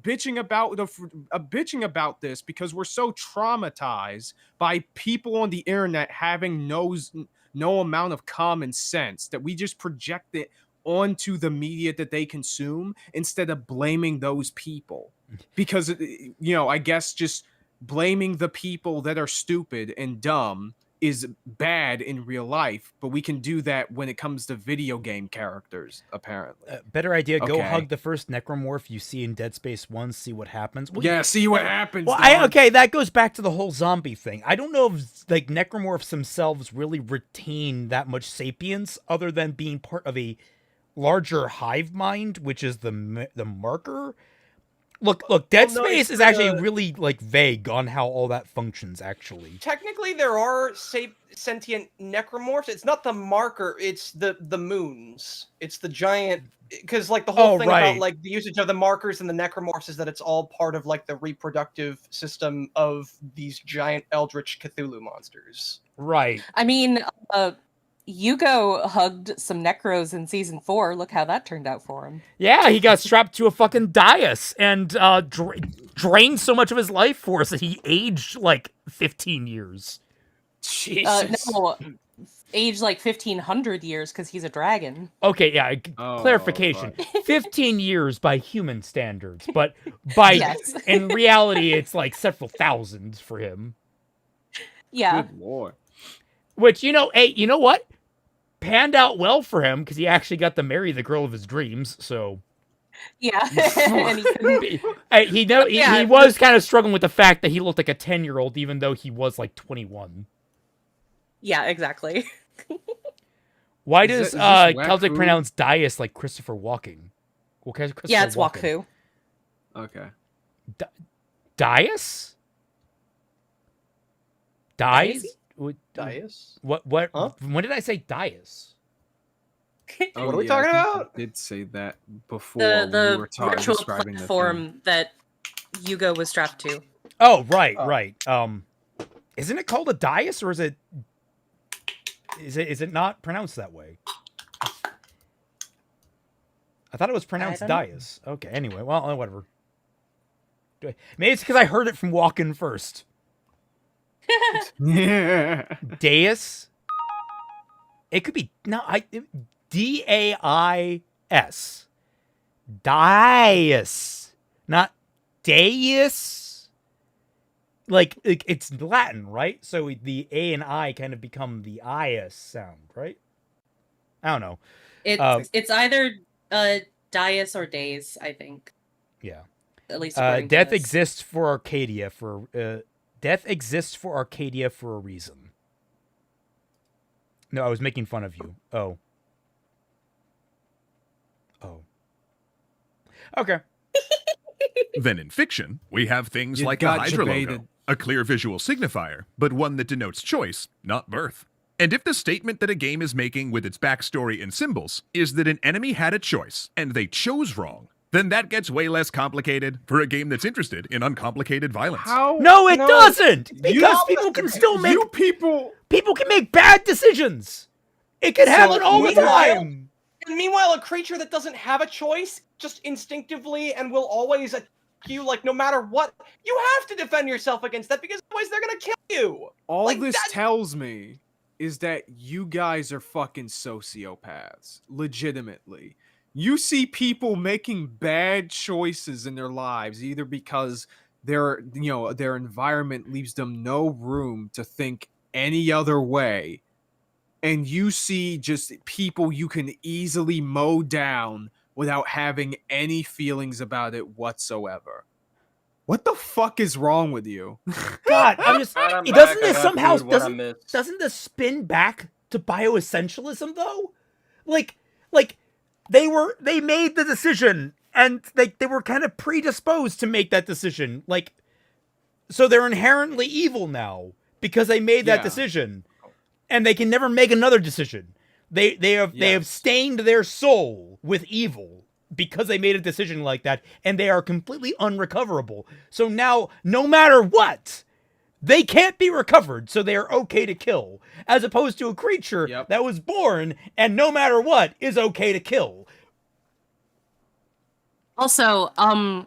Bitching about this because we're so traumatized by people on the internet having no amount of common sense that we just project it onto the media that they consume instead of blaming those people. Because, I guess just blaming the people that are stupid and dumb is bad in real life, but we can do that when it comes to video game characters, apparently. Better idea, go Okay. hug the first necromorph you see in Dead Space 1, see what happens. Well, Yeah, see what happens. Well, dog. that goes back to the whole zombie thing. I don't know if like necromorphs themselves really retain that much sapience other than being part of a larger hive mind, which is the marker. Look, Dead Space is actually really like vague on how all that functions actually. Technically, there are sentient necromorphs. It's not the marker, it's the moons. It's the giant, because like the whole thing about like the usage of the markers and the necromorphs is that it's all part of like the reproductive system of these giant eldritch Cthulhu monsters. Right. I mean, Yugo hugged some necros in season 4. Look how that turned out for him. Yeah, he got strapped to a fucking dais and drained so much of his life force that he aged like 15 years. Jesus. No, aged like 1,500 years because he's a dragon. Okay, yeah, clarification. 15 years by human standards, but by in reality, it's like several thousands for him. Yeah. Good lord. Which, hey, you know what? Panned out well for him because he actually got to marry the girl of his dreams. So, yeah, and he was kind of struggling with the fact that he looked like a 10-year-old, even though he was like 21. Yeah, exactly. Why does Celtic pronounce dais like Christopher Walken? Well, yeah, it's Waku. Okay. Dais? Dies? Dais? What? Huh? When did I say dais? What are we talking about? I did say that before The we were virtual describing platform that Yugo was strapped to. Oh, right. Isn't it called a dais, or is it not pronounced that way? I thought it was pronounced dais. Okay, anyway, well, whatever. Maybe it's because I heard it from Walken first. Yeah. Dais? It could be D-A-I-S. Dais. Not deus. Like it's Latin, right? So the A and I kind of become the I-S sound, right? I don't know. It's either Dias or Days, I think. Yeah. At least according to death this. exists for Arcadia Death exists for Arcadia for a reason. No, I was making fun of you. Oh. Okay. Then in fiction, we have things You like the got Hydra debated. logo, a clear visual signifier, but one that denotes choice, not birth. And if the statement that a game is making with its backstory and symbols is that an enemy had a choice, and they chose wrong, then that gets way less complicated for a game that's interested in uncomplicated violence. How? No, it No, doesn't! Because you- people can still make You people. people can make bad decisions. It can happen all the meanwhile- time. And meanwhile, a creature that doesn't have a choice, just instinctively and will always attack you, like, no matter what, you have to defend yourself against that, because otherwise they're gonna kill you! All Like, this that- tells me is that you guys are fucking sociopaths. Legitimately. You see people making bad choices in their lives, either because their environment leaves them no room to think any other way, and you see just people you can easily mow down without having any feelings about it whatsoever. What the fuck is wrong with you? God, I'm just. I'm Doesn't back. this I got somehow food, what I missed. doesn't this spin back to bioessentialism though? Like they made the decision and they were kind of predisposed to make that decision. Like, so they're inherently evil now because they made that Yeah. decision, and they can never make another decision. They have stained their soul with evil because they made a decision like that, and they are completely unrecoverable. So now, no matter what, they can't be recovered, so they are okay to kill, as opposed to a creature Yep. that was born and no matter what is okay to kill. Also,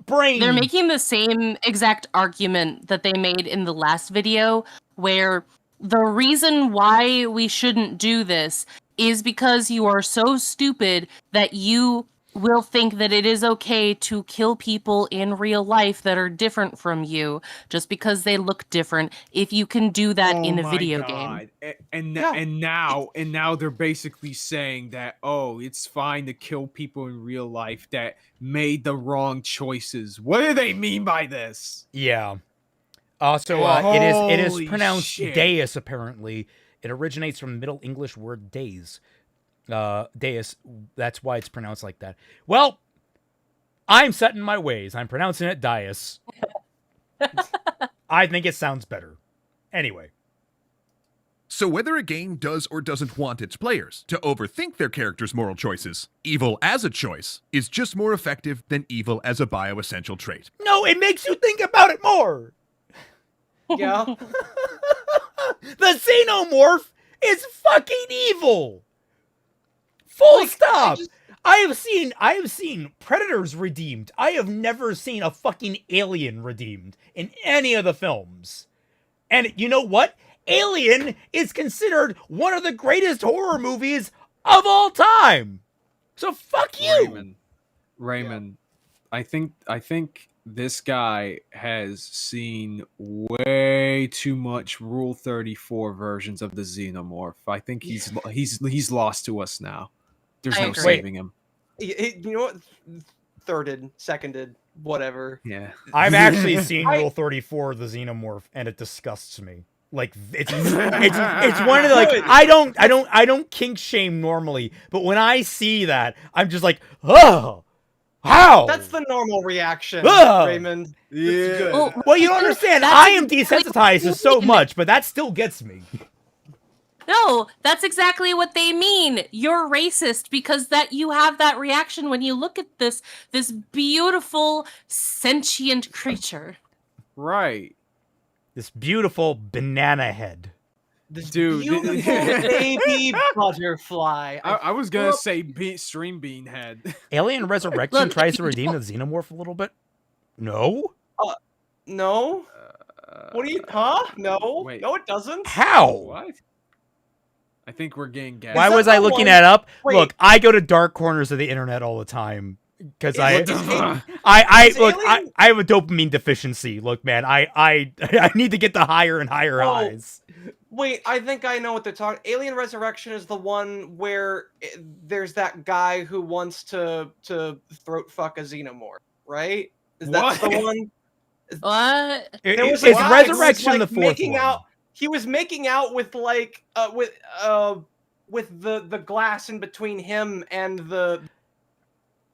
Brain. they're making the same exact argument that they made in the last video, where the reason why we shouldn't do this is because you are so stupid that you will think that it is okay to kill people in real life that are different from you just because they look different, if you can do that in a my video game. God. And Yeah. and now they're basically saying that, oh, it's fine to kill people in real life that made the wrong choices. What do they mean by this? Yeah. So it is Holy pronounced shit. deus. Apparently, it originates from the Middle English word days. Deus. That's why it's pronounced like that. Well, I'm set in my ways. I'm pronouncing it Dias. I think it sounds better. Anyway. So whether a game does or doesn't want its players to overthink their character's moral choices, evil as a choice is just more effective than evil as a bioessential trait. No, it makes you think about it more. Yeah. The xenomorph is fucking evil. Full Like, stop. I I have seen predators redeemed. I have never seen a fucking alien redeemed in any of the films. And you know what? Alien is considered one of the greatest horror movies of all time. So fuck you. Raymond, I think this guy has seen way too much Rule 34 versions of the Xenomorph. I think he's lost to us now. There's I no agree. saving him. You know what? Thirded, seconded, whatever. Yeah. I've actually seen I- Rule 34 of the Xenomorph, and it disgusts me. Like it's one of the, like I don't kink shame normally, but when I see that, I'm just like, oh, how? That's the normal reaction, Ugh. Raymond. Yeah. good. Well, you don't understand. That's I am exactly desensitized to what so they mean. much, but that still gets me. No, that's exactly what they mean. You're racist because that you have that reaction when you look at this beautiful sentient creature. Right. This beautiful banana head. This Dude, beautiful baby butterfly. I was gonna say stream bean head. Alien Resurrection Look, tries if to you redeem the Xenomorph a little bit. No? No. What are you? Huh? No. Wait. No, it doesn't. How? What? I think we're getting gassed. Why that was I the looking one- that up? Wait. Look, I go to dark corners of the internet all the time because Is Alien- I have a dopamine deficiency. Look, man, I need to get the higher and higher Oh. highs. Wait, I think I know what they're talking. Alien Resurrection is the one where there's that guy who wants to throat fuck a xenomorph, right? Is that the What? one? What? There was It's a guy who was, Resurrection like, the fourth making one. out. He was making out with with the glass in between him and the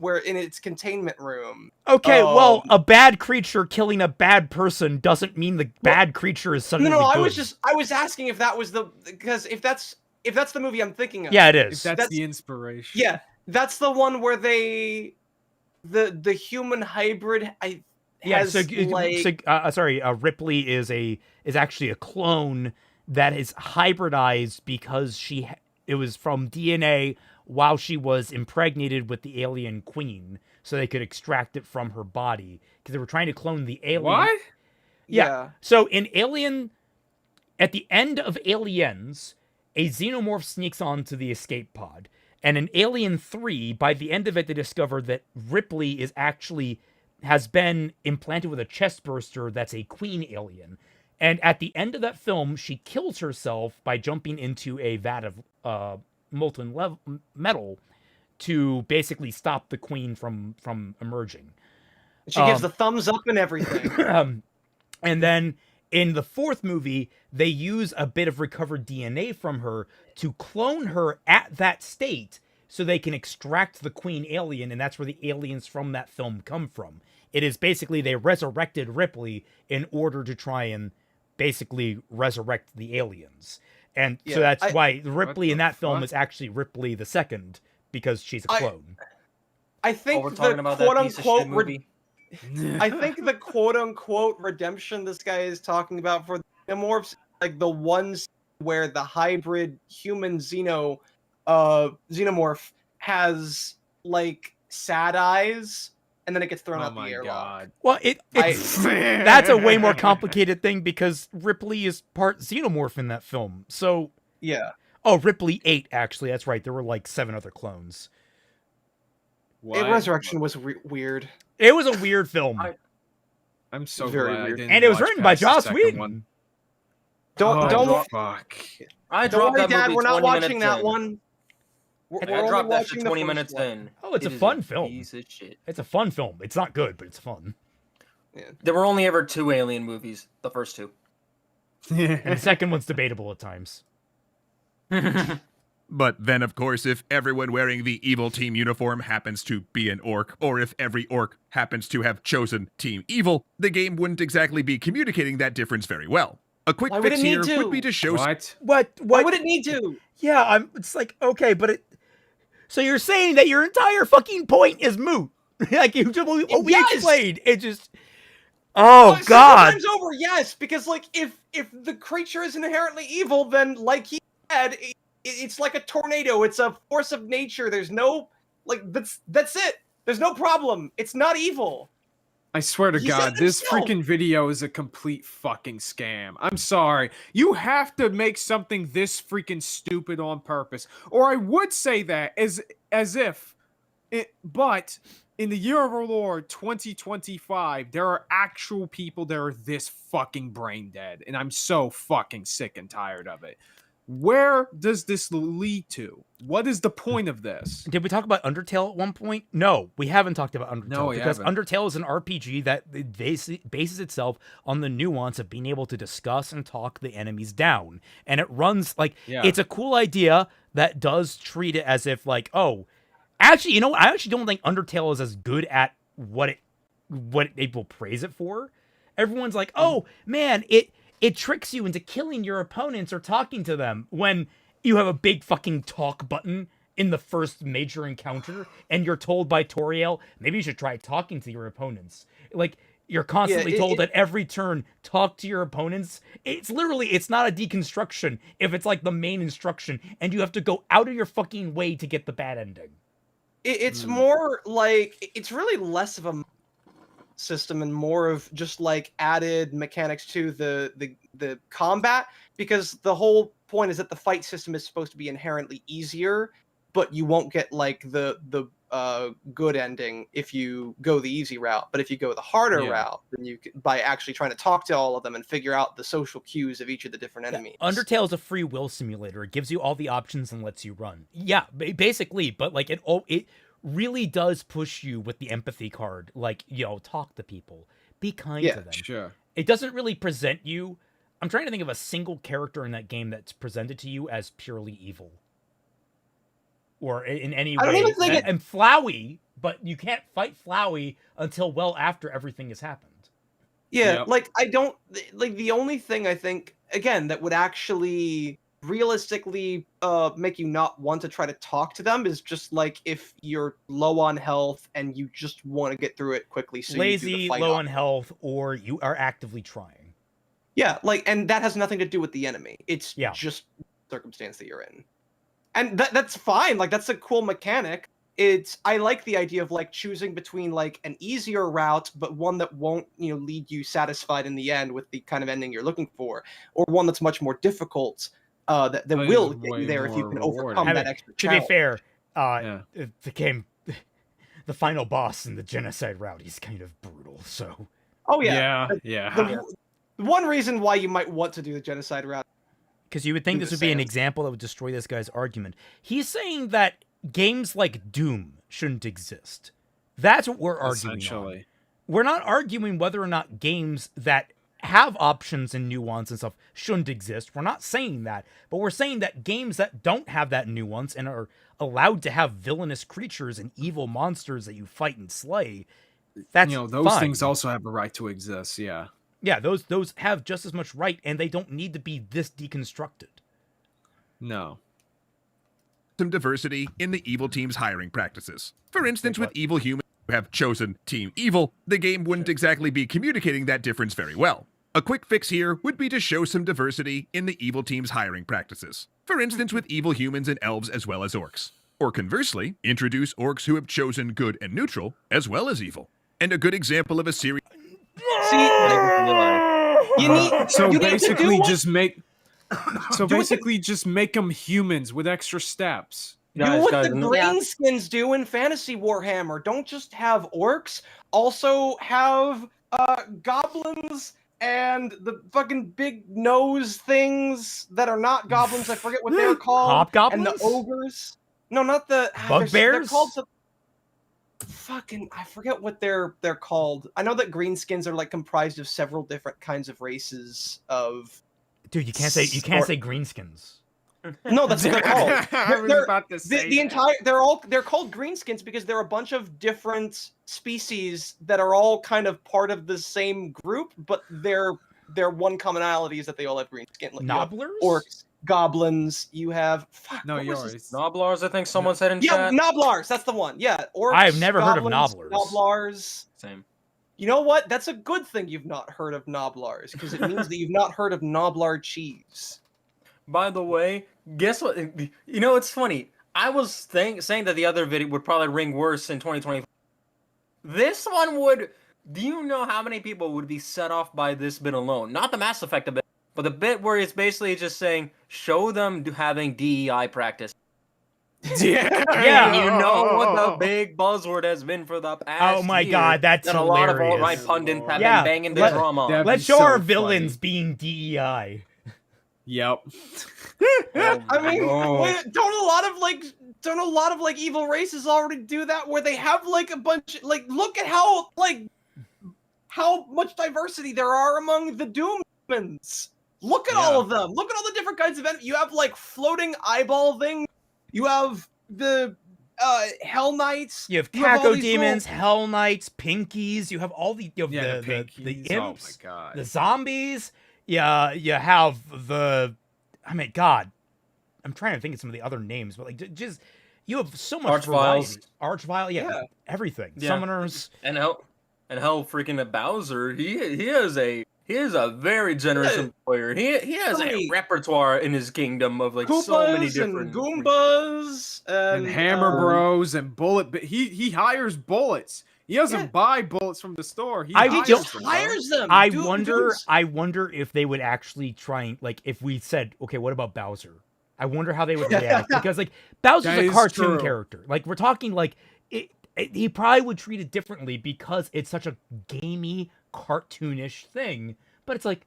where in its containment room. Okay, well, a bad creature killing a bad person doesn't mean the bad creature is suddenly No, good. I was asking if that was because if that's the movie I'm thinking of. Yeah, it If is. that's the inspiration. Yeah, that's the one where the human hybrid has Ripley is actually a clone that is hybridized because it was from DNA while she was impregnated with the alien queen, so they could extract it from her body because they were trying to clone the alien. What? Yeah. So in Alien, at the end of Aliens, a xenomorph sneaks onto the escape pod. And in Alien 3, by the end of it, they discover that Ripley has been implanted with a chest burster that's a queen alien. And at the end of that film, she kills herself by jumping into a vat of molten metal to basically stop the queen from emerging. She gives the thumbs up and everything. And then in the fourth movie, they use a bit of recovered DNA from her to clone her at that state so they can extract the queen alien, and that's where the aliens from that film come from. It is basically they resurrected Ripley in order to try and basically resurrect the aliens. And so that's why Ripley in that film is actually Ripley the Second, because she's a clone. I think we're talking about quote that piece of unquote shit movie. I think the quote unquote redemption this guy is talking about for the xenomorphs, like the ones where the hybrid human xenomorph has like sad eyes and then it gets thrown out the airlock. Well, that's a way more complicated thing because Ripley is part xenomorph in that film. So yeah. Oh, Ripley 8 actually. That's right. There were like 7 other clones. Resurrection was weird. It was a weird film. I'm so Very glad weird. I didn't And it was watch written by past the Joss second Whedon. one. Don't fuck. I don't dropped worry, that Dad. movie we're not 20 watching minutes that in. one. We're I only dropped that watching shit the 20 first minutes one. in. Oh, it's a It is fun film. Piece of shit. It's a fun film. It's not good, but it's fun. Yeah. There were only ever 2 Alien movies. The first 2. And the second one's debatable at times. But then, of course, if everyone wearing the evil team uniform happens to be an orc, or if every orc happens to have chosen Team Evil, the game wouldn't exactly be communicating that difference very well. A quick Why would fix it need here to? would be to show... What? Why would it need to? Yeah, it's like, okay, but it... So you're saying that your entire fucking point is moot. Like, we explained. It just... Oh, God. Times over, yes, because, like, if the creature is inherently evil, then, like he said... It's like a tornado. It's a force of nature. There's no, like, that's it. There's no problem. It's not evil. I swear to God, this freaking video is a complete fucking scam. I'm sorry. You have to make something this freaking stupid on purpose. Or I would say that as if but in the year of our Lord 2025, there are actual people that are this fucking brain dead, and I'm so fucking sick and tired of it. Where does this lead to? What is the point of this? Did we talk about Undertale at one point? No, we haven't talked about Undertale. No, we because haven't. Undertale is an RPG that bases itself on the nuance of being able to discuss and talk the enemies down. And it runs like, it's a cool idea that does treat it as if like, oh, actually, you know, I actually don't think Undertale is as good at what it will praise it for. Everyone's like, oh, man, it tricks you into killing your opponents or talking to them when you have a big fucking talk button in the first major encounter and you're told by Toriel, maybe you should try talking to your opponents. Like, you're constantly told at every turn, talk to your opponents. It's not a deconstruction if it's like the main instruction and you have to go out of your fucking way to get the bad ending. It's more like, it's really less of a system and more of just like added mechanics to the combat, because the whole point is that the fight system is supposed to be inherently easier, but you won't get like the good ending if you go the easy route. But if you go the harder route, then you can, by actually trying to talk to all of them and figure out the social cues of each of the different enemies. Undertale is a free will simulator. It gives you all the options and lets you run. Yeah, basically, but like it really does push you with the empathy card. Like, talk to people. Be kind to them. Sure. It doesn't really present you... I'm trying to think of a single character in that game that's presented to you as purely evil. Or in any way. I don't even think and Flowey but you can't fight Flowey until well after everything has happened. Yeah, Yep. like I don't like the only thing I think again that would actually realistically make you not want to try to talk to them is just like if you're low on health and you just want to get through it quickly. So you do Lazy, the fight low off. on health, or you are actively trying. Yeah, like, and that has nothing to do with the enemy. It's Yeah. just circumstance that you're in, and that's fine. Like that's a cool mechanic. I like the idea of like choosing between like an easier route, but one that won't lead you satisfied in the end with the kind of ending you're looking for, or one that's much more difficult. That But will it's get way you there if you more can rewarding. overcome I that mean, extra to be challenge. fair, Yeah. it became the final boss in the genocide route. He's kind of brutal, so Oh yeah, Yeah. The one reason why you might want to do the genocide route. because you would think In this the would be an sense. example that would destroy this guy's argument. He's saying that games like Doom shouldn't exist. That's what we're arguing on. Essentially. We're not arguing whether or not games that have options and nuance and stuff shouldn't exist. We're not saying that, but we're saying that games that don't have that nuance and are allowed to have villainous creatures and evil monsters that you fight and slay, that's Those fine. things also have a right to exist. Yeah. Yeah, those have just as much right, and they don't need to be this deconstructed. No. Some diversity in the evil team's hiring practices. For instance, with evil humans who have chosen Team Evil, the game wouldn't exactly be communicating that difference very well. A quick fix here would be to show some diversity in the evil team's hiring practices. For instance, with evil humans and elves as well as orcs. Or conversely, introduce orcs who have chosen good and neutral as well as evil. And a good example of a series. See, you need So you need to basically, do what- just make. So Do what the- basically, just make them humans with extra steps. do what the no- greenskins do in Fantasy Warhammer. Don't just have orcs. Also have goblins and the fucking big nose things that are not goblins. I forget what they're called. And the Hobgoblins? ogres. No, not the they're Bugbears? called I forget what they're called. I know that greenskins are like comprised of several different kinds of races of. Dude, you can't say greenskins. No, that's what they're called. I was They're- about to say The that. entire they're called greenskins because they're a bunch of different species that are all kind of part of the same group, but their one commonality is that they all have green skin. Like, you have Nobblers? orcs, goblins. You have No, what was his- yours. Noblars, I think someone said in Yeah, chat. Noblars. That's the one. Yeah, orcs. I've never heard of goblins, Nobblars. Noblars. Same. You know what? That's a good thing you've not heard of Noblars because it means that you've not heard of Noblar cheese. By the way, guess what? It's funny. I was saying that the other video would probably ring worse in 2020. This one would. Do you know how many people would be set off by this bit alone? Not the Mass Effect bit, but the bit where it's basically just saying, show them having DEI practice. Yeah. Yeah. You know what the big buzzword has been for the past Oh my year, god, that's that a lot of hilarious. alt-right pundits have Yeah, been banging the let- drum on. that- Let's be show so our funny. villains being DEI. Yep. I mean, Oh. don't a lot of evil races already do that where they have like a bunch look at how much diversity there are among the Doomans. Look at all Yeah. of them. Look at all the different kinds of enemies. You have like floating eyeball things. You have the Hell Knights. You have have all Caco these demons, Hell Knights, Pinkies. You have all the Yeah, the pinkies. imps, Oh my god. the zombies. Yeah, you have the. I mean, God, I'm trying to think of some of the other names, but like just you have so much Archviles. variety. Archvile, yeah, Yeah. everything. Yeah. Summoners. And hell freaking Bowser, he is a very generous Yeah. employer. He has So a many- repertoire in his kingdom of like Koopas so many and different Goombas And Hammer um, Bros and Bullet. He hires bullets. He doesn't Yeah. buy bullets from the store. He I He hires just them, hires them. I Dude, wonder. dudes- I wonder if they would actually try and like if we said, okay, what about Bowser? I wonder how they would react because like Bowser's That a is cartoon true. character. Like we're talking like he probably would treat it differently because it's such a gamey, cartoonish thing. But it's like,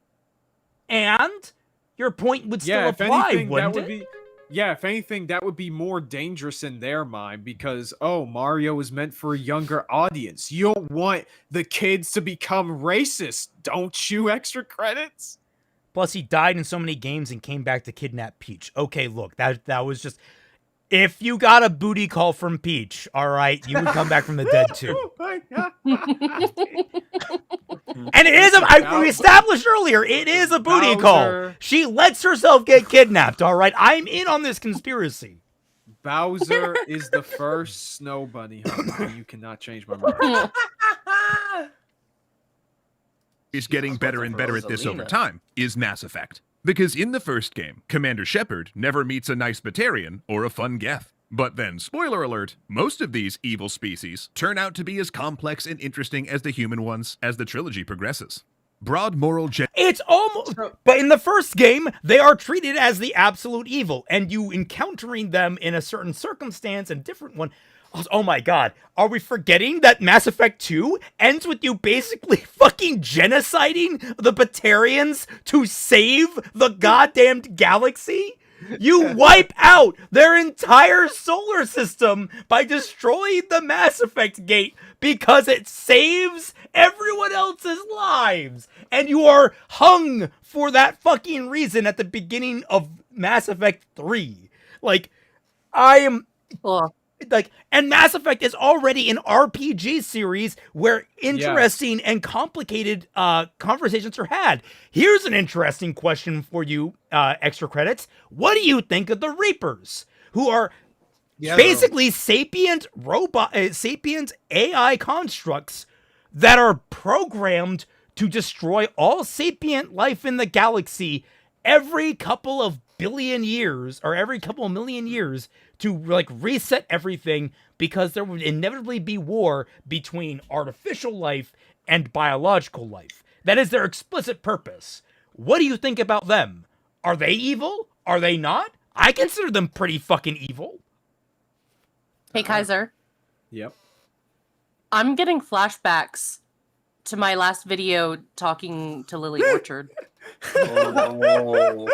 and your point would still Yeah, if apply, anything, wouldn't that would it? be. Yeah, if anything, that would be more dangerous in their mind because Mario is meant for a younger audience. You don't want the kids to become racist, don't you? Extra credits. Plus, he died in so many games and came back to kidnap Peach. Okay, look, that was just If you got a booty call from Peach, all right, you would come back from the dead too. Oh my God. And it is we established earlier, it is a booty call. Bowser. She lets herself get kidnapped, all right? I'm in on this conspiracy. Bowser is the first snow bunny hunter. You cannot change my mind. Is getting better and better at this over Rosalina. time is Mass Effect. Because in the first game, Commander Shepard never meets a nice Batarian or a fun Geth. But then, spoiler alert, most of these evil species turn out to be as complex and interesting as the human ones as the trilogy progresses. Broad moral It's almost, but in the first game, they are treated as the absolute evil, and you encountering them in a certain circumstance and different one. Oh my God, are we forgetting that Mass Effect 2 ends with you basically fucking genociding the Batarians to save the goddamned galaxy? You wipe out their entire solar system by destroying the Mass Effect gate because it saves everyone else's lives. And you are hung for that fucking reason at the beginning of Mass Effect 3. Like, I am... Cool. Like, and Mass Effect is already an RPG series where interesting and complicated conversations are had. Here's an interesting question for you, extra credits. What do you think of the Reapers, who are basically sapient AI constructs that are programmed to destroy all sapient life in the galaxy every couple of billion years or every couple of million years to like reset everything because there would inevitably be war between artificial life and biological life. That is their explicit purpose. What do you think about them? Are they evil? Are they not? I consider them pretty fucking evil. Hey, Kaiser. Yep. I'm getting flashbacks to my last video talking to Lily Orchard. Oh.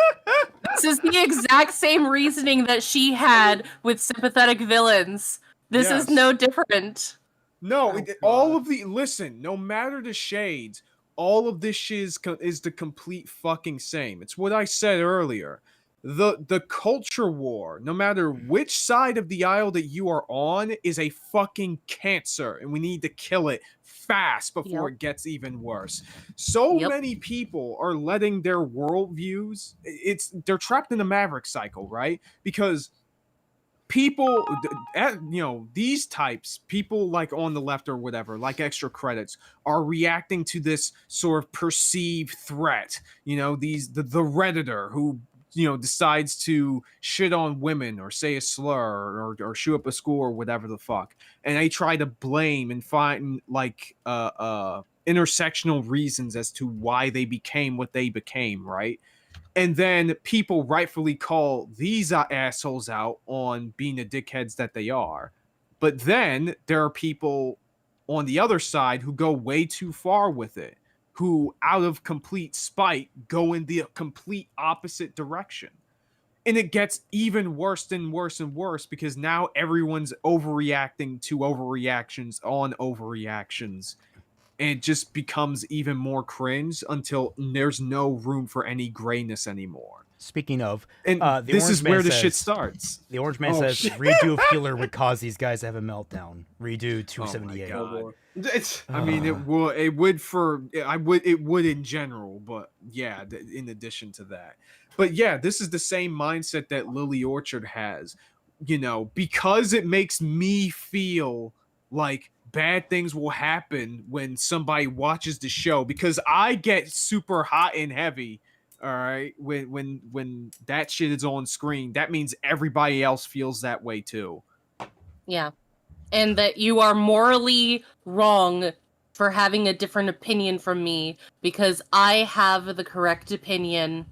This is the exact same reasoning that she had with sympathetic villains. This is Yes. no different. No, all of the listen. No matter the shades, all of this shit is the complete fucking same. It's what I said earlier. The culture war, no matter which side of the aisle that you are on, is a fucking cancer, and we need to kill it fast before it gets even worse. So many people are letting their worldviews. They're trapped in the Maverick cycle, right? Because people, these types, people like on the left or whatever, like extra credits, are reacting to this sort of perceived threat. The Redditor who decides to shit on women or say a slur or shoot up a school or whatever the fuck, and they try to blame and find like intersectional reasons as to why they became what they became, right? And then people rightfully call these assholes out on being the dickheads that they are. But then there are people on the other side who go way too far with it, who out of complete spite go in the complete opposite direction. And it gets even worse and worse and worse because now everyone's overreacting to overreactions on overreactions. And it just becomes even more cringe until there's no room for any grayness anymore. Speaking of, And the this Orange is Man where the says- shit starts. The Orange Man Oh, says shit. redo of Healer would cause these guys to have a meltdown. Redo 278. God. It's I mean, it would in general, but yeah, in addition to that. But yeah, this is the same mindset that Lily Orchard has, because it makes me feel like bad things will happen when somebody watches the show, because I get super hot and heavy. All right, when that shit is on screen, that means everybody else feels that way too. Yeah. And that you are morally wrong for having a different opinion from me because I have the correct opinion.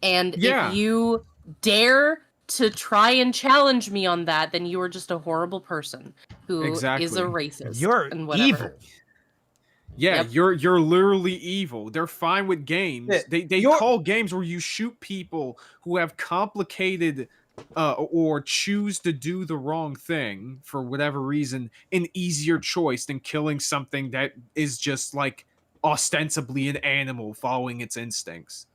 And if you dare to try and challenge me on that, then you are just a horrible person who is a racist. You're and whatever. evil. Yeah, you're literally evil. They're fine with games. Yeah, They call games where you shoot people who have complicated or choose to do the wrong thing for whatever reason an easier choice than killing something that is just like ostensibly an animal following its instincts.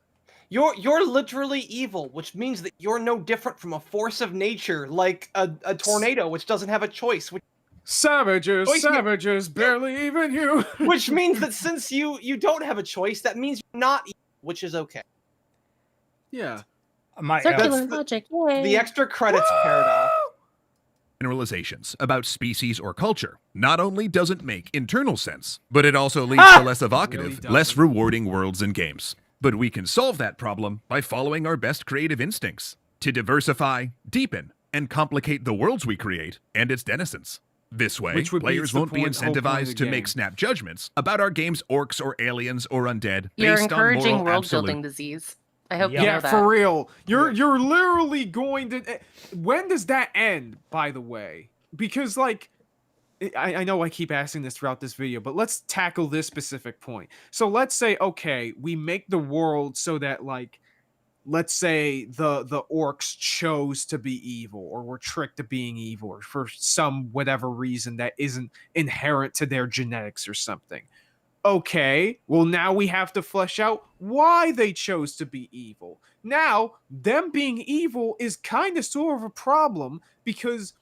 You're literally evil, which means that you're no different from a force of nature, like a tornado, which doesn't have a choice. Savages, barely even you. Which means that since you don't have a choice, that means you're not evil, which is okay. Yeah. Circular logic. Yay. The extra credits paradox. Generalizations about species or culture not only doesn't make internal sense, but it also leads to less evocative, Really less doesn't. rewarding worlds and games. But we can solve that problem by following our best creative instincts to diversify, deepen, and complicate the worlds we create and its denizens. This way, Which would be players the won't be whole point of the incentivized to game. make snap judgments about our game's orcs or aliens or undead You're based on encouraging moral world absolute. building disease. I hope Yeah. you Yeah, know that. for real. You're literally going to. When does that end? By the way, because like, I know I keep asking this throughout this video, but let's tackle this specific point. So let's say, okay, we make the world so that like, let's say the orcs chose to be evil, or were tricked to being evil, or for some whatever reason that isn't inherent to their genetics or something. Okay, well, now we have to flesh out why they chose to be evil. Now, them being evil is kind of sort of a problem, because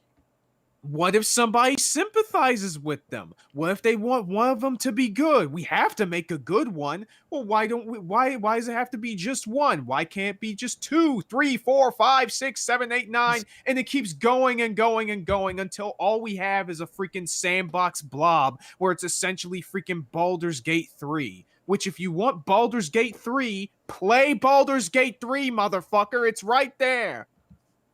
what if somebody sympathizes with them? What if they want one of them to be good? We have to make a good one. Well, why don't we? Why does it have to be just one? Why can't it be just 2, 3, 4, 5, 6, 7, 8, 9? And it keeps going and going and going until all we have is a freaking sandbox blob where it's essentially freaking Baldur's Gate 3. Which, if you want Baldur's Gate 3, play Baldur's Gate 3, motherfucker. It's right there.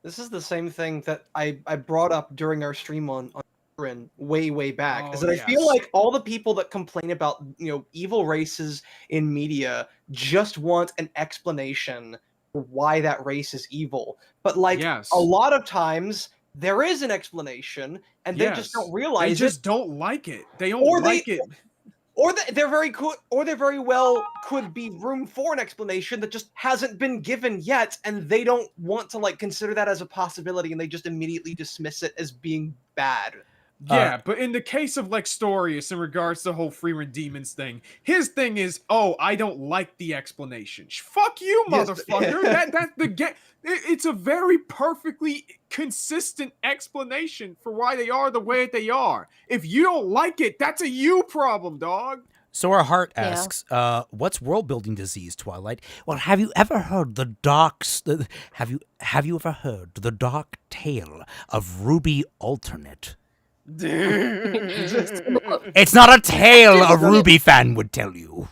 This is the same thing that I brought up during our stream on Rin way back. Is Oh, that I feel yes. like all the people that complain about evil races in media just want an explanation for why that race is evil. But like Yes. a lot of times there is an explanation and they just don't realize They it. just don't like it. They don't Or like it. Or they're very well could be room for an explanation that just hasn't been given yet, and they don't want to like consider that as a possibility, and they just immediately dismiss it as being bad. Yeah, but in the case of Lextorius, in regards to the whole Freeman Demons thing, his thing is, oh, I don't like the explanation. Fuck you, Yes. motherfucker. That's the game. It's a very perfectly consistent explanation for why they are the way that they are. If you don't like it, that's a you problem, dog. So our heart Yeah. asks, what's world building disease, Twilight? Well, have you ever heard the have you ever heard the dark tale of RWBY Alternate? It's not a tale a RWBY fan would tell you.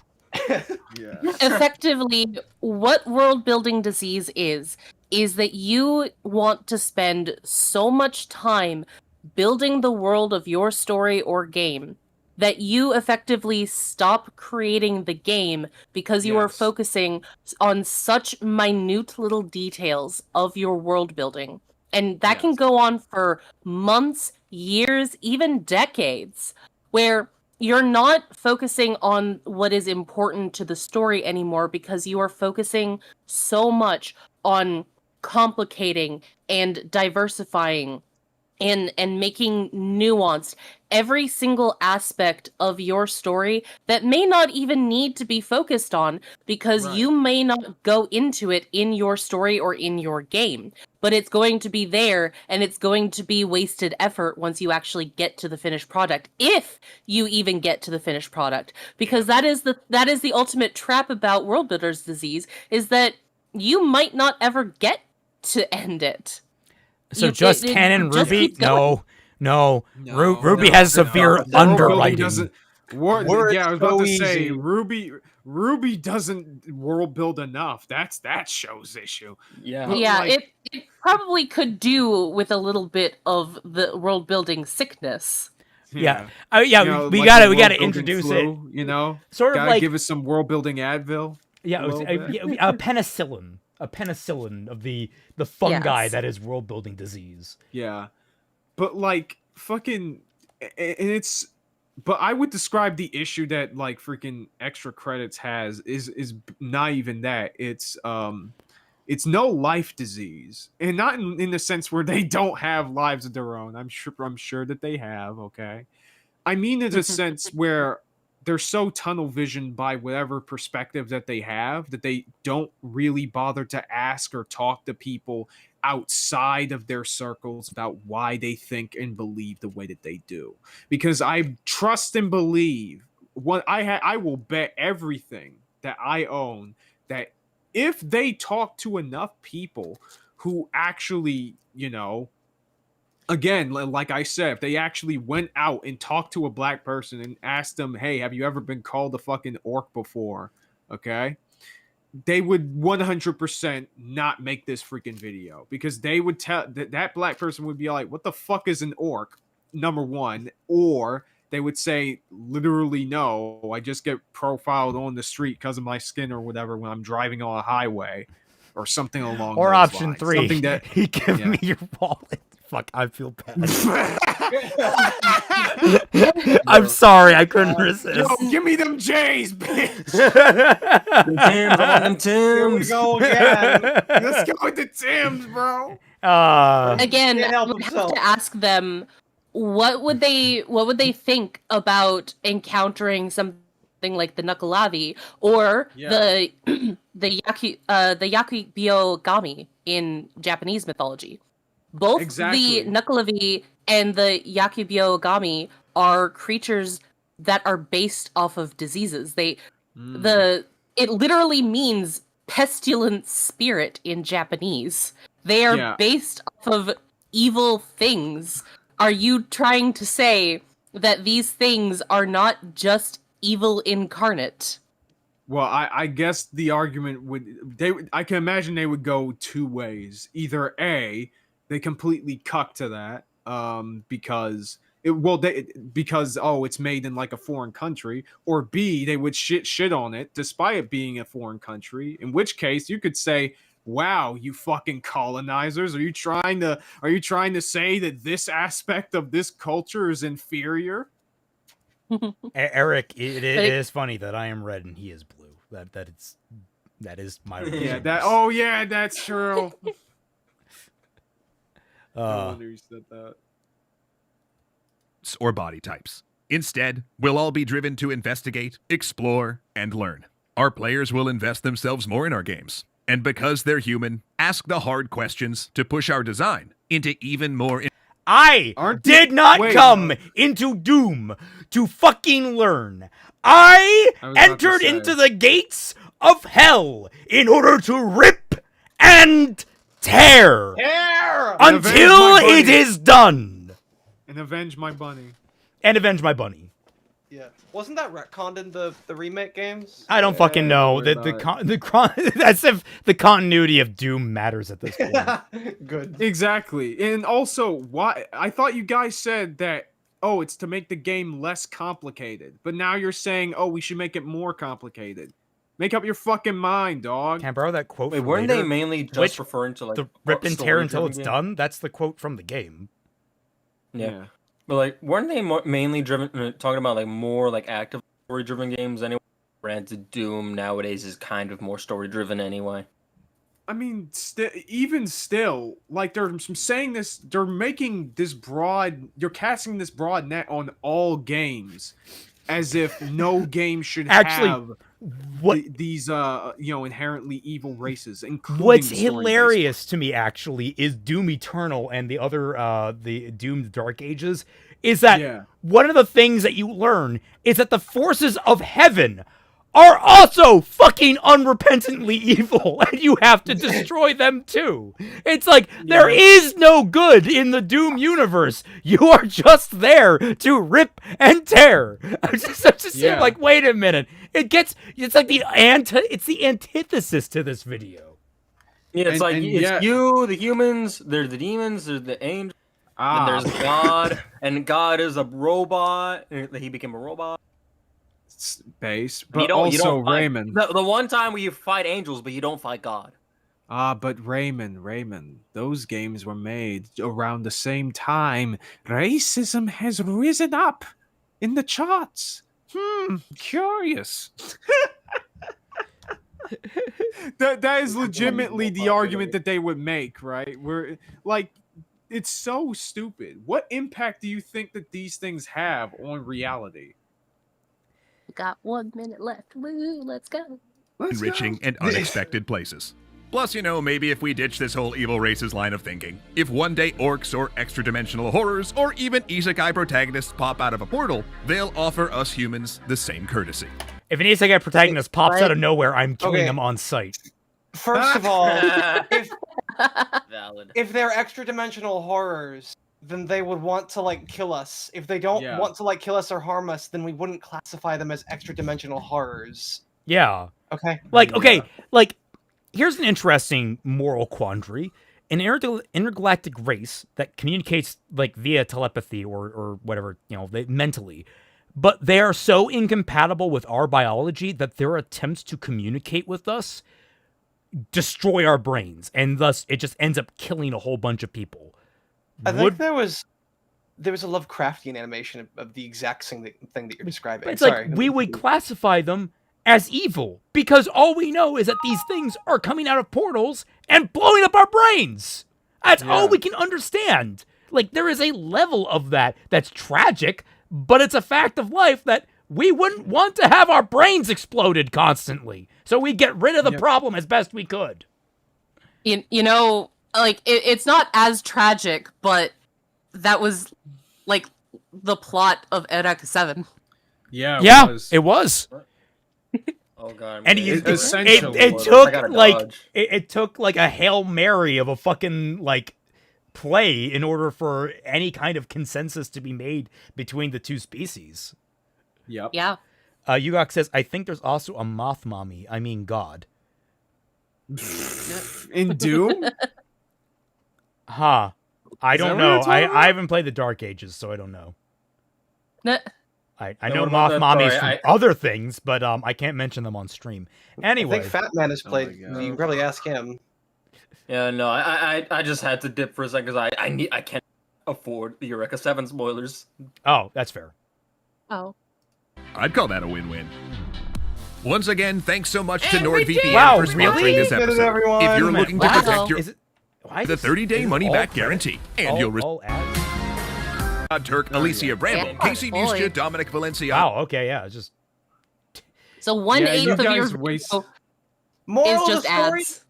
Yeah. Effectively, what world building disease is that you want to spend so much time building the world of your story or game that you effectively stop creating the game because you are Yes. focusing on such minute little details of your world building. And that can Yes. go on for months, years, even decades, where you're not focusing on what is important to the story anymore because you are focusing so much on complicating and diversifying and making nuanced every single aspect of your story that may not even need to be focused on because Right. you may not go into it in your story or in your game, but it's going to be there and it's going to be wasted effort once you actually get to the finished product, if you even get to the finished product, because that is the ultimate trap about world builders disease, is that you might not ever get to end it. So You- just it canon just RWBY? keeps going. No. No, RWBY no, has no, severe no. World building underwriting. doesn't- yeah, I was about to say RWBY doesn't world build enough. That's that show's issue. Yeah. But, Yeah, like- it probably could do with a little bit of the world building sickness. Yeah. You know, we like gotta the we gotta world-building introduce flu, You know, Sort of gotta like give us some world building Advil. yeah, a little bit. a penicillin of the fungi Yes. that is world building disease. Yeah, but like fucking, and it's. But I would describe the issue that like freaking extra credits has is not even that. It's no life disease, and not in the sense where they don't have lives of their own. I'm sure that they have. Okay, I mean in a sense where they're so tunnel visioned by whatever perspective that they have that they don't really bother to ask or talk to people outside of their circles about why they think and believe the way that they do. Because I trust and believe what I will bet everything that I own that if they talk to enough people who actually, again, like I said, if they actually went out and talked to a black person and asked them, hey, have you ever been called a fucking orc before? Okay. They would 100% not make this freaking video because they would tell that black person would be like, what the fuck is an orc? Number one. Or they would say, literally, no, I just get profiled on the street because of my skin or whatever when I'm driving on a highway or something along Or those option lines. 3, Something that, he give me your wallet. Fuck, I feel bad. I'm sorry, I couldn't resist. Yo, give me them J's, bitch. Them Timbs, I want them Here we Timbs. go again. Let's go with the Timbs, bro. Again, Can't I help would have himself. to ask them what would they think about encountering something like the Knuckleavi or the Yakubiogami in Japanese mythology. Both Exactly. the Knuckleavi and the Yakubiogami are creatures that are based off of diseases. It literally means pestilent spirit in Japanese. They are based off of evil things. Are you trying to say that these things are not just evil incarnate? Well, I guess the argument I can imagine they would go two ways. Either A, they completely cuck to that, because it's made in like a foreign country, or B, they would shit on it despite it being a foreign country. In which case, you could say, "Wow, you fucking colonizers! Are you trying to say that this aspect of this culture is inferior?" Eric, it is funny that I am red and he is blue. That is my reason. That's true. No wonder you said that. Or body types. Instead, we'll all be driven to investigate, explore, and learn. Our players will invest themselves more in our games. And because they're human, ask the hard questions to push our design into even more... I did not come into Doom to fucking learn. I entered into the gates of hell in order to rip and tear until it is done. And avenge my bunny. Yeah, wasn't that retconned in the remake games? I don't fucking know. That's if the continuity of Doom matters at this point. Good. Exactly. And also, why I thought you guys said that, it's to make the game less complicated. But now you're saying, we should make it more complicated. Make up your fucking mind, dog. Can I borrow that quote? Wait, weren't they mainly just referring to like the rip and tear until it's done? That's the quote from the game. Yeah. But like, weren't they mainly talking about like more like active story-driven games anyway? Granted, Doom nowadays is kind of more story-driven anyway. I mean, even still, like they're saying this, they're making this you're casting this broad net on all games, as if no game should have these inherently evil races. Including what's hilarious to me actually is Doom Eternal and the other the Doom Dark Ages is that one of the things that you learn is that the forces of heaven are also fucking unrepentantly evil, and you have to destroy them too. It's like, there is no good in the Doom universe. You are just there to rip and tear. I'm just saying, like, wait a minute. It's like the antithesis to this video. Yeah, it's it's you, the humans, there's the demons, there's the angels, and there's God, and God is a robot, he became a robot. Base, but also Raymond. The one time where you fight angels, but you don't fight God. But Raymond, those games were made around the same time racism has risen up in the charts. Curious. that is legitimately the argument that they would make, right? Where, like, it's so stupid. What impact do you think that these things have on reality? Got 1 minute left. Woo, let's go. enriching, and unexpected places. Plus, maybe if we ditch this whole evil races line of thinking, if one day orcs or extra-dimensional horrors or even isekai protagonists pop out of a portal, they'll offer us humans the same courtesy. If an isekai protagonist pops Right. out of nowhere, I'm killing Okay. them on sight. First of all, Valid. if they're extra dimensional horrors, then they would want to like kill us. If they don't Yeah. want to like kill us or harm us, then we wouldn't classify them as extra dimensional horrors. Yeah. Okay. Like, here's an interesting moral quandary. An intergalactic race that communicates like via telepathy or whatever, mentally, but they are so incompatible with our biology that their attempts to communicate with us destroy our brains, and thus it just ends up killing a whole bunch of people. I think there was a Lovecraftian animation of the exact thing that you're describing. It's Sorry. like we would classify them as evil because all we know is that these things are coming out of portals and blowing up our brains. That's all we can understand. Like, there is a level of that that's tragic, but it's a fact of life that we wouldn't want to have our brains exploded constantly. So we get rid of the problem as best we could. It's not as tragic, but that was like the plot of Erek 7. Yeah, It was. Oh god. And essentially it was. took I gotta like dodge. it took like a Hail Mary of a fucking like play in order for any kind of consensus to be made between the two species. Yep. Yeah. Yugok says, I think there's also a moth mommy. I mean God. In Doom? Huh. I Is that don't what you're know. talking I haven't played the Dark Ages, so I don't know. I Then know what about moth that mommies story? from other things, but I can't mention them on stream. I Anyway. think Fat Man has Oh played. my God. You can probably ask him. Yeah, no, I just had to dip for a second because I can't afford the Eureka 7 spoilers. Oh, that's fair. Oh. I'd call that a win-win. Once again, thanks so much to NordVPN Wow, for really? sponsoring this Did it, episode. everyone. If you're looking to Wow. protect your Is it why the is- 30-day is it money-back all guarantee, and all, you'll all ads? Turk, Alicia Bramble, Yeah. Casey Boy. Muscha, Dominic Valencia. Wow, okay, yeah, it's just So 1/8 you of your guys video waste- Moral is of the just story. ads.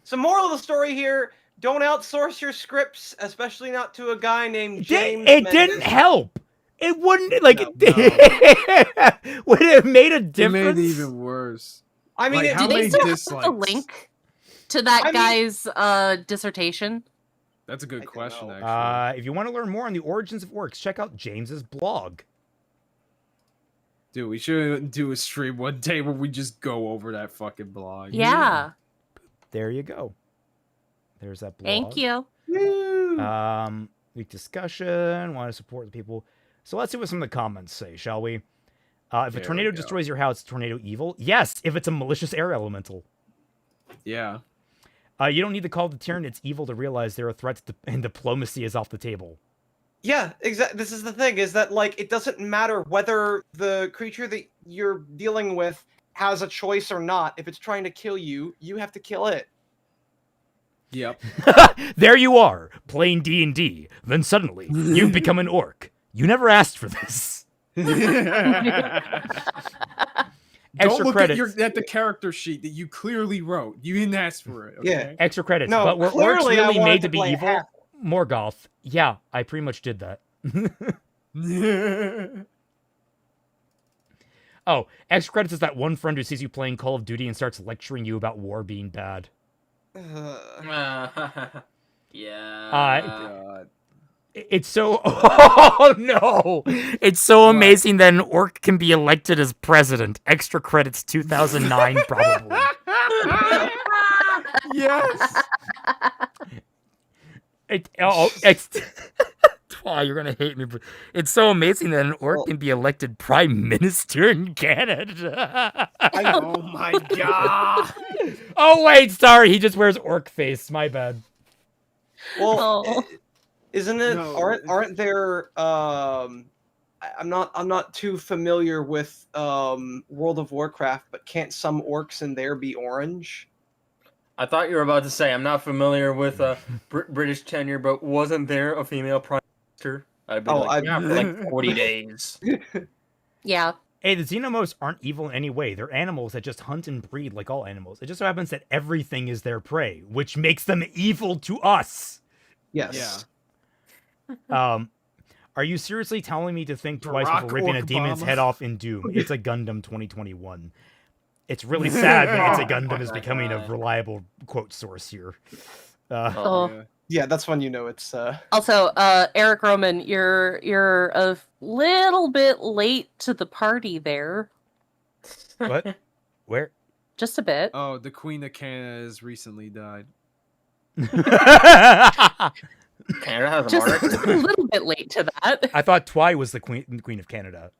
So moral of the story here: don't outsource your scripts, especially not to a guy named James. it Mendes. didn't help. It wouldn't like No, it would have made a It difference. made it even worse. I mean, Like, it, how Do they many still have dislikes? a link to that I mean- guy's dissertation? That's a good I don't question, know. actually. If you want to learn more on the origins of orcs, check out James's blog. Dude, we should do a stream one day where we just go over that fucking blog. Yeah. There you go. There's that blog. Thank you. Woo. Week discussion. Want to support the people. So let's see what some of the comments say, shall we? If a There tornado we go. destroys your house, tornado evil? Yes, if it's a malicious air elemental. Yeah. You don't need to call the tyrant it's evil to realize there are threats and diplomacy is off the table. Yeah, exactly. This is the thing: is that like it doesn't matter whether the creature that you're dealing with has a choice or not. If it's trying to kill you, you have to kill it. Yep. There you are, playing D&D. Then suddenly, you become an orc. You never asked for this. Don't Extra look credits. at the character sheet that you clearly wrote. You didn't ask for it. Okay? Extra credits. No, but were orcs clearly I really wanted made to to be play evil? half. Morgoth. Yeah, I pretty much did that. Oh, extra credits is that one friend who sees you playing Call of Duty and starts lecturing you about war being bad. Yeah. God. It's so... Oh, no! It's so amazing that an orc can be elected as president. Extra credits 2009, probably. Yes. It's... Oh, you're gonna hate me, but it's so amazing that an orc can be elected prime minister in Canada. Oh my god. Oh wait, sorry, he just wears orc face. My bad. Well, Oh. isn't it? No, Aren't there? I'm not too familiar with World of Warcraft, but can't some orcs in there be orange? I thought you were about to say I'm not familiar with British tenure, but wasn't there a female prime minister? I'd be Oh, like, yeah, for like 40 days. Yeah. Hey, the xenomorphs aren't evil in any way. They're animals that just hunt and breed like all animals. It just so happens that everything is their prey, which makes them evil to us. Yes. Are you seriously telling me to think twice before Barack ripping a Obama. demon's head off in Doom? It's a Gundam 2021. It's really sad when It's a Gundam is becoming a reliable quote source here. Oh. Yeah. Yeah, that's when you know it's. Also, Eric Roman, you're a little bit late to the party there. What? Where? Just a bit. Oh, the Queen of Canada has recently died. Canada has a Just monarch. a little bit late to that. I thought Twi was the Queen of Canada.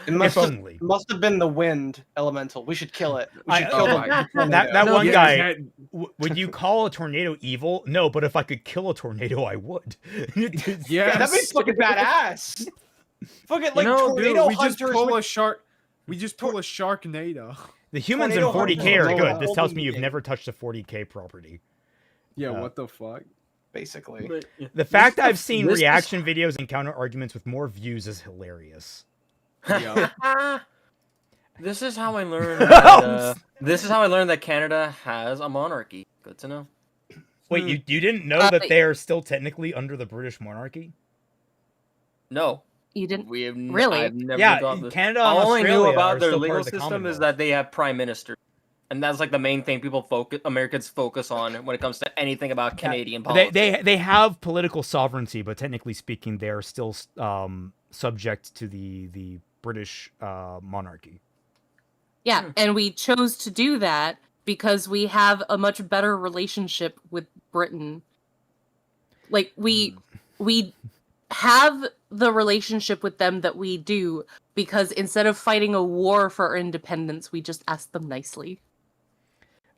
It must if have, only. must have been the wind elemental. We should kill it. We should I- kill oh the my- tornado. That one Yeah, guy. that- Would you call a tornado evil? No, but if I could kill a tornado, I would. Yes. Yeah, that makes fucking badass. Fucking like know, Dude, tornado we just hunters. pull with- a shark. We just pull a Sharknado. The humans in Tornado 40k hunters are are good. This tells holding me you've me. never touched a 40k property. Yeah, Uh, what the fuck? basically. But, yeah. The fact This I've is- seen this is- reaction videos and counter arguments with more views is hilarious. Yeah. This is how I learned. That, this is how I learned that Canada has a monarchy. Good to know. Wait, you didn't know that they are still technically under the British monarchy? No, You didn't. we have Really? I've never Yeah, got this. Canada and All I knew Australia about are their still part legal of the system is Commonwealth. that they have prime ministers, and that's like the main thing Americans focus on when it comes to anything about Canadian politics. They have political sovereignty, but technically speaking, they are still subject to the British monarchy. Yeah, and we chose to do that because we have a much better relationship with Britain. Like we have the relationship with them that we do because instead of fighting a war for our independence, we just ask them nicely.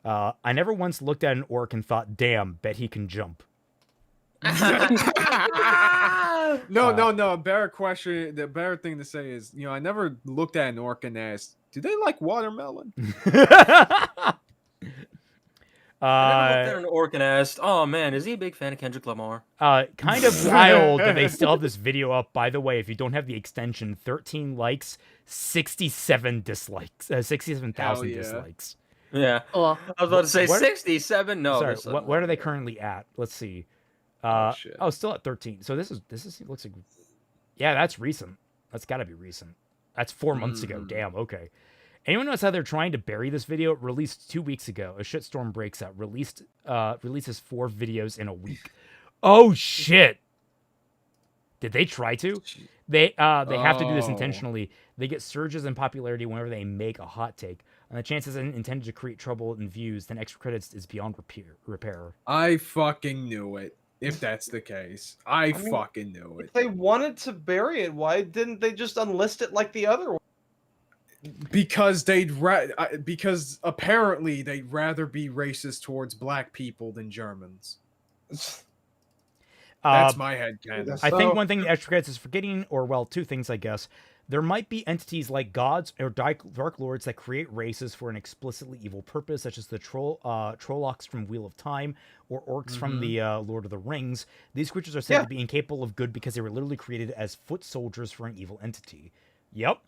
I never once looked at an orc and thought, "Damn, bet he can jump." No. Better question. The better thing to say is, I never looked at an orc and asked, "Do they like watermelon?" I never looked at an orc and asked, "Oh man, is he a big fan of Kendrick Lamar?" Kind of wild that they still have this video up. By the way, if you don't have the extension, 13 likes, 67 dislikes, 67,000 Hell yeah. dislikes. Yeah, Oh, I was about to say What- 67. No, Sorry, there's something what are like they that. currently at? Let's see. Shit. Still at 13. So this is looks like, yeah, that's recent. That's got to be recent. That's 4 months ago. Damn. Okay. Anyone knows how they're trying to bury this video? Released 2 weeks ago. A shitstorm breaks out. Releases 4 videos in a week. Oh shit! Did they try to? They have to do this Oh. intentionally. They get surges in popularity whenever they make a hot take. And the chances intended to create trouble in views, then extra credits is beyond repair. I fucking knew it. If that's the case, I mean, fucking knew it. If they wanted to bury it, why didn't they just unlist it like the other one? Because because apparently they'd rather be racist towards black people than Germans. That's my headcanon. I think one thing the extra credits is forgetting, or well, 2 things, I guess. There might be entities like gods or dark lords that create races for an explicitly evil purpose, such as the Trollocs from Wheel of Time or orcs from the Lord of the Rings. These creatures are said to be incapable of good because they were literally created as foot soldiers for an evil entity. Yep.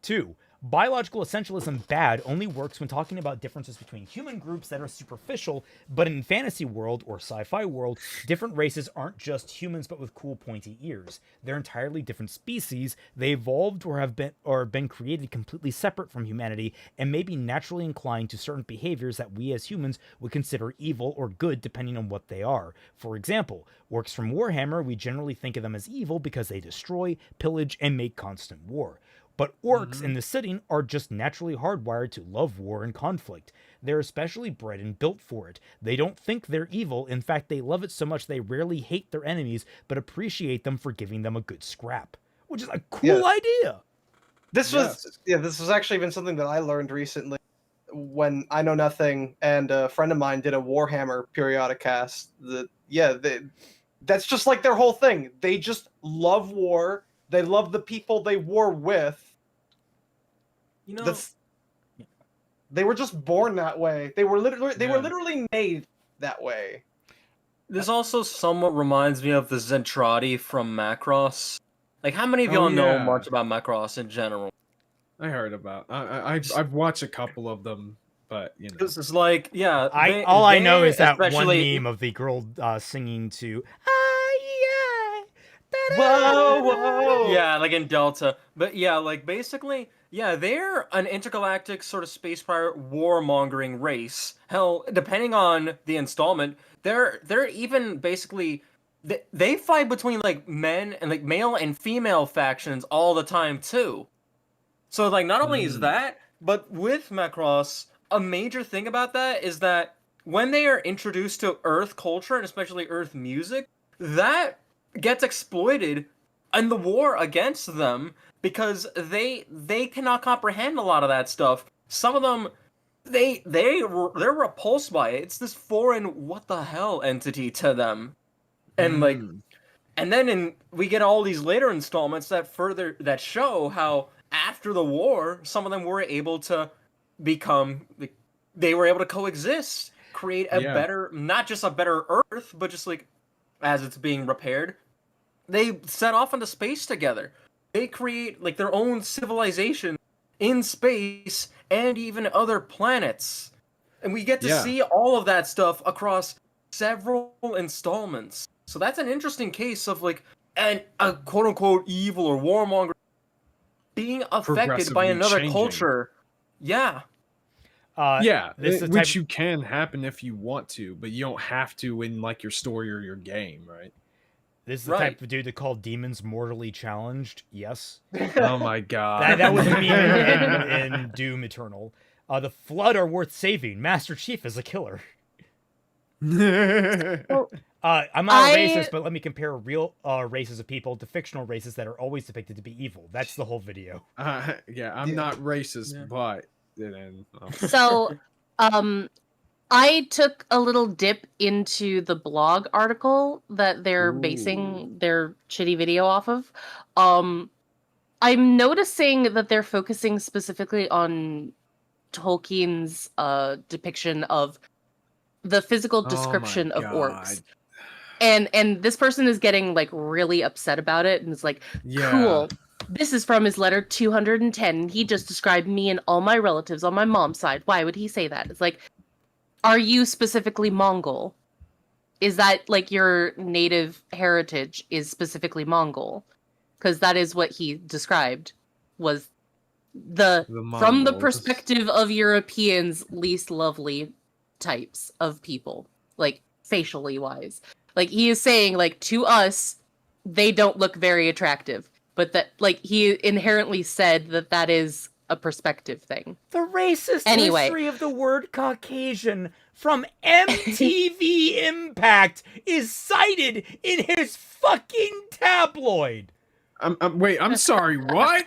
2. Biological essentialism bad only works when talking about differences between human groups that are superficial, but in fantasy world or sci-fi world, different races aren't just humans but with cool pointy ears. They're entirely different species. They evolved or have been created completely separate from humanity and may be naturally inclined to certain behaviors that we as humans would consider evil or good depending on what they are. For example, orcs from Warhammer, we generally think of them as evil because they destroy, pillage, and make constant war. But orcs in this setting are just naturally hardwired to love war and conflict. They're especially bred and built for it. They don't think they're evil. In fact, they love it so much they rarely hate their enemies, but appreciate them for giving them a good scrap. Which is a cool idea. This was actually even something that I learned recently when I Know Nothing and a friend of mine did a Warhammer periodic cast. That's just like their whole thing. They just love war. They love the people they war with. You know, They were just born that way. They were literally made that way. this also somewhat reminds me of the Zentradi from Macross. Like, how many of y'all know much about Macross in general? I heard about. I've watched a couple of them, but you know. This is like, yeah. All I know is that one especially- meme of the girl singing to Whoa, whoa. Yeah, like in Delta. But yeah, like basically, yeah, they're an intergalactic sort of space pirate warmongering race. Hell, depending on the installment, they're even basically they fight between like men and like male and female factions all the time too. So like not only is that, but with Macross, a major thing about that is that when they are introduced to Earth culture and especially Earth music, that gets exploited in the war against them because they cannot comprehend a lot of that stuff. Some of them they're repulsed by it. It's this foreign what the hell entity to them. And like and then we get all these later installments that show how after the war some of them were able to become they were able to coexist, create a better, not just a better Earth, but just like as it's being repaired, they set off into space together. They create like their own civilization in space and even other planets. And we get to see all of that stuff across several installments. So that's an interesting case of like a quote unquote evil or warmonger being affected by another culture. Yeah. Which you can happen if you want to, but you don't have to in like your story or your game, right? This is the type of dude that called demons mortally challenged. Yes. Oh my god. That was a meme in Doom Eternal. The Flood are worth saving. Master Chief is a killer. I'm not a racist, but let me compare real races of people to fictional races that are always depicted to be evil. That's the whole video. I'm not racist, but... So, I took a little dip into the blog article that they're basing their shitty video off of. I'm noticing that they're focusing specifically on Tolkien's depiction of the physical description of orcs. And this person is getting like really upset about it and is like, cool. This is from his letter 210. He just described me and all my relatives on my mom's side. Why would he say that? It's like, are you specifically Mongol? Is that like your native heritage is specifically Mongol? Because that is what he described was from the perspective of Europeans, least lovely types of people, like facially wise. Like he is saying, like to us, they don't look very attractive. But that, like, he inherently said that is a perspective thing. The racist history of the word Caucasian from MTV Impact is cited in his fucking tabloid. Wait, I'm sorry, what?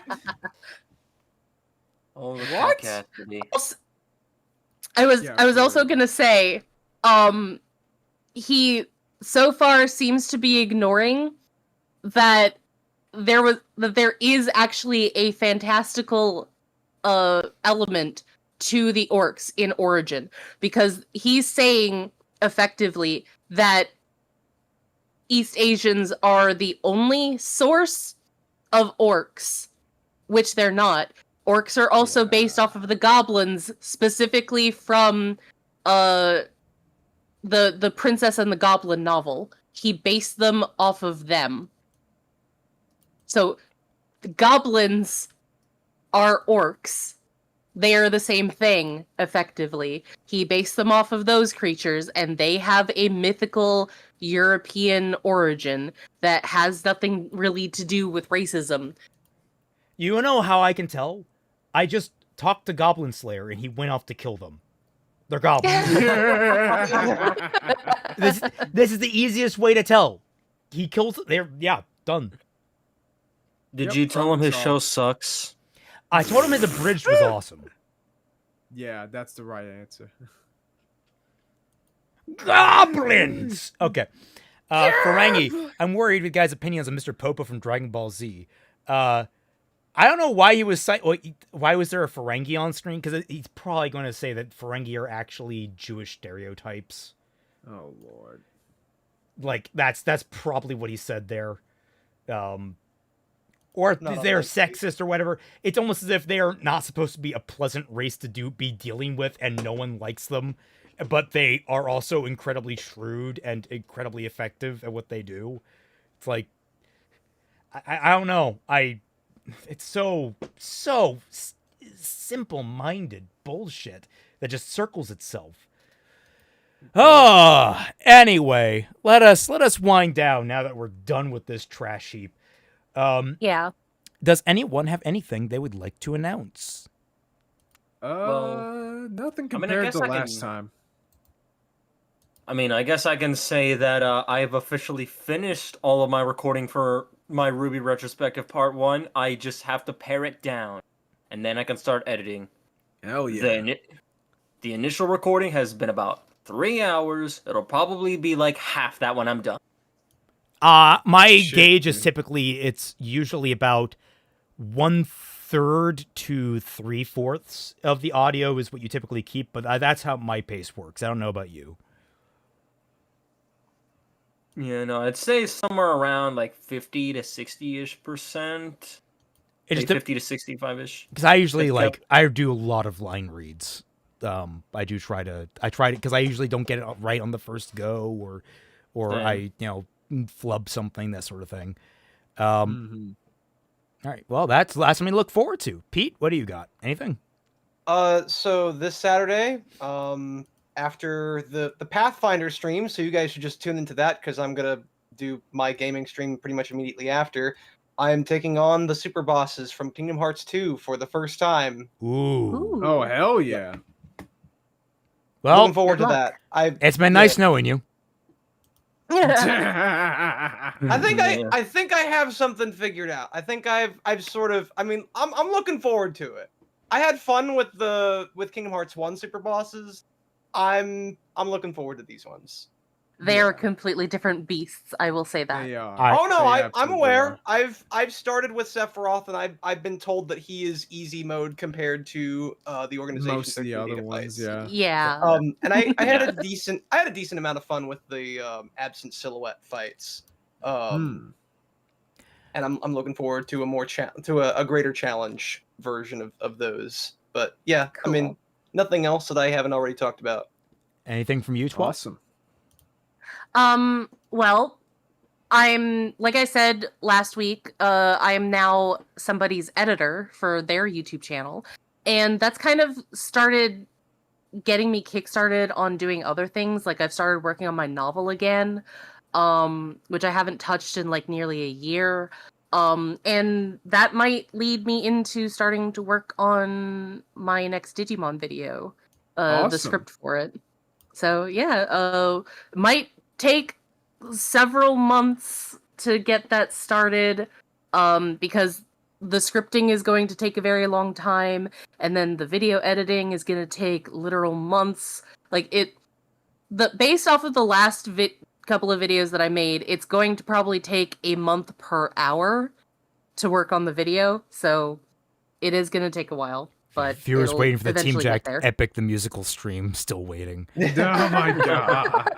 What? I was also gonna say, he so far seems to be ignoring that there is actually a fantastical element to the orcs in Origin, because he's saying effectively that East Asians are the only source of orcs, which they're not. Orcs are also based off of the goblins, specifically from the Princess and the Goblin novel. He based them off of them. So, the goblins are orcs. They are the same thing, effectively. He based them off of those creatures, and they have a mythical European origin that has nothing really to do with racism. You know how I can tell? I just talked to Goblin Slayer, and he went off to kill them. They're goblins. This is the easiest way to tell. He kills... done. Did you tell him his show sucks? I told him his abridged was awesome. Yeah, that's the right answer. Goblins! Okay. Ferengi, I'm worried with guys' opinions on Mr. Popo from Dragon Ball Z. I don't know why he was... why was there a Ferengi on screen? Because he's probably going to say that Ferengi are actually Jewish stereotypes. Oh, Lord. Like, that's probably what he said there. or Not they're unlikely. sexist or whatever. It's almost as if they are not supposed to be a pleasant race to be dealing with, and no one likes them. But they are also incredibly shrewd and incredibly effective at what they do. It's like, I don't know. It's so simple-minded bullshit that just circles itself. Anyway, let us wind down now that we're done with this trash heap. Yeah. Does anyone have anything they would like to announce? Nothing compared guess to I last can- time. I mean, I guess I can say that I have officially finished all of my recording for my RWBY retrospective part 1. I just have to pare it down, and then I can start editing. Hell yeah. The initial recording has been about 3 hours. It'll probably be like half that when I'm done. My Shit, gauge is dude. typically, it's usually about 1/3 to 3/4 of the audio is what you typically keep, but that's how my pace works. I don't know about you. Yeah, no, I'd say somewhere around like 50 to 60-ish%. It Maybe just 50 to 65-ish. because I usually That's I do a lot of line reads. I try to because I usually don't get it right on the first go, or Same. I flub something, that sort of thing. Mhm. All right, well, that's something to look forward to. Pete, what do you got? Anything? So this Saturday, after the Pathfinder stream, so you guys should just tune into that because I'm gonna do my gaming stream pretty much immediately after. I am taking on the super bosses from Kingdom Hearts 2 for the first time. Ooh. Oh hell yeah. Well, Looking forward good to luck. that. it's been nice knowing you. I think Yeah. I think I have something figured out. I think I've sort of, I mean, I'm looking forward to it. I had fun with Kingdom Hearts 1 super bosses. I'm looking forward to these ones. They are Yeah. completely different beasts. I will say that. They are. Oh no, They I'm absolutely aware. are. I've started with Sephiroth, and I've been told that he is easy mode compared to the organization. Most of the 13 other megabytes. ones, yeah. Yeah. And I had a decent amount of fun with the absent silhouette fights. And I'm looking forward to a greater challenge version of those. But yeah, I mean, Cool. nothing else that I haven't already talked about. Anything from you, Twelve? Awesome. Well, I'm, like I said last week, I am now somebody's editor for their YouTube channel, and that's kind of started getting me kickstarted on doing other things. Like I've started working on my novel again, which I haven't touched in like nearly a year. And that might lead me into starting to work on my next Digimon video, the Awesome. script for it. So yeah, might take several months to get that started, because the scripting is going to take a very long time, and then the video editing is going to take literal months. Based off of the last couple of videos that I made, it's going to probably take a month per hour to work on the video, so it is going to take a while. But Viewers it'll waiting for the Team eventually get Jack there. Epic the Musical stream, still waiting. Oh my god.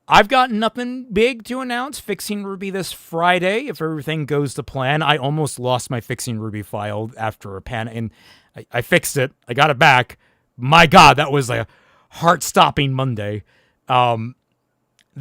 I've got nothing big to announce. Fixing RWBY this Friday, if everything goes to plan. I almost lost my Fixing RWBY file after a panic, and I fixed it. I got it back. My God, that was a heart-stopping Monday. But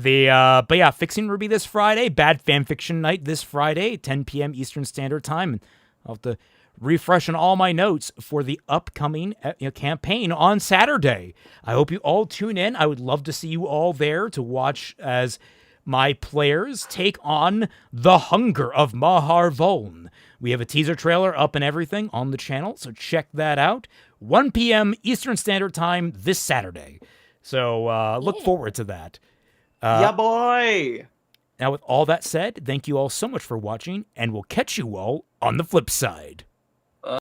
yeah, Fixing RWBY this Friday. Bad Fanfiction Night this Friday, 10 p.m. Eastern Standard Time. And I'll have to refresh on all my notes for the upcoming campaign on Saturday. I hope you all tune in. I would love to see you all there to watch as my players take on the hunger of Mahar Voln. We have a teaser trailer up and everything on the channel, so check that out. 1 p.m. Eastern Standard Time this Saturday. So look forward to that. Yeah, boy! Now, with all that said, thank you all so much for watching, and we'll catch you all on the flip side.